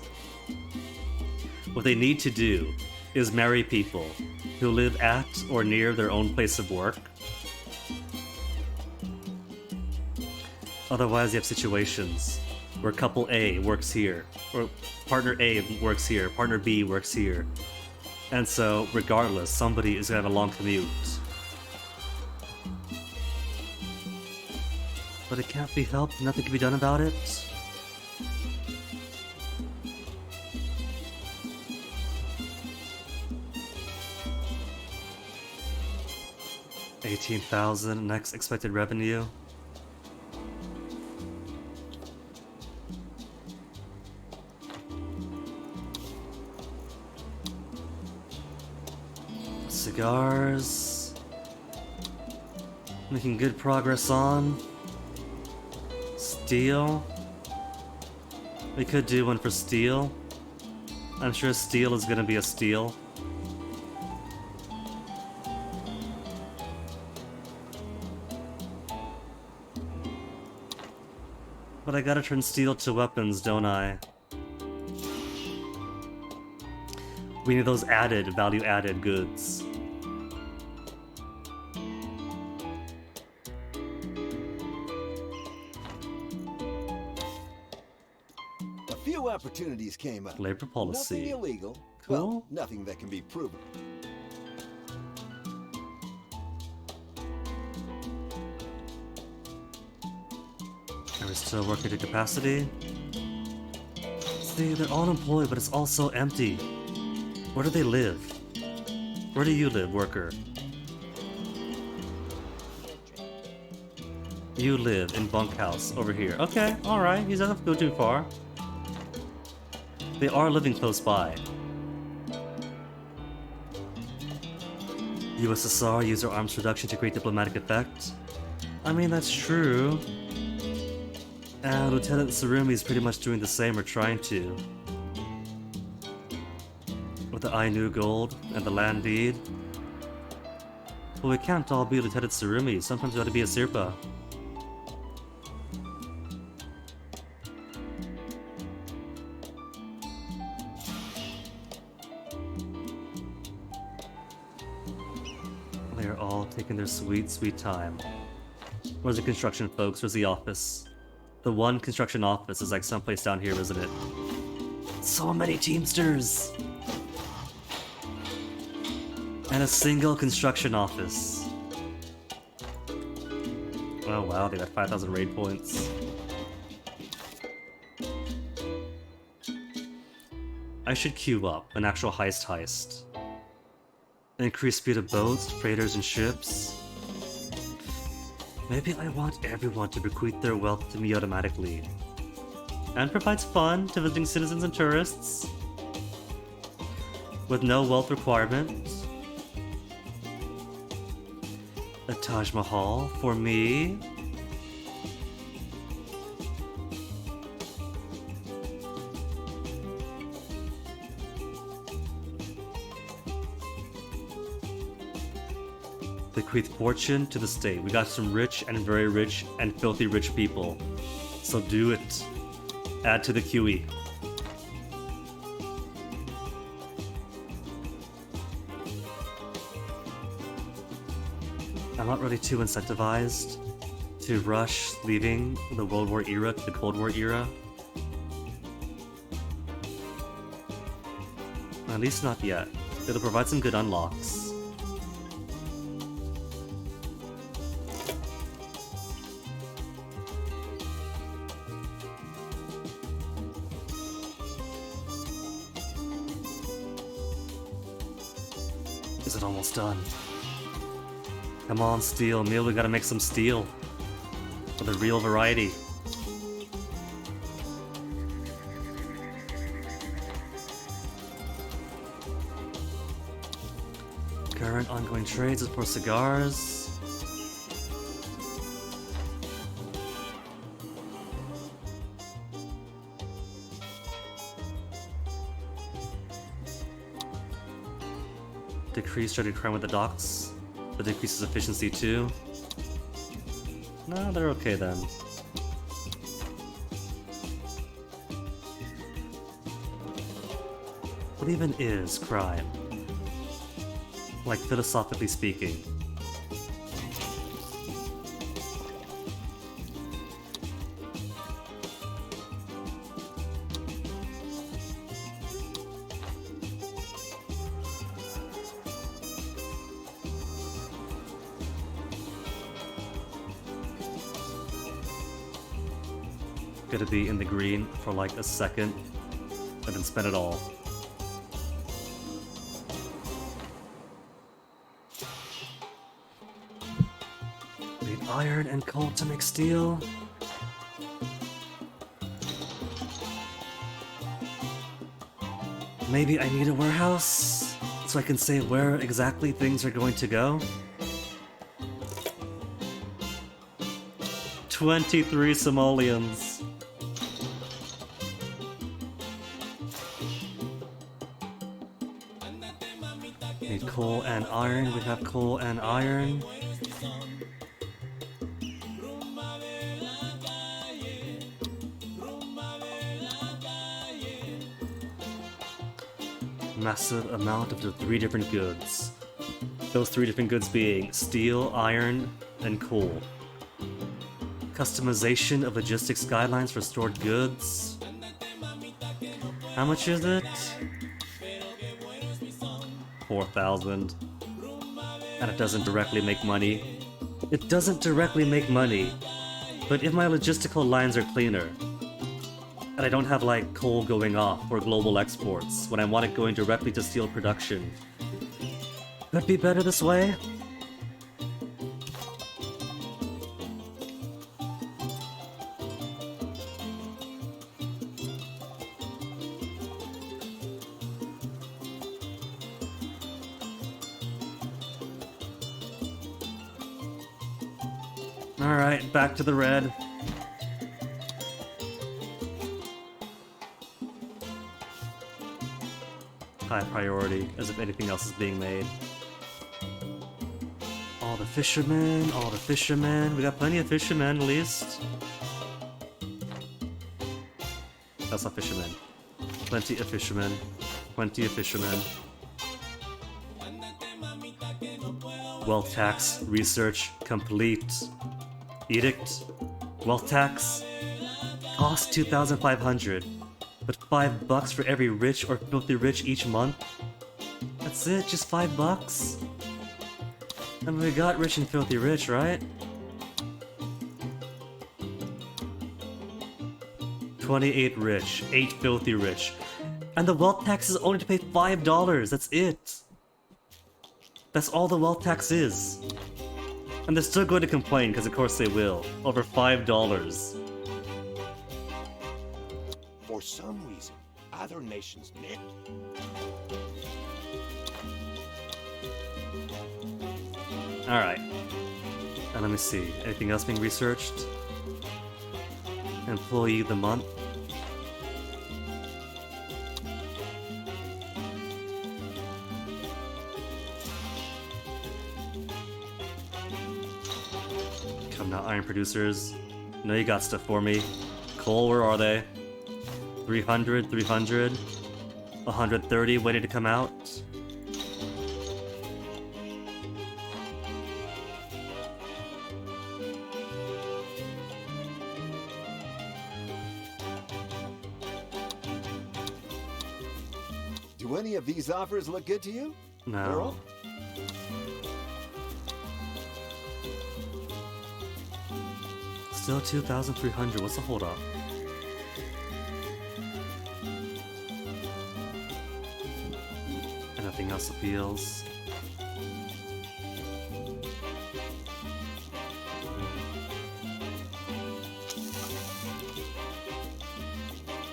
What they need to do is marry people who live at or near their own place of work. Otherwise, you have situations where couple A works here, or partner A works here, partner B works here. And so, regardless, somebody is gonna have a long commute. But it can't be helped, nothing can be done about it. $18,000 next expected revenue. Cigars. Making good progress on. Steel. We could do one for steel. I'm sure steel is gonna be a steal. But I gotta turn steel to weapons, don't I? We need those added, value-added goods. A few opportunities came up. Labor policy. Nothing illegal. Cool. Well, nothing that can be proven. Are we still working to capacity? See, they're all employed, but it's also empty. Where do they live? Where do you live, worker? You live in bunkhouse over here. Okay, alright, he doesn't have to go too far. They are living close by. USSR used their arms reduction to create diplomatic effect. I mean, that's true. And Lieutenant Surumi is pretty much doing the same, or trying to. With the Ainu gold and the land deed. But we can't all be Lieutenant Surumi, sometimes we gotta be a Sirpa. They are all taking their sweet, sweet time. Where's the construction, folks? Where's the office? The one construction office is like someplace down here, isn't it? So many Teamsters! And a single construction office. Oh wow, they got 5,000 raid points. I should queue up an actual heist. Increased speed of boats, freighters, and ships. Maybe I want everyone to bequeath their wealth to me automatically. And provides fun to visiting citizens and tourists. With no wealth requirement. A Taj Mahal for me. Bequeath fortune to the state. We got some rich and very rich and filthy rich people. So do it. Add to the QE. I'm not really too incentivized to rush leaving the World War era to the Cold War era. At least not yet. It'll provide some good unlocks. Is it almost done? Come on, steel. Meal, we gotta make some steel. For the real variety. Current ongoing trades is for cigars. Decrease started crime with the docks. That decreases efficiency too. No, they're okay then. What even is crime? Like, philosophically speaking. Gonna be in the green for like a second, and then spend it all. Need iron and coal to make steel. Maybe I need a warehouse, so I can say where exactly things are going to go. 23 Somalians. Need coal and iron. We have coal and iron. Massive amount of the 3 different goods. Those 3 different goods being steel, iron, and coal. Customization of logistics guidelines for stored goods. How much is it? 4,000. And it doesn't directly make money. It doesn't directly make money. But if my logistical lines are cleaner, and I don't have like coal going off for global exports when I want it going directly to steel production, could it be better this way? Alright, back to the red. High priority, as if anything else is being made. All the fishermen, all the fishermen. We got plenty of fishermen, at least. That's not fishermen. Plenty of fishermen. Plenty of fishermen. Wealth tax, research, complete. Edict, wealth tax, cost 2,500, but $5 for every rich or filthy rich each month. That's it, just $5? And we got rich and filthy rich, right? 28 rich, 8 filthy rich, and the wealth tax is only to pay $5. That's it. That's all the wealth tax is. And they're still going to complain, because of course they will. Over $5. For some reason, other nations net. Alright. And let me see. Anything else being researched? Employee of the month. Come now, iron producers. I know you got stuff for me. Coal, where are they? 300, 300. 130 waiting to come out. Do any of these offers look good to you? No. Earl? Still 2,300. What's the holdup? And nothing else appeals.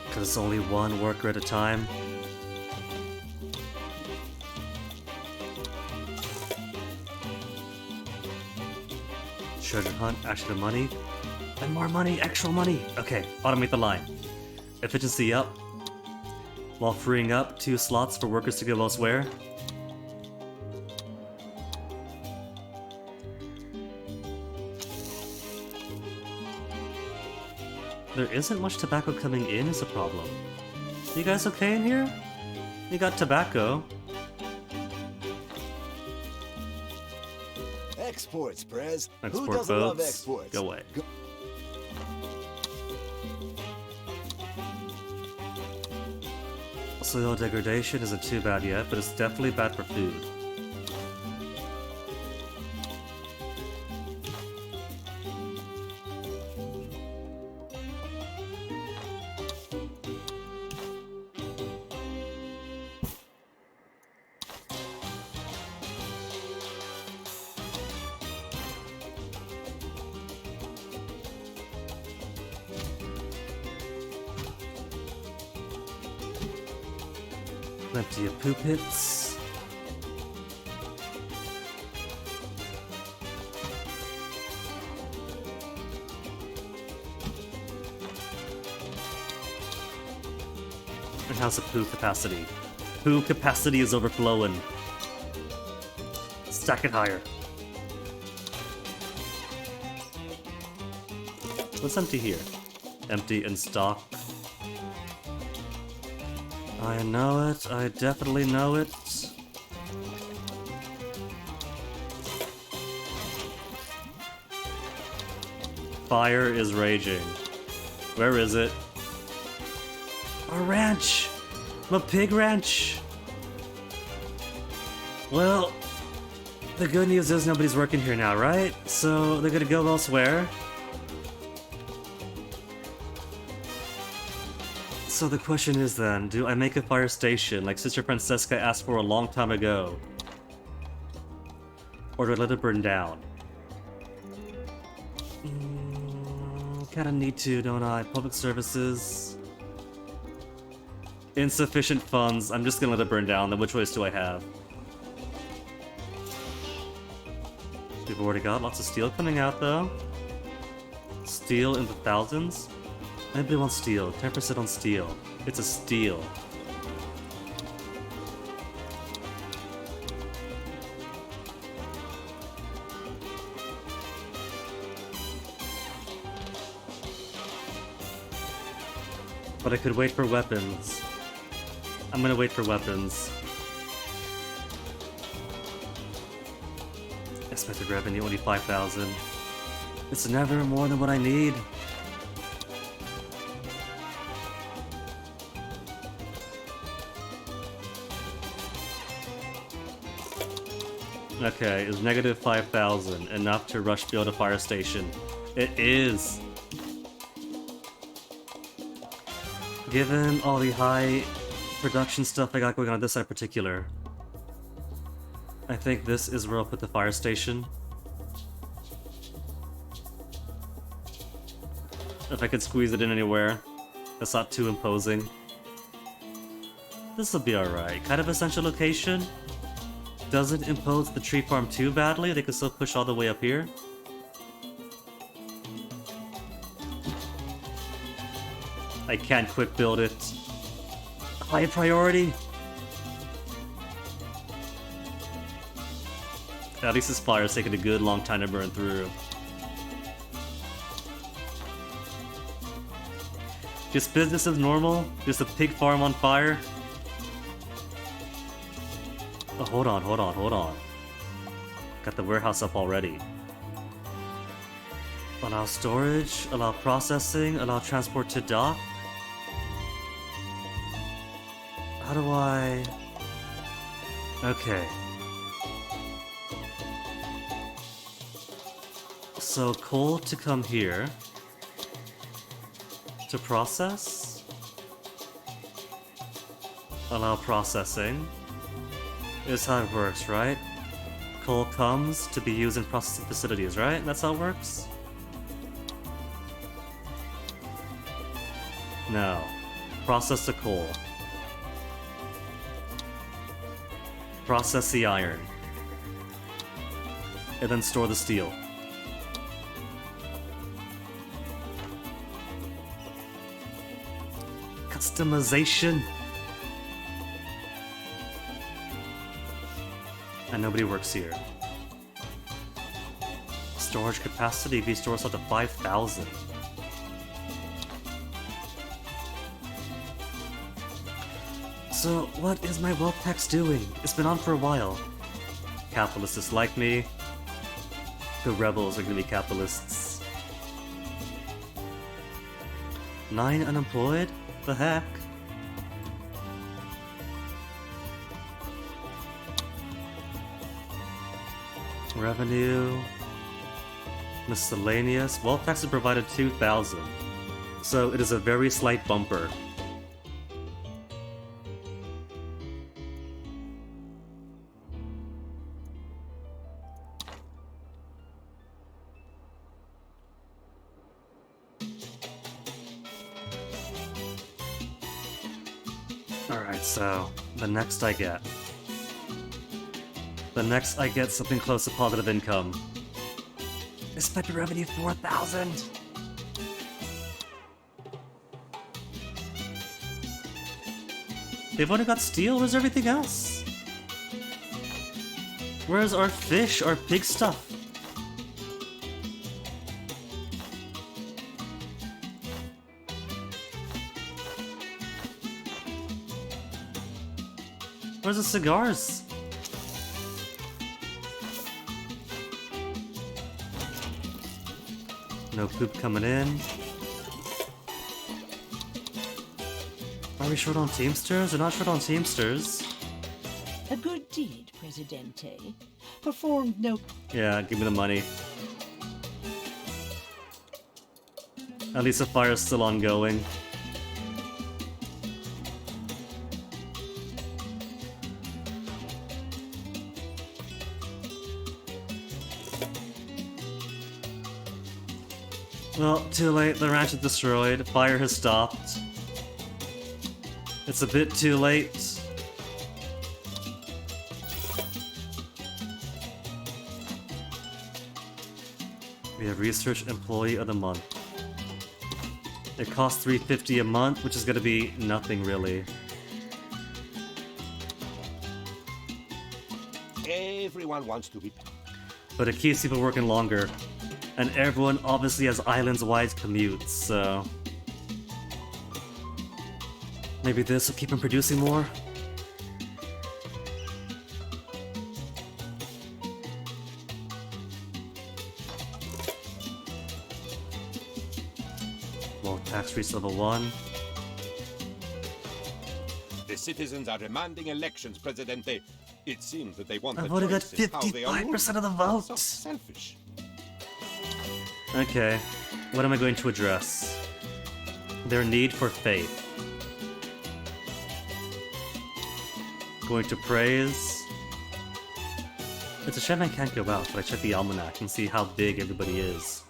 Because it's only one worker at a time. Treasure hunt, action of money. And more money, extra money. Okay, automate the line. Efficiency up. While freeing up 2 slots for workers to go elsewhere. There isn't much tobacco coming in is a problem. You guys okay in here? You got tobacco. Exports, Prez. Who Export doesn't love boats. exports? Go away. Soil degradation isn't too bad yet, but it's definitely bad for food. Plenty of poo pits. And how's the poo capacity? Poo capacity is overflowing. Stack it higher. What's empty here? Empty in stock. I know it, I definitely know it. Fire is raging. Where is it? A ranch! A pig ranch! Well, the good news is nobody's working here now, right? So they're gonna go elsewhere. So the question is then, do I make a fire station like Sister Francesca asked for a long time ago? Or do I let it burn down? Kinda need to, don't I? Public services. Insufficient funds. I'm just gonna let it burn down, then which choice do I have? We've already got lots of steel coming out though. Steel in the thousands? Anybody wants steel? 10% on steel. It's a steal. But I could wait for weapons. I'm gonna wait for weapons. Expected revenue only 5,000. It's never more than what I need. Okay, is negative 5,000 enough to rush build a fire station? It is! Given all the high production stuff I got going on this side in particular. I think this is where I'll put the fire station. If I could squeeze it in anywhere that's not too imposing. This'll be alright. Kind of a central location. Doesn't impose the tree farm too badly. They can still push all the way up here. I can't quick build it. High priority. At least this fire's taking a good long time to burn through. Just business as normal? Just a pig farm on fire? Oh, hold on. Got the warehouse up already. Allow storage, allow processing, allow transport to dock. How do I... Okay. So coal to come here. To process. Allow processing. Is how it works, right? Coal comes to be used in processing facilities, right? That's how it works? No. Process the coal. Process the iron. And then store the steel. Customization. And nobody works here. Storage capacity V stores up to 5,000. So, what is my wealth tax doing? It's been on for a while. Capitalists dislike me. The rebels are gonna be capitalists. 9 unemployed? The heck? Revenue. Miscellaneous. Wealth taxes provided 2,000. So it is a very slight bumper. Alright, so the next I get something close to positive income. Expected revenue 4,000. They've only got steel. Where's everything else? Where's our fish, our pig stuff? Where's the cigars? No poop coming in. Are we short on Teamsters? We're not short on Teamsters. A good deed, Presidente. Performed no... Yeah, give me the money. At least the fire's still ongoing. Well, too late. The ranch is destroyed. Fire has stopped. It's a bit too late. We have Research Employee of the Month. It costs $350 a month, which is gonna be nothing really. Everyone wants to be... But it keeps people working longer. And everyone obviously has islands-wide commutes, so... Maybe this will keep him producing more? Well, tax reach level 1. The citizens are demanding elections, Presidente. It seems that they want I've the only got choices, how they are 55% of the ruled. vote! So selfish. Okay, what am I going to address? Their need for faith. Going to praise. It's a shame I can't go out, but I check the almanac and see how big everybody is.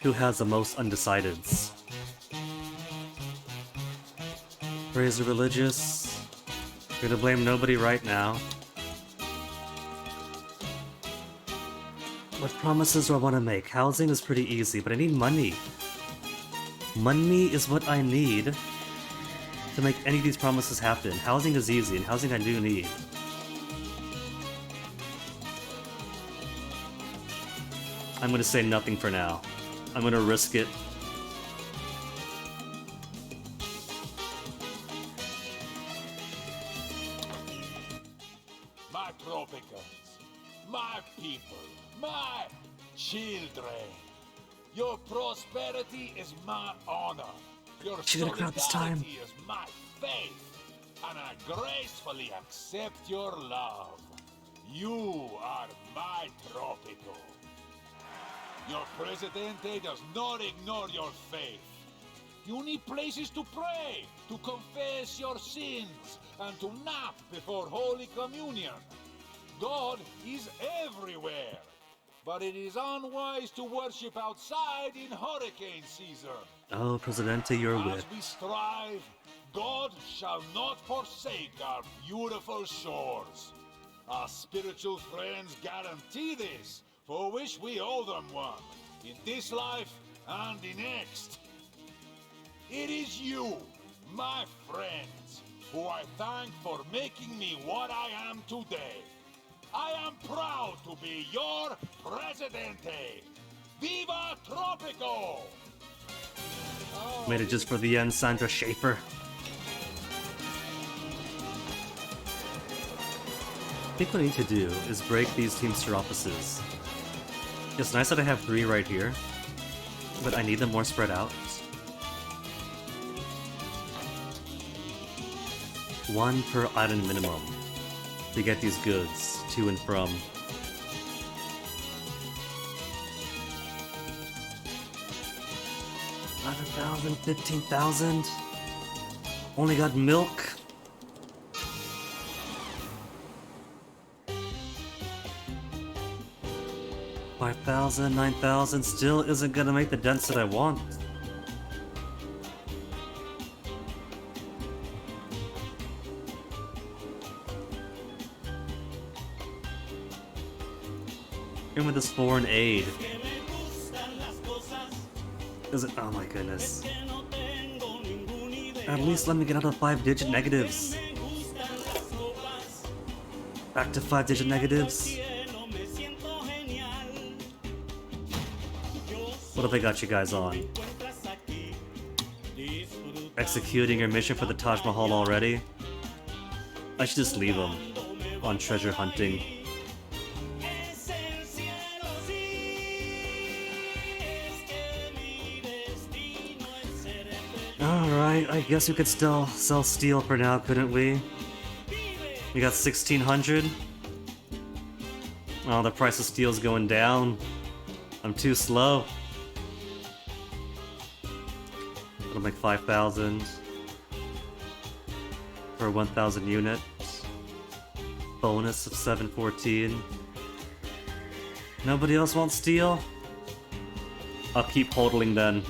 Who has the most undecideds? Praise the religious. Gonna blame nobody right now. What promises do I want to make? Housing is pretty easy, but I need money. Money is what I need to make any of these promises happen. Housing is easy, and housing I do need. I'm gonna say nothing for now. I'm gonna risk it. My Tropicans, my people, my children. Your prosperity is my honor. Your She's gonna crowd this time. solidarity is my faith. And I gracefully accept your love. You are my Tropico. Your Presidente does not ignore your faith. You need places to pray, to confess your sins, and to nap before Holy Communion. God is everywhere. But it is unwise to worship outside in hurricane season. Oh, Presidente, you're As with. we strive, God shall not forsake our beautiful shores. Our spiritual friends guarantee this, for which we owe them one, in this life and the next. It is you, my friends, who I thank for making me what I am today. I am proud to be your Presidente. Viva Tropico! Made it just for the end, Sandra Schaefer. I think what I need to do is break these Teamster offices. It's nice that I have 3 right here, but I need them more spread out. 1 per island minimum to get these goods to and from. $11,000, $15,000. Only got milk. $5,000, $9,000 still isn't gonna make the dents that I want. Even with this foreign aid. Is it? Oh my goodness. At least let me get out of 5-digit negatives. Back to 5-digit negatives. What have I got you guys on? Executing your mission for the Taj Mahal already? I should just leave them on treasure hunting. Alright, I guess we could still sell steel for now, couldn't we? We got 1,600. Oh, the price of steel's going down. I'm too slow. It'll make 5,000 for 1,000 units. Bonus of 714. Nobody else wants steel? I'll keep hodling then.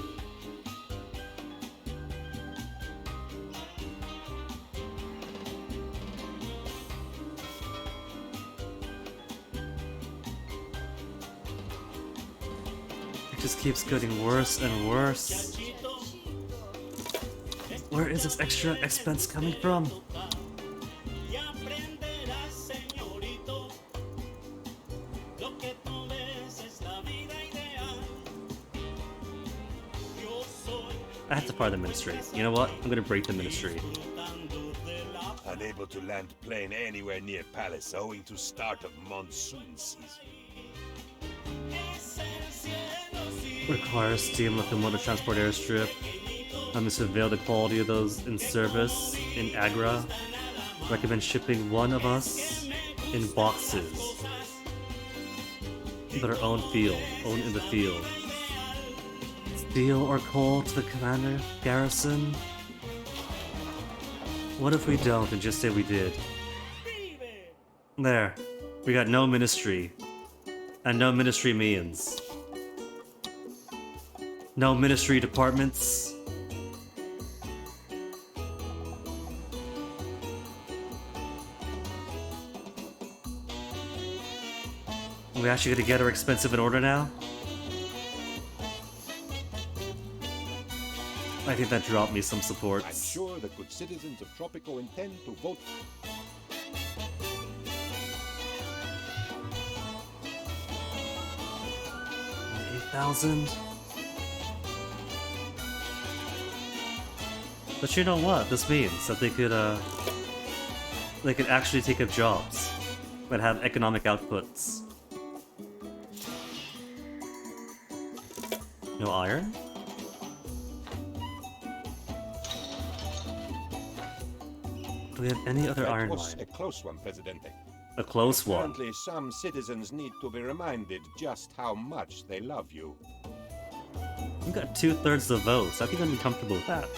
Just keeps getting worse and worse. Where is this extra expense coming from? I have to fire the ministry. You know what? I'm gonna break the ministry. Unable to land plane anywhere near palace owing to start of monsoon season. Requires steam locomotive transport airstrip. I'm gonna surveil the quality of those in service in Agra. Recommend shipping one of us in boxes. But our own field, own in the field. Steel or coal to the commander, garrison. What if we don't and just say we did? There. We got no ministry. And no ministry means. No ministry departments. We actually gonna get our expensive in order now? I think that dropped me some support. I'm sure the good citizens of Tropico intend to vote. 8,000. But you know what? This means that they could actually take up jobs and have economic outputs. No iron? Do we have any other iron That was mine? a close one, Presidente. A close one. Apparently, some citizens need to be reminded just how much they love you. You got 2/3 the votes. I think I'm comfortable with that.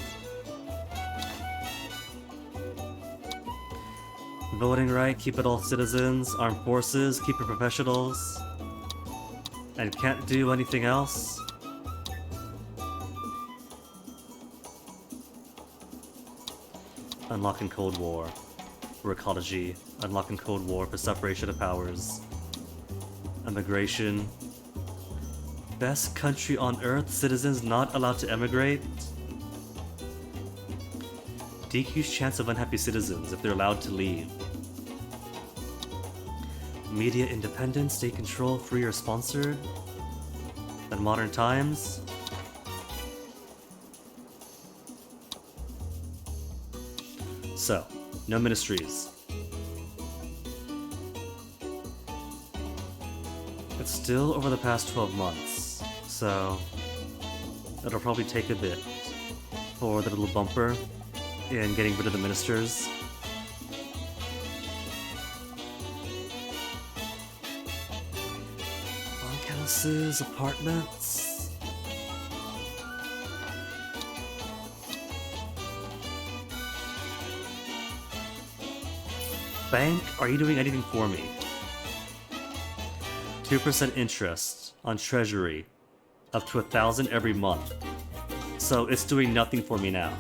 Voting right, keep it all citizens. Armed forces, keep it professionals. And can't do anything else. Unlocking Cold War for ecology. Unlocking Cold War for separation of powers. Immigration. Best country on earth, citizens not allowed to emigrate. Decreased chance of unhappy citizens if they're allowed to leave. Media independence, state control, free or sponsored. In modern times. So, no ministries. It's still over the past 12 months, so it'll probably take a bit for the little bumper in getting rid of the ministers. Bunkhouses, apartments. Bank, are you doing anything for me? 2% interest on treasury, up to 1,000 every month. So it's doing nothing for me now.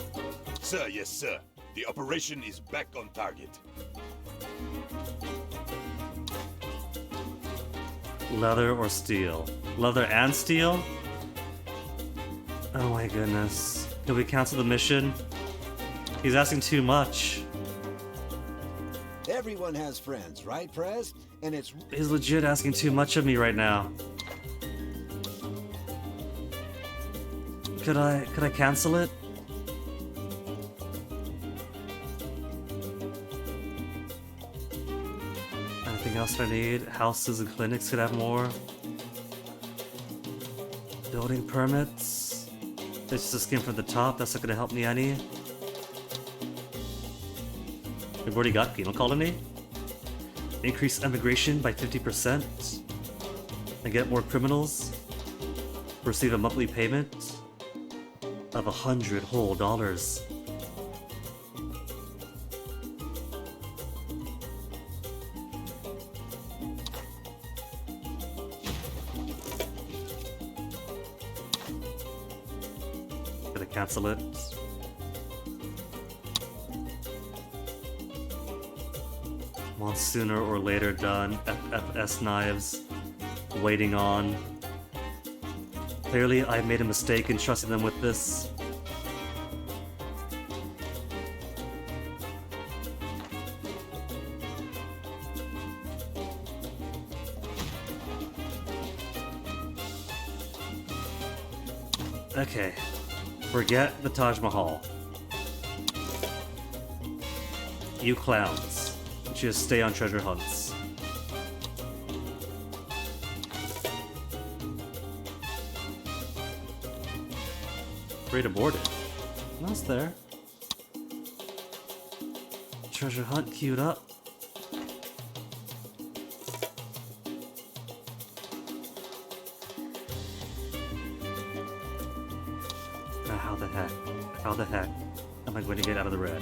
Sir, yes, sir. The operation is back on target. Leather or steel? Leather and steel? Oh my goodness. Can we cancel the mission? He's asking too much. Everyone has friends, right, Prez? And it's... He's legit asking too much of me right now. Could I cancel it? Anything else I need? Houses and clinics could have more. Building permits. It's just a skim from the top, that's not gonna help me any. We've already got penal colony. Increase immigration by 50%. And get more criminals. Receive a monthly payment of $100 whole dollars. Gonna cancel it. Want sooner or later done. FFS knives. Waiting on. Clearly, I made a mistake in trusting them with this. Okay. Forget the Taj Mahal. You clowns. Just stay on treasure hunts. Raid aborted. That's there. Treasure hunt queued up. Now how the heck am I going to get out of the red?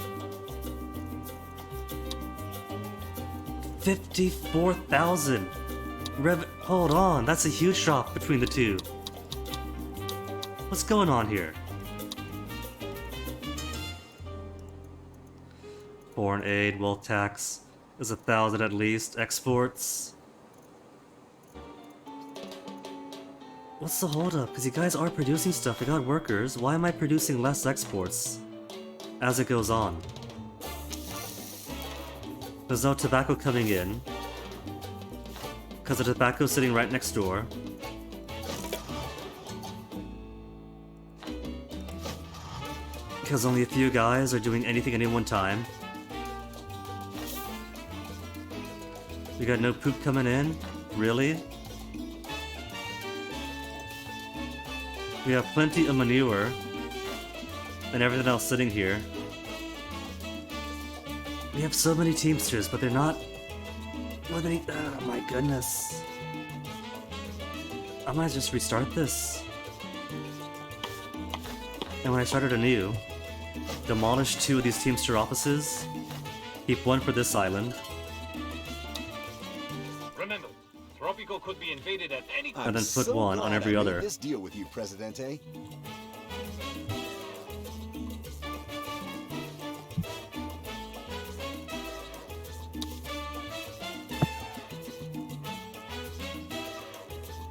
54,000. Hold on, that's a huge drop between the two. What's going on here? Foreign aid, wealth tax is 1,000 at least. Exports. What's the holdup? Because you guys are producing stuff. You got workers. Why am I producing less exports as it goes on? There's no tobacco coming in because the tobacco's sitting right next door. Because only a few guys are doing anything at any one time. We got no poop coming in? Really? We have plenty of manure and everything else sitting here. We have so many Teamsters, but they're not... Oh my goodness. I might just restart this. And when I started anew, demolish 2 of these Teamster offices, keep 1 for this island. Remember, Tropico could be invaded at any time. And then put 1 on every other. This deal with you, Presidente.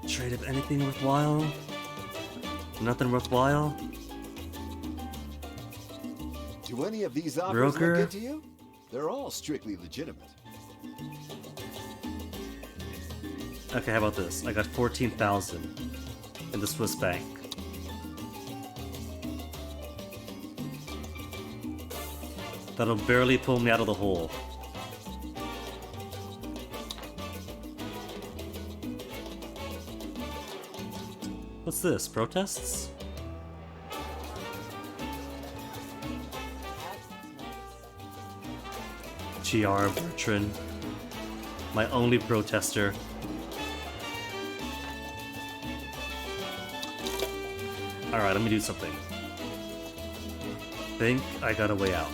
Trade of anything worthwhile? Nothing worthwhile? Do any of these offers Broker? look good to you? They're all strictly legitimate. Okay, how about this? I got 14,000 in the Swiss bank. That'll barely pull me out of the hole. What's this? Protests? GR Bertrand. My only protester. Alright, let me do something. Think I got a way out.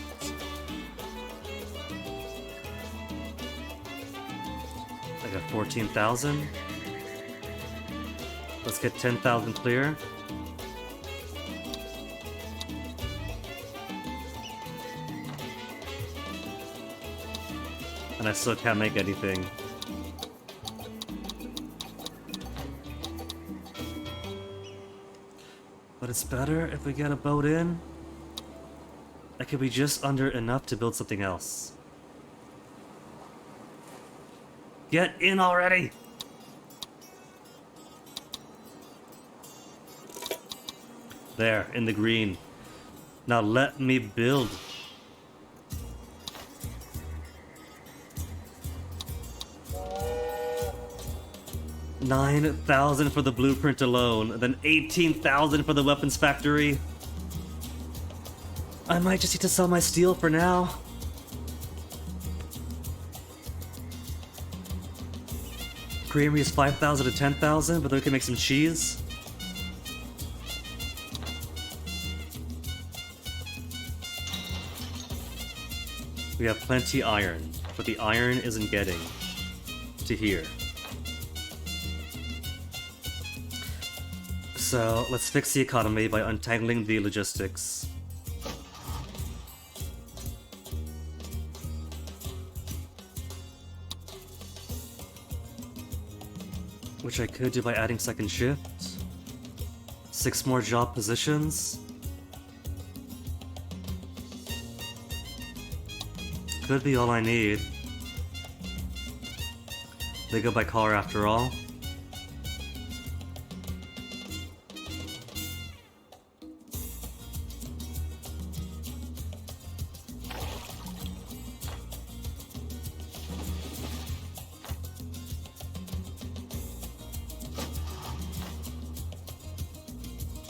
I got 14,000. Let's get 10,000 clear. And I still can't make anything. But it's better if we get a boat in. I could be just under enough to build something else. Get in already! There, in the green. Now let me build. $9,000 for the blueprint alone, then 18,000 for the weapons factory. I might just need to sell my steel for now. Creamery is 5,000 to 10,000, but then we can make some cheese. We have plenty iron, but the iron isn't getting to here. So let's fix the economy by untangling the logistics. Which I could do by adding second shift. 6 more job positions. Could be all I need. They go by car after all.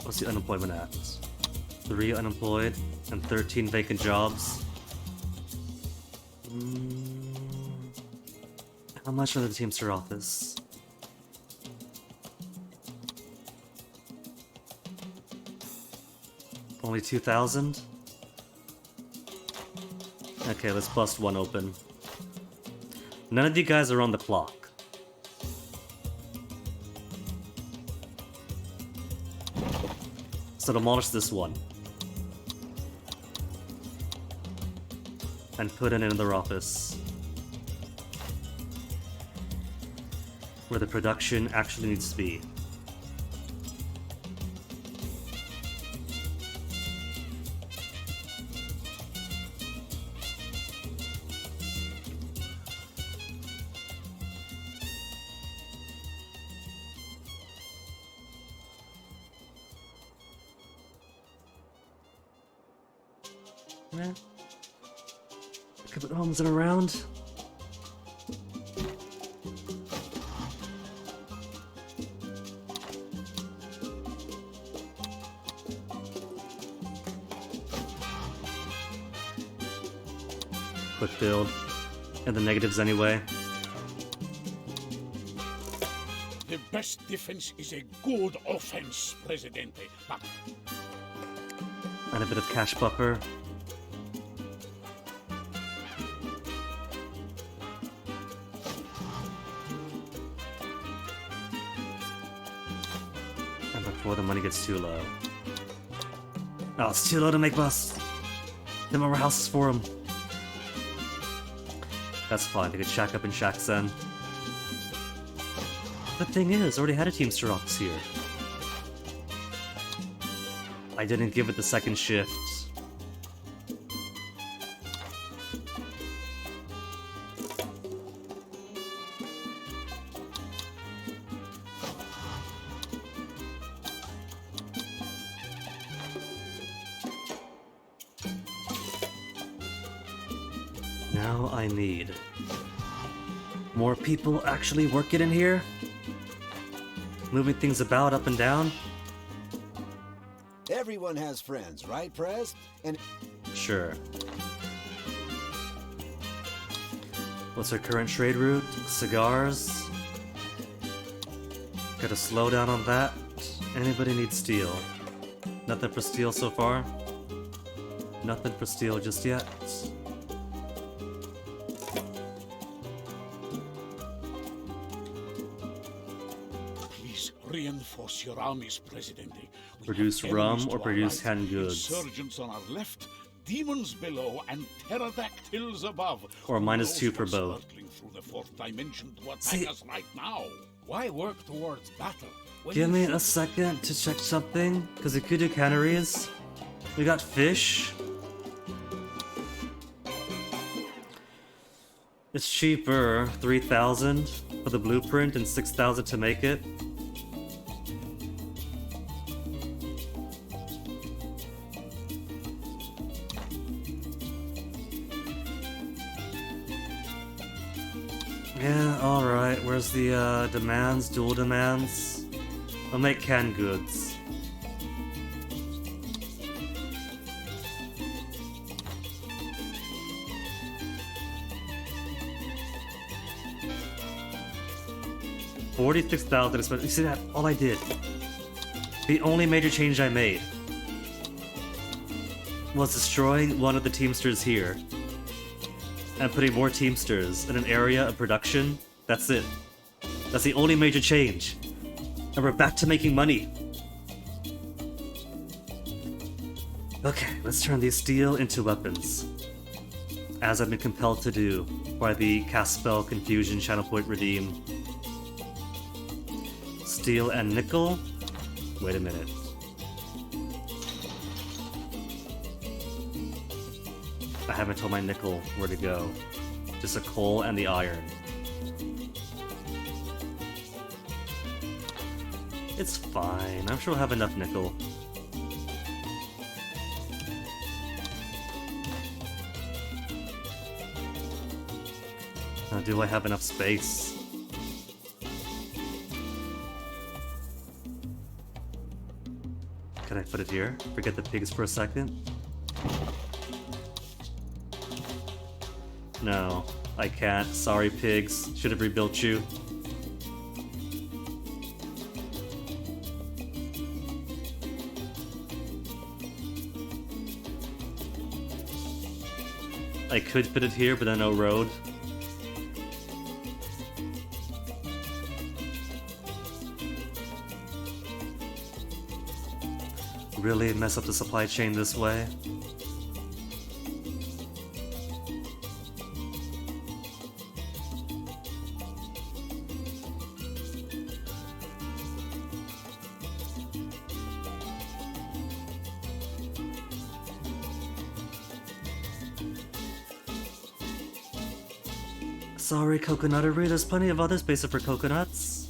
What's the unemployment at? 3 unemployed and 13 vacant jobs. How much are the Teamster office? Only 2,000? Okay, let's bust one open. None of you guys are on the clock. So demolish this one. And put in another office. Where the production actually needs to be. Yeah. Cabot Homes are around. Quick build. And the negatives anyway. The best defense is a good offense, Presidente. But And a bit of cash buffer. And before the money gets too low. Oh, it's too low to make bus. Them more houses for him. That's fine, they could shack up in Shack's then. The thing is, I already had a Teamster office here. I didn't give it the second shift. Now I need more people actually working in here, moving things about up and down. Everyone has friends, right, Prez? And Sure. What's our current trade route? Cigars. Gotta slow down on that. Anybody need steel? Nothing for steel so far? Nothing for steel just yet. please reinforce your armies, Presidente. We Produce have rum enemies or to our produce right, canned goods? Insurgents on our left, demons below, and pterodactyls above. Or Who -2 knows for what's both. lurking through the fourth dimension to attack See- us right now. Why work towards battle? when Give you me should- a second to check something, because we could do canneries. We got fish. It's cheaper, 3,000 for the blueprint and 6,000 to make it. Yeah, alright. Where's the demands? Dual demands? I'll make canned goods. $46,000. You see that? All I did. The only major change I made was destroying one of the Teamsters here and putting more Teamsters in an area of production. That's it. That's the only major change. And we're back to making money. Okay, let's turn these steel into weapons. As I've been compelled to do by the Cast Spell Confusion Channel Point Redeem. Steel and nickel? Wait a minute. I haven't told my nickel where to go. Just a coal and the iron. It's fine. I'm sure we'll have enough nickel. Now, do I have enough space? Can I put it here? Forget the pigs for a second? No, I can't. Sorry, pigs. Should have rebuilt you. I could put it here, but then no road. really mess up the supply chain this way? Sorry, coconuttery, there's plenty of other spaces for coconuts.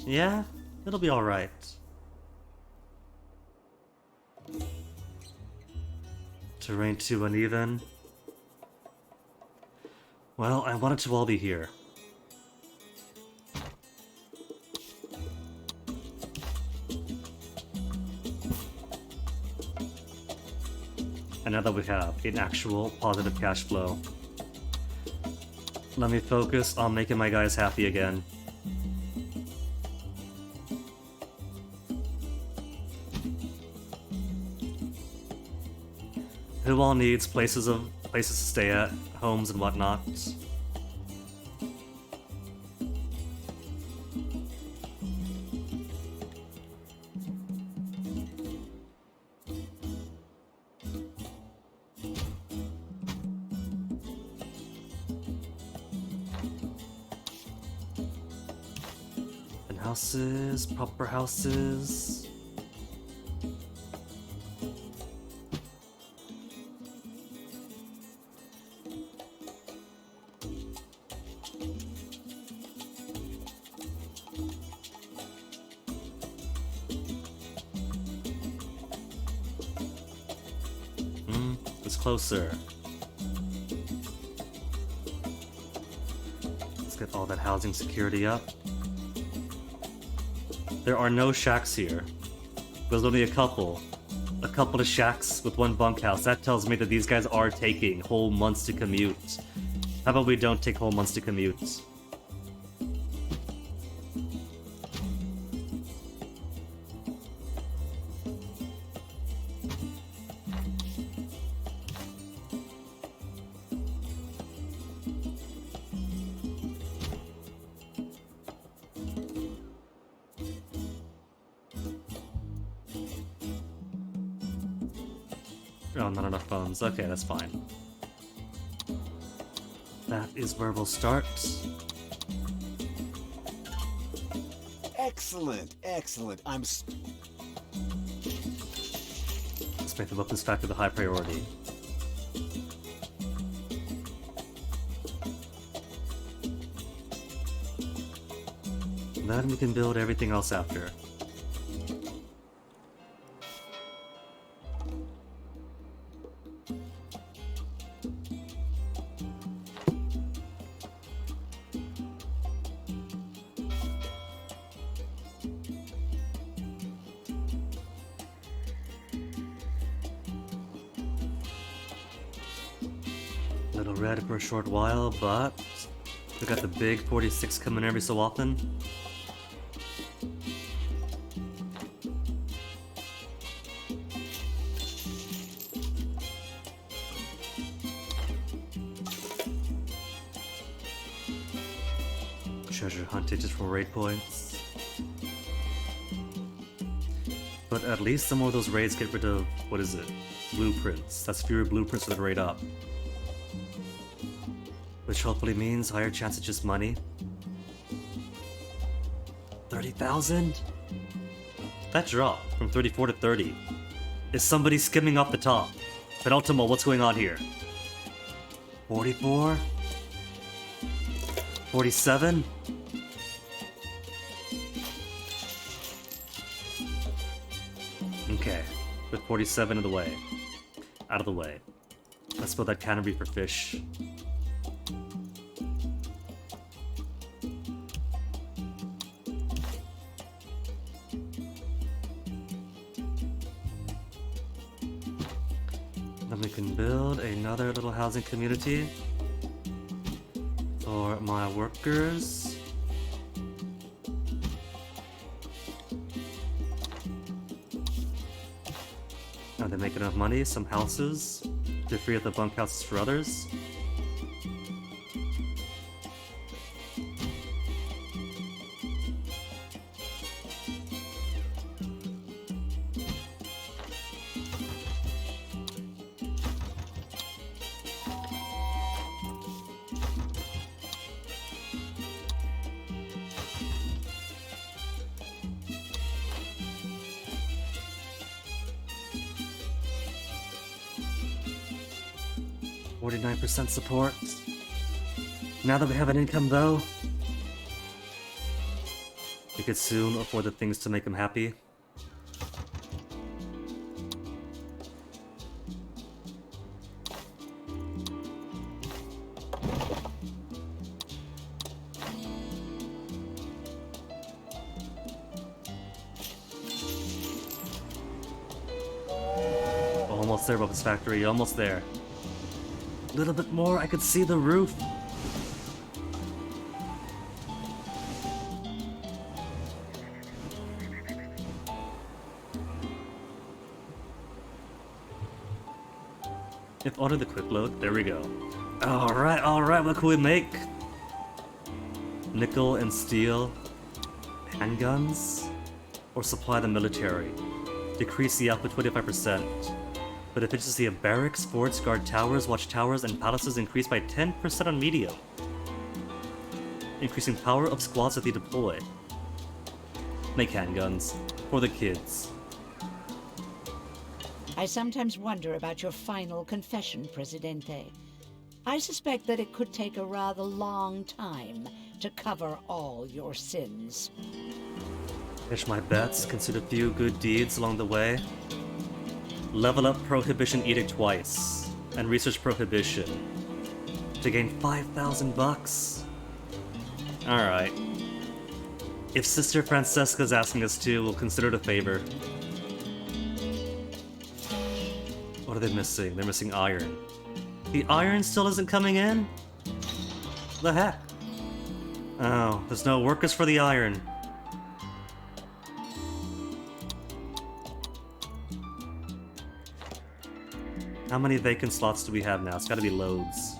Yeah, it'll be alright. Terrain too uneven. Well, I want it to all be here. And now that we have an actual positive cash flow, let me focus on making my guys happy again. Who all needs places to stay at, homes and whatnot? And houses, proper houses. It's closer. Let's get all that housing security up. There are no shacks here. There's only a couple. A couple of shacks with one bunkhouse. That tells me that these guys are taking whole months to commute. How about we don't take whole months to commute? Oh, not enough bones. Okay, that's fine. That is where we'll start. Excellent, excellent. Let's make the weapons factor the high priority. Then we can build everything else after. Little red for a short while, but we got the big 46 coming every so often. Treasure hunted just for raid points. But at least some of those raids get rid of, what is it? Blueprints. That's fewer blueprints for the raid up. Which hopefully means higher chance of just money. 30,000? That drop from 34 to 30. Is somebody skimming off the top? Penultimo, what's going on here? 44? 47? Okay, with 47 out of the way. Let's build that cannery for fish. Then we can build another little housing community for my workers. Now they make enough money, some houses to free up the bunkhouses for others. 49% support. Now that we have an income though, we could soon afford the things to make him happy. Almost there, Bubba's factory, almost there. A little bit more, I could see the roof. If only the quick load, there we go. Alright, what can we make? Nickel and steel, handguns, or supply the military. Decrease the output 25%. But efficiency of barracks, forts, guard towers, watchtowers, and palaces increased by 10% on medium. Increasing power of squads that they deploy. Make handguns. For the kids. I sometimes wonder about your final confession, Presidente. I suspect that it could take a rather long time to cover all your sins. Hedge my bets, consider a few good deeds along the way. Level up Prohibition Edict twice, and research Prohibition to gain 5,000 bucks. Alright. If Sister Francesca's asking us to, we'll consider it a favor. What are they missing? They're missing iron. The iron still isn't coming in? The heck? Oh, there's no workers for the iron. How many vacant slots do we have now? It's gotta be loads.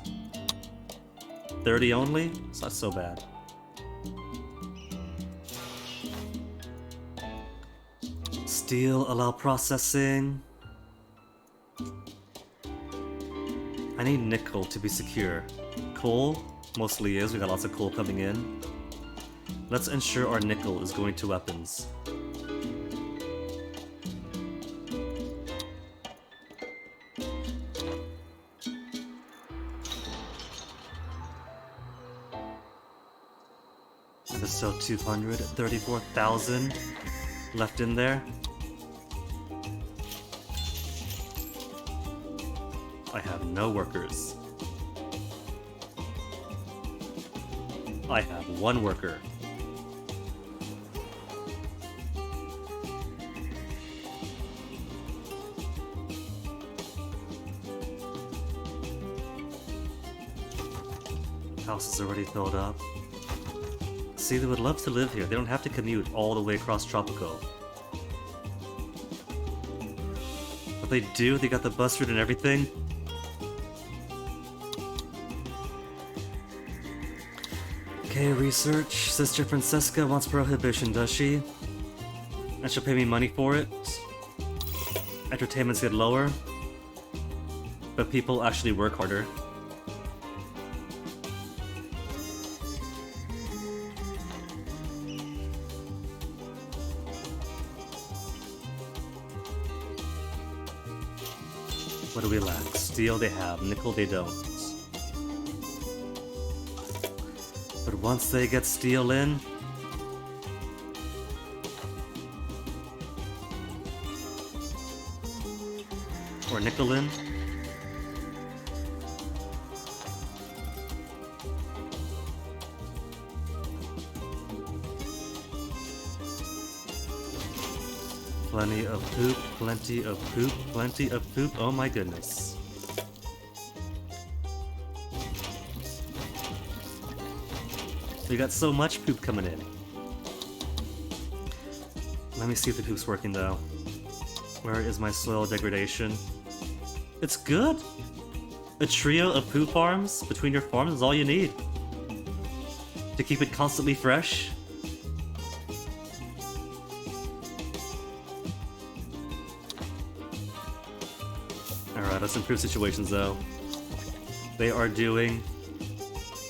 30 only? It's not so bad. Steel, allow processing. I need nickel to be secure. Coal mostly is, we got lots of coal coming in. Let's ensure our nickel is going to weapons. And there's still 234,000 left in there. I have no workers. I have one worker. House is already filled up. See, they would love to live here. They don't have to commute all the way across Tropico. But they do, they got the bus route and everything. Okay, research. Sister Francesca wants Prohibition, does she? And she'll pay me money for it. Entertainments get lower. But people actually work harder. What do we lack? Steel they have, nickel they don't. But once they get steel in, or nickel in, plenty of poop, plenty of poop, plenty of poop, oh my goodness. We got so much poop coming in. Let me see if the poop's working though. Where is my soil degradation? It's good! A trio of poop farms between your farms is all you need. To keep it constantly fresh. Alright, let's improve situations though. They are doing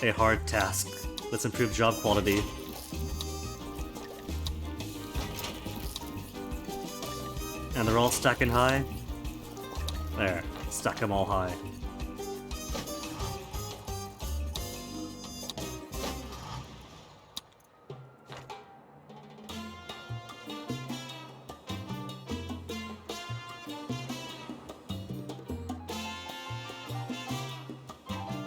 a hard task. Let's improve job quality. And they're all stacking high. There, stack them all high.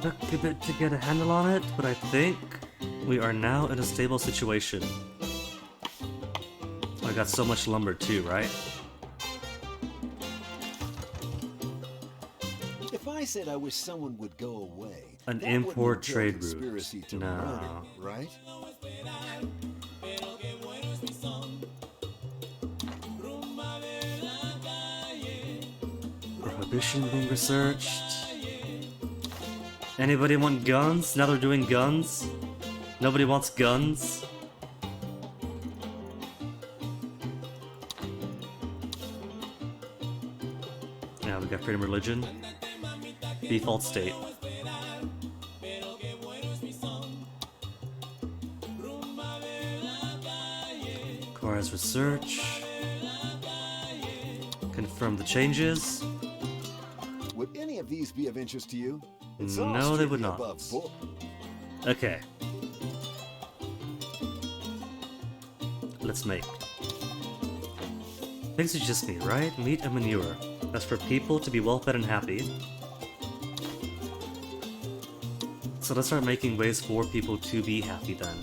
Took a bit to get a handle on it, but I think we are now in a stable situation. I got so much lumber too, right? If I said I wish someone would go away, An that wouldn't import entail trade conspiracy route. to No. murder, right? Prohibition being researched. Anybody want guns? Now they're doing guns? Nobody wants guns? Yeah, we got freedom of religion. Default state. Requires research. Confirm the changes. Would any of these be of interest to you? It's No, all they would strictly not. above board. Okay. Let's make. Things you just need, right? Meat and manure. That's for people to be well fed and happy. So let's start making ways for people to be happy then.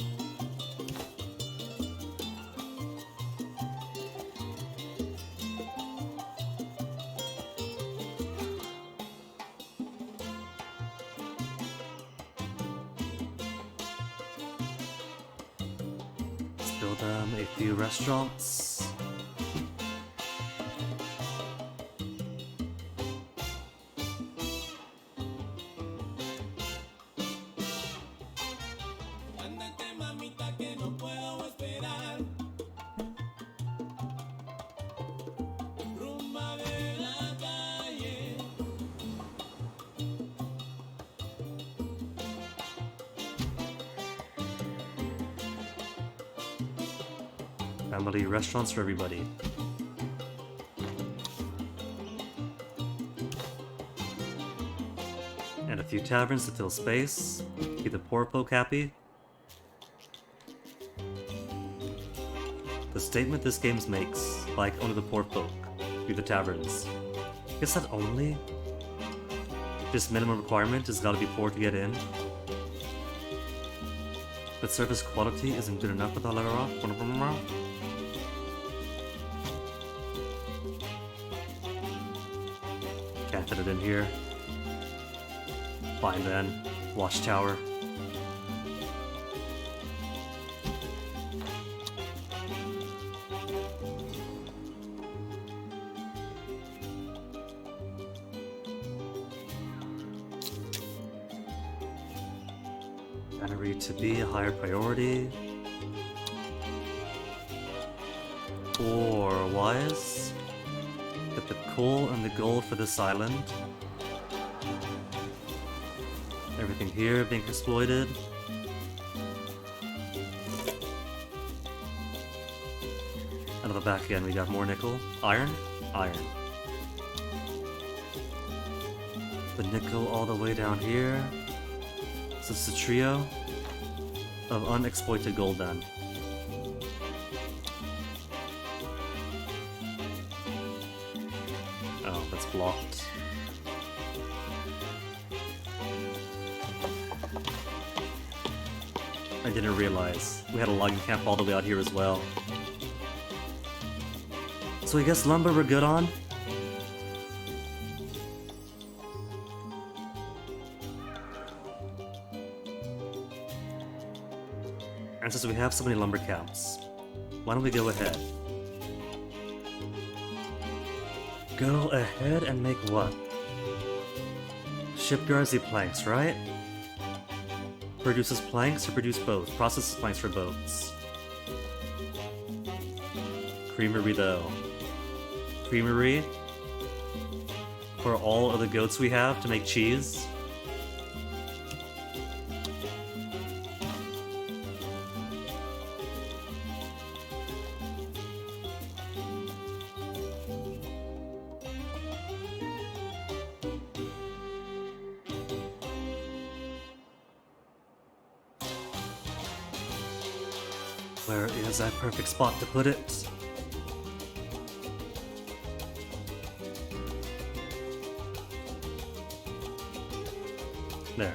Let's build a few restaurants. Family restaurants for everybody. And a few taverns to fill space. Keep the poor folk happy. The statement this game makes, like only the poor folk, through the taverns. Guess that only? This minimum requirement is gotta be poor to get in. But service quality isn't good enough with the letter off. Can't fit it in here. Fine then. Watchtower. Gunnery to be a higher priority. Or wise. Get the coal and the gold for this island. Everything here being exploited. And on the back end we got more nickel. Iron? Iron. The nickel all the way down here. So it's a trio of unexploited gold then. Oh, that's blocked. I didn't realize we had a logging camp all the way out here as well. So I guess lumber we're good on. And since we have so many lumber camps, why don't we go ahead? Go ahead and make what? Shipyards need planks, right? Produces planks or produce boats? Processes planks for boats. Creamery though. Creamery for all of the goats we have to make cheese. Where is that perfect spot to put it? There.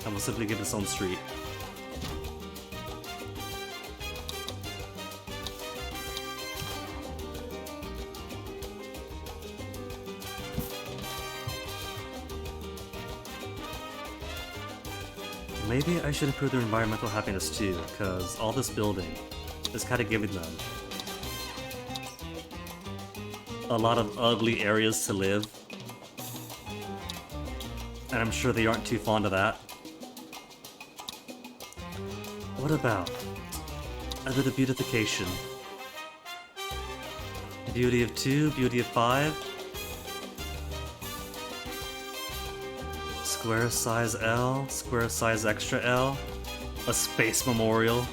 I will simply give it its own street. Maybe I should improve their environmental happiness too, because all this building is kind of giving them a lot of ugly areas to live. And I'm sure they aren't too fond of that. What about a bit of beautification? Beauty of 2, beauty of 5. Square size L, square size extra L, a space memorial.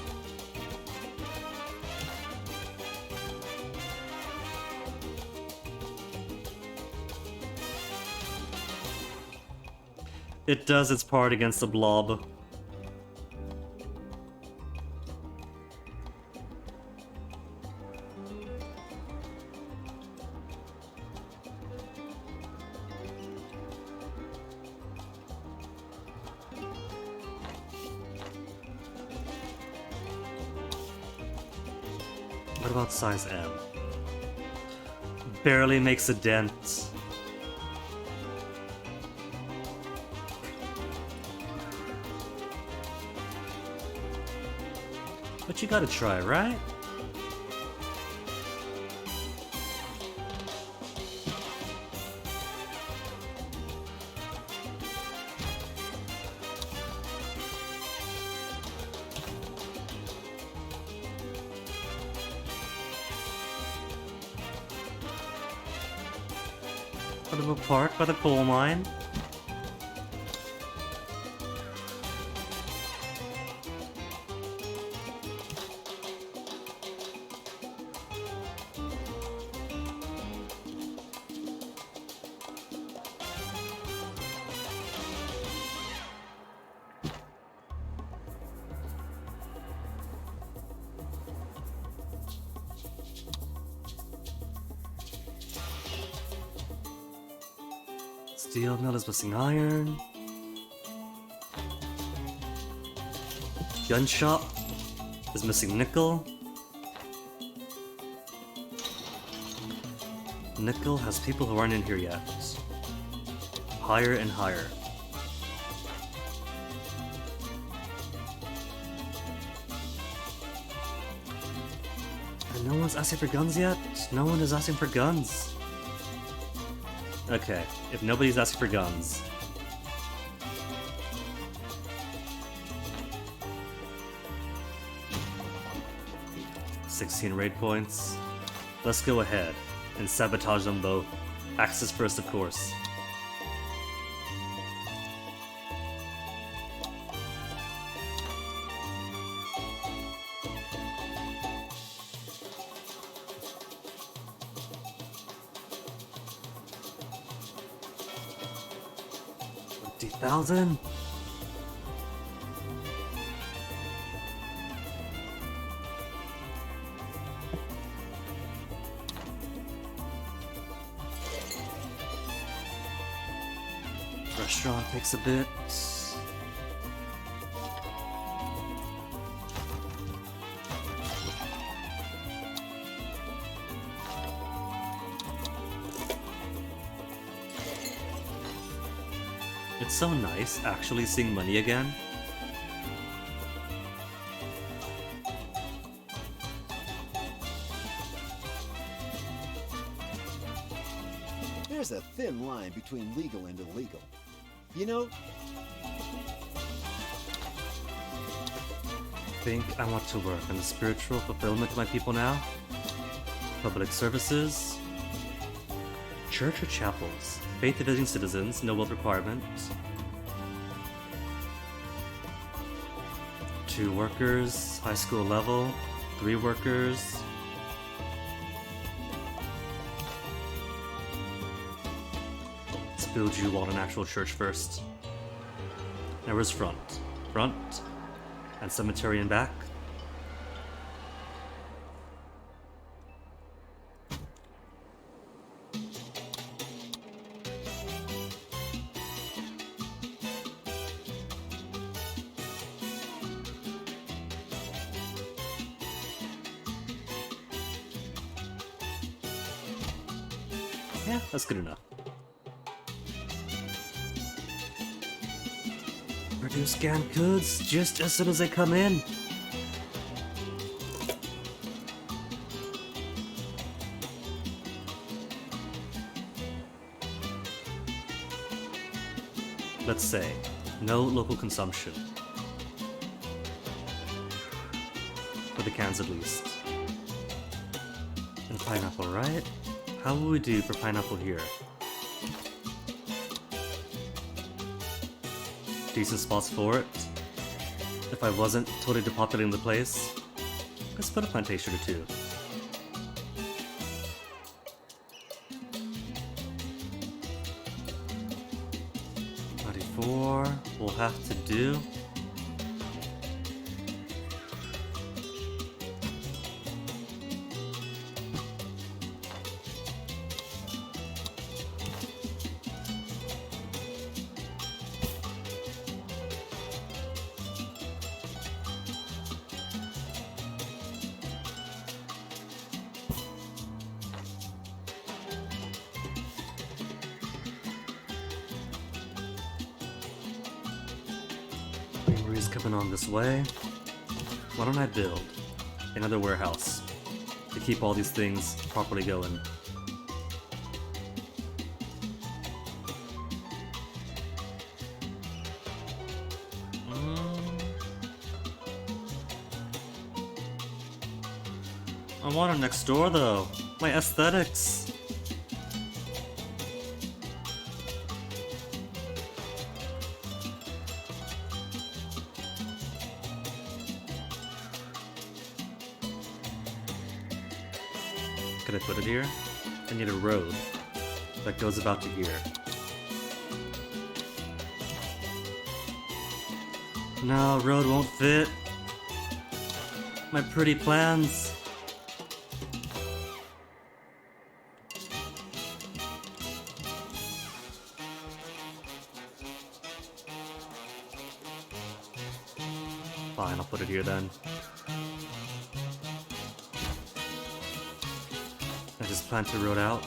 It does its part against the blob. What about size M? Barely makes a dent. But you gotta try, right? What of a park by the coal mine? Steel mill is missing iron. Gun shop is missing nickel. Nickel has people who aren't in here yet. Higher and higher. And no one's asking for guns yet? No one is asking for guns. Okay, if nobody's asking for guns. $16 raid points. Let's go ahead and sabotage them both. Axis first, of course. $20,000? Restaurant takes a bit. It's so nice actually seeing money again. There's a thin line between legal and illegal. You know, Think I want to work on the spiritual fulfillment of my people now? Public services? Church or chapels? Faith visiting citizens, no wealth requirements. 2 workers, high school level, 3 workers. Let's build you on an actual church first. Now where's front? Front, and cemetery in back. Yeah, that's good enough. Produce scanned goods just as soon as they come in. Let's say, no local consumption. For the cans at least. And pineapple, right? How will we do for pineapple here? Decent spots for it. If I wasn't totally depopulating the place, let's put a plantation or two. We'll have to do. Brewery's coming on this way. Why don't I build another warehouse to keep all these things properly going? I want it next door though. My aesthetics. Could I put it here? I need a road that goes about to here. No, road won't fit. My pretty plans. Fine, I'll put it here then. I just plan to road out.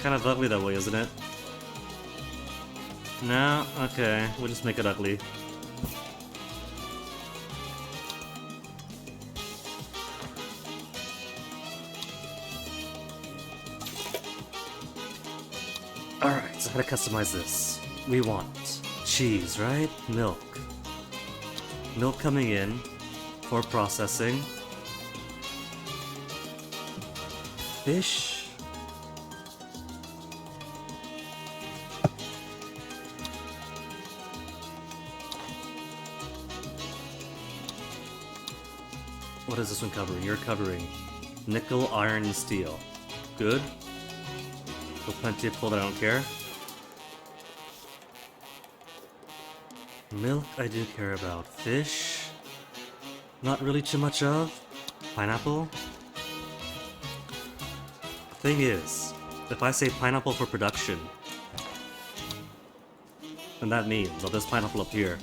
Kind of ugly that way, isn't it? No? Okay, we'll just make it ugly. Alright, so how to customize this? We want cheese, right? Milk. Milk coming in for processing. Fish. What is this one covering? You're covering nickel, iron, and steel. Good. So plenty of coal that I don't care. Milk I do care about. Fish. Not really too much of. Pineapple. Thing is, if I say pineapple for production, then that means all this pineapple up here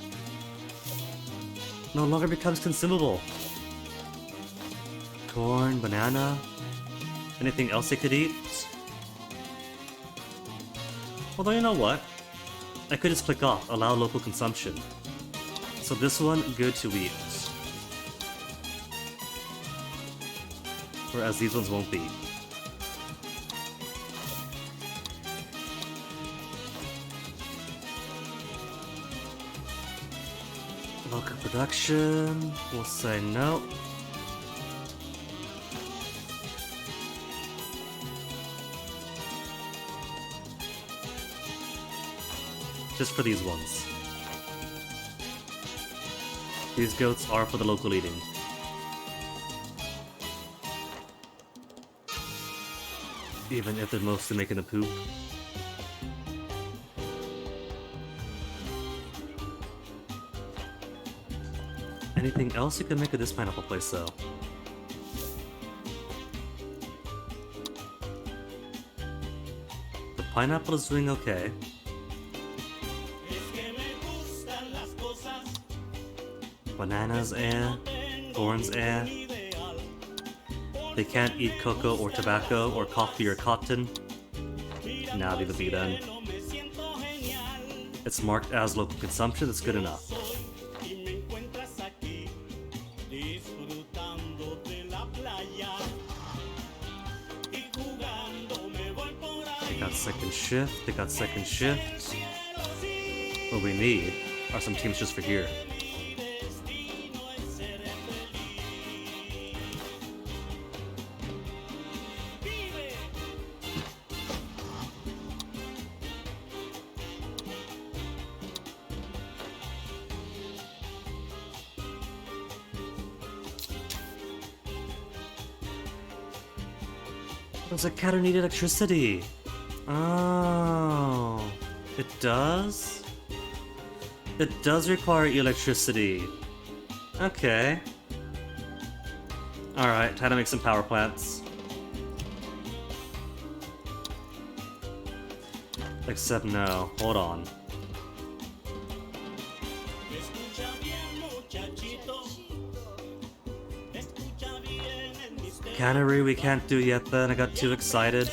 no longer becomes consumable. Corn, banana, anything else they could eat? Although you know what? I could just click off allow local consumption. So this one, good to eat. Whereas these ones won't be. Local production, we'll say no. Just for these ones. These goats are for the local eating. Even if they're mostly making the poop. Anything else you can make of this pineapple place though? The Pineapple is doing okay. Bananas, Thorns, They can't eat cocoa or tobacco or coffee or cotton. Now leave it be then. It's marked as local consumption, that's good enough. They got second shift, they got second shift. What we need are some teams just for here. There's a cat who needs electricity. Oh, it does? It does require electricity. Okay. Alright, time to make some power plants. Except no, hold on. Cannery we can't do yet then, I got too excited.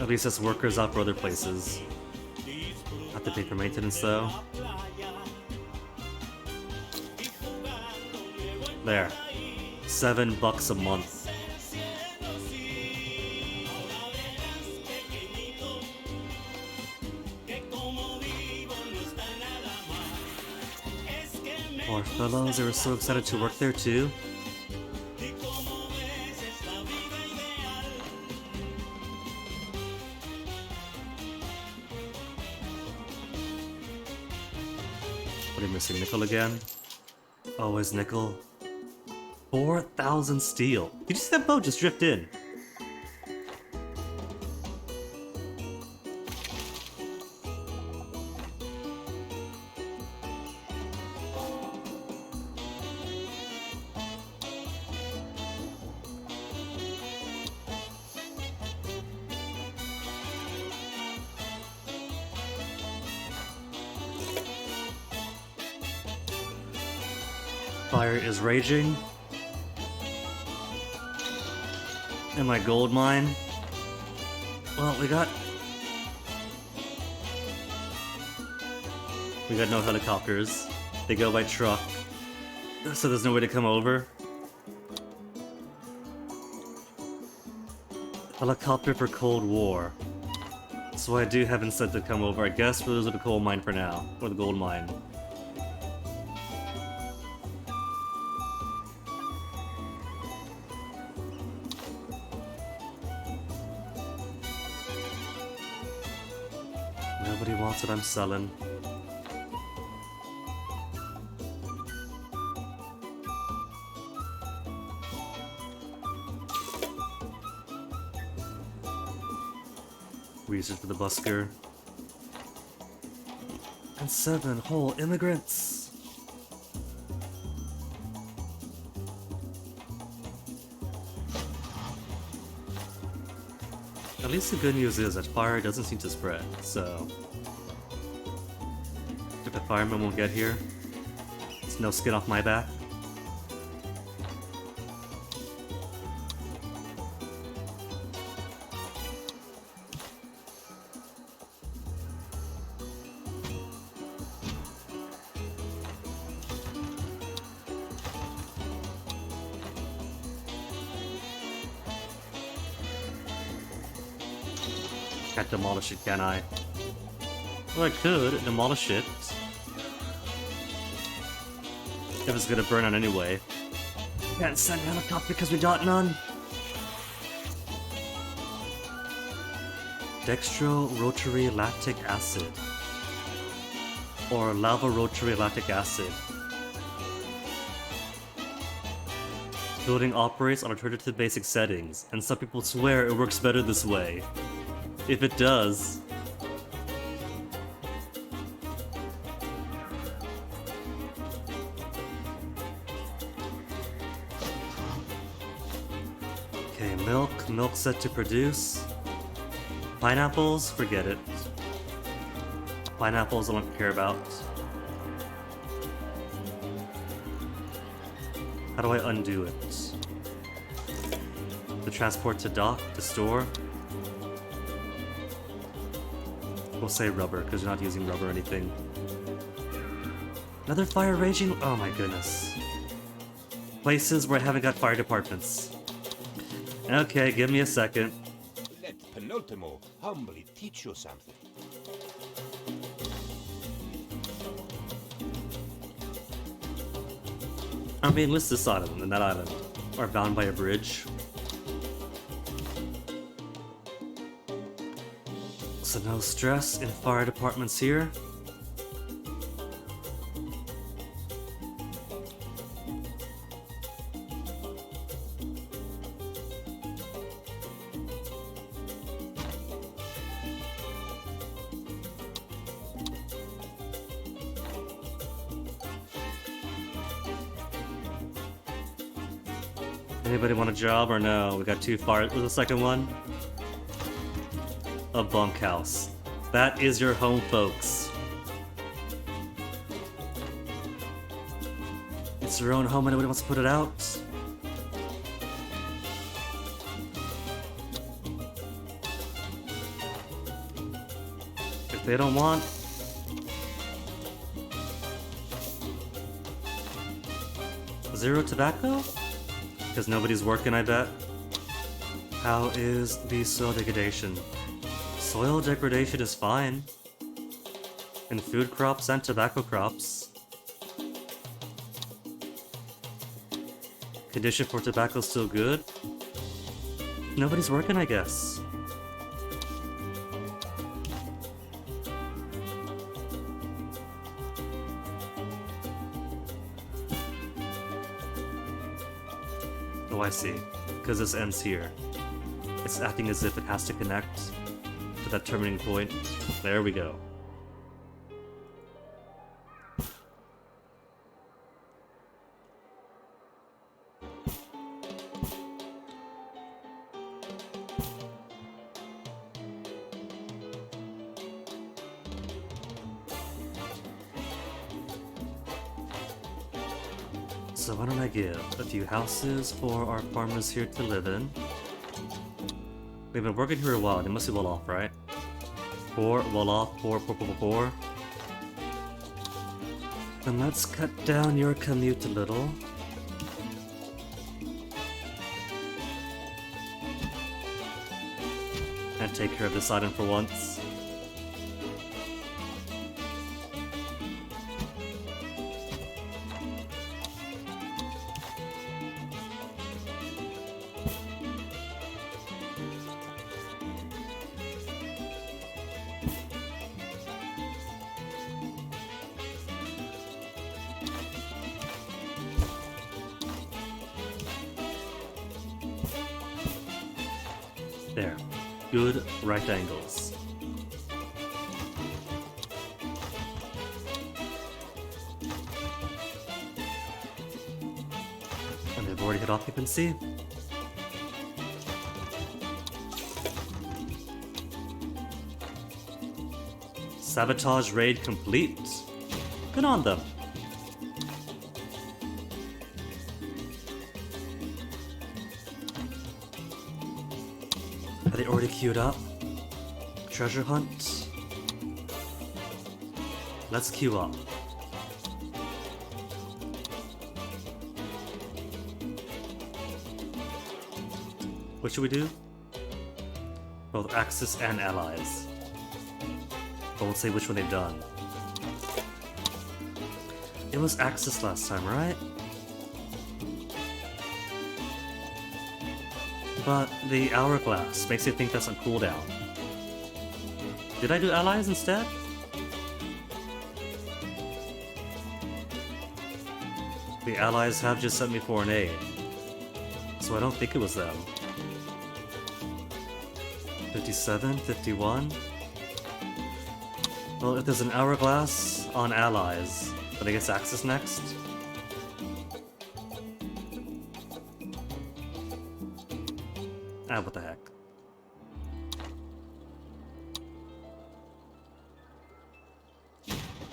At least it's workers out for other places. Have to pay for maintenance though. There. $7 a month. Poor fellows, they were so excited to work there too. What are you missing, nickel again? Always nickel. 4,000 steel. Did you see that boat just drift in? Fire is raging. And my gold mine. Well, we got no helicopters. They go by truck. So there's no way to come over. Helicopter for Cold War. So I do have incentive to come over. I guess we'll lose the coal mine for now. Or the gold mine. Nobody wants what I'm selling. Reason for the busker. And 7 whole immigrants. At least the good news is that fire doesn't seem to spread, so if the firemen won't get here, it's no skin off my back. Can't demolish it, can I? Well, I could demolish it. If it's gonna burn out anyway. Can't send a helicopter because we got none. Dextro-rotary lactic acid. Or lava-rotary lactic acid. Building operates on alternative basic settings, and some people swear it works better this way. If it does. Okay, milk set to produce. Pineapples, forget it. Pineapples I don't care about. How do I undo it? The transport to dock, to store. We'll say rubber, because you're not using rubber or anything. Another fire raging? Oh my goodness. Places where I haven't got fire departments. Okay, give me a second. Let Penultimo humbly teach you something. I mean, list this island and that island are bound by a bridge. So no stress in fire departments here. Anybody want a job or no? We got 2 fire. What's the second one? A bunkhouse. That is your home, folks. It's your own home. Anybody wants to put it out? If they don't want, zero tobacco? Because nobody's working, I bet. How is the soil degradation? Soil degradation is fine. In food crops and tobacco crops. Condition for tobacco still good? Nobody's working, I guess. Oh, I see. Because this ends here. It's acting as if it has to connect to that terminating point. There we go. So why don't I give a few houses for our farmers here to live in? They've been working here a while, they must be well off, right? 4, well off, 4. Then let's cut down your commute a little. And take care of this item for once. There. Good right angles. And they've already hit occupancy. Sabotage raid complete. Good on them. Are they already queued up? Treasure hunt? Let's queue up. What should we do? Both Axis and Allies. But we'll say which one they've done. It was Axis last time, right? But the hourglass makes you think that's on cooldown. Did I do allies instead? The allies have just sent me for an aid, so I don't think it was them. 57, 51. Well, if there's an hourglass on allies, then I guess Axis next. Ah, what the heck.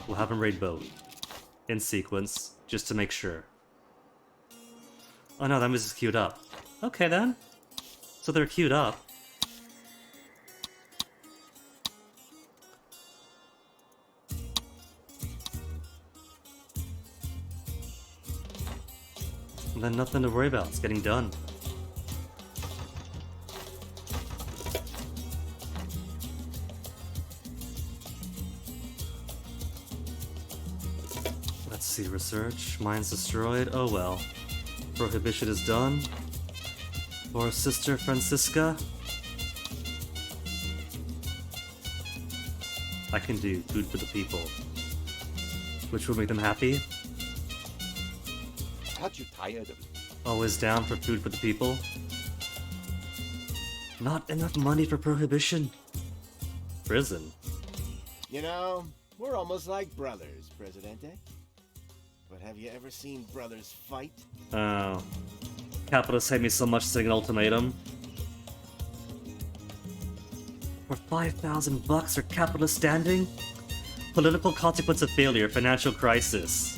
We'll have him raid both. In sequence, just to make sure. Oh no, that music's queued up. Okay then. So they're queued up. And then nothing to worry about, it's getting done. Let's see, research. Mine's destroyed. Oh well. Prohibition is done. For Sister Francisca. I can do food for the people. Which will make them happy. Aren't you tired of it? Always down for food for the people. Not enough money for prohibition. Prison. You know, we're almost like brothers, Presidente. But have you ever seen brothers fight? Oh. Capitalists hate me so much setting an ultimatum. For 5,000 bucks are capitalists standing? Political consequence of failure, financial crisis.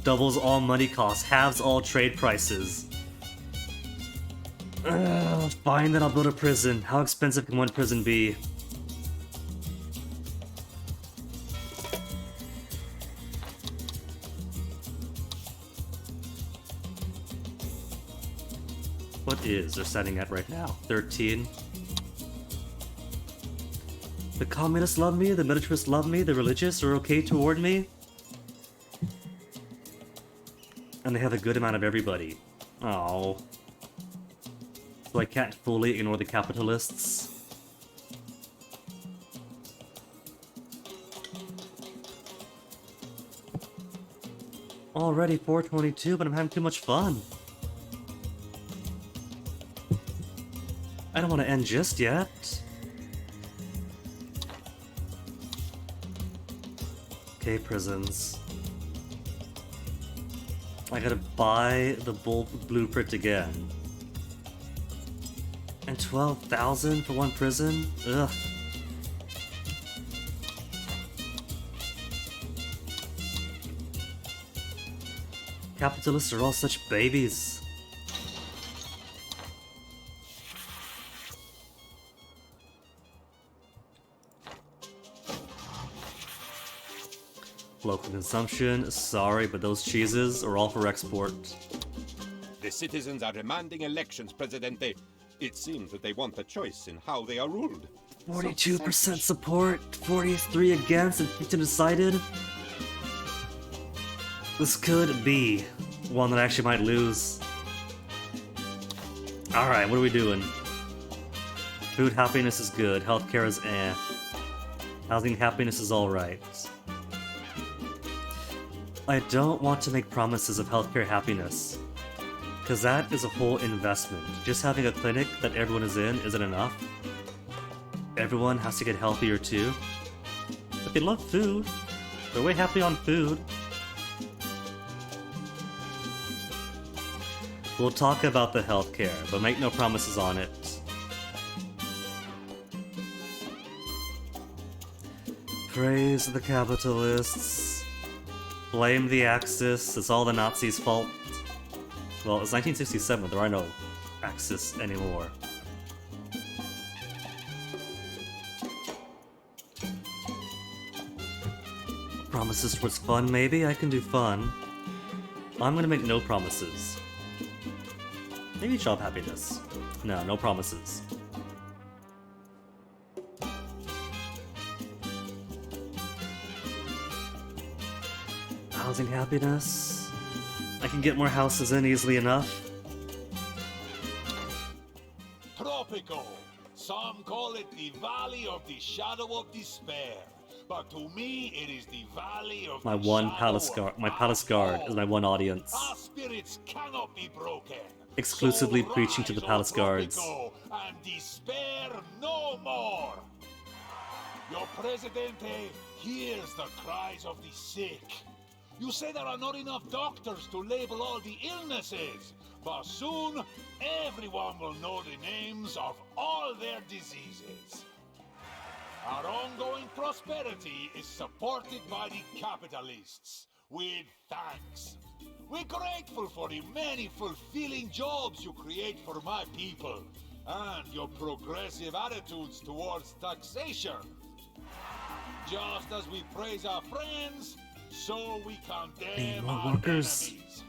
Doubles all money costs, halves all trade prices. Fine, then I'll build a prison. How expensive can one prison be? What is they're setting at right now? 13. The communists love me, the militarists love me, the religious are okay toward me. And they have a good amount of everybody. Oh. So I can't fully ignore the capitalists. Already 4:22, but I'm having too much fun. I don't want to end just yet. Okay, prisons. I gotta buy the blueprint again. And 12,000 for one prison? Ugh. Capitalists are all such babies. Local consumption, sorry, but those cheeses are all for export. The citizens are demanding elections, Presidente. It seems that they want a choice in how they are ruled. 42% support, 43 against, and 15 decided. This could be one that I actually might lose. Alright, what are we doing? Food happiness is good, healthcare is eh. Housing happiness is alright. I don't want to make promises of healthcare happiness, because that is a whole investment. Just having a clinic that everyone is in isn't enough. Everyone has to get healthier too. But they love food. They're way happy on food. We'll talk about the healthcare, but make no promises on it. Praise the capitalists. Blame the Axis, it's all the Nazis' fault. Well, it's 1967, there are no Axis anymore. Promises towards fun, maybe? I can do fun. I'm gonna make no promises. Maybe job happiness. No, no promises. Housing happiness. I can get more houses in easily enough. Tropico. Some call it the Valley of the Shadow of Despair. But to me, it is the Valley of My the one Shadow palace of guard. My palace guard is my one audience. Our spirits cannot be broken. Exclusively So preaching to the rise, palace O guards. Tropico, and despair no more. Your Presidente hears the cries of the sick. You say there are not enough doctors to label all the illnesses. but soon everyone will know the names of all their diseases. Our ongoing prosperity is supported by the capitalists, with thanks. We're grateful for the many fulfilling jobs you create for my people, and your progressive attitudes towards taxation. Just as we praise our friends, so we condemn more our workers. enemies.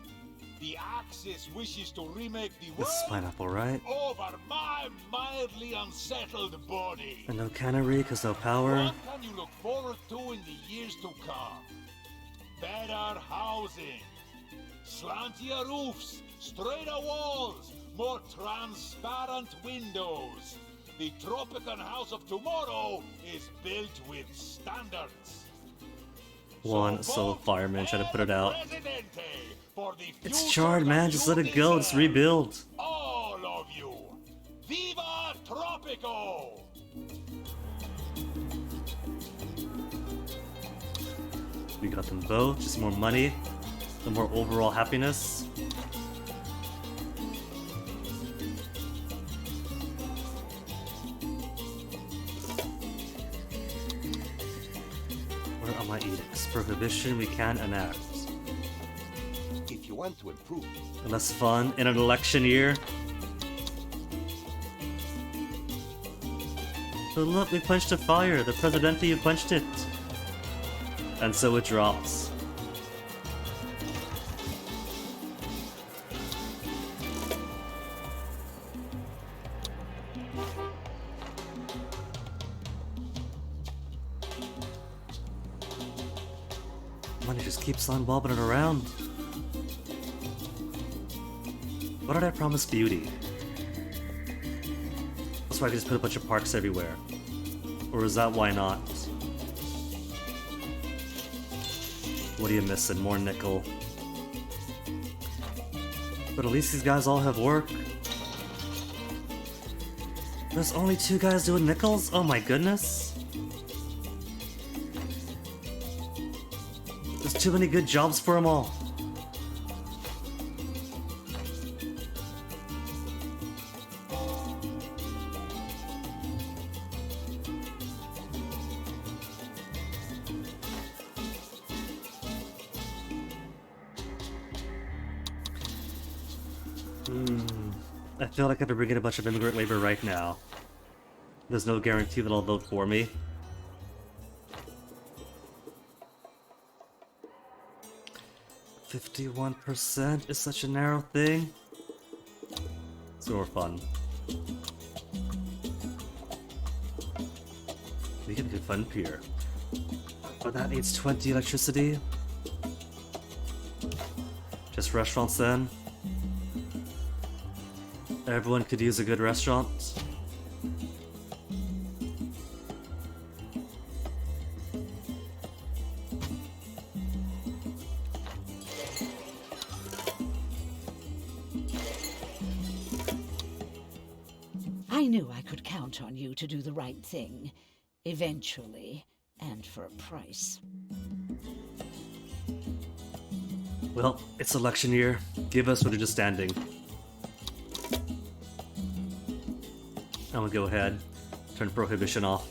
The Axis wishes to remake the This is world pineapple, right? over my mildly unsettled body. And no cannery, cause no power. What can you look forward to in the years to come? Better housing, slantier roofs, straighter walls, more transparent windows. The Tropican house of tomorrow is built with standards. One solo fireman trying to put it out. Presidente, for the It's future charred, man. that Just you let it go. Let's deserve. rebuild. All of you. Viva Tropico! We got them both. Just more money. The more overall happiness. Where are my edicts? Prohibition we can enact. If you want to improve, Less fun in an election year. But look, we quenched a fire. The Presidente, you quenched it. And so it drops. Money just keeps on bobbing it around. What did I promise beauty? That's why I just put a bunch of parks everywhere. Or is that why not? What are you missing? More nickel. But at least these guys all have work. There's only 2 guys doing nickels? Oh my goodness. There's too many good jobs for them all. I feel like I have to bring in a bunch of immigrant labor right now. There's no guarantee that they'll vote for me. "51% is such a narrow thing." It's more fun. We get a good fun pier. But that needs 20 electricity. Just restaurants then. Everyone could use a good restaurant. I knew I could count on you to do the right thing. Eventually. And for a price. Well, it's election year. Give us what you're just standing. I'm gonna go ahead, turn prohibition off.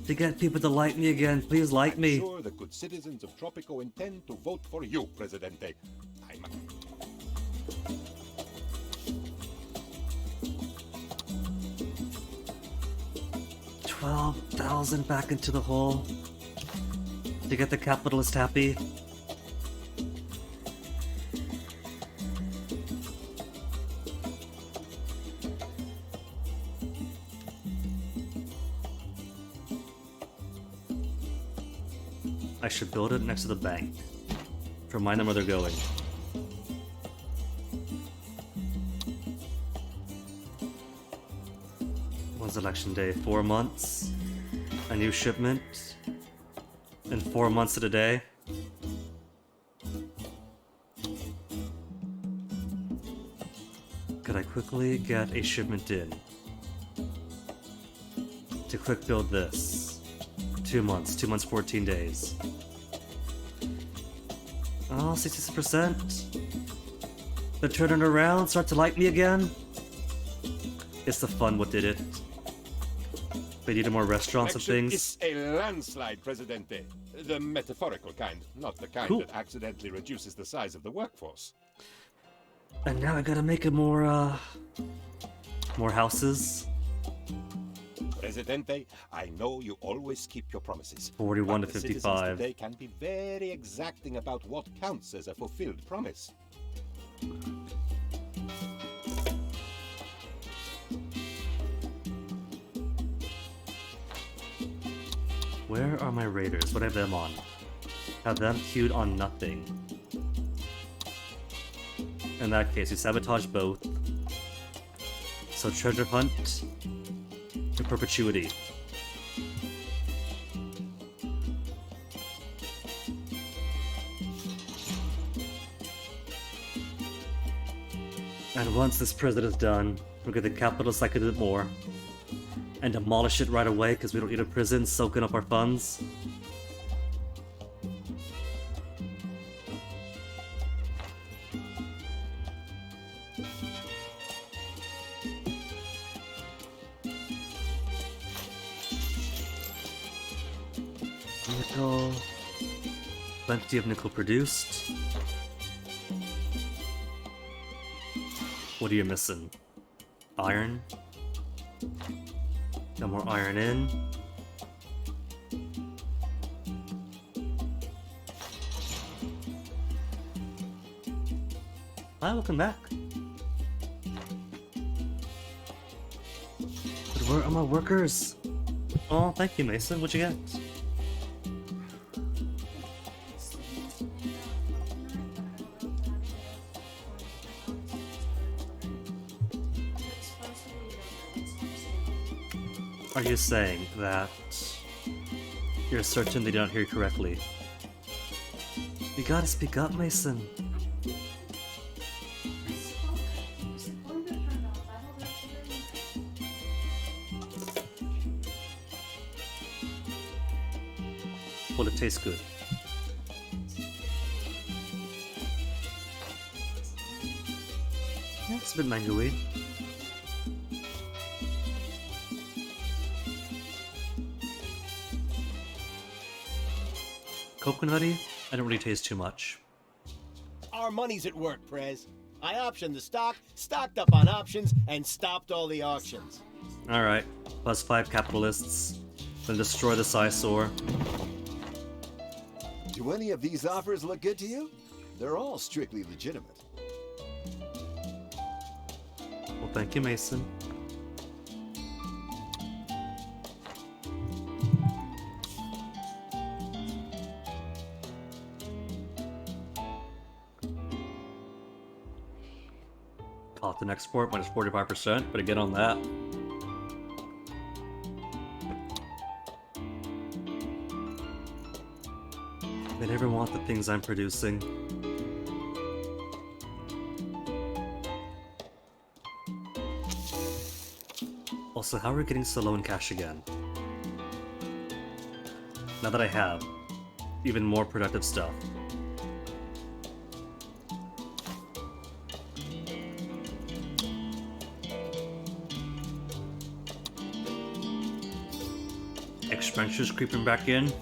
To get people to like me again, please like me. I'm sure the good citizens of Tropico intend to vote for you, Presidente. I'm 12,000 back into the hole to get the capitalist happy. I should build it next to the bank to remind them where they're going. When's election day? 4 months? A new shipment? In 4 months to the day? Could I quickly get a shipment in? To quick build this. 2 months. 2 months, 14 days. Oh, 66%. They're turning around, start to like me again. It's the fun what did it. They needed more restaurants and Action things. is a landslide, Presidente. The metaphorical kind, not the kind Cool. that accidentally reduces the size of the workforce. And now I gotta make it more houses. Presidente, I know you always keep your promises. 41 but to the citizens 55. today can be very exacting about what counts as a fulfilled promise. Where are my raiders? What have them on? Have them queued on nothing. In that case, we sabotage both. So treasure hunt in perpetuity. And once this prison is done, we'll get the capital like a bit more. And demolish it right away because we don't need a prison soaking up our funds. Nickel. Plenty of nickel produced. What are you missing? Iron? Got more iron in. Hi, welcome back. But where are my workers? Oh, thank you, Mason. What'd you get? Are you saying that you're certain they don't hear you correctly? You gotta speak up, Mason. Well, it tastes good. Yeah, it's a bit mango-y. Coconutty? I don't really taste too much. Our money's at work, Prez. I optioned the stock, stocked up on options, and stopped all the auctions. Alright, +5 capitalists. Then destroy the Scizor. Do any of these offers look good to you? They're all strictly legitimate. Well, thank you, Mason. Cost and export minus 45%, but again on that. They never want the things I'm producing. Also, how are we getting so low in cash again? Now that I have even more productive stuff. Expenditures creeping back in.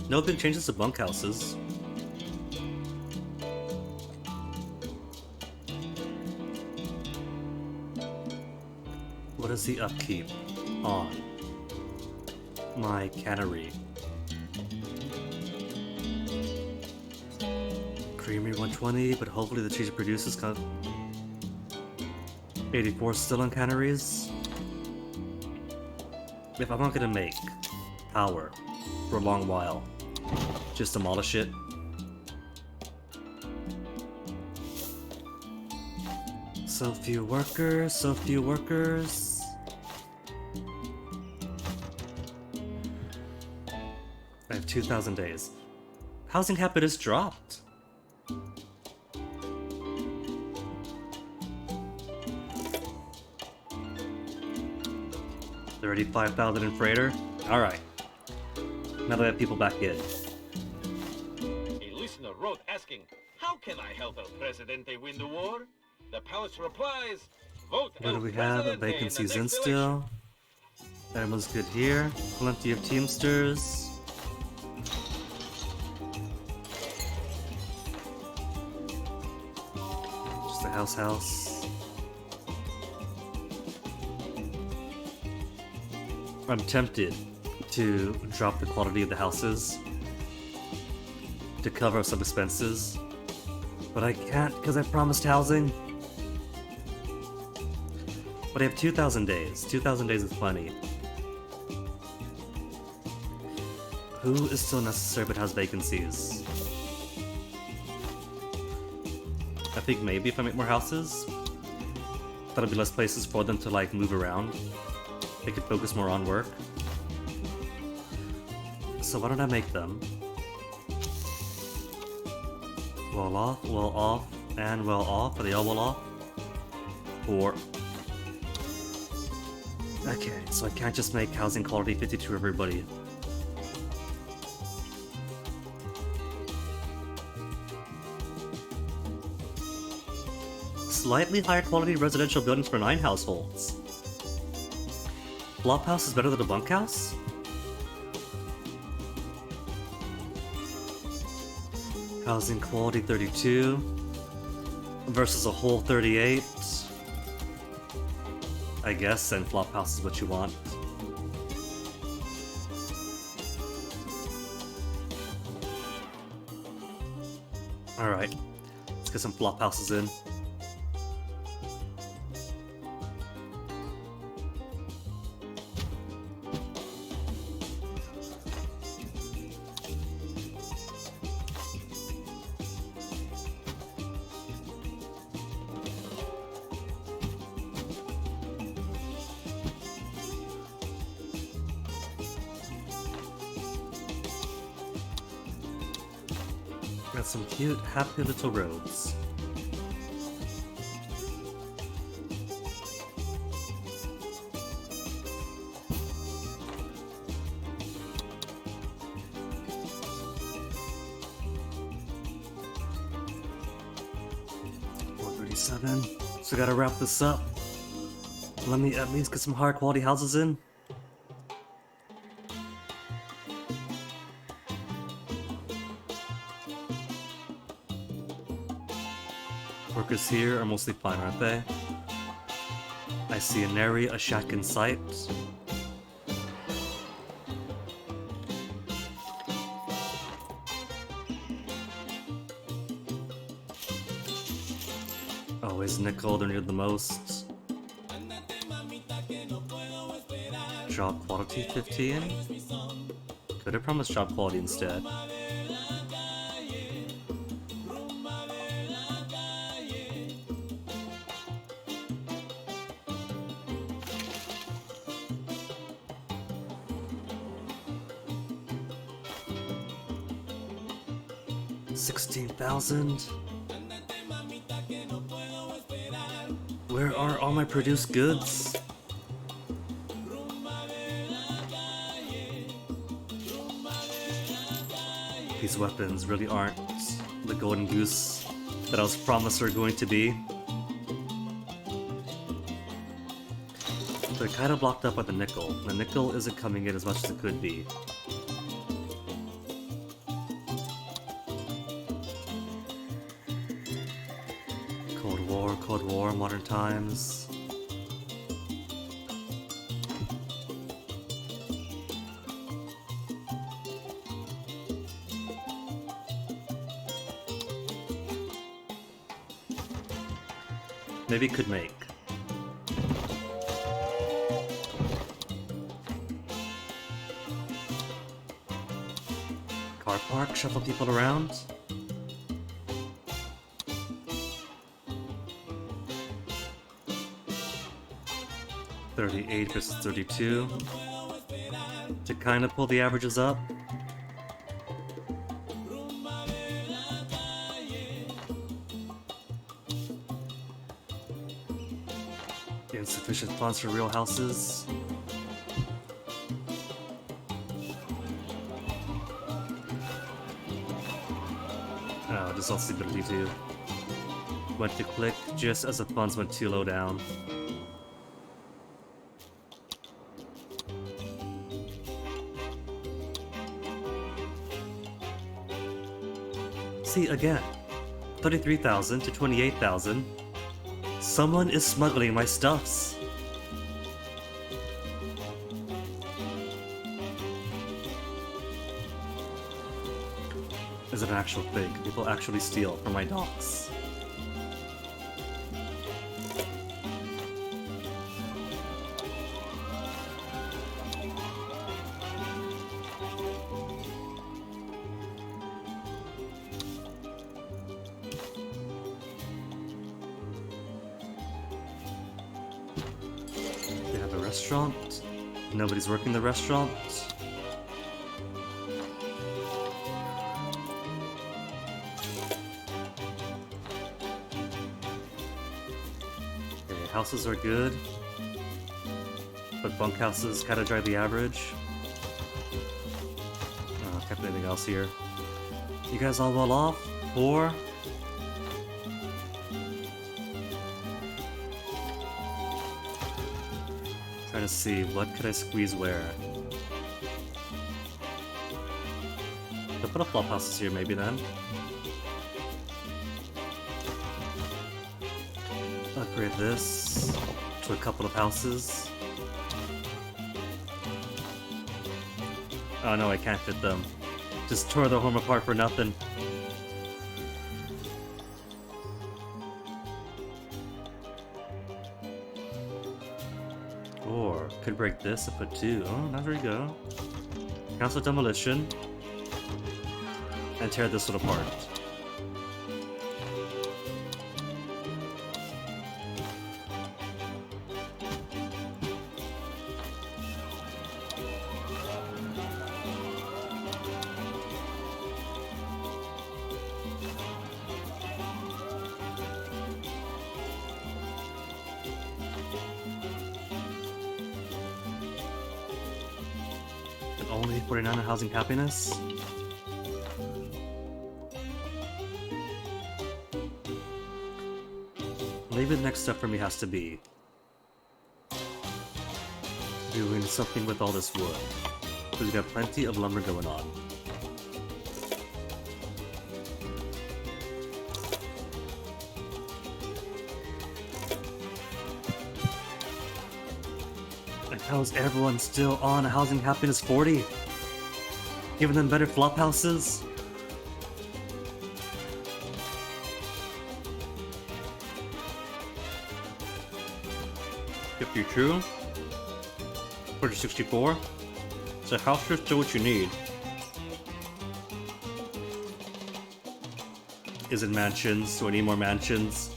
No big changes to bunkhouses. What is the upkeep on my cannery? Creamery 120, but hopefully the cheese it produces kind of 84 still on canneries. If I'm not gonna make power for a long while, just demolish it. So few workers, so few workers. I have 2,000 days. Housing habit has dropped. 35,000 in freighter. Alright. Now that I have people back in. A listener wrote asking, how can I help El Presidente win the war? The palace replies, vote What El do we have? Presidente Vacancies in in the next still. Everyone's good here. Plenty of Teamsters. Just a house. I'm tempted to drop the quality of the houses to cover some expenses, but I can't because I promised housing. But I have 2,000 days. 2,000 days is plenty. Who is still necessary but has vacancies? I think maybe if I make more houses, that'll be less places for them to like move around. They could focus more on work. So why don't I make them? Well off, and well off. Are they all well off? 4. Okay, so I can't just make housing quality 52 everybody. Slightly higher quality residential buildings for 9 households. Flop house is better than a bunkhouse? Housing quality 32 versus a whole 38. I guess then flop house is what you want. Alright, let's get some flop houses in. Got some cute, happy little roads. So gotta wrap this up. Let me at least get some higher quality houses in. Workers here are mostly fine, aren't they? I see an area, a shack in sight. Always nickel, they're near the most. Job quality 15? Could have promised job quality instead. $16,000. Where are all my produced goods? These weapons really aren't the golden goose that I was promised were going to be. They're kind of blocked up by the nickel. The nickel isn't coming in as much as it could be. Cold War, modern times. Maybe could make. Car park, shuffle people around. $38 versus 32 to kind of pull the averages up. Insufficient funds for real houses. Oh, just lost the ability to. Went to click just as the funds went too low down. See, again, 33,000 to 28,000. Someone is smuggling my stuffs. Is it an actual thing? People actually steal from my docks. They have a restaurant. Nobody's working the restaurant. Houses are good, but bunkhouses kind of drive the average. Can't put anything else here. You guys all well off? 4? Trying to see, what could I squeeze where? I'll put a flop houses here maybe then. Upgrade this to a couple of houses. Oh no, I can't fit them. Just tore the home apart for nothing. Or could break this and put 2. Oh, now there you go. Cancel demolition and tear this one apart. Only 49 on housing happiness. Maybe the next step for me has to be doing something with all this wood. Because we got plenty of lumber going on. And how's everyone still on housing happiness 40? Giving them better flop houses? If you're true, 64. So house is still what you need. Is it mansions? Do I need more mansions?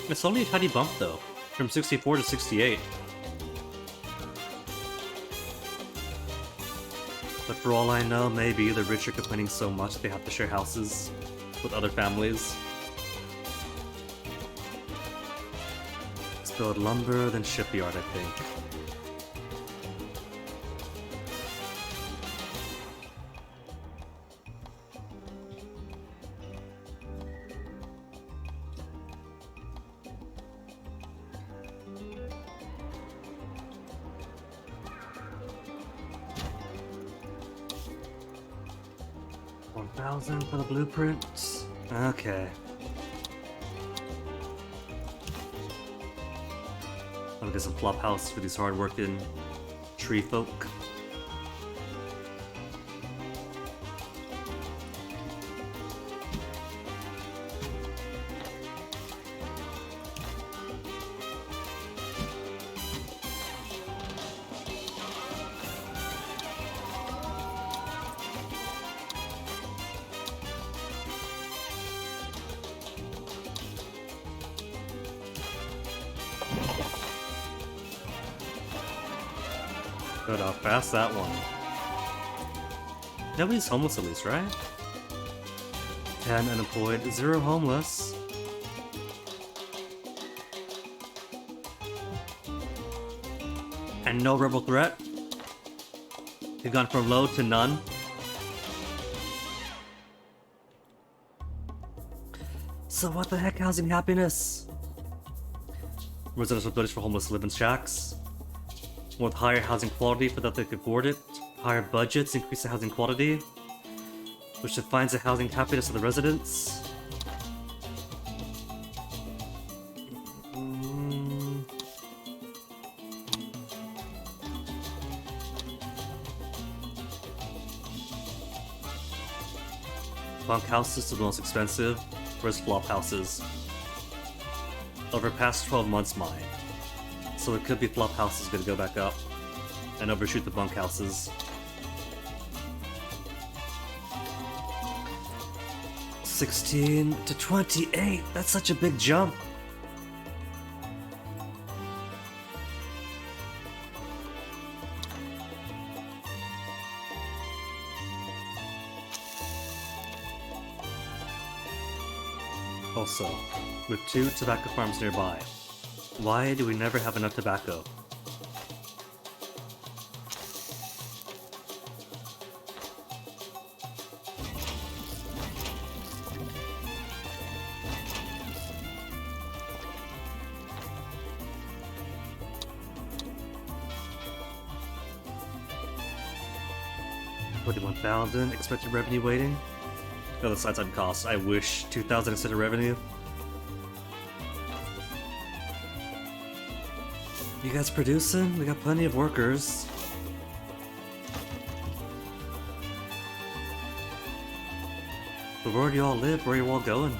It's only a tiny bump though, from 64 to 68. But for all I know, maybe the rich are complaining so much they have to share houses with other families. Let's build lumber, then shipyard, I think. For the blueprints. Okay. I'll get some flop house for these hard-working tree folk. Good, I'll pass that one. Nobody's homeless at least, right? 10 unemployed, 0 homeless. And no rebel threat. You've gone from low to none. So what the heck, housing happiness? Residential buildings for homeless live in shacks. With higher housing quality for that they can afford it. Higher budgets increase the housing quality, which defines the housing happiness of the residents. Bunk houses are the most expensive, whereas flop houses. Over the past 12 months, mine. So it could be flop houses gonna go back up and overshoot the bunk houses. 16 to 28, that's such a big jump. Also, with 2 tobacco farms nearby, why do we never have enough tobacco? $41,000 expected revenue waiting. Oh, the side cost. I wish 2,000 instead of revenue. You guys producing? We got plenty of workers. But where do you all live? Where are you all going?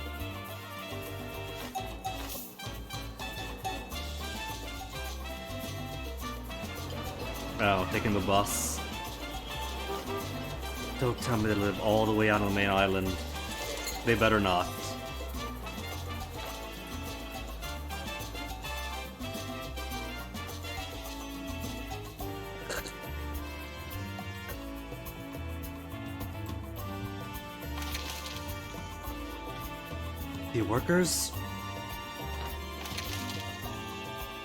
Oh, taking the bus. Don't tell me they live all the way out on the main island. They better not. The workers?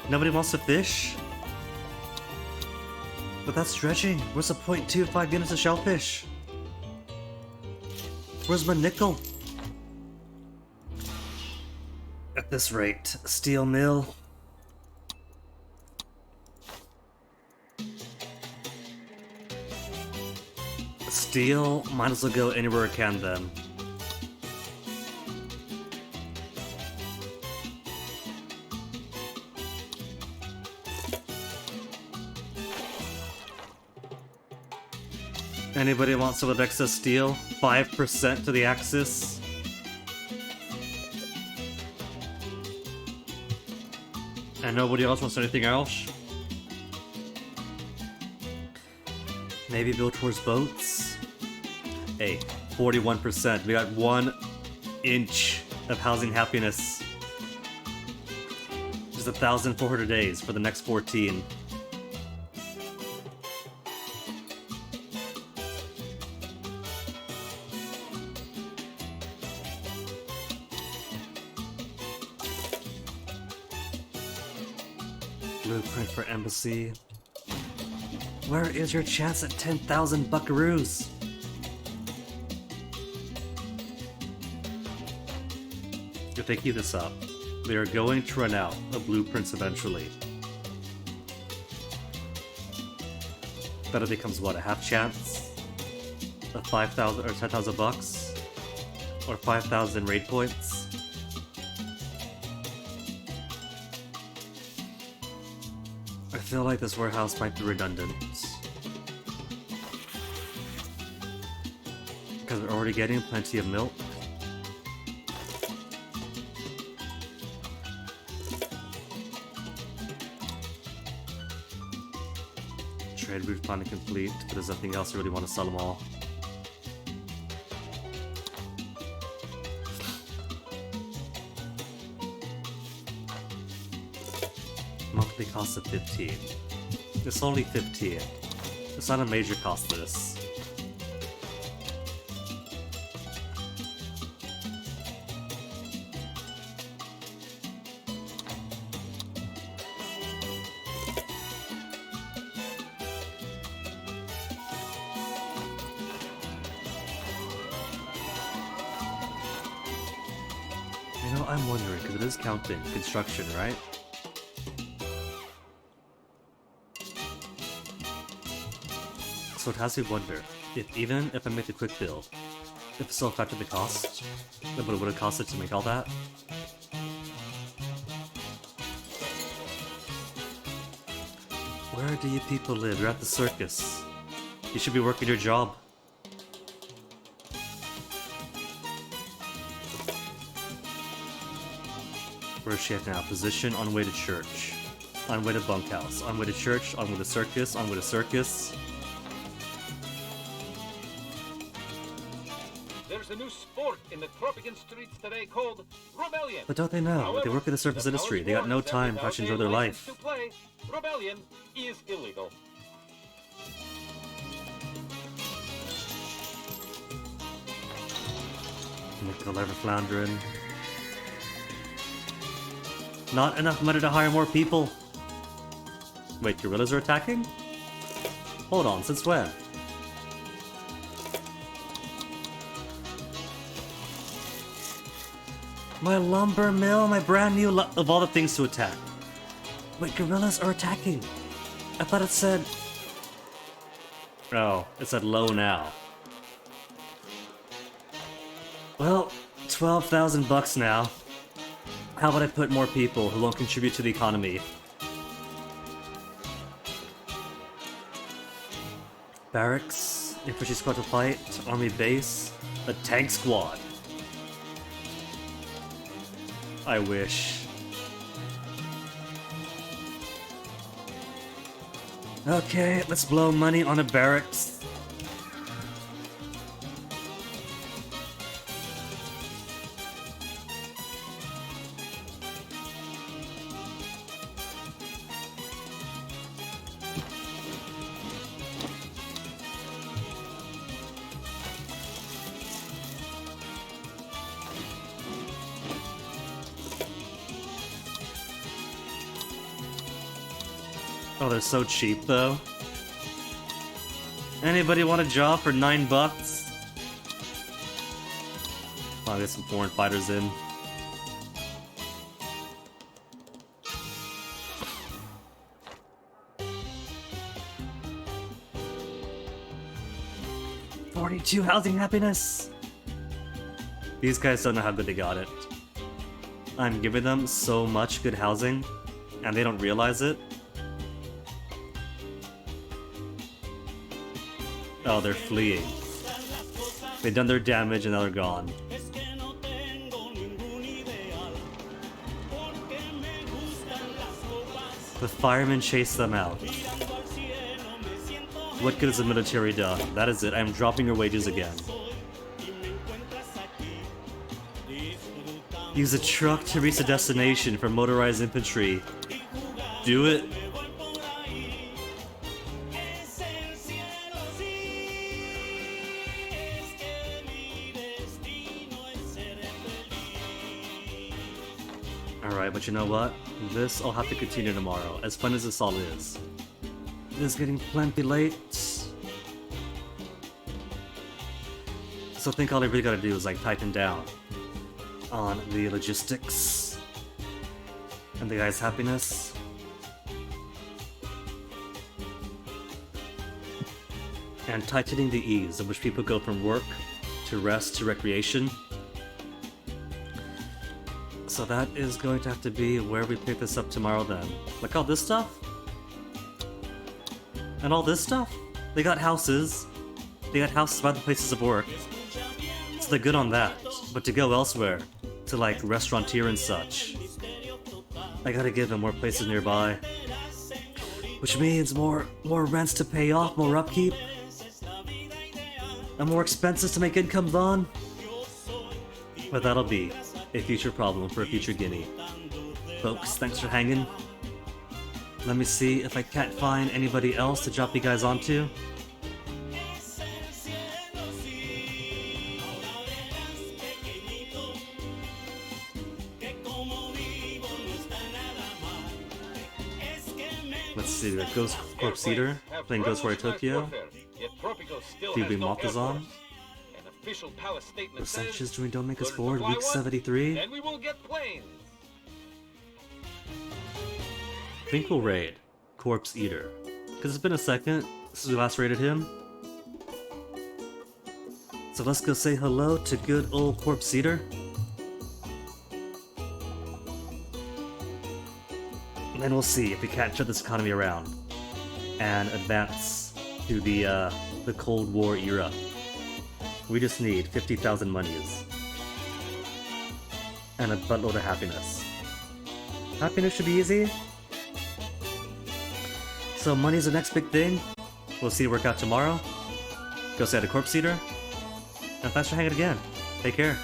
Nobody wants to fish? But that's stretching. What's the 0.25 units of shellfish? Where's my nickel? At this rate, steel mill. Steel, might as well go anywhere it can then. Anybody want some of excess steel? 5% to the axis. And nobody else wants anything else? Maybe build towards boats? Hey, 41%. We got 1 inch of housing happiness. Just 1,400 days for the next 14. Blueprint for embassy. Where is your chance at 10,000 buckaroos? If they keep this up, they are going to run out of blueprints eventually. But it becomes what, a half chance? Of 5,000 or 10,000 bucks? Or 5,000 raid points? I feel like this warehouse might be redundant. Because we're already getting plenty of milk. Trade route planning complete, but there's nothing else I really want to sell them all. Monthly cost of 15. It's only 15. It's not a major cost, this. You know, I'm wondering, because it is counting construction, right? So it has me wonder, if even if I make the quick build, if it still affected the cost, what it would have costed to make all that? Where do you people live? You're at the circus. You should be working your job. Where is she at now? Position, on way to church. On way to bunkhouse. On way to church, on way to circus, on way to circus. There's a new sport in the Tropican streets today called rebellion. But don't they know? However, They work in the service industry. They got no time to actually enjoy their life. To play, rebellion is illegal. Nickel ever floundering. Not enough money to hire more people. Wait, gorillas are attacking? Hold on, since when? My lumber mill, my brand new of all the things to attack. Wait, gorillas are attacking. I thought it said... Oh, it said low now. Well, 12,000 bucks now. How about I put more people who won't contribute to the economy? Barracks, infantry squad to fight, army base, a tank squad. I wish. Okay, let's blow money on a barracks. Oh, they're so cheap, though. Anybody want a job for $9 bucks? I'll get some foreign fighters in. $42 housing happiness! These guys don't know how good they got it. I'm giving them so much good housing, and they don't realize it. Oh, they're fleeing. They've done their damage and now they're gone. The firemen chase them out. What good has the military done? That is it. I am dropping your wages again. Use a truck to reach the destination for motorized infantry. Do it. Alright, but you know what? This I'll have to continue tomorrow, as fun as this all is. It is getting plenty late. So I think all I really gotta do is like tighten down on the logistics and the guy's happiness. And tightening the ease in which people go from work to rest to recreation. So that is going to have to be where we pick this up tomorrow then. Like all this stuff? And all this stuff? They got houses. They got houses by the places of work. So they're good on that. But to go elsewhere, to like restaurateur and such, I gotta give them more places nearby. Which means more rents to pay off, more upkeep. And more expenses to make incomes on. But that'll be a future problem for a future guinea. Folks, thanks for hanging. Let me see if I can't find anybody else to drop you guys onto. Let's see, we got Ghost Corpse Eater playing Ghostwire Tokyo. Phoebe Moth is on. official palace statement The sanctions says, doing Don't Make Us learn to Bored, fly week one, 73. then we will get planes. Finkel raid. Corpse Eater. Because it's been a second since we last raided him. So let's go say hello to good old Corpse Eater. And then we'll see if we can't shut this economy around and advance to the Cold War era. We just need 50,000 monies and a buttload of happiness. Happiness should be easy. So money's the next big thing. We'll see it work out tomorrow. Go say hi to Corpse Eater. And thanks for hanging again. Take care.